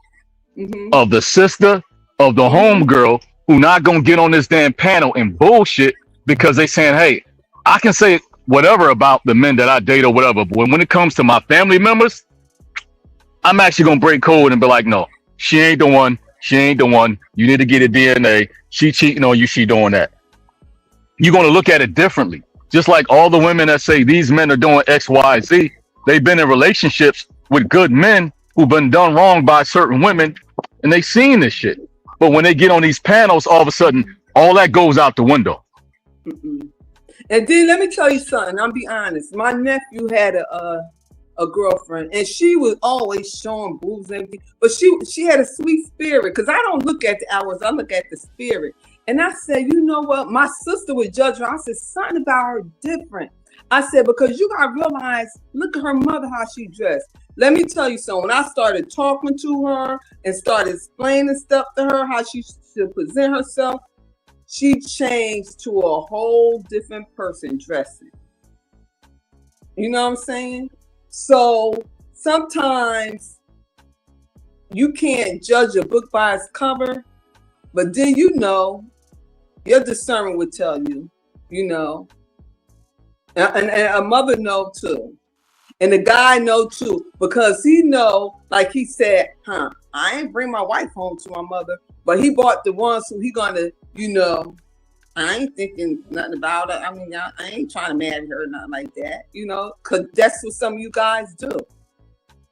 of the sister, of the homegirl, who not gonna get on this damn panel and bullshit because they saying, hey, I can say whatever about the men that I date or whatever, but when it comes to my family members, I'm actually gonna break code and be like, no, she ain't the one. You need to get a DNA. She cheating on you. She doing that. You're gonna look at it differently. Just like all the women that say these men are doing X, Y, Z, they've been in relationships with good men who've been done wrong by certain women, and they seen this shit. But when they get on these panels, all of a sudden, all that goes out the window. And then let me tell you something. I'll be honest. My nephew had a girlfriend, and she was always showing boobs and everything. But she had a sweet spirit. Because I don't look at the hours, I look at the spirit. And I said, you know what? My sister would judge her. I said, something about her different. I said, because you gotta realize, look at her mother, how she dressed. Let me tell you something. When I started talking to her and started explaining stuff to her, how she should present herself, she changed to a whole different person dressing. You know what I'm saying? So sometimes you can't judge a book by its cover, but then your discernment would tell you, and a mother know too. And the guy know too, because he know, like he said, I ain't bring my wife home to my mother, but he bought the ones who he gonna, I ain't thinking nothing about it. I mean, I ain't trying to marry her or nothing like that, because that's what some of you guys do,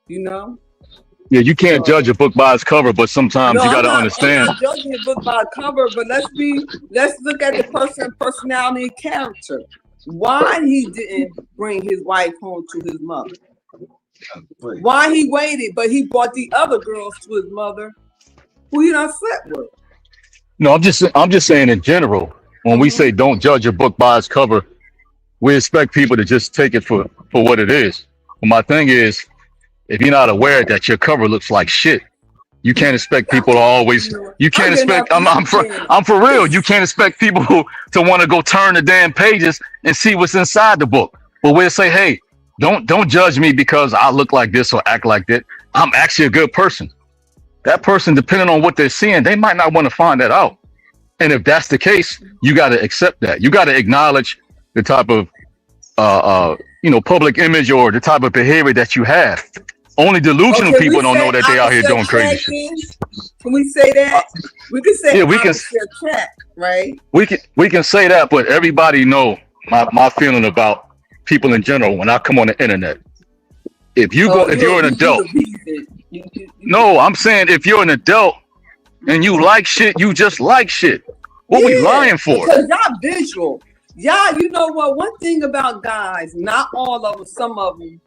Yeah, you can't judge a book by its cover, but sometimes you got to understand. I'm not judging a book by cover, but let's look at the personality and character. Why he didn't bring his wife home to his mother? Why he waited, but he brought the other girls to his mother, who he done slept with? No, I'm just saying in general. When we say don't judge a book by its cover, we expect people to just take it for what it is. But my thing is, if you're not aware that your cover looks like shit, you can't expect people to always. You can't expect. I'm for real. You can't expect people to want to go turn the damn pages and see what's inside the book. But we'll say, hey, don't judge me because I look like this or act like that. I'm actually a good person. That person, depending on what they're seeing, they might not want to find that out. And if that's the case, you got to accept that. You got to acknowledge the type of public image or the type of behavior that you have. Only delusional Okay, people we don't say know that they out here opposite doing crazy shit. attracting. Can we say that? We can say Yeah, we can. opposite attract, right? We can say that, but everybody know my feeling about people in general when I come on the internet. If you're an adult, no, I'm saying if you're an adult and you like shit, you just like shit. What we lying for? Because y'all visual. Y'all, you know what? One thing about guys, not all of them, some of them,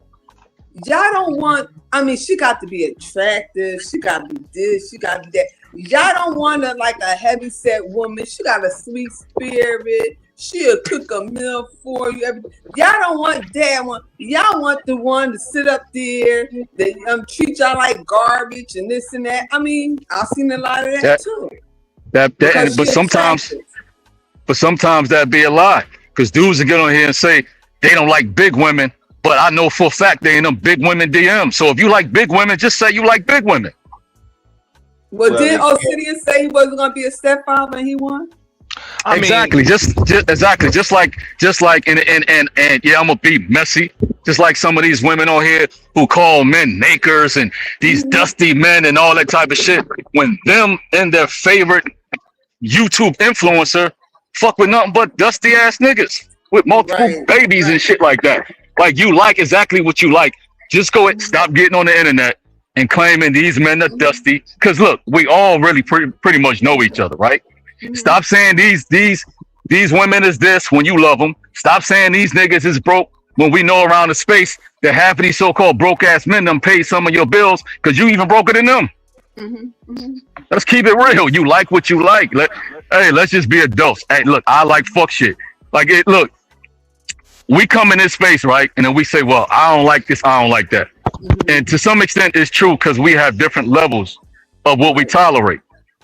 y'all don't want, I mean, she got to be attractive. She got to be this. She got to be that. Y'all don't want her like a heavy set woman. She got a sweet spirit. She'll cook a meal for you. Y'all don't want that one. Y'all want the one to sit up there that treat y'all like garbage and this and that. I mean, I've seen a lot of that too. But sometimes that'd be a lie. Because dudes will get on here and say they don't like big women, but I know for a fact they ain't them big women DMs. So if you like big women, just say you like big women. Well, did Obsidian say he wasn't gonna be a stepfather and he won? Exactly. Just like and yeah, I'm gonna be messy. Just like some of these women on here who call men nakers and these dusty men and all that type of shit. When them and their favorite YouTube influencer fuck with nothing but dusty ass niggas with multiple babies and shit like that. Like you like exactly what you like. Just go and stop getting on the internet and claiming these men are dusty. Cause look, we all really pretty much know each other, right? Stop saying these women is this when you love them. Stop saying these niggas is broke when we know around the space that half of these so-called broke ass men done paid some of your bills because you even broker than them. Let's keep it real. You like what you like. Let's just be adults. Hey, look, I like fuck shit. Look, we come in this space, right? And then we say, well, I don't like this, I don't like that. And to some extent, it's true because we have different levels of what we tolerate,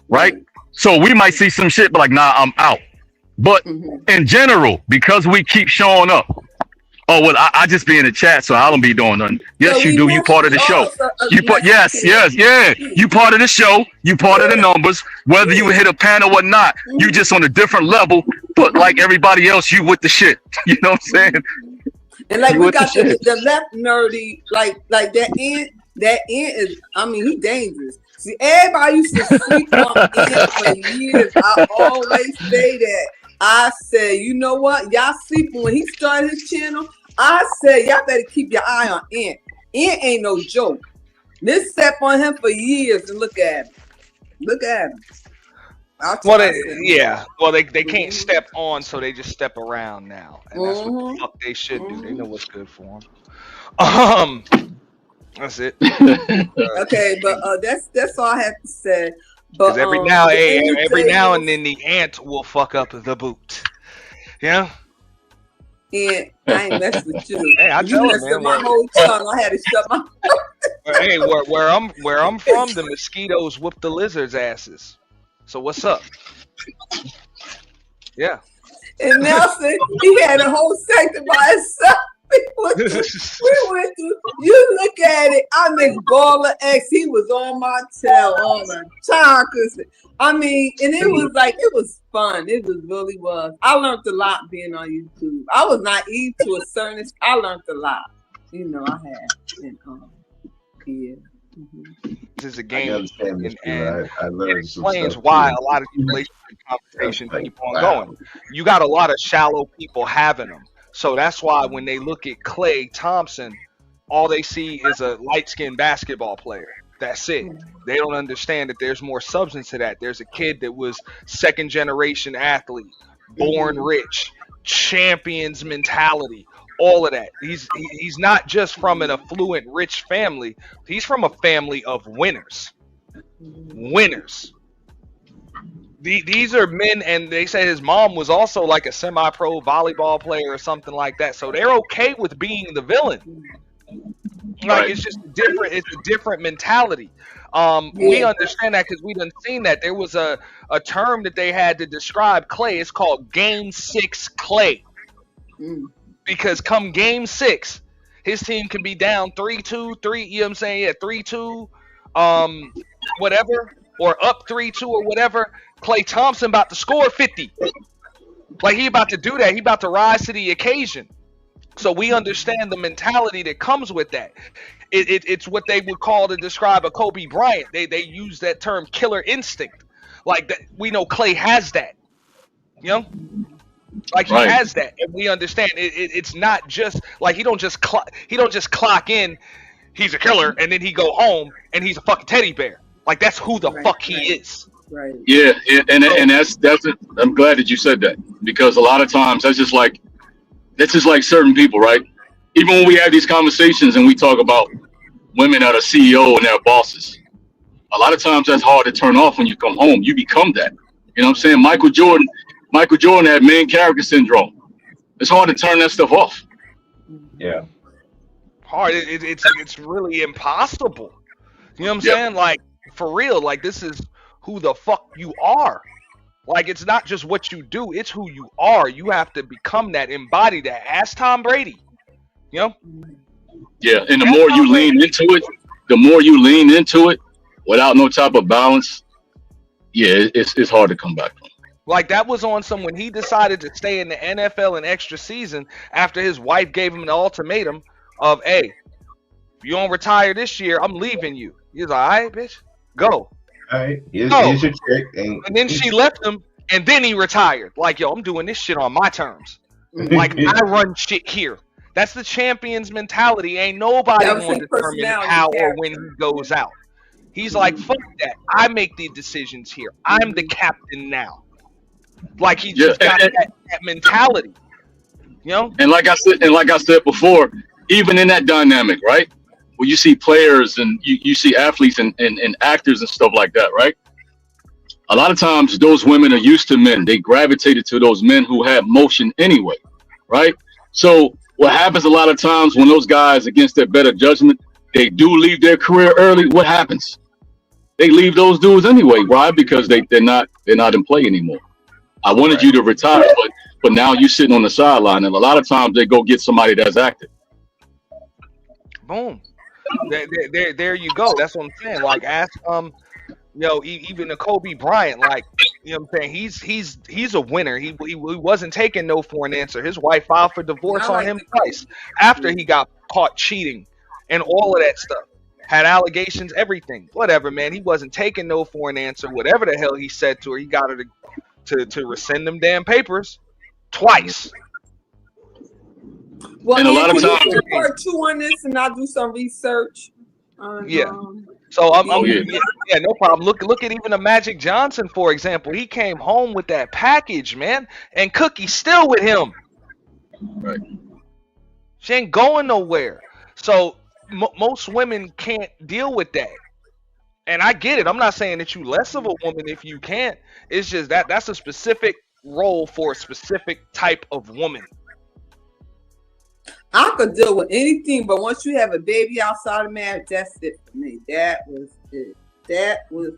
right? So we might see some shit, but like, nah, I'm out. But in general, because we keep showing up, oh, well, I just be in the chat, so I don't be doing nothing. Yes, you do. You part of the show. Yes. You part of the show. You part of the numbers. Whether you hit a panel or not, you just on a different level. But like everybody else, you with the shit. You know what I'm saying? And like we got the left nerdy, like that end. That end is, I mean, he's dangerous. See, everybody used to sleep on Ant for years. I always say that. I said, you know what? Y'all sleeping when he started his channel. I said, y'all better keep your eye on Ant. Ant ain't no joke. This step on him for years and look at him. Look at him. Well, they can't step on, so they just step around now, and that's what the fuck they should do. They know what's good for them. That's it. Okay, but that's all I have to say. But every now and then the ant will fuck up the boot. Yeah. And I ain't messing with you. Hey, I you tell messed him, up my whole tongue. I had to shut my. Hey, where I'm from, the mosquitoes whoop the lizards' asses. So what's up? Yeah. And Nelson, he had a whole section by himself. We went through. You look at it. I make Baller X. He was on my tail all the time. I mean, and it was like it was fun. It really was. I learned a lot being on YouTube. I was naive to a certain extent. I learned a lot. You know, I had. And, yeah. This is a game, and I it explains why a lot of these relationship conversations keep on going. You got a lot of shallow people having them. So that's why when they look at Klay Thompson, all they see is a light-skinned basketball player. That's it. They don't understand that there's more substance to that. There's a kid that was second-generation athlete, born rich, champions mentality, all of that. He's not just from an affluent, rich family. He's from a family of winners. Winners. These are men, and they say his mom was also like a semi-pro volleyball player or something like that. So they're okay with being the villain. Like it's just different. It's a different mentality. We understand that because we done seen that. There was a term that they had to describe Klay. It's called Game 6 Klay. Because come Game 6, his team can be down 3-2, 3. You know what I'm saying? Yeah, 3-2, whatever. or up 3-2 or whatever, Klay Thompson about to score 50. Like he about to do that. He about to rise to the occasion. So we understand the mentality that comes with that. It's what they would call to describe a Kobe Bryant. They use that term killer instinct. Like that, we know Klay has that. You know? Like he has that, and we understand it's not just like he don't just clock in. He's a killer, and then he go home and he's a fucking teddy bear. Like that's who the fuck he is. Right. Yeah, and that's it. I'm glad that you said that, because a lot of times that's just like certain people, right? Even when we have these conversations and we talk about women that are CEO and their bosses, a lot of times that's hard to turn off when you come home. You become that. You know what I'm saying? Michael Jordan had main character syndrome. It's hard to turn that stuff off. Yeah. Hard. It's really impossible. You know what I'm saying? Like for real. Like this is who the fuck you are. Like it's not just what you do, it's who you are. You have to become that, embody that. Ask Tom Brady. You know? Yeah, and the more you lean into it without no type of balance, yeah, it's hard to come back from. Like that was on some when he decided to stay in the NFL an extra season after his wife gave him an ultimatum of, hey, if you don't retire this year, I'm leaving you. He's like, all right, bitch, go. All right, here's your check. And then she left him, and then he retired. Like, yo, I'm doing this shit on my terms. Like, I run shit here. That's the champion's mentality. Ain't nobody going to determine how or when he goes out. He's like, fuck that. I make the decisions here. I'm the captain now. Like he just got that mentality. You know? And like I said before, even in that dynamic, right? Where you see players and you see athletes and actors and stuff like that, right? A lot of times those women are used to men. They gravitated to those men who have motion anyway, right? So what happens a lot of times when those guys, against their better judgment, they do leave their career early, what happens? They leave those dudes anyway. Why? Because they're not in play anymore. I wanted you to retire, but now you're sitting on the sideline, and a lot of times they go get somebody that's active. Boom. There you go. That's what I'm saying. Like ask even the Kobe Bryant, like, you know what I'm saying? He's a winner. He wasn't taking no for an answer. His wife filed for divorce on him twice after he got caught cheating and all of that stuff. Had allegations, everything. Whatever, man. He wasn't taking no for an answer. Whatever the hell he said to her, he got her to rescind them damn papers twice. Well, and a lot of times, part two on this, and I'll do some research. Yeah. So yeah, no problem. Look at even a Magic Johnson, for example. He came home with that package, man, and Cookie's still with him. Right. She ain't going nowhere. So most women can't deal with that. And I get it. I'm not saying that you less of a woman if you can't. It's just that's a specific role for a specific type of woman. I could deal with anything, but once you have a baby outside of marriage, that's it for me. That was it. That was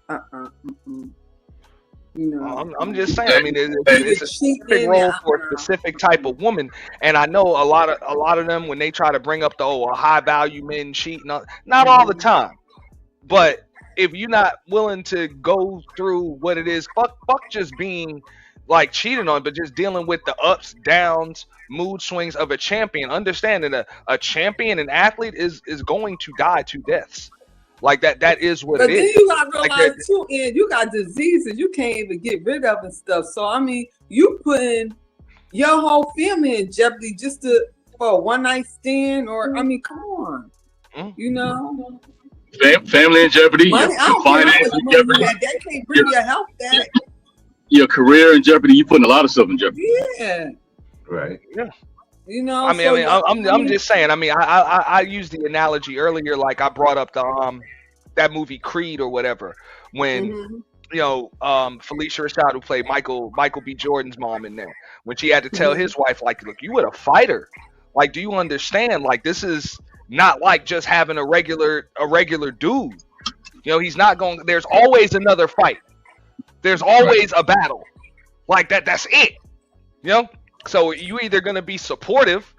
You know, I'm just saying. I mean, it's a specific role for a specific type of woman, and I know a lot of them when they try to bring up the high value men cheat, not all the time, but if you're not willing to go through what it is, fuck just being like cheating on, but just dealing with the ups, downs, mood swings of a champion. Understanding a champion, an athlete is going to die 2 deaths. Like that is what it is. But then you gotta realize too, and you got diseases you can't even get rid of and stuff. So I mean, you putting your whole family in jeopardy just for a one night stand, or I mean, come on, you know. Family in jeopardy, money, your finances in jeopardy. That can't bring your health back. Your career in jeopardy. You putting a lot of stuff in jeopardy. Yeah. Right. Yeah. You know. I'm just saying. I mean, I used the analogy earlier, like I brought up the that movie Creed or whatever, when Felicia Rashad, who played Michael B. Jordan's mom in there, when she had to tell his wife, like, look, you were a fighter. Like, do you understand? Like, this is not like just having a regular dude. You know, he's not going. There's always another fight. There's always a battle. Like that. That's it. You know. So you either gonna be supportive,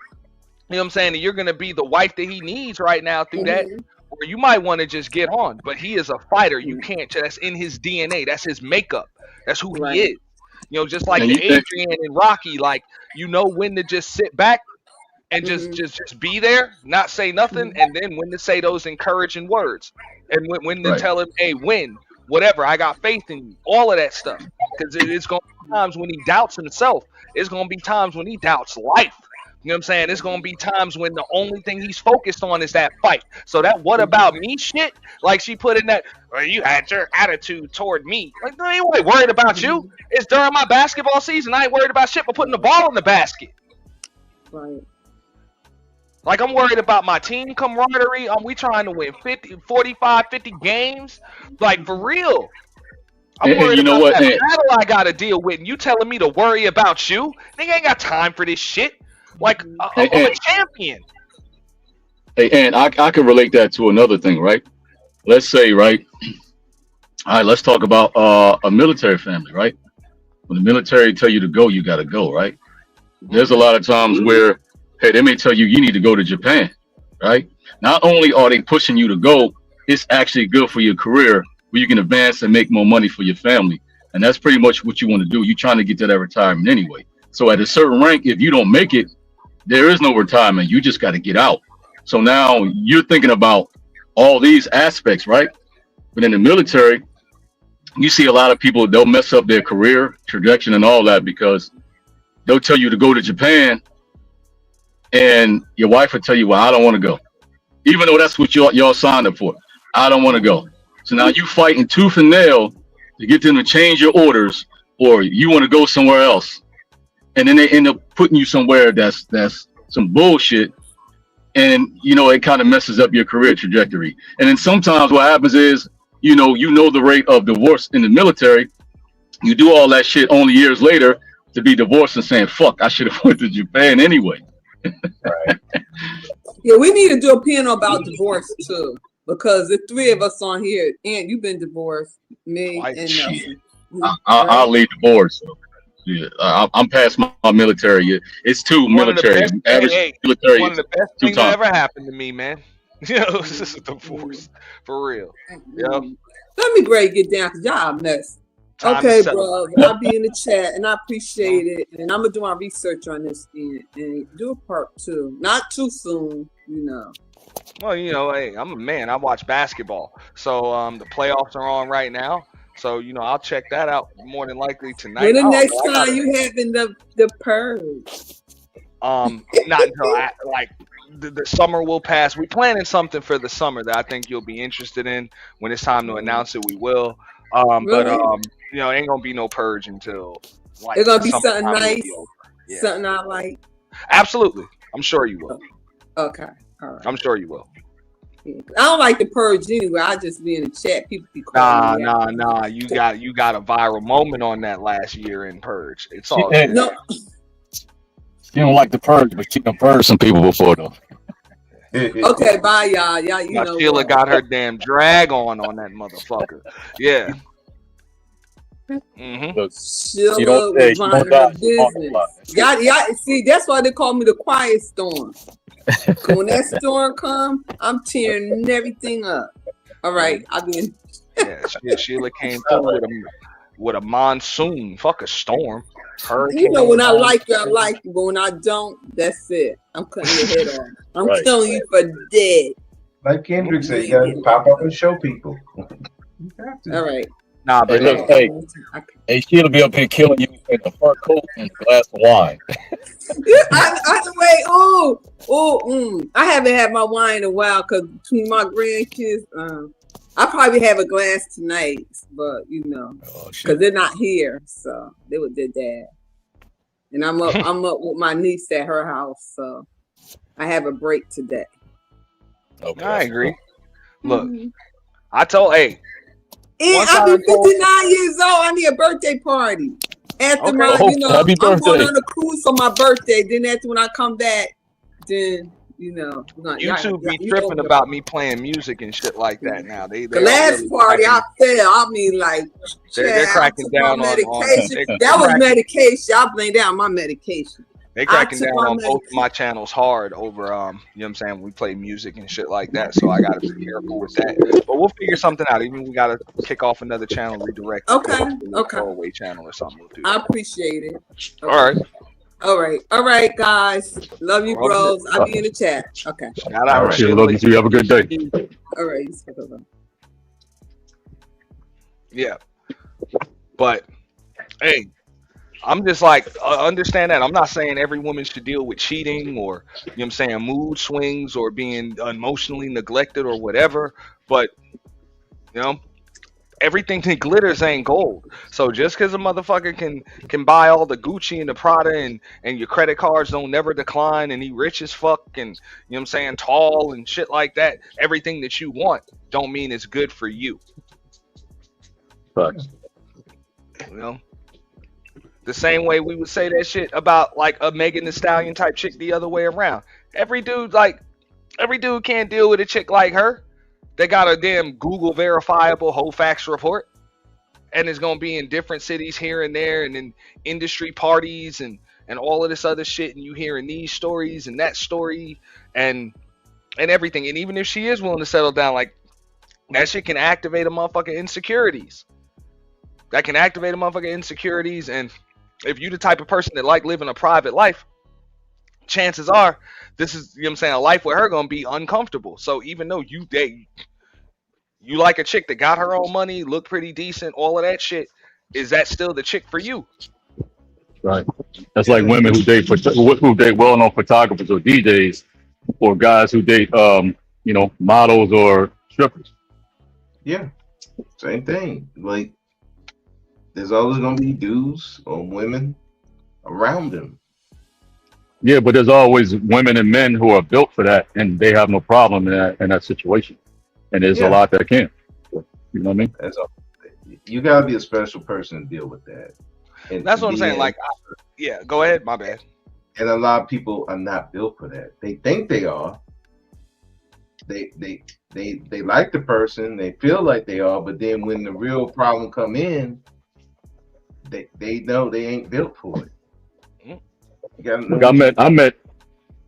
you know what I'm saying, and you're gonna be the wife that he needs right now through that, or you might want to just get on. But he is a fighter. You can't. That's in his DNA. That's his makeup. That's who he is. You know, just like And the you think Adrian and Rocky, like you know when to just sit back and just be there, not say nothing, and then when to say those encouraging words, and when to right? tell him, hey, win, whatever, I got faith in you, all of that stuff, because it's going to be times when he doubts himself. It's going to be times when he doubts life. You know what I'm saying? It's going to be times when the only thing he's focused on is that fight. So that what about me shit, like she put in that, well, you had your attitude toward me. Like, no, I ain't worried about you. It's during my basketball season. I ain't worried about shit but putting the ball in the basket. Right. Like, I'm worried about my team camaraderie. We trying to win 50, 45, 50 games. Like, for real. I'm And worried you know about what? that And, battle I got to deal with. And you telling me to worry about you? Nigga ain't got time for this shit. Like, I'm a champion. and I can relate that to another thing, right? Let's say, right? All right, let's talk about a military family, right? When the military tell you to go, you got to go, right? There's a lot of times where, hey, they may tell you you need to go to Japan, right? Not only are they pushing you to go, it's actually good for your career where you can advance and make more money for your family. And that's pretty much what you want to do. You're trying to get to that retirement anyway. So at a certain rank, if you don't make it, there is no retirement. You just got to get out. So now you're thinking about all these aspects, right? But in the military, you see a lot of people, they'll mess up their career trajectory and all that because they'll tell you to go to Japan and your wife will tell you, well, I don't want to go. Even though that's what y'all signed up for. I don't want to go. So now you fighting tooth and nail to get them to change your orders, or you want to go somewhere else. And then they end up putting you somewhere that's some bullshit. And, you know, it kind of messes up your career trajectory. And then sometimes what happens is, you know the rate of divorce in the military. You do all that shit only years later to be divorced and saying, fuck, I should have went to Japan anyway. Yeah, we need to do a panel about divorce too, because the three of us on here, and you've been divorced, me and Nelson. I'll leave divorce. Yeah, I'm past my military. It's two military. Average military. One of the best two things that times. ever happened to me, man. You know, this is a divorce. For real. Yeah. Let me break it down because y'all a mess. Time Okay, to settle. bro. I'll be in the chat and I appreciate it. And I'm gonna do my research on this and do a part two. Not too soon, you know. Well, you know, hey, I'm a man. I watch basketball. So the playoffs are on right now. So, you know, I'll check that out more than likely tonight. When the I don't next know, I time gotta- you having the purge? Not until the summer will pass. We're planning something for the summer that I think you'll be interested in. When it's time to announce it, we will. But Really? you know, ain't gonna be no purge until like It's gonna be summertime something will nice, be over. Yeah. something I like. Absolutely, I'm sure you will. Okay, all right. I'm sure you will. I don't like the purge anyway. I just be in the chat. People be calling me out. Nah. You got a viral moment on that last year in purge. It's all She- good. No, She don't like the purge, but she can purge some people before though. okay, bye, y'all. Y'all, you Now know Sheila what? got her damn drag on that motherfucker. Yeah. Mm-hmm. Sheila was minding her business. Y'all, see, that's why they call me the quiet storm. 'Cause when that storm come, I'm tearing everything up. All right, I'll be in. Yeah, Sheila came through with a monsoon. Fuck a storm. Hurricane. You know, when I like you, I like you, but when I don't, that's it. I'm cutting your head off. I'm Right. killing you for dead. Like Kendrick said, you gotta pop up and show people. All right. Nah, Hey, but look, hey, she'll be up here killing you in a fur coat and a glass of wine. I haven't had my wine in a while because between my grandkids, I probably have a glass tonight, but you know, because they're not here, so they with their dad, and I'm up with my niece at her house, so I have a break today. Okay. I agree. Look, I told And I'll be 59 years old. I need a birthday party. After my, Oh, you know, happy I'm going birthday. on a cruise for my birthday. Then after when I come back, then you know, you two be tripping about me playing music and shit like that now. The last party I fell. I mean, like, They're child, cracking I took my down on medication. they're That was cracking- medication. I blame that on my medication. They I cracking took down my on both of medicine. my channels hard over you know what I'm saying, we play music and shit like that, so I gotta be careful with that. But we'll figure something out. Even we gotta kick off another channel, redirect it, Okay, to a okay. throwaway channel or something. We'll do I that. appreciate it. All right. All right, guys. Love you, Well, bros. I'll be in the chat. Okay. shout All out right, to love you too. Have a good day. All right. Yeah. But hey, I'm just like, understand that. I'm not saying every woman should deal with cheating or, you know what I'm saying, mood swings or being emotionally neglected or whatever. But, you know, everything that glitters ain't gold. So just because a motherfucker can buy all the Gucci and the Prada and your credit cards don't never decline and he rich as fuck and, you know what I'm saying, tall and shit like that, everything that you want don't mean it's good for you. Facts. You know? The same way we would say that shit about like a Megan Thee Stallion type chick the other way around. Every dude can't deal with a chick like her. They got a damn Google verifiable whole facts report, and it's gonna be in different cities here and there, and in industry parties and all of this other shit. And you hearing these stories and that story and everything. And even if she is willing to settle down, like that shit can activate a motherfucking insecurities. That can activate a motherfucking insecurities. And if you the type of person that like living a private life, chances are this is, you know what I'm saying, a life with her gonna be uncomfortable. So even though you like a chick that got her own money, look pretty decent, all of that shit, is that still the chick for you? Right. That's like women who date well-known photographers or DJs, or guys who date you know, models or strippers. Yeah, same thing. Like, there's always gonna be dudes or women around them. Yeah, but there's always women and men who are built for that, and they have no problem in that situation. And there's a lot that can't. You know what I mean? That's all. You gotta be a special person to deal with that. And That's what I'm saying. Like, yeah, go ahead. My bad. And a lot of people are not built for that. They think they are. They like the person. They feel like they are, but then when the real problem come in, they know they ain't built for it. You gotta know. Look,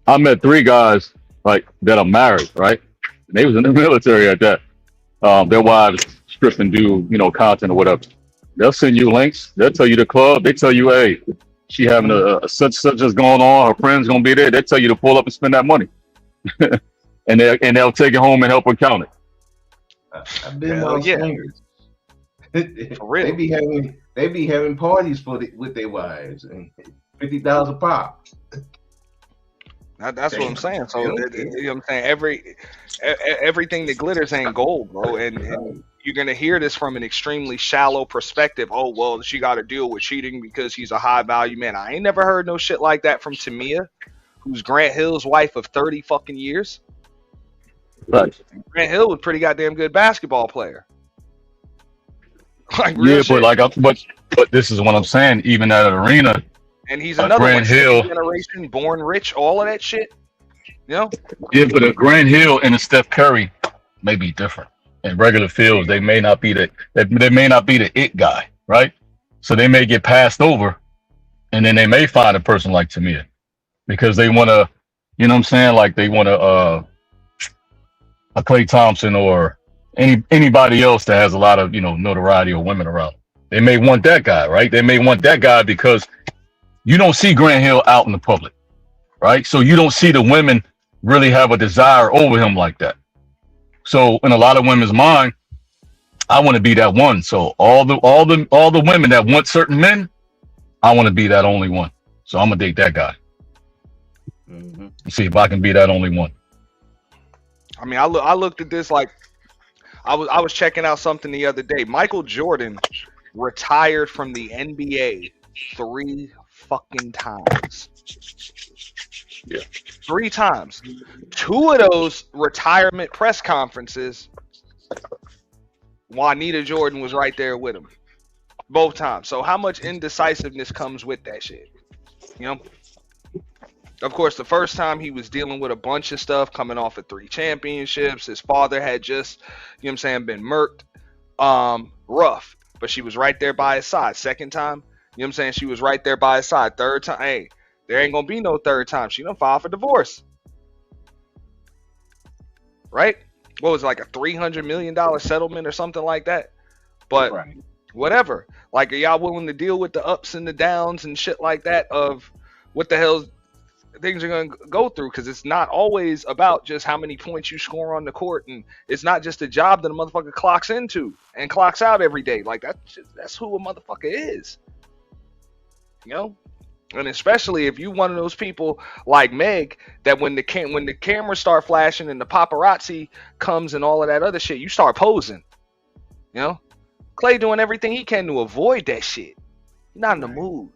I met 3 guys like that are married, right? And they was in the military at that. Their wives strip and do, you know, content or whatever. They'll send you links. They'll tell you the club. They tell you, hey, she having a such is going on. Her friend's gonna be there. They tell you to pull up and spend that money, and they'll take it home and help her count it. I've been on swingers. For real. They be having parties with their wives and $50 a pop. That's what I'm saying. So you know what I'm saying, everything that glitters ain't gold, bro. And you're gonna hear this from an extremely shallow perspective. Oh well, she got to deal with cheating because he's a high value man. I ain't never heard no shit like that from Tamia, who's Grant Hill's wife of 30 fucking years. Right. Grant Hill was a pretty goddamn good basketball player. Like, yeah, but this is what I'm saying. Even at an arena, and he's another Grant one, Hill, generation, born rich, all of that shit. You know? Yeah, but a Grant Hill and a Steph Curry may be different. In regular fields, they may not be the it guy, right? So they may get passed over, and then they may find a person like Tamia because they want to, you know what I'm saying? Like they want a Klay Thompson or anybody else that has a lot of, you know, notoriety or women around. They may want that guy, right? They may want that guy because you don't see Grant Hill out in the public, right? So you don't see the women really have a desire over him like that. So in a lot of women's mind, I want to be that one. So all the women that want certain men, I want to be that only one. So I'm gonna date that guy. Mm-hmm. See if I can be that only one. I mean, I looked at this like I was checking out something the other day. Michael Jordan retired from the NBA 3 fucking times. Yeah. 3 times. 2 of those retirement press conferences, Juanita Jordan was right there with him. Both times. So how much indecisiveness comes with that shit? You know? Of course, the first time he was dealing with a bunch of stuff, coming off of 3 championships. His father had just, you know what I'm saying, been murked. Rough. But she was right there by his side. Second time, you know what I'm saying, she was right there by his side. Third time, hey, There ain't gonna be no third time. She done filed for divorce, right? What was it, like a $300 million settlement or something like that? But whatever. Like, are y'all willing to deal with the ups and the downs and shit like that of what the hell things are going to go through? Because it's not always about just how many points you score on the court, and it's not just a job that a motherfucker clocks into and clocks out every day. Like, that's who a motherfucker is, you know. And especially if you one of those people like Meg that when the cameras start flashing and the paparazzi comes and all of that other shit, you start posing, you know. Klay doing everything he can to avoid that shit. You're not in the mood.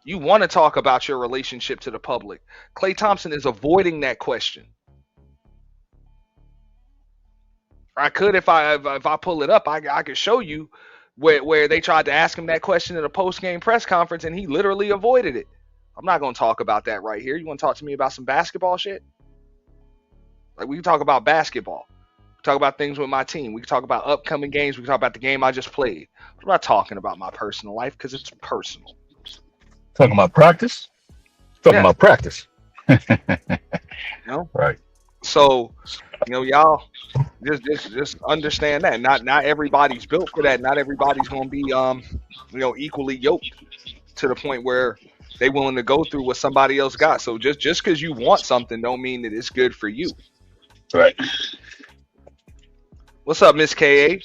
You want to talk about your relationship to the public. Klay Thompson is avoiding that question. I could, if I pull it up, I could show you where they tried to ask him that question at a post-game press conference and he literally avoided it. I'm not going to talk about that right here. You want to talk to me about some basketball shit? Like, we can talk about basketball. Talk about things with my team. We can talk about upcoming games. We can talk about the game I just played. I'm not talking about my personal life because it's personal. Talking about practice? Talking about practice. You know? Right. So, you know, y'all just understand that. Not everybody's built for that. Not everybody's gonna be equally yoked to the point where they willing to go through what somebody else got. So just because you want something don't mean that it's good for you. Right. What's up, Miss KA?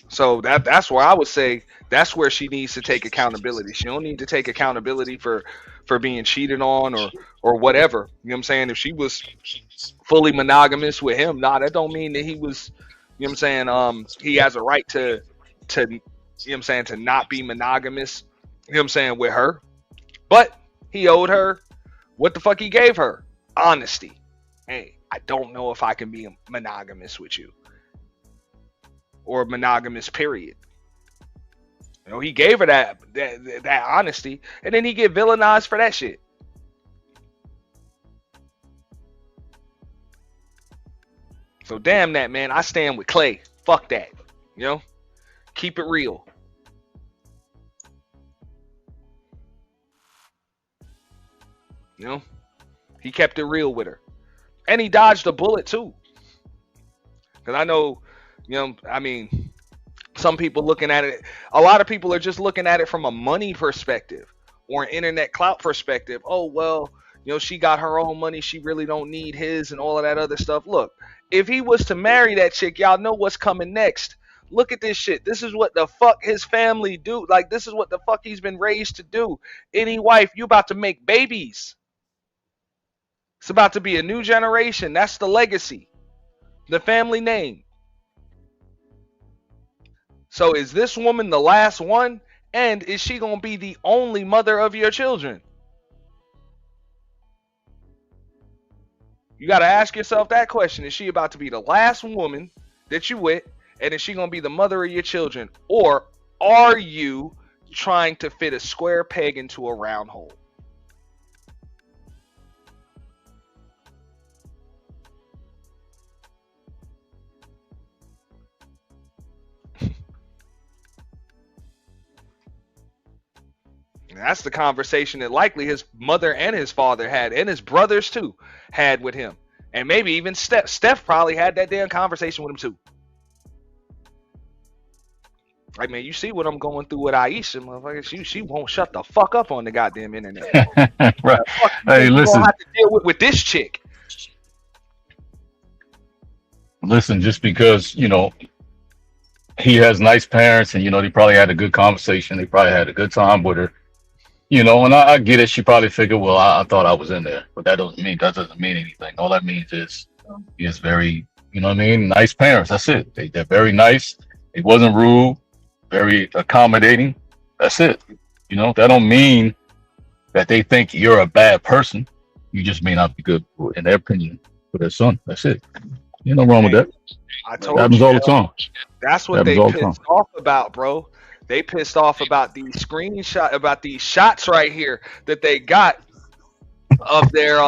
So that's where I would say that's where she needs to take accountability. She don't need to take accountability for being cheated on or whatever. You know what I'm saying? If she was fully monogamous with him, that don't mean that he was, you know what I'm saying, he has a right to you know what I'm saying, to not be monogamous, you know what I'm saying, with her. But he owed her what the fuck he gave her. Honesty. Hey, I don't know if I can be monogamous with you. Or monogamous, period. You know, he gave her that honesty, and then he get villainized for that shit. So damn that, man. I stand with Klay. Fuck that. You know? Keep it real. You know? He kept it real with her. And he dodged a bullet too. Because I know, you know, I mean, some people looking at it, a lot of people are just looking at it from a money perspective or an internet clout perspective. Oh, well, you know, she got her own money. She really don't need his and all of that other stuff. Look, if he was to marry that chick, y'all know what's coming next. Look at this shit. This is what the fuck his family do. Like, this is what the fuck he's been raised to do. Any wife, you about to make babies. It's about to be a new generation. That's the legacy. The family name. So is this woman the last one? And is she going to be the only mother of your children? You got to ask yourself that question. Is she about to be the last woman that you with? And is she going to be the mother of your children? Or are you trying to fit a square peg into a round hole? That's the conversation that likely his mother and his father had, and his brothers too, had with him. And maybe even Steph probably had that damn conversation with him too. Like, man, you see what I'm going through with Aisha, motherfucker. She won't shut the fuck up on the goddamn internet. Right. Hey, listen. Have to deal with this chick. Listen, just because, you know, he has nice parents and, you know, they probably had a good conversation. They probably had a good time with her. You know, and I get it. She probably figured, well, I thought I was in there, but that doesn't mean anything. All that means is he is very, you know what I mean, nice parents. That's it. They're very nice. He wasn't rude, very accommodating. That's it. You know, that don't mean that they think you're a bad person. You just may not be good, in their opinion, for their son. That's it. Ain't no wrong with that. That happens all the time. That's what they pissed off about, bro. They pissed off about these screenshots, about these shots right here that they got of their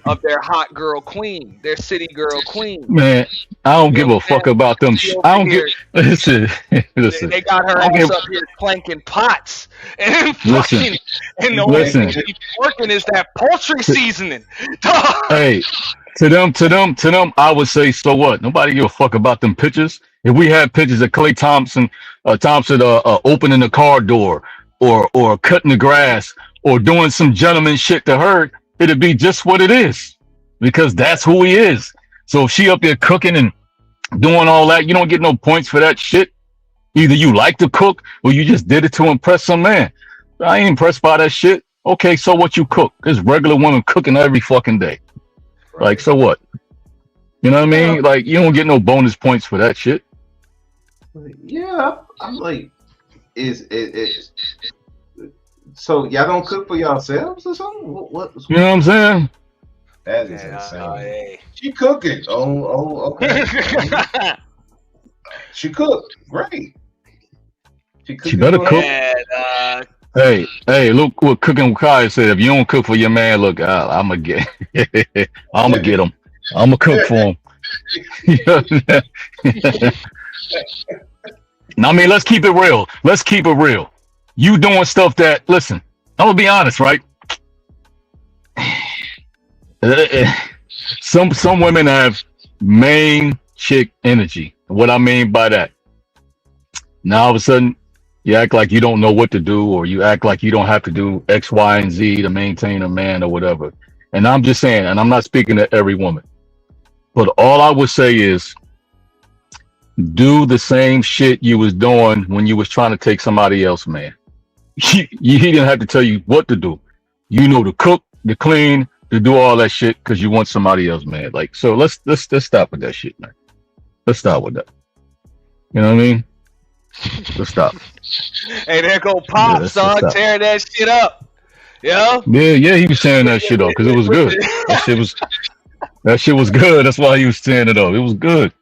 of their hot girl queen, their city girl queen. Man, I don't You give know a what I'm fuck saying? about them. She over I don't here, get. Listen, listen. they got her I don't ass give. up here clanking pots and Listen, fucking, and the only thing listen. she's working is that poultry T- seasoning. Dog. Hey, to them, I would say, so what? Nobody give a fuck about them pictures. If we had pictures of Klay Thompson, opening the car door, or cutting the grass, or doing some gentleman shit to her, it'd be just what it is, because that's who he is. So if she up there cooking and doing all that, you don't get no points for that shit. Either you like to cook or you just did it to impress some man. I ain't impressed by that shit. Okay, so what you cook? There's regular women cooking every fucking day. Like, so what? You know what I mean? Like, you don't get no bonus points for that shit. Yeah, I'm like, is so y'all don't cook for yourselves or something? What's You know what I'm saying? that is insane. She cooking. Oh, okay. She cooked. Great. She better cook. Hey, look what Cooking with Kai said. If you don't cook for your man, look, I'm gonna get, I'm gonna get him. I'm gonna cook for him. Now, I mean, let's keep it real. Let's keep it real. You doing stuff that, listen, I'm gonna be honest, right? Some women have main chick energy. What I mean by that, now all of a sudden you act like you don't know what to do, or you act like you don't have to do X, Y, and Z to maintain a man or whatever. And I'm just saying, and I'm not speaking to every woman, but all I would say is do the same shit you was doing when you was trying to take somebody else, man. He didn't have to tell you what to do. You know to cook, to clean, to do all that shit because you want somebody else, man. Like, so let's stop with that shit, man. Let's stop with that. You know what I mean? Let's stop. Hey, there go Pops, dog, tearing that shit up. Yo? Yeah, he was tearing that shit up because it was good. That shit was good. That's why he was tearing it up. It was good.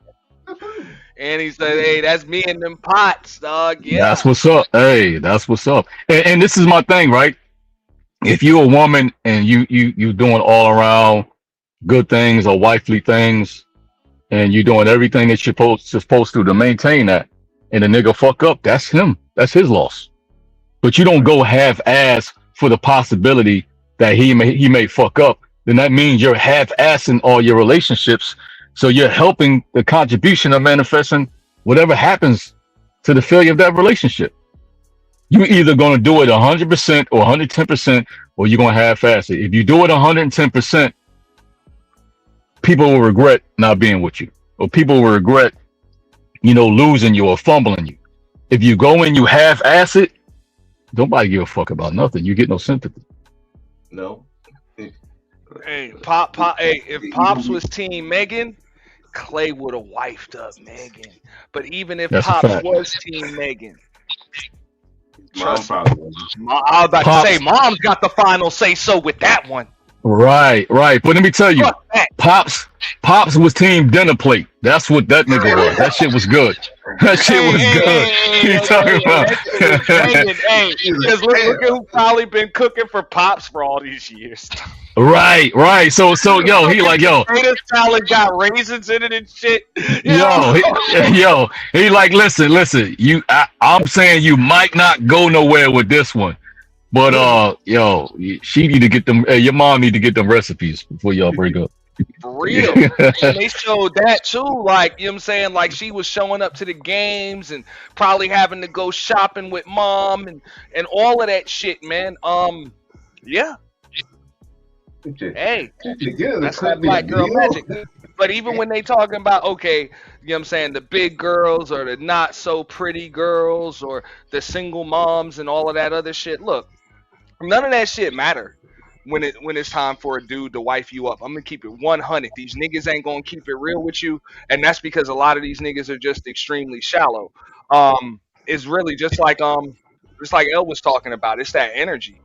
And he said, hey, that's me and them pots, dog. Yeah. That's what's up. Hey, that's what's up. And this is my thing, right? If you're a woman and you doing all around good things or wifely things, and you're doing everything that you're supposed to maintain that, and the nigga fuck up, that's him. That's his loss. But you don't go half-ass for the possibility that he may fuck up. Then that means you're half-assing all your relationships. So you're helping the contribution of manifesting whatever happens to the failure of that relationship. You either going to do it 100% or 110%, or you're going to half-ass it. If you do it 110%, people will regret not being with you, or people will regret, losing you or fumbling you. If you go and you half-ass it, nobody give a fuck about nothing. You get no sympathy. No. Hey, hey, if Pops was Team Megan, Klay would have wifed up Megan. But even if That's a Pops fact. was Team Megan, Mom probably wasn't. I was about to say, Mom's got the final say so with that one. Right. But let me tell you, Pops was Team Dinner Plate. That's what that nigga was. That shit was good. That shit was good. You talking about? Hey, because look at who probably been cooking for Pops for all these years. Right. So yo, he like, yo, Potato salad got raisins in it and shit. He like, listen, I'm saying you might not go nowhere with this one, but she need to get them. Your mom need to get them recipes before y'all break up. For real. And they showed that too, like, you know what I'm saying? Like, she was showing up to the games and probably having to go shopping with mom and all of that shit, man. Yeah. Hey, that's that black girl magic. But even when they talking about, okay, you know what I'm saying, the big girls or the not so pretty girls or the single moms and all of that other shit, look, none of that shit matter when it's time for a dude to wife you up. I'm gonna keep it 100. These niggas ain't gonna keep it real with you, and that's because a lot of these niggas are just extremely shallow. It's really just like El was talking about. It's that energy,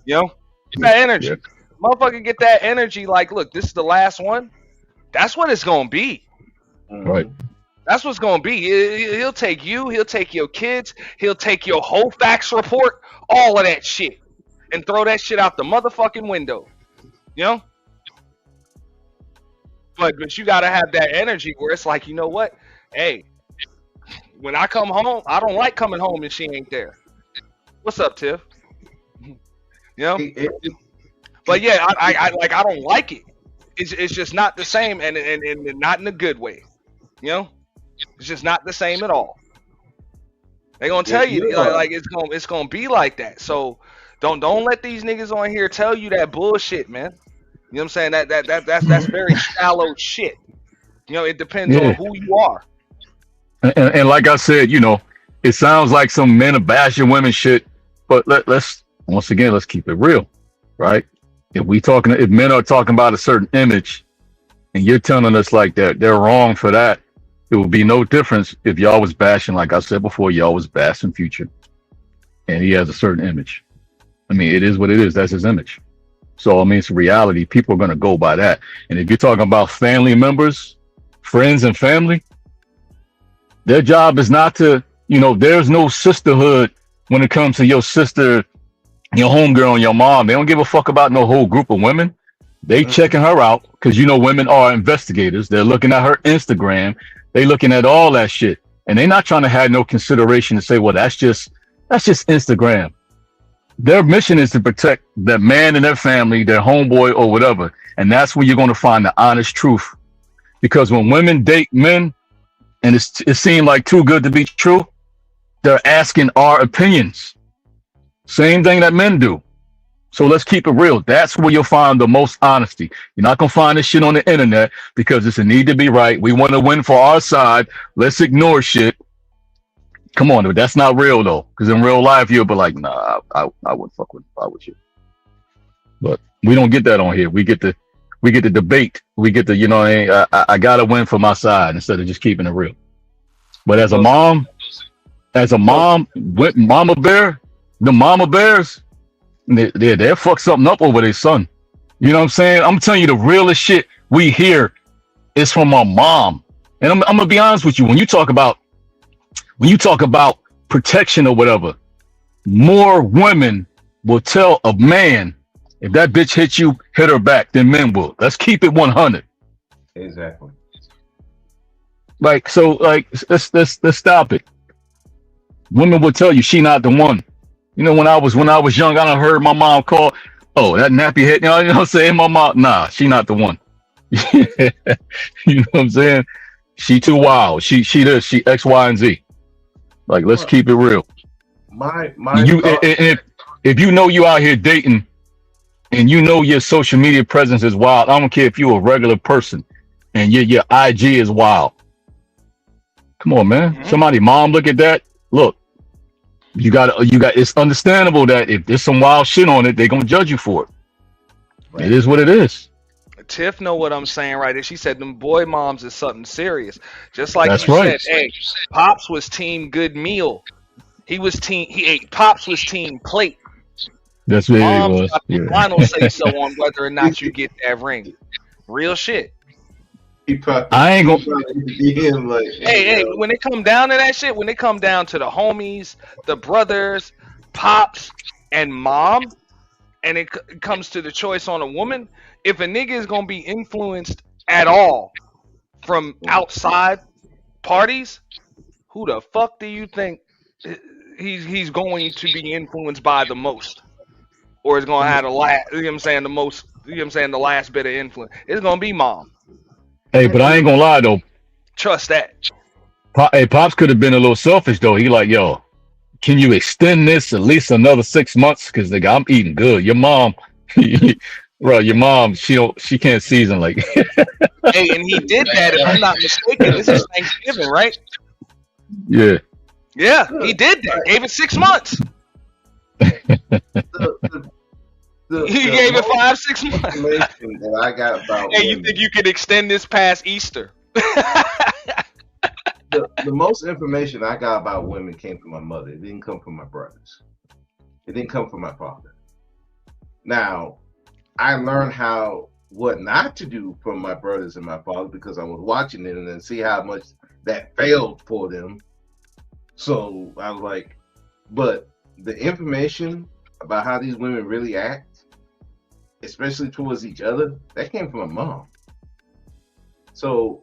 it's that energy. Yeah. Motherfucker, get that energy. Like, look, this is the last one. That's what it's gonna be. Right. That's what's gonna be. He'll take you. He'll take your kids. He'll take your whole facts report. All of that shit. And throw that shit out the motherfucking window. but you gotta have that energy where it's like, you know what? Hey, when I come home, I don't like coming home and she ain't there. What's up, Tiff? You know? But yeah, I don't like it. It's just not the same, and not in a good way. You know, it's just not the same at all. They gonna tell you like it's gonna be like that. So don't let these niggas on here tell you that bullshit, man. You know what I'm saying? That's very shallow shit. You know, it depends on Yeah. who you are. And like I said, it sounds like some men are bashing women shit, but let's once again let's keep it real, right? If men are talking about a certain image, and you're telling us like that they're wrong for that, it would be no difference if y'all was bashing, like I said before, y'all was bashing Future, and he has a certain image. I mean, it is what it is. That's his image. So I mean, it's a reality. People are gonna go by that. And if you're talking about family members, friends, and family, their job is not to, there's no sisterhood when it comes to your sister, your homegirl, and your mom. They don't give a fuck about no whole group of women. They checking her out because women are investigators. They're looking at her Instagram. They looking at all that shit, and they're not trying to have no consideration to say, well, that's just Instagram. Their mission is to protect that man and their family, their homeboy or whatever, and that's where you're going to find the honest truth. Because when women date men, and it seemed like too good to be true, they're asking our opinions. Same thing that men do. So let's keep it real. That's where you'll find the most honesty. You're not going to find this shit on the internet because it's a need to be right. We want to win for our side. Let's ignore shit. Come on, dude. That's not real, though. Because in real life, you'll be like, nah, I wouldn't fuck with you. But we don't get that on here. We get the debate. We get the, I got to win for my side instead of just keeping it real. But as a mama bear, the mama bears, they'll fuck something up over their son. You know what I'm saying? I'm telling you, the realest shit we hear is from my mom. And I'm gonna be honest with you. When you talk about protection or whatever, more women will tell a man, if that bitch hit you, hit her back, than men will. Let's keep it 100. Exactly. Let's stop it. Women will tell you she not the one. When I was young, I done heard my mom call, oh, that nappy head, what I'm saying? My mom, nah, she not the one. You know what I'm saying? She too wild. She this, she X, Y, and Z. Like, let's keep it real. If you out here dating and your social media presence is wild, I don't care if you're a regular person and your IG is wild. Come on, man. Somebody mom look at that. Look. You got it's understandable that if there's some wild shit on it, they're gonna judge you for it. Right. It is what it is. Tiff know what I'm saying right there. She said them boy moms is something serious. Just like That's you right. said, hey, Pops was team good meal. Pops was team plate. That's what Mom's it was. got the final say so on whether or not you get that ring. Real shit. I ain't gonna. Hey, when it come down to that shit, when it come down to the homies, the brothers, pops, and mom, and it comes to the choice on a woman, if a nigga is gonna be influenced at all from outside parties, who the fuck do you think he's going to be influenced by the most, or is gonna have the last? You know what I'm saying? The most. You know what I'm saying? The last bit of influence. It's gonna be mom. Hey, but I ain't gonna lie though. Trust that. Pops could have been a little selfish though. He like, yo, can you extend this at least another 6 months? Because nigga, I'm eating good. Your mom, bro, your mom, she can't season like. Hey, and he did that. If I'm not mistaken, this is Thanksgiving, right? Yeah. Yeah, he did that. Gave it 6 months. He gave it 5-6 months. Information that I got about hey, you think you could extend this past Easter? The most information I got about women came from my mother. It didn't come from my brothers. It didn't come from my father. Now, I learned what not to do from my brothers and my father because I was watching it and then see how much that failed for them. So I was like, but the information about how these women really act, especially towards each other, that came from my mom. So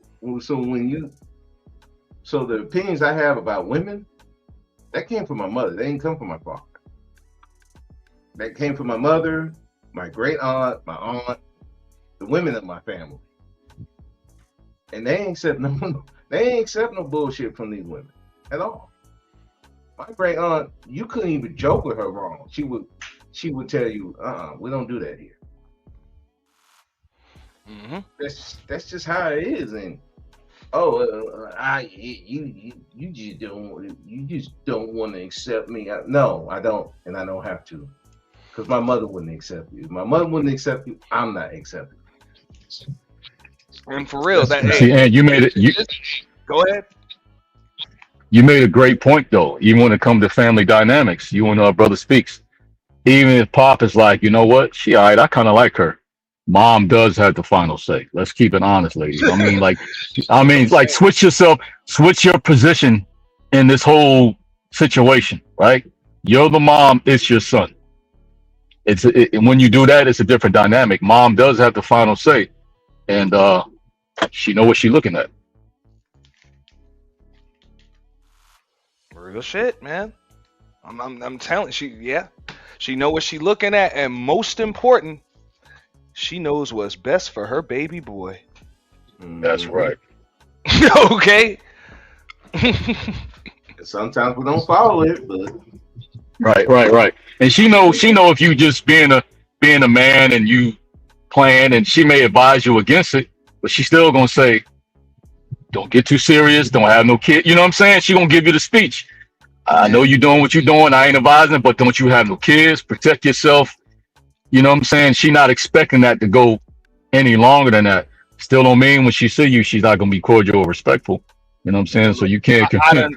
the opinions I have about women, that came from my mother. They didn't come from my father. That came from my mother, my great aunt, my aunt, the women of my family. And they ain't accept no bullshit from these women at all. My great aunt, you couldn't even joke with her wrong. She would tell you, we don't do that here. Mm-hmm. That's just how it is. And you just don't want to accept me. No, I don't, and I don't have to, because my mother wouldn't accept you. If my mother wouldn't accept you, I'm not accepting. And for real, and you made it. Go ahead. You made a great point though. Even when it comes to family dynamics, you and brother speaks. Even if Pop is like, you know what, she all right, I kind of like her. Mom does have the final say. Let's keep it honest, ladies. I mean, like switch your position in this whole situation, right? You're the mom, it's your son. When you do that, it's a different dynamic. Mom does have the final say, and she know what she's looking at. Real shit, man. I'm telling you, she know what she looking at, and most important, she knows what's best for her baby boy. That's right. Okay. Sometimes we don't follow it, but right. And she know if you just being a man and you playing, and she may advise you against it, but she's still gonna say, don't get too serious, don't have no kid. You know what I'm saying? She gonna give you the speech. I know you're doing what you're doing. I ain't advising, but don't you have no kids? Protect yourself. You know what I'm saying? She not expecting that to go any longer than that. Still don't mean when she see you, she's not gonna be cordial or respectful. You know what I'm saying? So you can't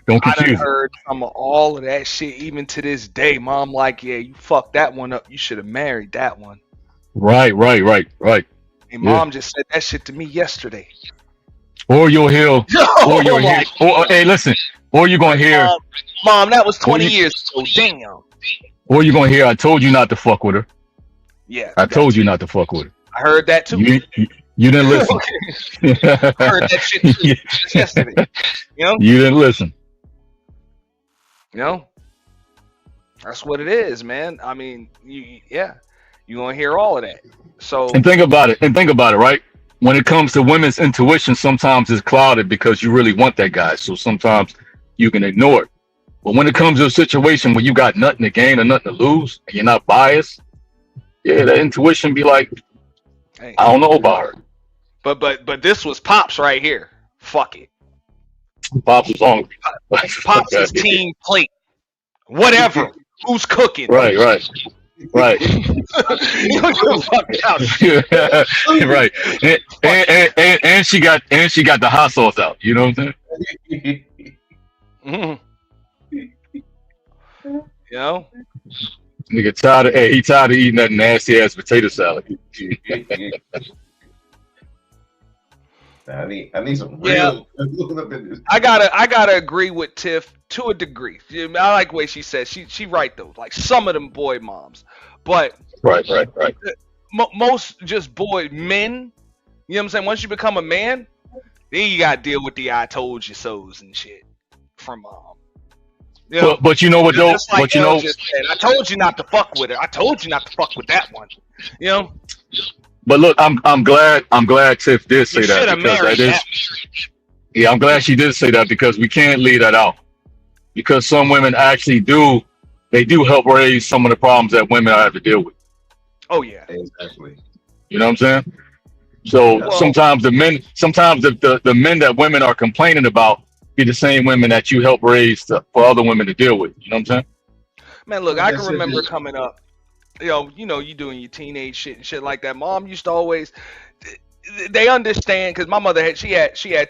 don't confuse I heard some of all of that shit. Even to this day, mom like, yeah, you fucked that one up. You should have married that one. Right. And mom just said that shit to me yesterday. Or you'll hear, hey, listen, or you're gonna hear, Mom, that was 20 years ago. Damn. Or you're gonna hear, I told you not to fuck with her. Yeah. I told you not to fuck with her. I heard that too. You didn't listen. I heard that shit too just yesterday. You know? You didn't listen. You know? That's what it is, man. I mean, you're gonna hear all of that. So And think about it, right? When it comes to women's intuition, sometimes it's clouded because you really want that guy. So sometimes you can ignore it. But when it comes to a situation where you got nothing to gain or nothing to lose, and you're not biased, that intuition be like, hey, I don't know about her. But this was Pops right here. Fuck it. Pops was on. Pops is team plate. Whatever. Who's cooking? Right. You don't give a fuck about right. And she got the hot sauce out. You know what I'm saying? Mm-hmm. You know? Nigga tired of eating that nasty ass potato salad. I need some real. I gotta agree with Tiff to a degree. I like the way she says. She right though. Like some of them boy moms, but right. Most just boy men. You know what I'm saying? Once you become a man, then you gotta deal with the I told you so's and shit from mom. You know, but you know what though? Just like But you know, just said, I told you not to fuck with her. I told you not to fuck with that one. You know. But look, I'm glad Tiff did say that, have because married that is. Yeah, I'm glad she did say that, because we can't leave that out. Because some women actually do help raise some of the problems that women have to deal with. Oh yeah, exactly. You know what I'm saying? So sometimes the men that women are complaining about be the same women that you help raise for other women to deal with. You know what I'm saying? Man, look, I can remember coming up. You know, you doing your teenage shit and shit like that. Mom used to always. They understand, because my mother had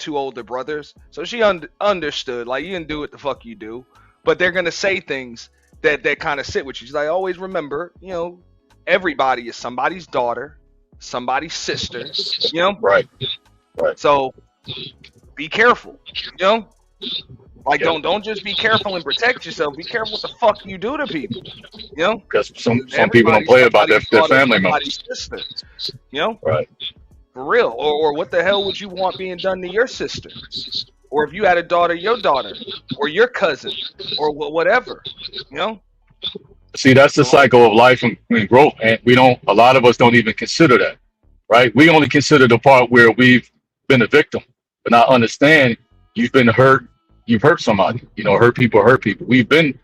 two older brothers, so she understood. Like, you can do what the fuck you do, but they're gonna say things that kind of sit with you. She's like, always remember, you know, everybody is somebody's daughter, somebody's sister. You know, right. So be careful. You know, like don't just be careful and protect yourself. Be careful what the fuck you do to people. You know, because some people don't play about their family members. Sister, you know, right. For real. Or what the hell would you want being done to your sister? Or if you had a daughter, your daughter, or your cousin, or whatever, you know? See, that's the cycle of life and growth, and a lot of us don't even consider that, right? We only consider the part where we've been a victim, but not understand you've been hurt, you've hurt somebody, hurt people. We've been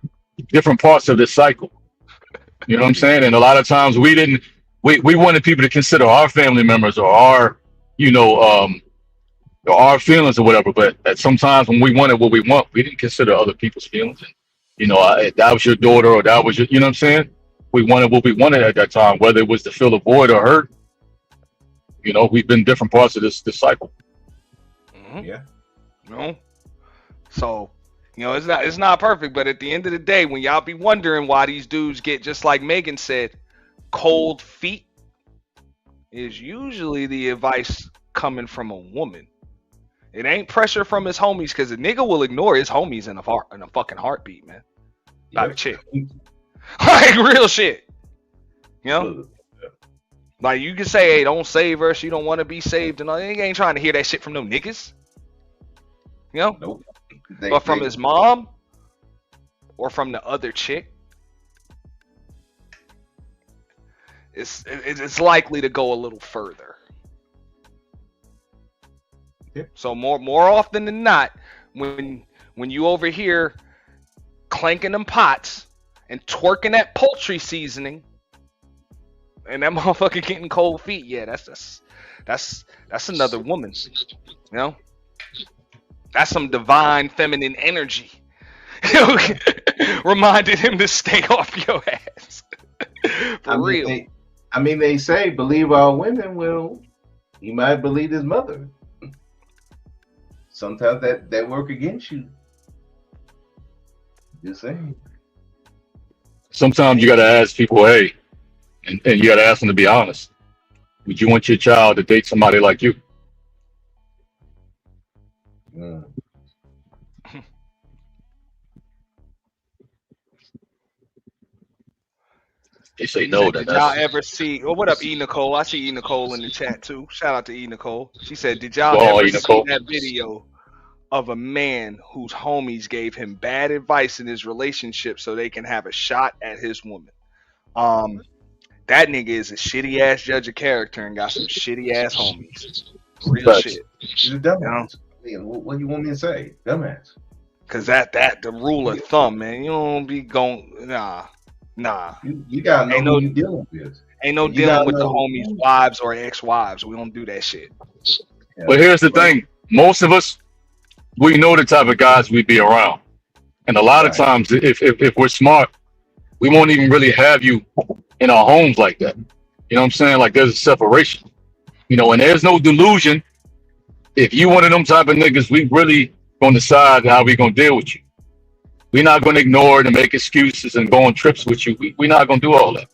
different parts of this cycle. You know what I'm saying? And a lot of times we wanted people to consider our family members or our, or our feelings or whatever, but at sometimes when we wanted what we want, we didn't consider other people's feelings. That was your daughter or that was your, you know what I'm saying? We wanted what we wanted at that time, whether it was to fill a void or hurt. We've been different parts of this cycle. Mm-hmm. Yeah. So, it's not perfect, but at the end of the day, when y'all be wondering why these dudes get, just like Megan said, cold feet, is usually the advice coming from a woman. It ain't pressure from his homies, because a nigga will ignore his homies in a fucking heartbeat, man. Not a chick. Like, real shit. Like, you can say, hey, don't save her, she don't want to be saved, and all. He ain't trying to hear that shit from no niggas. Nope. But from his mom or from the other chick, it's likely to go a little further. Yeah. So more often than not, when you over here clanking them pots and twerking that poultry seasoning, and that motherfucker getting cold feet, yeah, that's another woman, That's some divine feminine energy. Reminded him to stay off your ass. For real. They say believe our women. Well, he might believe his mother. Sometimes that work against you. Just saying. Sometimes you got to ask people, hey, and you got to ask them to be honest. Would you want your child to date somebody like you? Mm. They say no. Did y'all ever see? Well, what up, E Nicole? I see E Nicole in the chat too. Shout out to E Nicole. She said, "Did y'all ever see that video of a man whose homies gave him bad advice in his relationship so they can have a shot at his woman?" That nigga is a shitty ass judge of character and got some shitty ass homies. Real shit. He's a dumbass. What do you want me to say? Dumbass. Cause that the rule of thumb, man. You don't be going nah. You gotta know who you dealing with. Ain't no dealing with the homies' wives or ex-wives. We don't do that shit. Yeah. But here's the thing: most of us, we know the type of guys we be around, and a lot of times, if we're smart, we won't even really have you in our homes like that. You know what I'm saying? Like there's a separation. And there's no delusion. If you one of them type of niggas, we really gonna decide how we gonna deal with you. We're not gonna ignore it and make excuses and go on trips with you. We're not gonna do all that.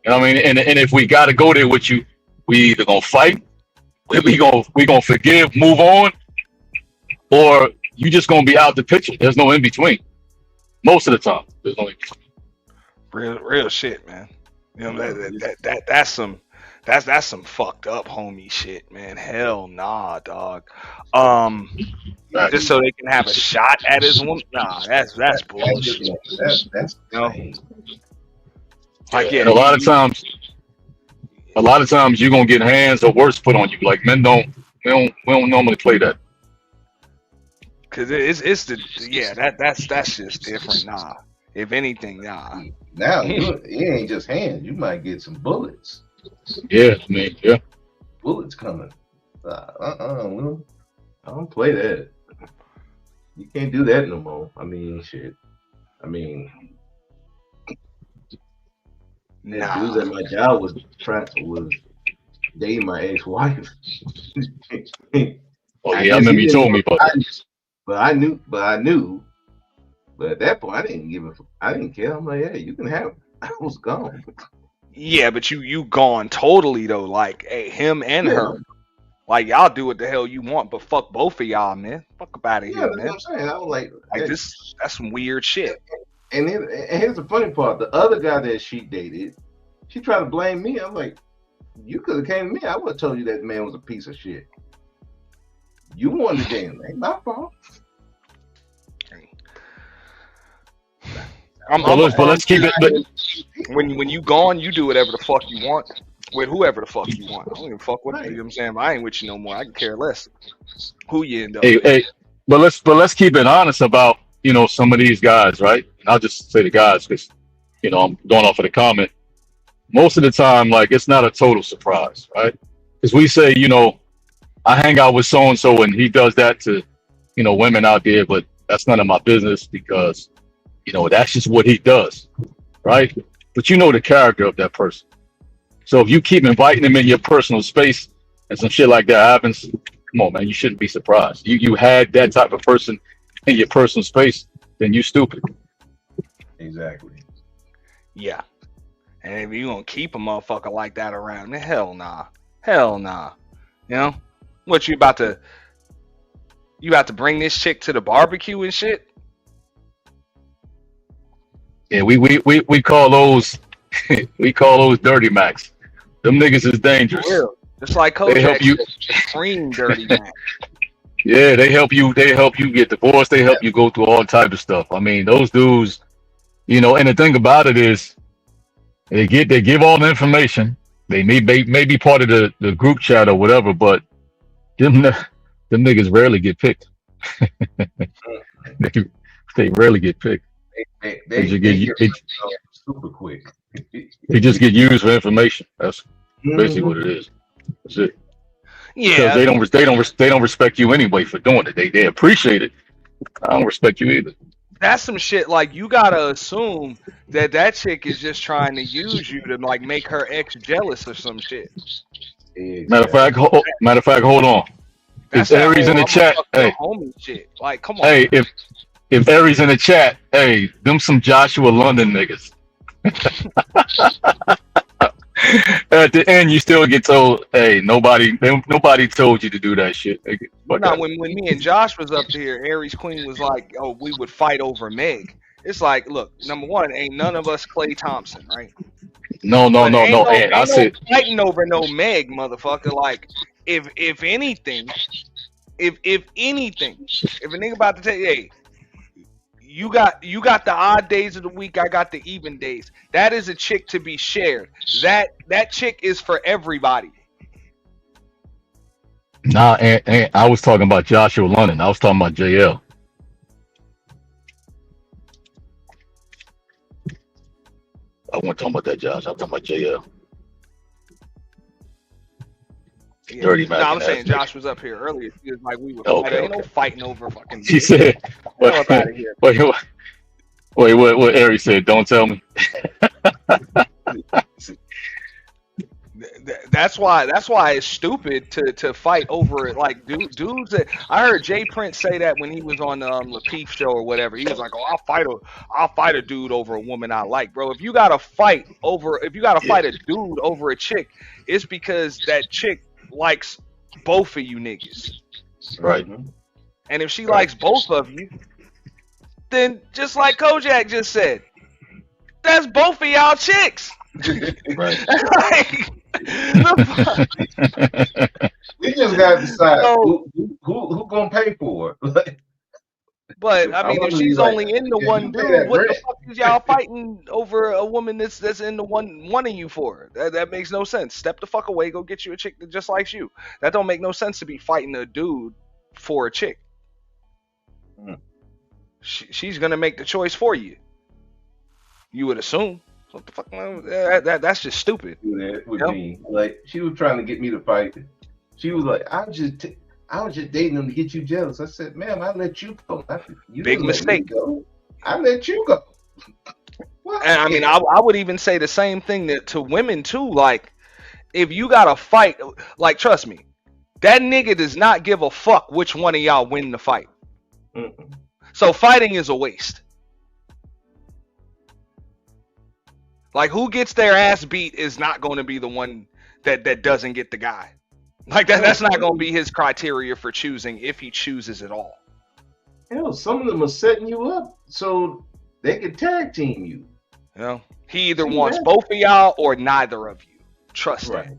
You know what I mean? And if we gotta go there with you, we either gonna fight, we gonna forgive, move on, or you just gonna be out the picture. There's no in between. Most of the time, there's no in between. Real shit, man. That's some fucked up homie shit, man. Hell nah, dog. Just so they can have a shot at his woman. Nah, that's bullshit. That's like, yeah. And a lot of times you're gonna get hands or worse put on you. Like men we don't normally play that. Cause it's that's just different. Nah. If anything, nah. Now it ain't just hands. You might get some bullets. Yeah, man. Yeah. Bullets coming. I don't play that. You can't do that no more. Shit. Dudes at my job was dating my ex-wife. Oh yeah, I remember you told me about that. But I knew. But at that point, I didn't care. I'm like, hey, you can have it. I was gone. Yeah, but you gone totally though. Like, hey, him and her. Like, y'all do what the hell you want, but fuck both of y'all, man. Fuck up out of here, man. That's what I'm saying. I was like this. That's some weird shit. And here's the funny part: the other guy that she dated, she tried to blame me. I'm like, You could have came to me. I would have told you that man was a piece of shit. You wanted the damn thing. My fault. Let's keep it. When you gone, you do whatever the fuck you want with whoever the fuck you want. I don't even fuck with you. You know what I'm saying? I ain't with you no more. I can care less who you end up with. Hey, but let's keep it honest about some of these guys, right? And I'll just say the guys because I'm going off of the comment. Most of the time, like it's not a total surprise, right? Because we say, I hang out with so and so and he does that to, women out there, but that's none of my business because, that's just what he does, right? But you know the character of that person. So if you keep inviting him in your personal space and some shit like that happens, come on, man, you shouldn't be surprised. You had that type of person in your personal space, then you stupid. Exactly. Yeah. And if you gonna keep a motherfucker like that around, then hell nah. Hell nah. What you about to bring this chick to the barbecue and shit? Yeah, we call those dirty Macs. Them niggas is dangerous. Just like They help Kojak you. scream dirty man. Yeah, they help you get divorced, they help you go through all type of stuff. I mean, those dudes, and the thing about it is they give all the information. They may be part of the group chat or whatever, but them niggas rarely get picked. they rarely get picked. They get super quick. They just get used for information. That's basically what it is. That's it. Yeah. Because they don't respect you anyway for doing it. They appreciate it. I don't respect you either. That's some shit. Like you gotta assume that chick is just trying to use you to like make her ex jealous or some shit. Matter of fact, hold on. That's If Aries in the chat, hey, homie shit. Like, come on. hey, if Aries in the chat, hey, them some Joshua London niggas. At the end, you still get told, "Hey, nobody told you to do that shit." Now, when me and Josh was up here, Aries Queen was like, "Oh, we would fight over Meg." It's like, look, number one, ain't none of us Klay Thompson, right? No. And I said fighting over no Meg, motherfucker. Like, if anything, if a nigga about to tell you, hey, you got the odd days of the week, I got the even days. That is a chick to be shared. That chick is for everybody. nah, and I was talking about Joshua London. I was talking about JL. I wasn't talking about that, Josh. I'm talking about JL. Yeah. Dirty No, Mac I'm and saying ass Josh was up here earlier. He was like, we were Okay, fighting. Ain't no okay. fighting over fucking. He said, Get up out of here. wait, what Aries said? Don't tell me. That's why it's stupid to fight over it. Like dudes that I heard Jay Prince say that when he was on the Lapeef show or whatever. He was like, "Oh, I'll fight a dude over a woman I like, bro." If you gotta fight a dude over a chick, it's because that chick likes both of you niggas. Right. And if she likes both of you, then just like Kojak just said, that's both of y'all chicks. Right. We just got to decide who gonna pay for it. But I mean, if she's only into one dude, what the fuck is y'all fighting over a woman that's into one of you for? That makes no sense. Step the fuck away, go get you a chick that just likes you. That don't make no sense to be fighting a dude for a chick. She's gonna make the choice for you. You would assume. What the fuck? That's just stupid. With me, like she was trying to get me to fight. She was like, I was just dating him to get you jealous. I said, ma'am, I let you go. You Big mistake. I let you go. And I mean, I would even say the same thing to women too. Like, if you gotta fight, like, trust me, that nigga does not give a fuck which one of y'all win the fight. So fighting is a waste. Like, who gets their ass beat is not going to be the one that doesn't get the guy. Like, that's not going to be his criteria for choosing, if he chooses at all. Hell, some of them are setting you up so they can tag team you. You know, he either wants both of y'all or neither of you. Trust that.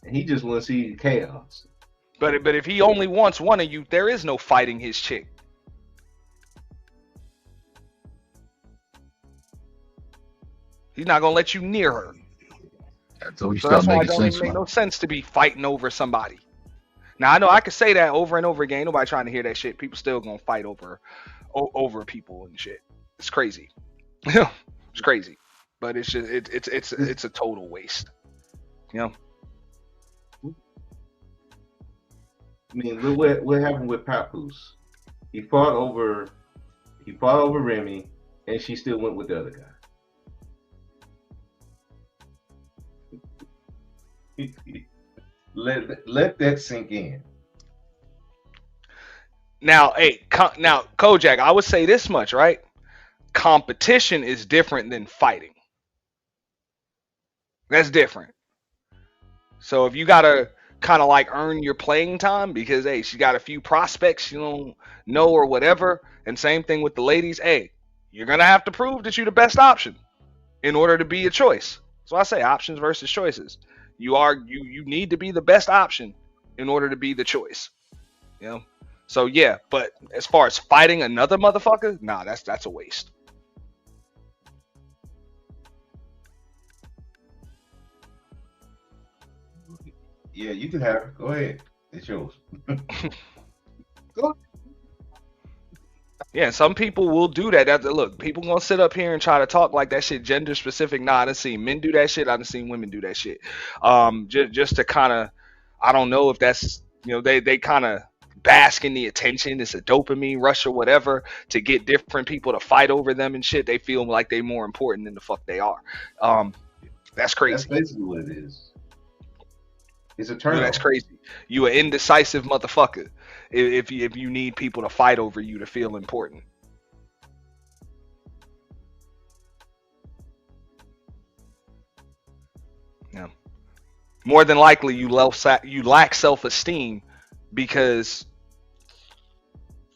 He just want to see chaos. But if he only wants one of you, there is no fighting his chick. He's not gonna let you near her. So you So start that's why it making don't sense even make now. no sense to be fighting over somebody. Now I know I could say that over and over again. Ain't nobody trying to hear that shit. People still gonna fight over people and shit. It's crazy. It's crazy. But it's just it's a total waste. You know. I mean, look what happened with Papoose. He fought over Remy, and she still went with the other guy. let that sink in. Now, now Kojak, I would say this much, right? Competition is different than fighting. That's different. So if you gotta kind of like earn your playing time because hey, she got a few prospects you don't know or whatever, and same thing with the ladies. Hey, you're gonna have to prove that you're the best option in order to be a choice. So I say options versus choices. You need to be the best option in order to be the choice. You know. So yeah, but as far as fighting another motherfucker, nah, that's a waste. Yeah, you can have it. Go ahead. It's yours. Go. Yeah, some people will do that. Look, people gonna sit up here and try to talk like that shit gender specific. Nah, I done seen men do that shit. I done seen women do that shit. Just to kind of, I don't know if that's they kind of bask in the attention. It's a dopamine rush or whatever to get different people to fight over them and shit. They feel like they more important than the fuck they are. That's crazy. That's basically what it is. It's a turn. That's crazy. You an indecisive motherfucker if you need people to fight over you to feel important. Yeah. More than likely, you lack self-esteem because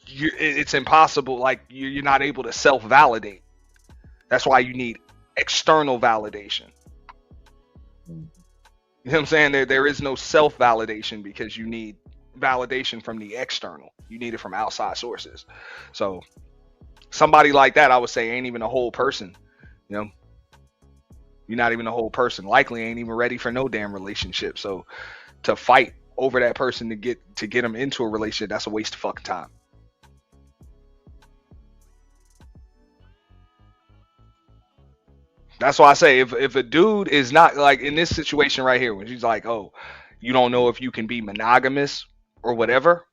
it's impossible. Like you're not able to self-validate. That's why you need external validation. You know what I'm saying? There is no self-validation because you need validation from the external. You need it from outside sources. So somebody like that, I would say, ain't even a whole person. You know, you're not even a whole person. Likely ain't even ready for no damn relationship. So to fight over that person to get them into a relationship, that's a waste of fucking time. That's why I say if a dude is not like in this situation right here, when she's like, oh, you don't know if you can be monogamous or whatever,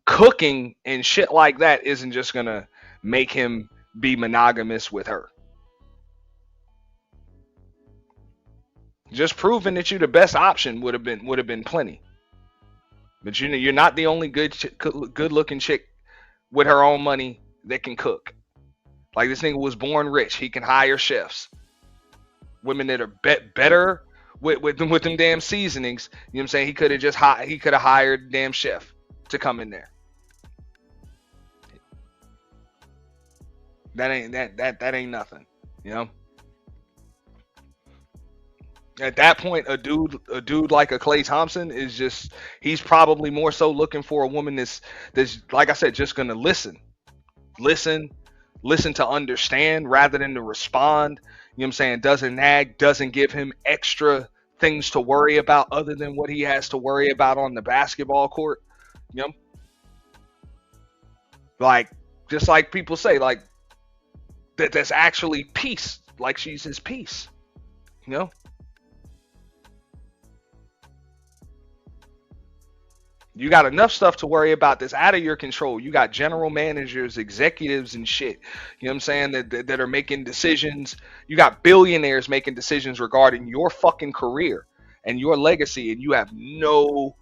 cooking and shit like that isn't just gonna make him be monogamous with her. Just proving that you're the best option would have been plenty. But you're not the only good looking chick with her own money that can cook. Like this nigga was born rich. He can hire chefs. Women that are better with them damn seasonings. You know what I'm saying? He could have hired a damn chef to come in there. That ain't nothing. You know? At that point, a dude like a Klay Thompson is just, he's probably more so looking for a woman that's like I said, just gonna listen to understand rather than to respond. You know what I'm saying? Doesn't nag, doesn't give him extra things to worry about other than what he has to worry about on the basketball court. You know? Like, just like people say, like, that's actually peace. Like she's his peace. You know? You got enough stuff to worry about that's out of your control. You got general managers, executives, and shit. You know what I'm saying? That are making decisions. You got billionaires making decisions regarding your fucking career and your legacy, and you have no,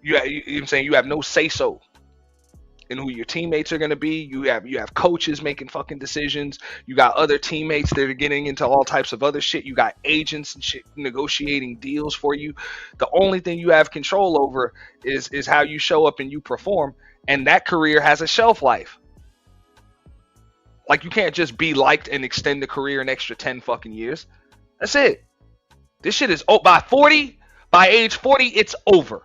you know what I'm saying? You have no say so in who your teammates are going to be. You have coaches making fucking decisions. You got other teammates that are getting into all types of other shit. You got agents and shit negotiating deals for you. The only thing you have control over is how you show up and you perform, and that career has a shelf life. Like you can't just be liked and extend the career an extra 10 fucking years. That's it. This shit is by 40, By age 40, it's over.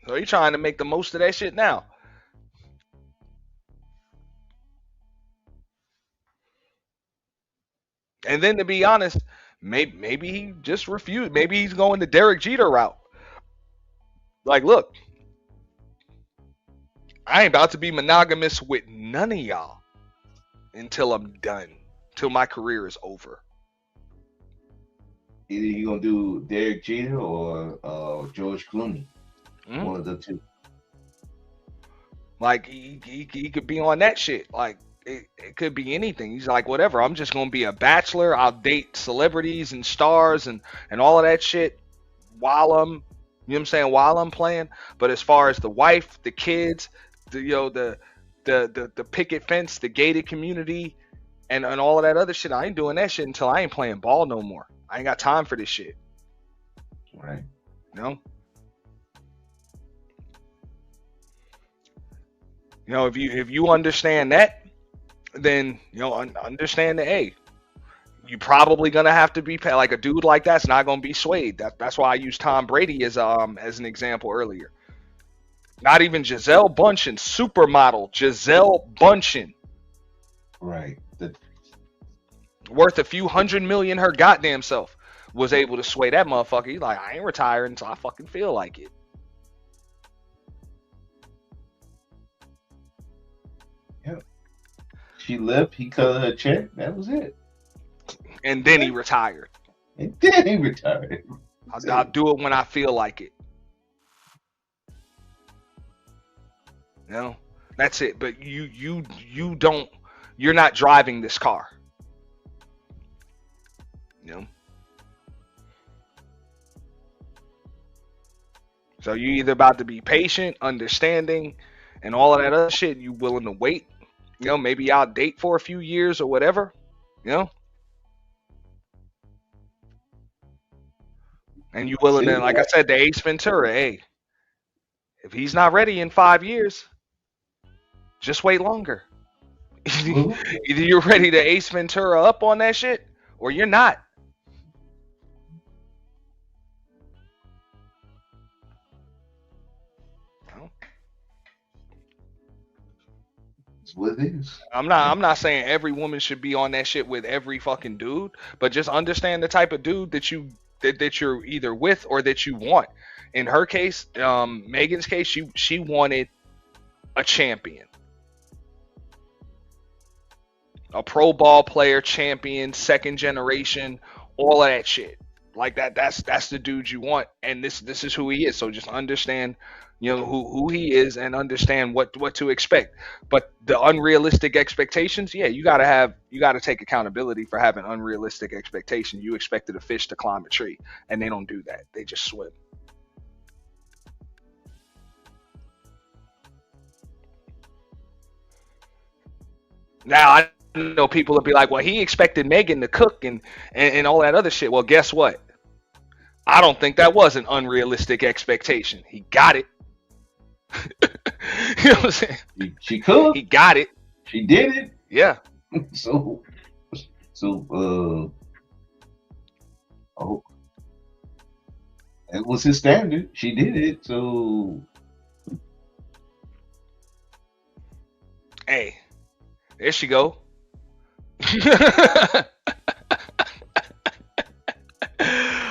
So you're trying to make the most of that shit now. And then to be honest, maybe he just refused. Maybe he's going the Derek Jeter route. Like, look, I ain't about to be monogamous with none of y'all until I'm done, till my career is over. Either you gonna do Derek Jeter or George Clooney. One of the two. Like he could be on that shit. Like it could be anything. He's like, whatever. I'm just gonna be a bachelor. I'll date celebrities and stars and all of that shit while I'm, you know what I'm saying, while I'm playing. But as far as the wife, the kids, the picket fence, the gated community, and all of that other shit, I ain't doing that shit until I ain't playing ball no more. I ain't got time for this shit. Right. You know? You know, if you understand that, then you know understand that, hey, you probably gonna have to be like a dude like that's not gonna be swayed. That's why I used Tom Brady as an example earlier. Not even Gisele Bundchen, supermodel Gisele Bundchen, right? Worth a few $100 million her goddamn self, was able to sway that motherfucker. He's like, I ain't retiring until I fucking feel like it. Yep. She left, he cut her a check, that was it. And then he retired. And then he retired. I'll do it when I feel like it. You know, that's it. But you don't, you're not driving this car. You know. So you either about to be patient, understanding, and all of that other shit. You willing to wait? You know, maybe y'all date for a few years or whatever. You know. And you willing to, like I said, the Ace Ventura, hey, if he's not ready in 5 years, just wait longer. Either you're ready to Ace Ventura up on that shit, or you're not. It's what it is. I'm not saying every woman should be on that shit with every fucking dude, but just understand the type of dude that you're either with or that you want. In her case, Megan's case, she wanted a champion. A pro ball player, champion, second generation, all of that shit. Like that's the dude you want, and this is who he is. So just understand, you know, who he is, and understand what to expect. But the unrealistic expectations, yeah, you gotta take accountability for having unrealistic expectations. You expected a fish to climb a tree, and they don't do that. They just swim. Now I know people will be like, well, he expected Megan to cook and all that other shit. Well, guess what? I don't think that was an unrealistic expectation. He got it. You know what I'm saying? She cooked. He got it. She did it. Yeah. So that was his standard. She did it. So hey, there she go.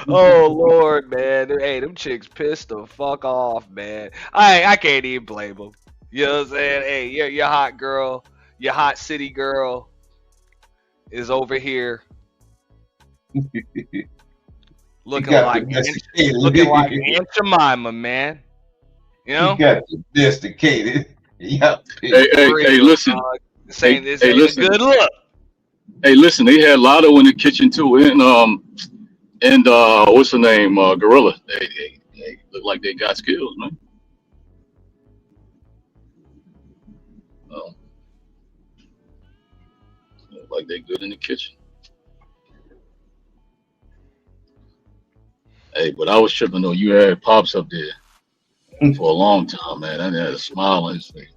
Oh Lord, man. Hey, them chicks pissed the fuck off, man. I can't even blame them. You know what I'm saying? Hey, your hot girl, your hot city girl is over here looking like Aunt Jemima, man. You know? You got domesticated. Yep. Hey, listen. Saying this ain't a good look. Hey, listen, they had Lotto in the kitchen too, and what's the name? Gorilla. They look like they got skills, man. Look like they good in the kitchen. Hey, but I was tripping though. You had Pops up there for a long time, man. I had a smile on his face.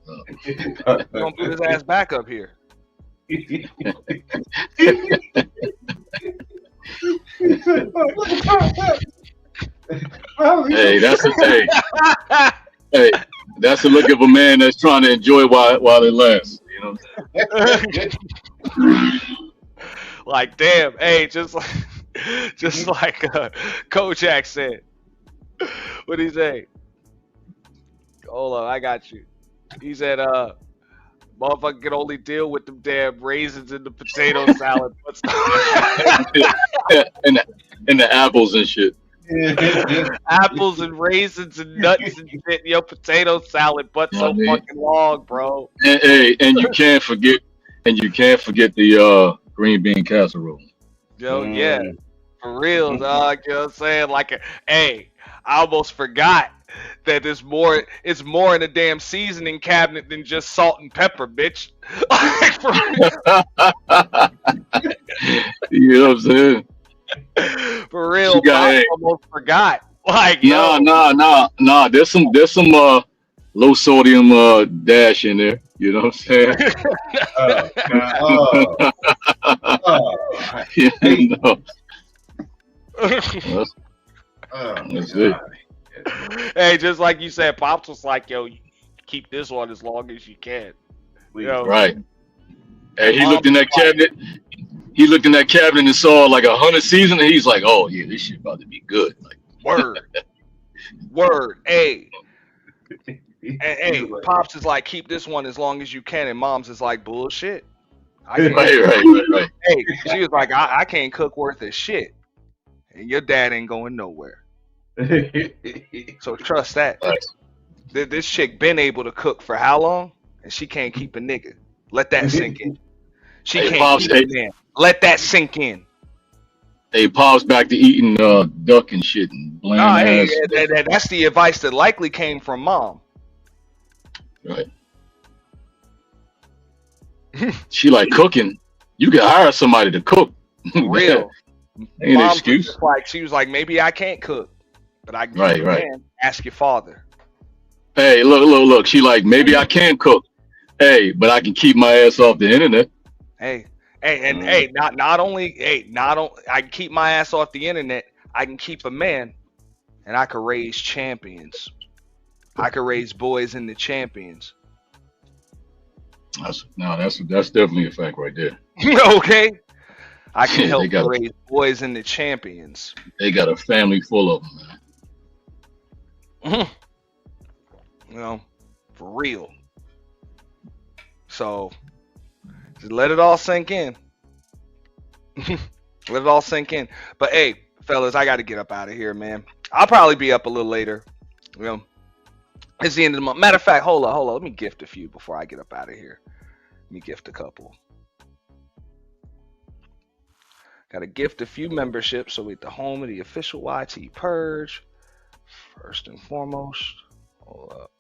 Don't put his ass back up here. Hey, hey, that's the look of a man that's trying to enjoy while it lasts. You know what I'm saying? Like, damn, hey, just like Kojak said. What'd he say? Hold on, I got you. He said, motherfucker can only deal with them damn raisins in the potato salad. and the apples and shit. Apples and raisins and nuts and shit. Yo, potato salad, but so fucking long, bro. And you can't forget the green bean casserole. Yo, yeah, for real, dog. You know what I'm saying? Like, hey, I almost forgot that it's more in the damn seasoning cabinet than just salt and pepper, bitch. Like, for real. You know what I'm saying? For real, I almost forgot. Like, nah. There's some low sodium dash in there. You know what I'm saying? You know. That's it. Hey, just like you said, Pops was like, "Yo, keep this one as long as you can." Yo. Right. Hey, he looked in that cabinet. He looked in that cabinet and saw like 100 season, and he's like, "Oh yeah, this shit about to be good." Like, word. Hey, Pops is like, "Keep this one as long as you can," and Mom's is like, "Bullshit." Right. Hey, she was like, I can't cook worth a shit, and your dad ain't going nowhere. So trust that. Right. This chick been able to cook for how long, and she can't keep a nigga. Let that sink in. She can't Pops, keep a man. Let that sink in. Hey, Pops back to eating duck and shit and bland ass. That's the advice that likely came from Mom. Right. She like cooking. You can hire somebody to cook. Real. Ain't an excuse. She was like, maybe I can't cook, but I can Right. ask your father. Hey, look. She like, maybe I can cook. Hey, but I can keep my ass off the internet. Hey, not only I can keep my ass off the internet, I can keep a man, and I can raise champions. I can raise boys into champions. That's definitely a fact right there. Okay, I can help raise boys into champions. They got a family full of them, man. You know, for real. So, just let it all sink in. Let it all sink in. But hey, fellas, I got to get up out of here, man. I'll probably be up a little later. You know, it's the end of the month. Matter of fact, hold on. Let me gift a few before I get up out of here. Let me gift a couple. Got to gift a few memberships so we at the home of the official YT Purge. First and foremost, hold up.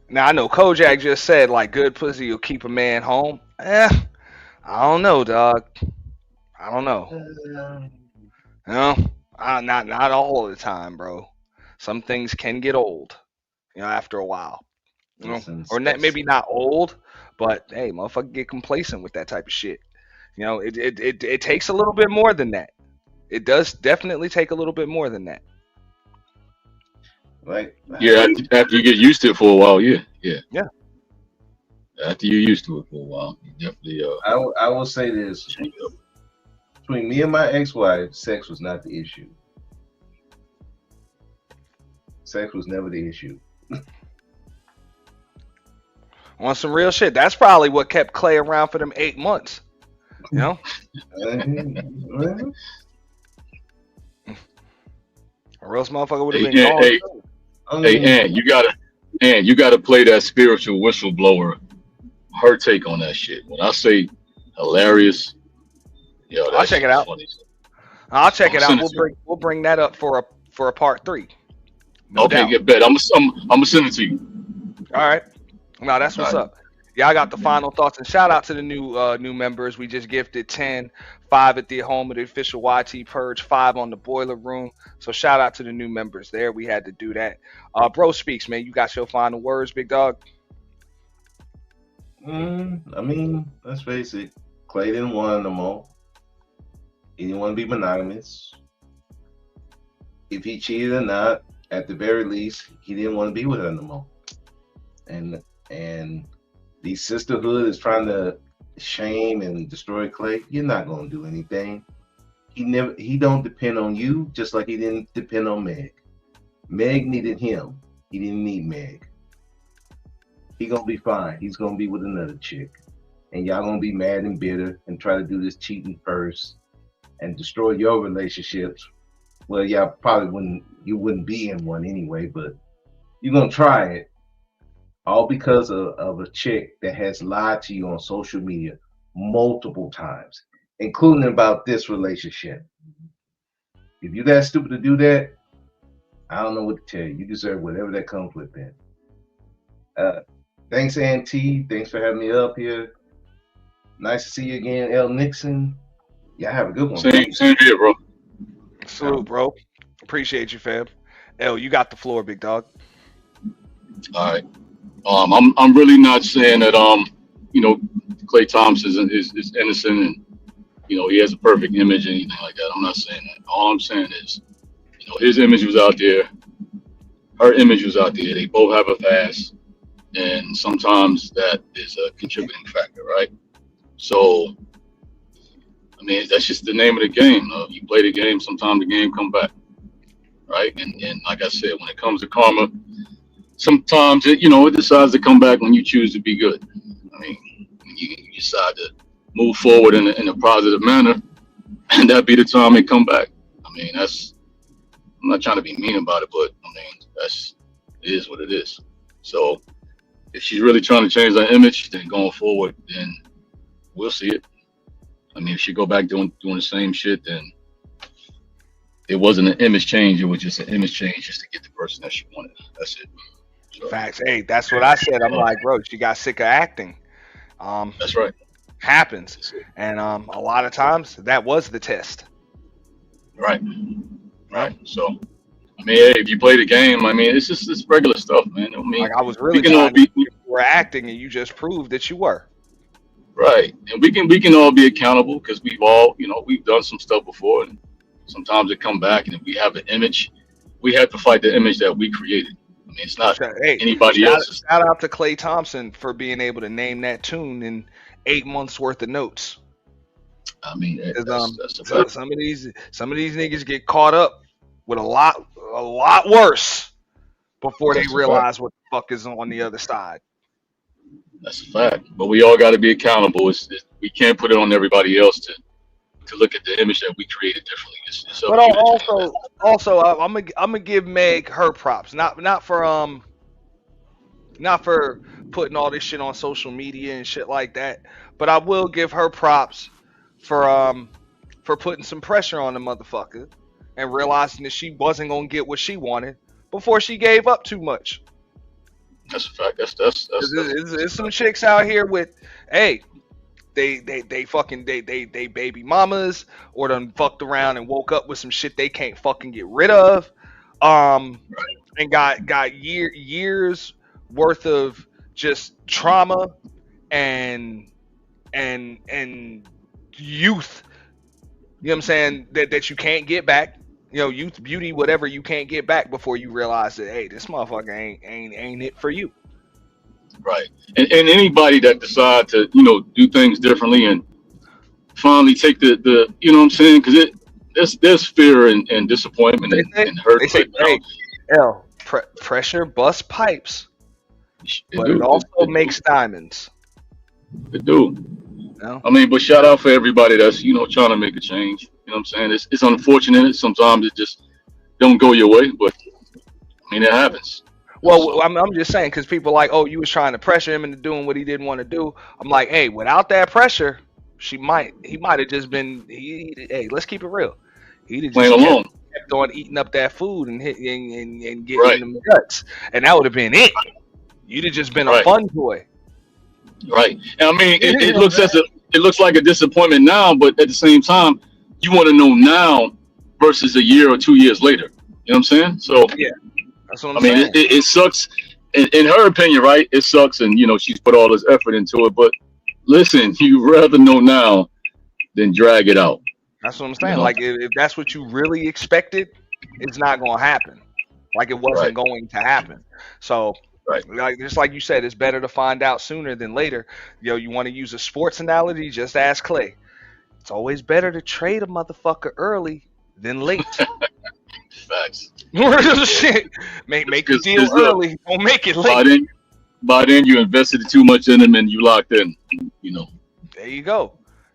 Now I know Kojak just said like good pussy will keep a man home. I don't know, dog. I don't know. Not all of the time, bro. Some things can get old, after a while. Or maybe not old, but hey, motherfucker get complacent with that type of shit. It takes a little bit more than that. It does definitely take a little bit more than that. Like, yeah, after you get used to it for a while, yeah. After you're used to it for a while, you definitely. I will say this: between me and my ex-wife, sex was not the issue. Sex was never the issue. On some real shit, that's probably what kept Klay around for them 8 months. Or else motherfucker would have been gone. Hey, you gotta play that spiritual whistleblower. Her take on that shit. When I say hilarious, I'll check it out. Funny. I'll check it out. We'll bring that up for a part 3. No doubt. Get bet. I'm gonna send it to you. All right. No, that's what's up. Y'all got the final thoughts, and shout out to the new members. We just gifted 10, 5 at the home of the official YT Purge, 5 on the boiler room. So shout out to the new members there. We had to do that. Bro speaks, man. You got your final words, big dog. I mean, let's face it. Klay didn't want her no more. He didn't want to be monogamous. If he cheated or not, at the very least, he didn't want to be with her no more. And the sisterhood is trying to shame and destroy Klay. You're not gonna do anything. He don't depend on you, just like he didn't depend on Meg. Meg needed him. He didn't need Meg. He gonna be fine. He's gonna be with another chick. And y'all gonna be mad and bitter and try to do this cheating first and destroy your relationships. Well, y'all probably wouldn't be in one anyway, but you're gonna try it. All because of a chick that has lied to you on social media multiple times, including about this relationship. If you're that stupid to do that, I don't know what to tell you. You deserve whatever that comes with then. Thanks, Auntie. Thanks for having me up here. Nice to see you again, L. Nixon. Yeah, have a good one. Same here, bro. Salute, bro. Appreciate you, fam. L, you got the floor, big dog. All right. I'm really not saying that Klay Thompson is innocent and he has a perfect image or anything like that. I'm not saying that. All I'm saying is his image was out there, her image was out there. They both have a past, and sometimes that is a contributing factor, right? So I mean, that's just the name of the game. You play the game, sometimes the game come back, right? And like I said, when it comes to karma, sometimes it decides to come back when you choose to be good. I mean, you decide to move forward in a positive manner, and that be the time it come back. I mean, I'm not trying to be mean about it, but I mean, it is what it is. So if she's really trying to change that image, then going forward, then we'll see it. I mean, if she go back doing the same shit, then it wasn't an image change. It was just an image change just to get the person that she wanted. That's it. So, Facts. Hey, that's what I said. I'm like, bro, she got sick of acting. That's right. Happens. And a lot of times that was the test. Right. Right. So, I mean, hey, if you play the game, I mean, it's just this regular stuff, man. I mean, Like I was really we can all trying to be you were acting, and you just proved that you were. right, and we can all be accountable because we've all, we've done some stuff before, and sometimes it come back, and if we have an image, we have to fight the image that we created. I mean, it's not Hey, anybody else's. shout out to Klay Thompson for being able to name that tune in 8 months worth of notes. I mean, 'Cause, that's a so fact. some of these niggas get caught up with a lot worse before they That's a fact. realize what the fuck is on the other side. That's a fact. But we all got to be accountable. We can't put it on everybody else to look at the image that we created differently. It's up But to you to change that. also, I'm gonna give Meg her props. Not for putting all this shit on social media and shit like that. But I will give her props for putting some pressure on the motherfucker and realizing that she wasn't gonna get what she wanted before she gave up too much. That's a fact. That's 'Cause there's some chicks out here with, hey, they fucking they baby mamas or done fucked around and woke up with some shit they can't fucking get rid of, and got years worth of just trauma and youth. You know what I'm saying? That you can't get back. Youth, beauty, whatever you can't get back before you realize that, hey, this motherfucker ain't it for you. right. And anybody that decide to do things differently and finally take the you know what I'm saying, because there's fear and disappointment and hurt. They say, hey, pressure busts pipes, but it also makes diamonds. It do. I mean, but shout out for everybody that's trying to make a change. You know what I'm saying? It's unfortunate. Sometimes it just don't go your way, but I mean it happens. Well, I'm just saying because people are like, oh, you was trying to pressure him into doing what he didn't want to do. I'm like, hey, without that pressure, he might have just been. Hey, let's keep it real. He'd have Playing just alone. kept on eating up that food and getting Right. them guts, and that would have been it. You'd have just been a Right. fun boy. Right. And I mean, You it know what I'm saying? it looks like a disappointment now, but at the same time, you want to know now versus a year or 2 years later. You know what I'm saying? So, Yeah, that's what I'm I mean, saying. it sucks. In her opinion, right? It sucks, and she's put all this effort into it. But listen, you rather know now than drag it out. That's what I'm You saying. know? Like if that's what you really expected, it's not gonna happen. Like it wasn't Right. going to happen. So Right. like just like you said, it's better to find out sooner than later. You want to use a sports analogy? Just ask Klay. It's always better to trade a motherfucker early than late. Facts. Real shit. Make the deal Because look, early. Don't make it by late. then, by then you invested too much in him, and you locked in. You know, There you go.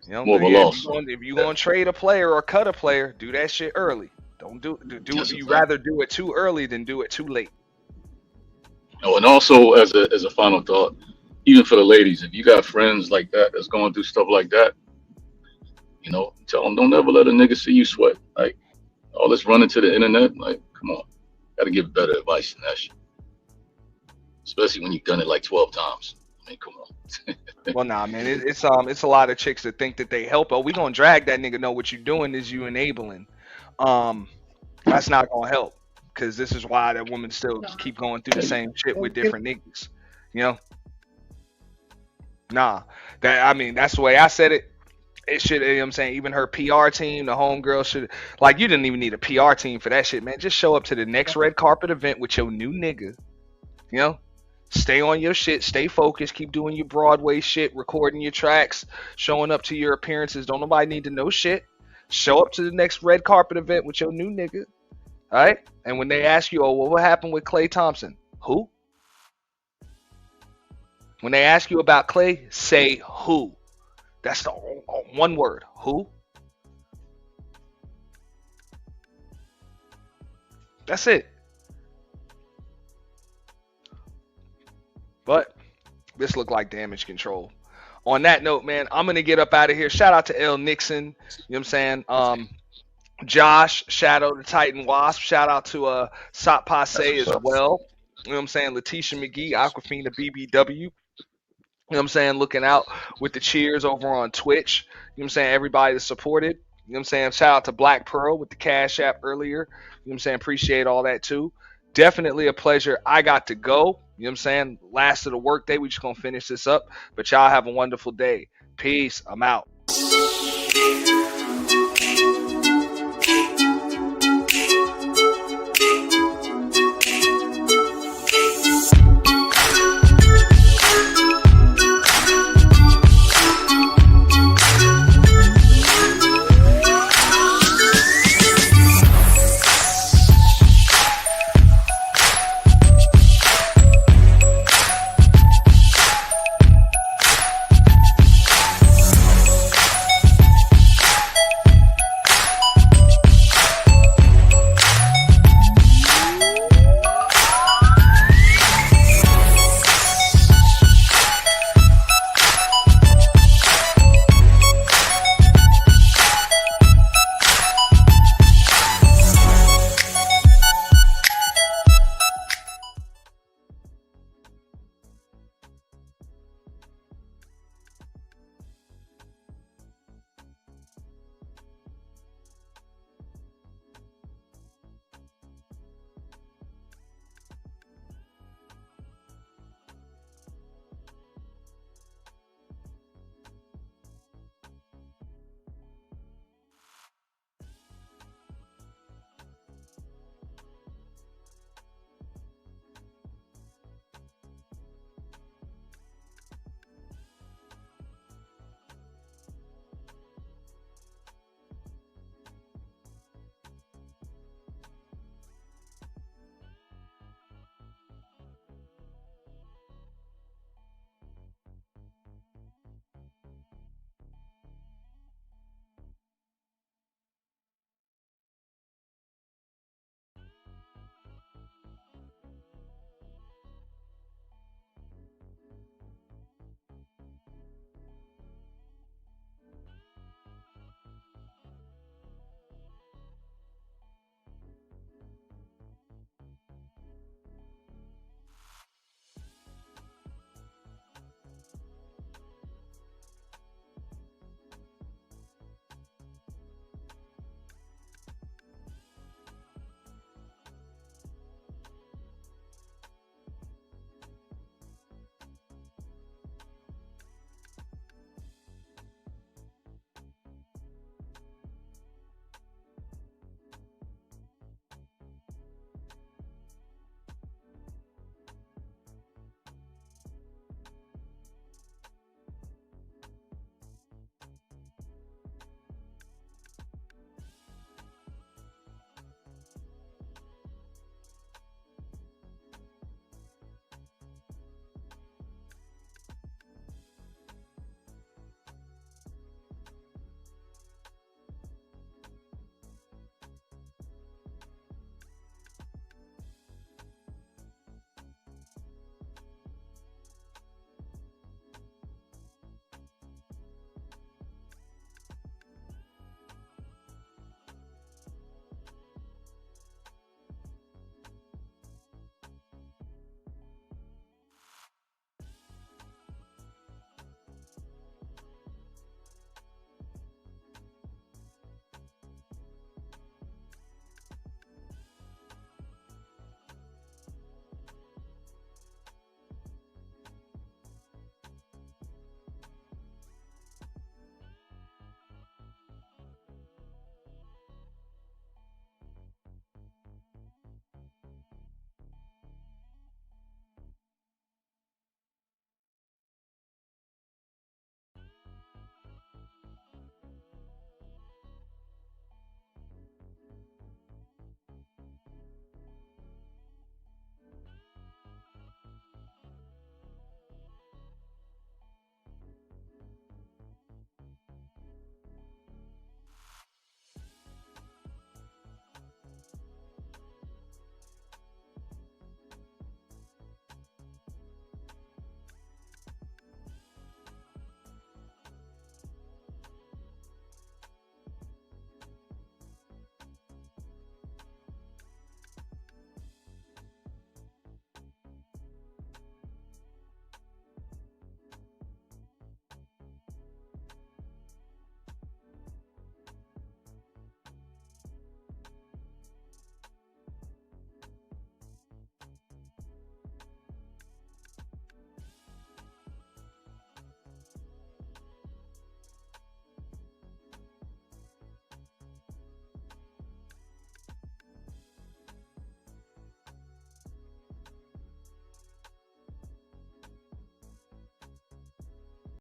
more of a Yeah, loss. if you gonna trade a player or cut a player, do that shit early. Don't do That's it. a You fact. rather do it too early than do it too late. Oh, and also as a final thought, even for the ladies, if you got friends like that that's going through stuff like that, tell them don't ever let a nigga see you sweat. Like all this running to the internet, like come on, gotta give better advice than that shit. Especially when you've done it like 12 times. I mean, come on. Well, nah, man, it's a lot of chicks that think that they help. Oh, we gonna drag that nigga. Know what you doing is you enabling. Um, that's not gonna help because this is why that woman still keep going through the same shit with different niggas. You know, nah. That's the way I said it. It should, you know what I'm saying, even her PR team, the homegirl should, like, you didn't even need a PR team for that shit, man. Just show up to the next red carpet event with your new nigga. You know, stay on your shit, stay focused, keep doing your Broadway shit, recording your tracks, showing up to your appearances. Don't nobody need to know shit. Show up to the next red carpet event with your new nigga. All right? And when they ask you, oh, well, what happened with Klay Thompson? Who? When they ask you about Klay, say who. That's the one word. Who? That's it. But this looked like damage control. On that note, man, I'm gonna get up out of here. Shout out to L Nixon. You know what I'm saying? Josh, Shadow the Titan Wasp. Shout out to Sop Passe as well. You know what I'm saying? Letitia McGee, Aquafina BBW. You know what I'm saying? Looking out with the cheers over on Twitch. You know what I'm saying? Everybody that supported. You know what I'm saying? Shout out to Black Pearl with the Cash App earlier. You know what I'm saying? Appreciate all that too. Definitely a pleasure. I got to go. You know what I'm saying? Last of the work day. We just gonna finish this up. But y'all have a wonderful day. Peace. I'm out.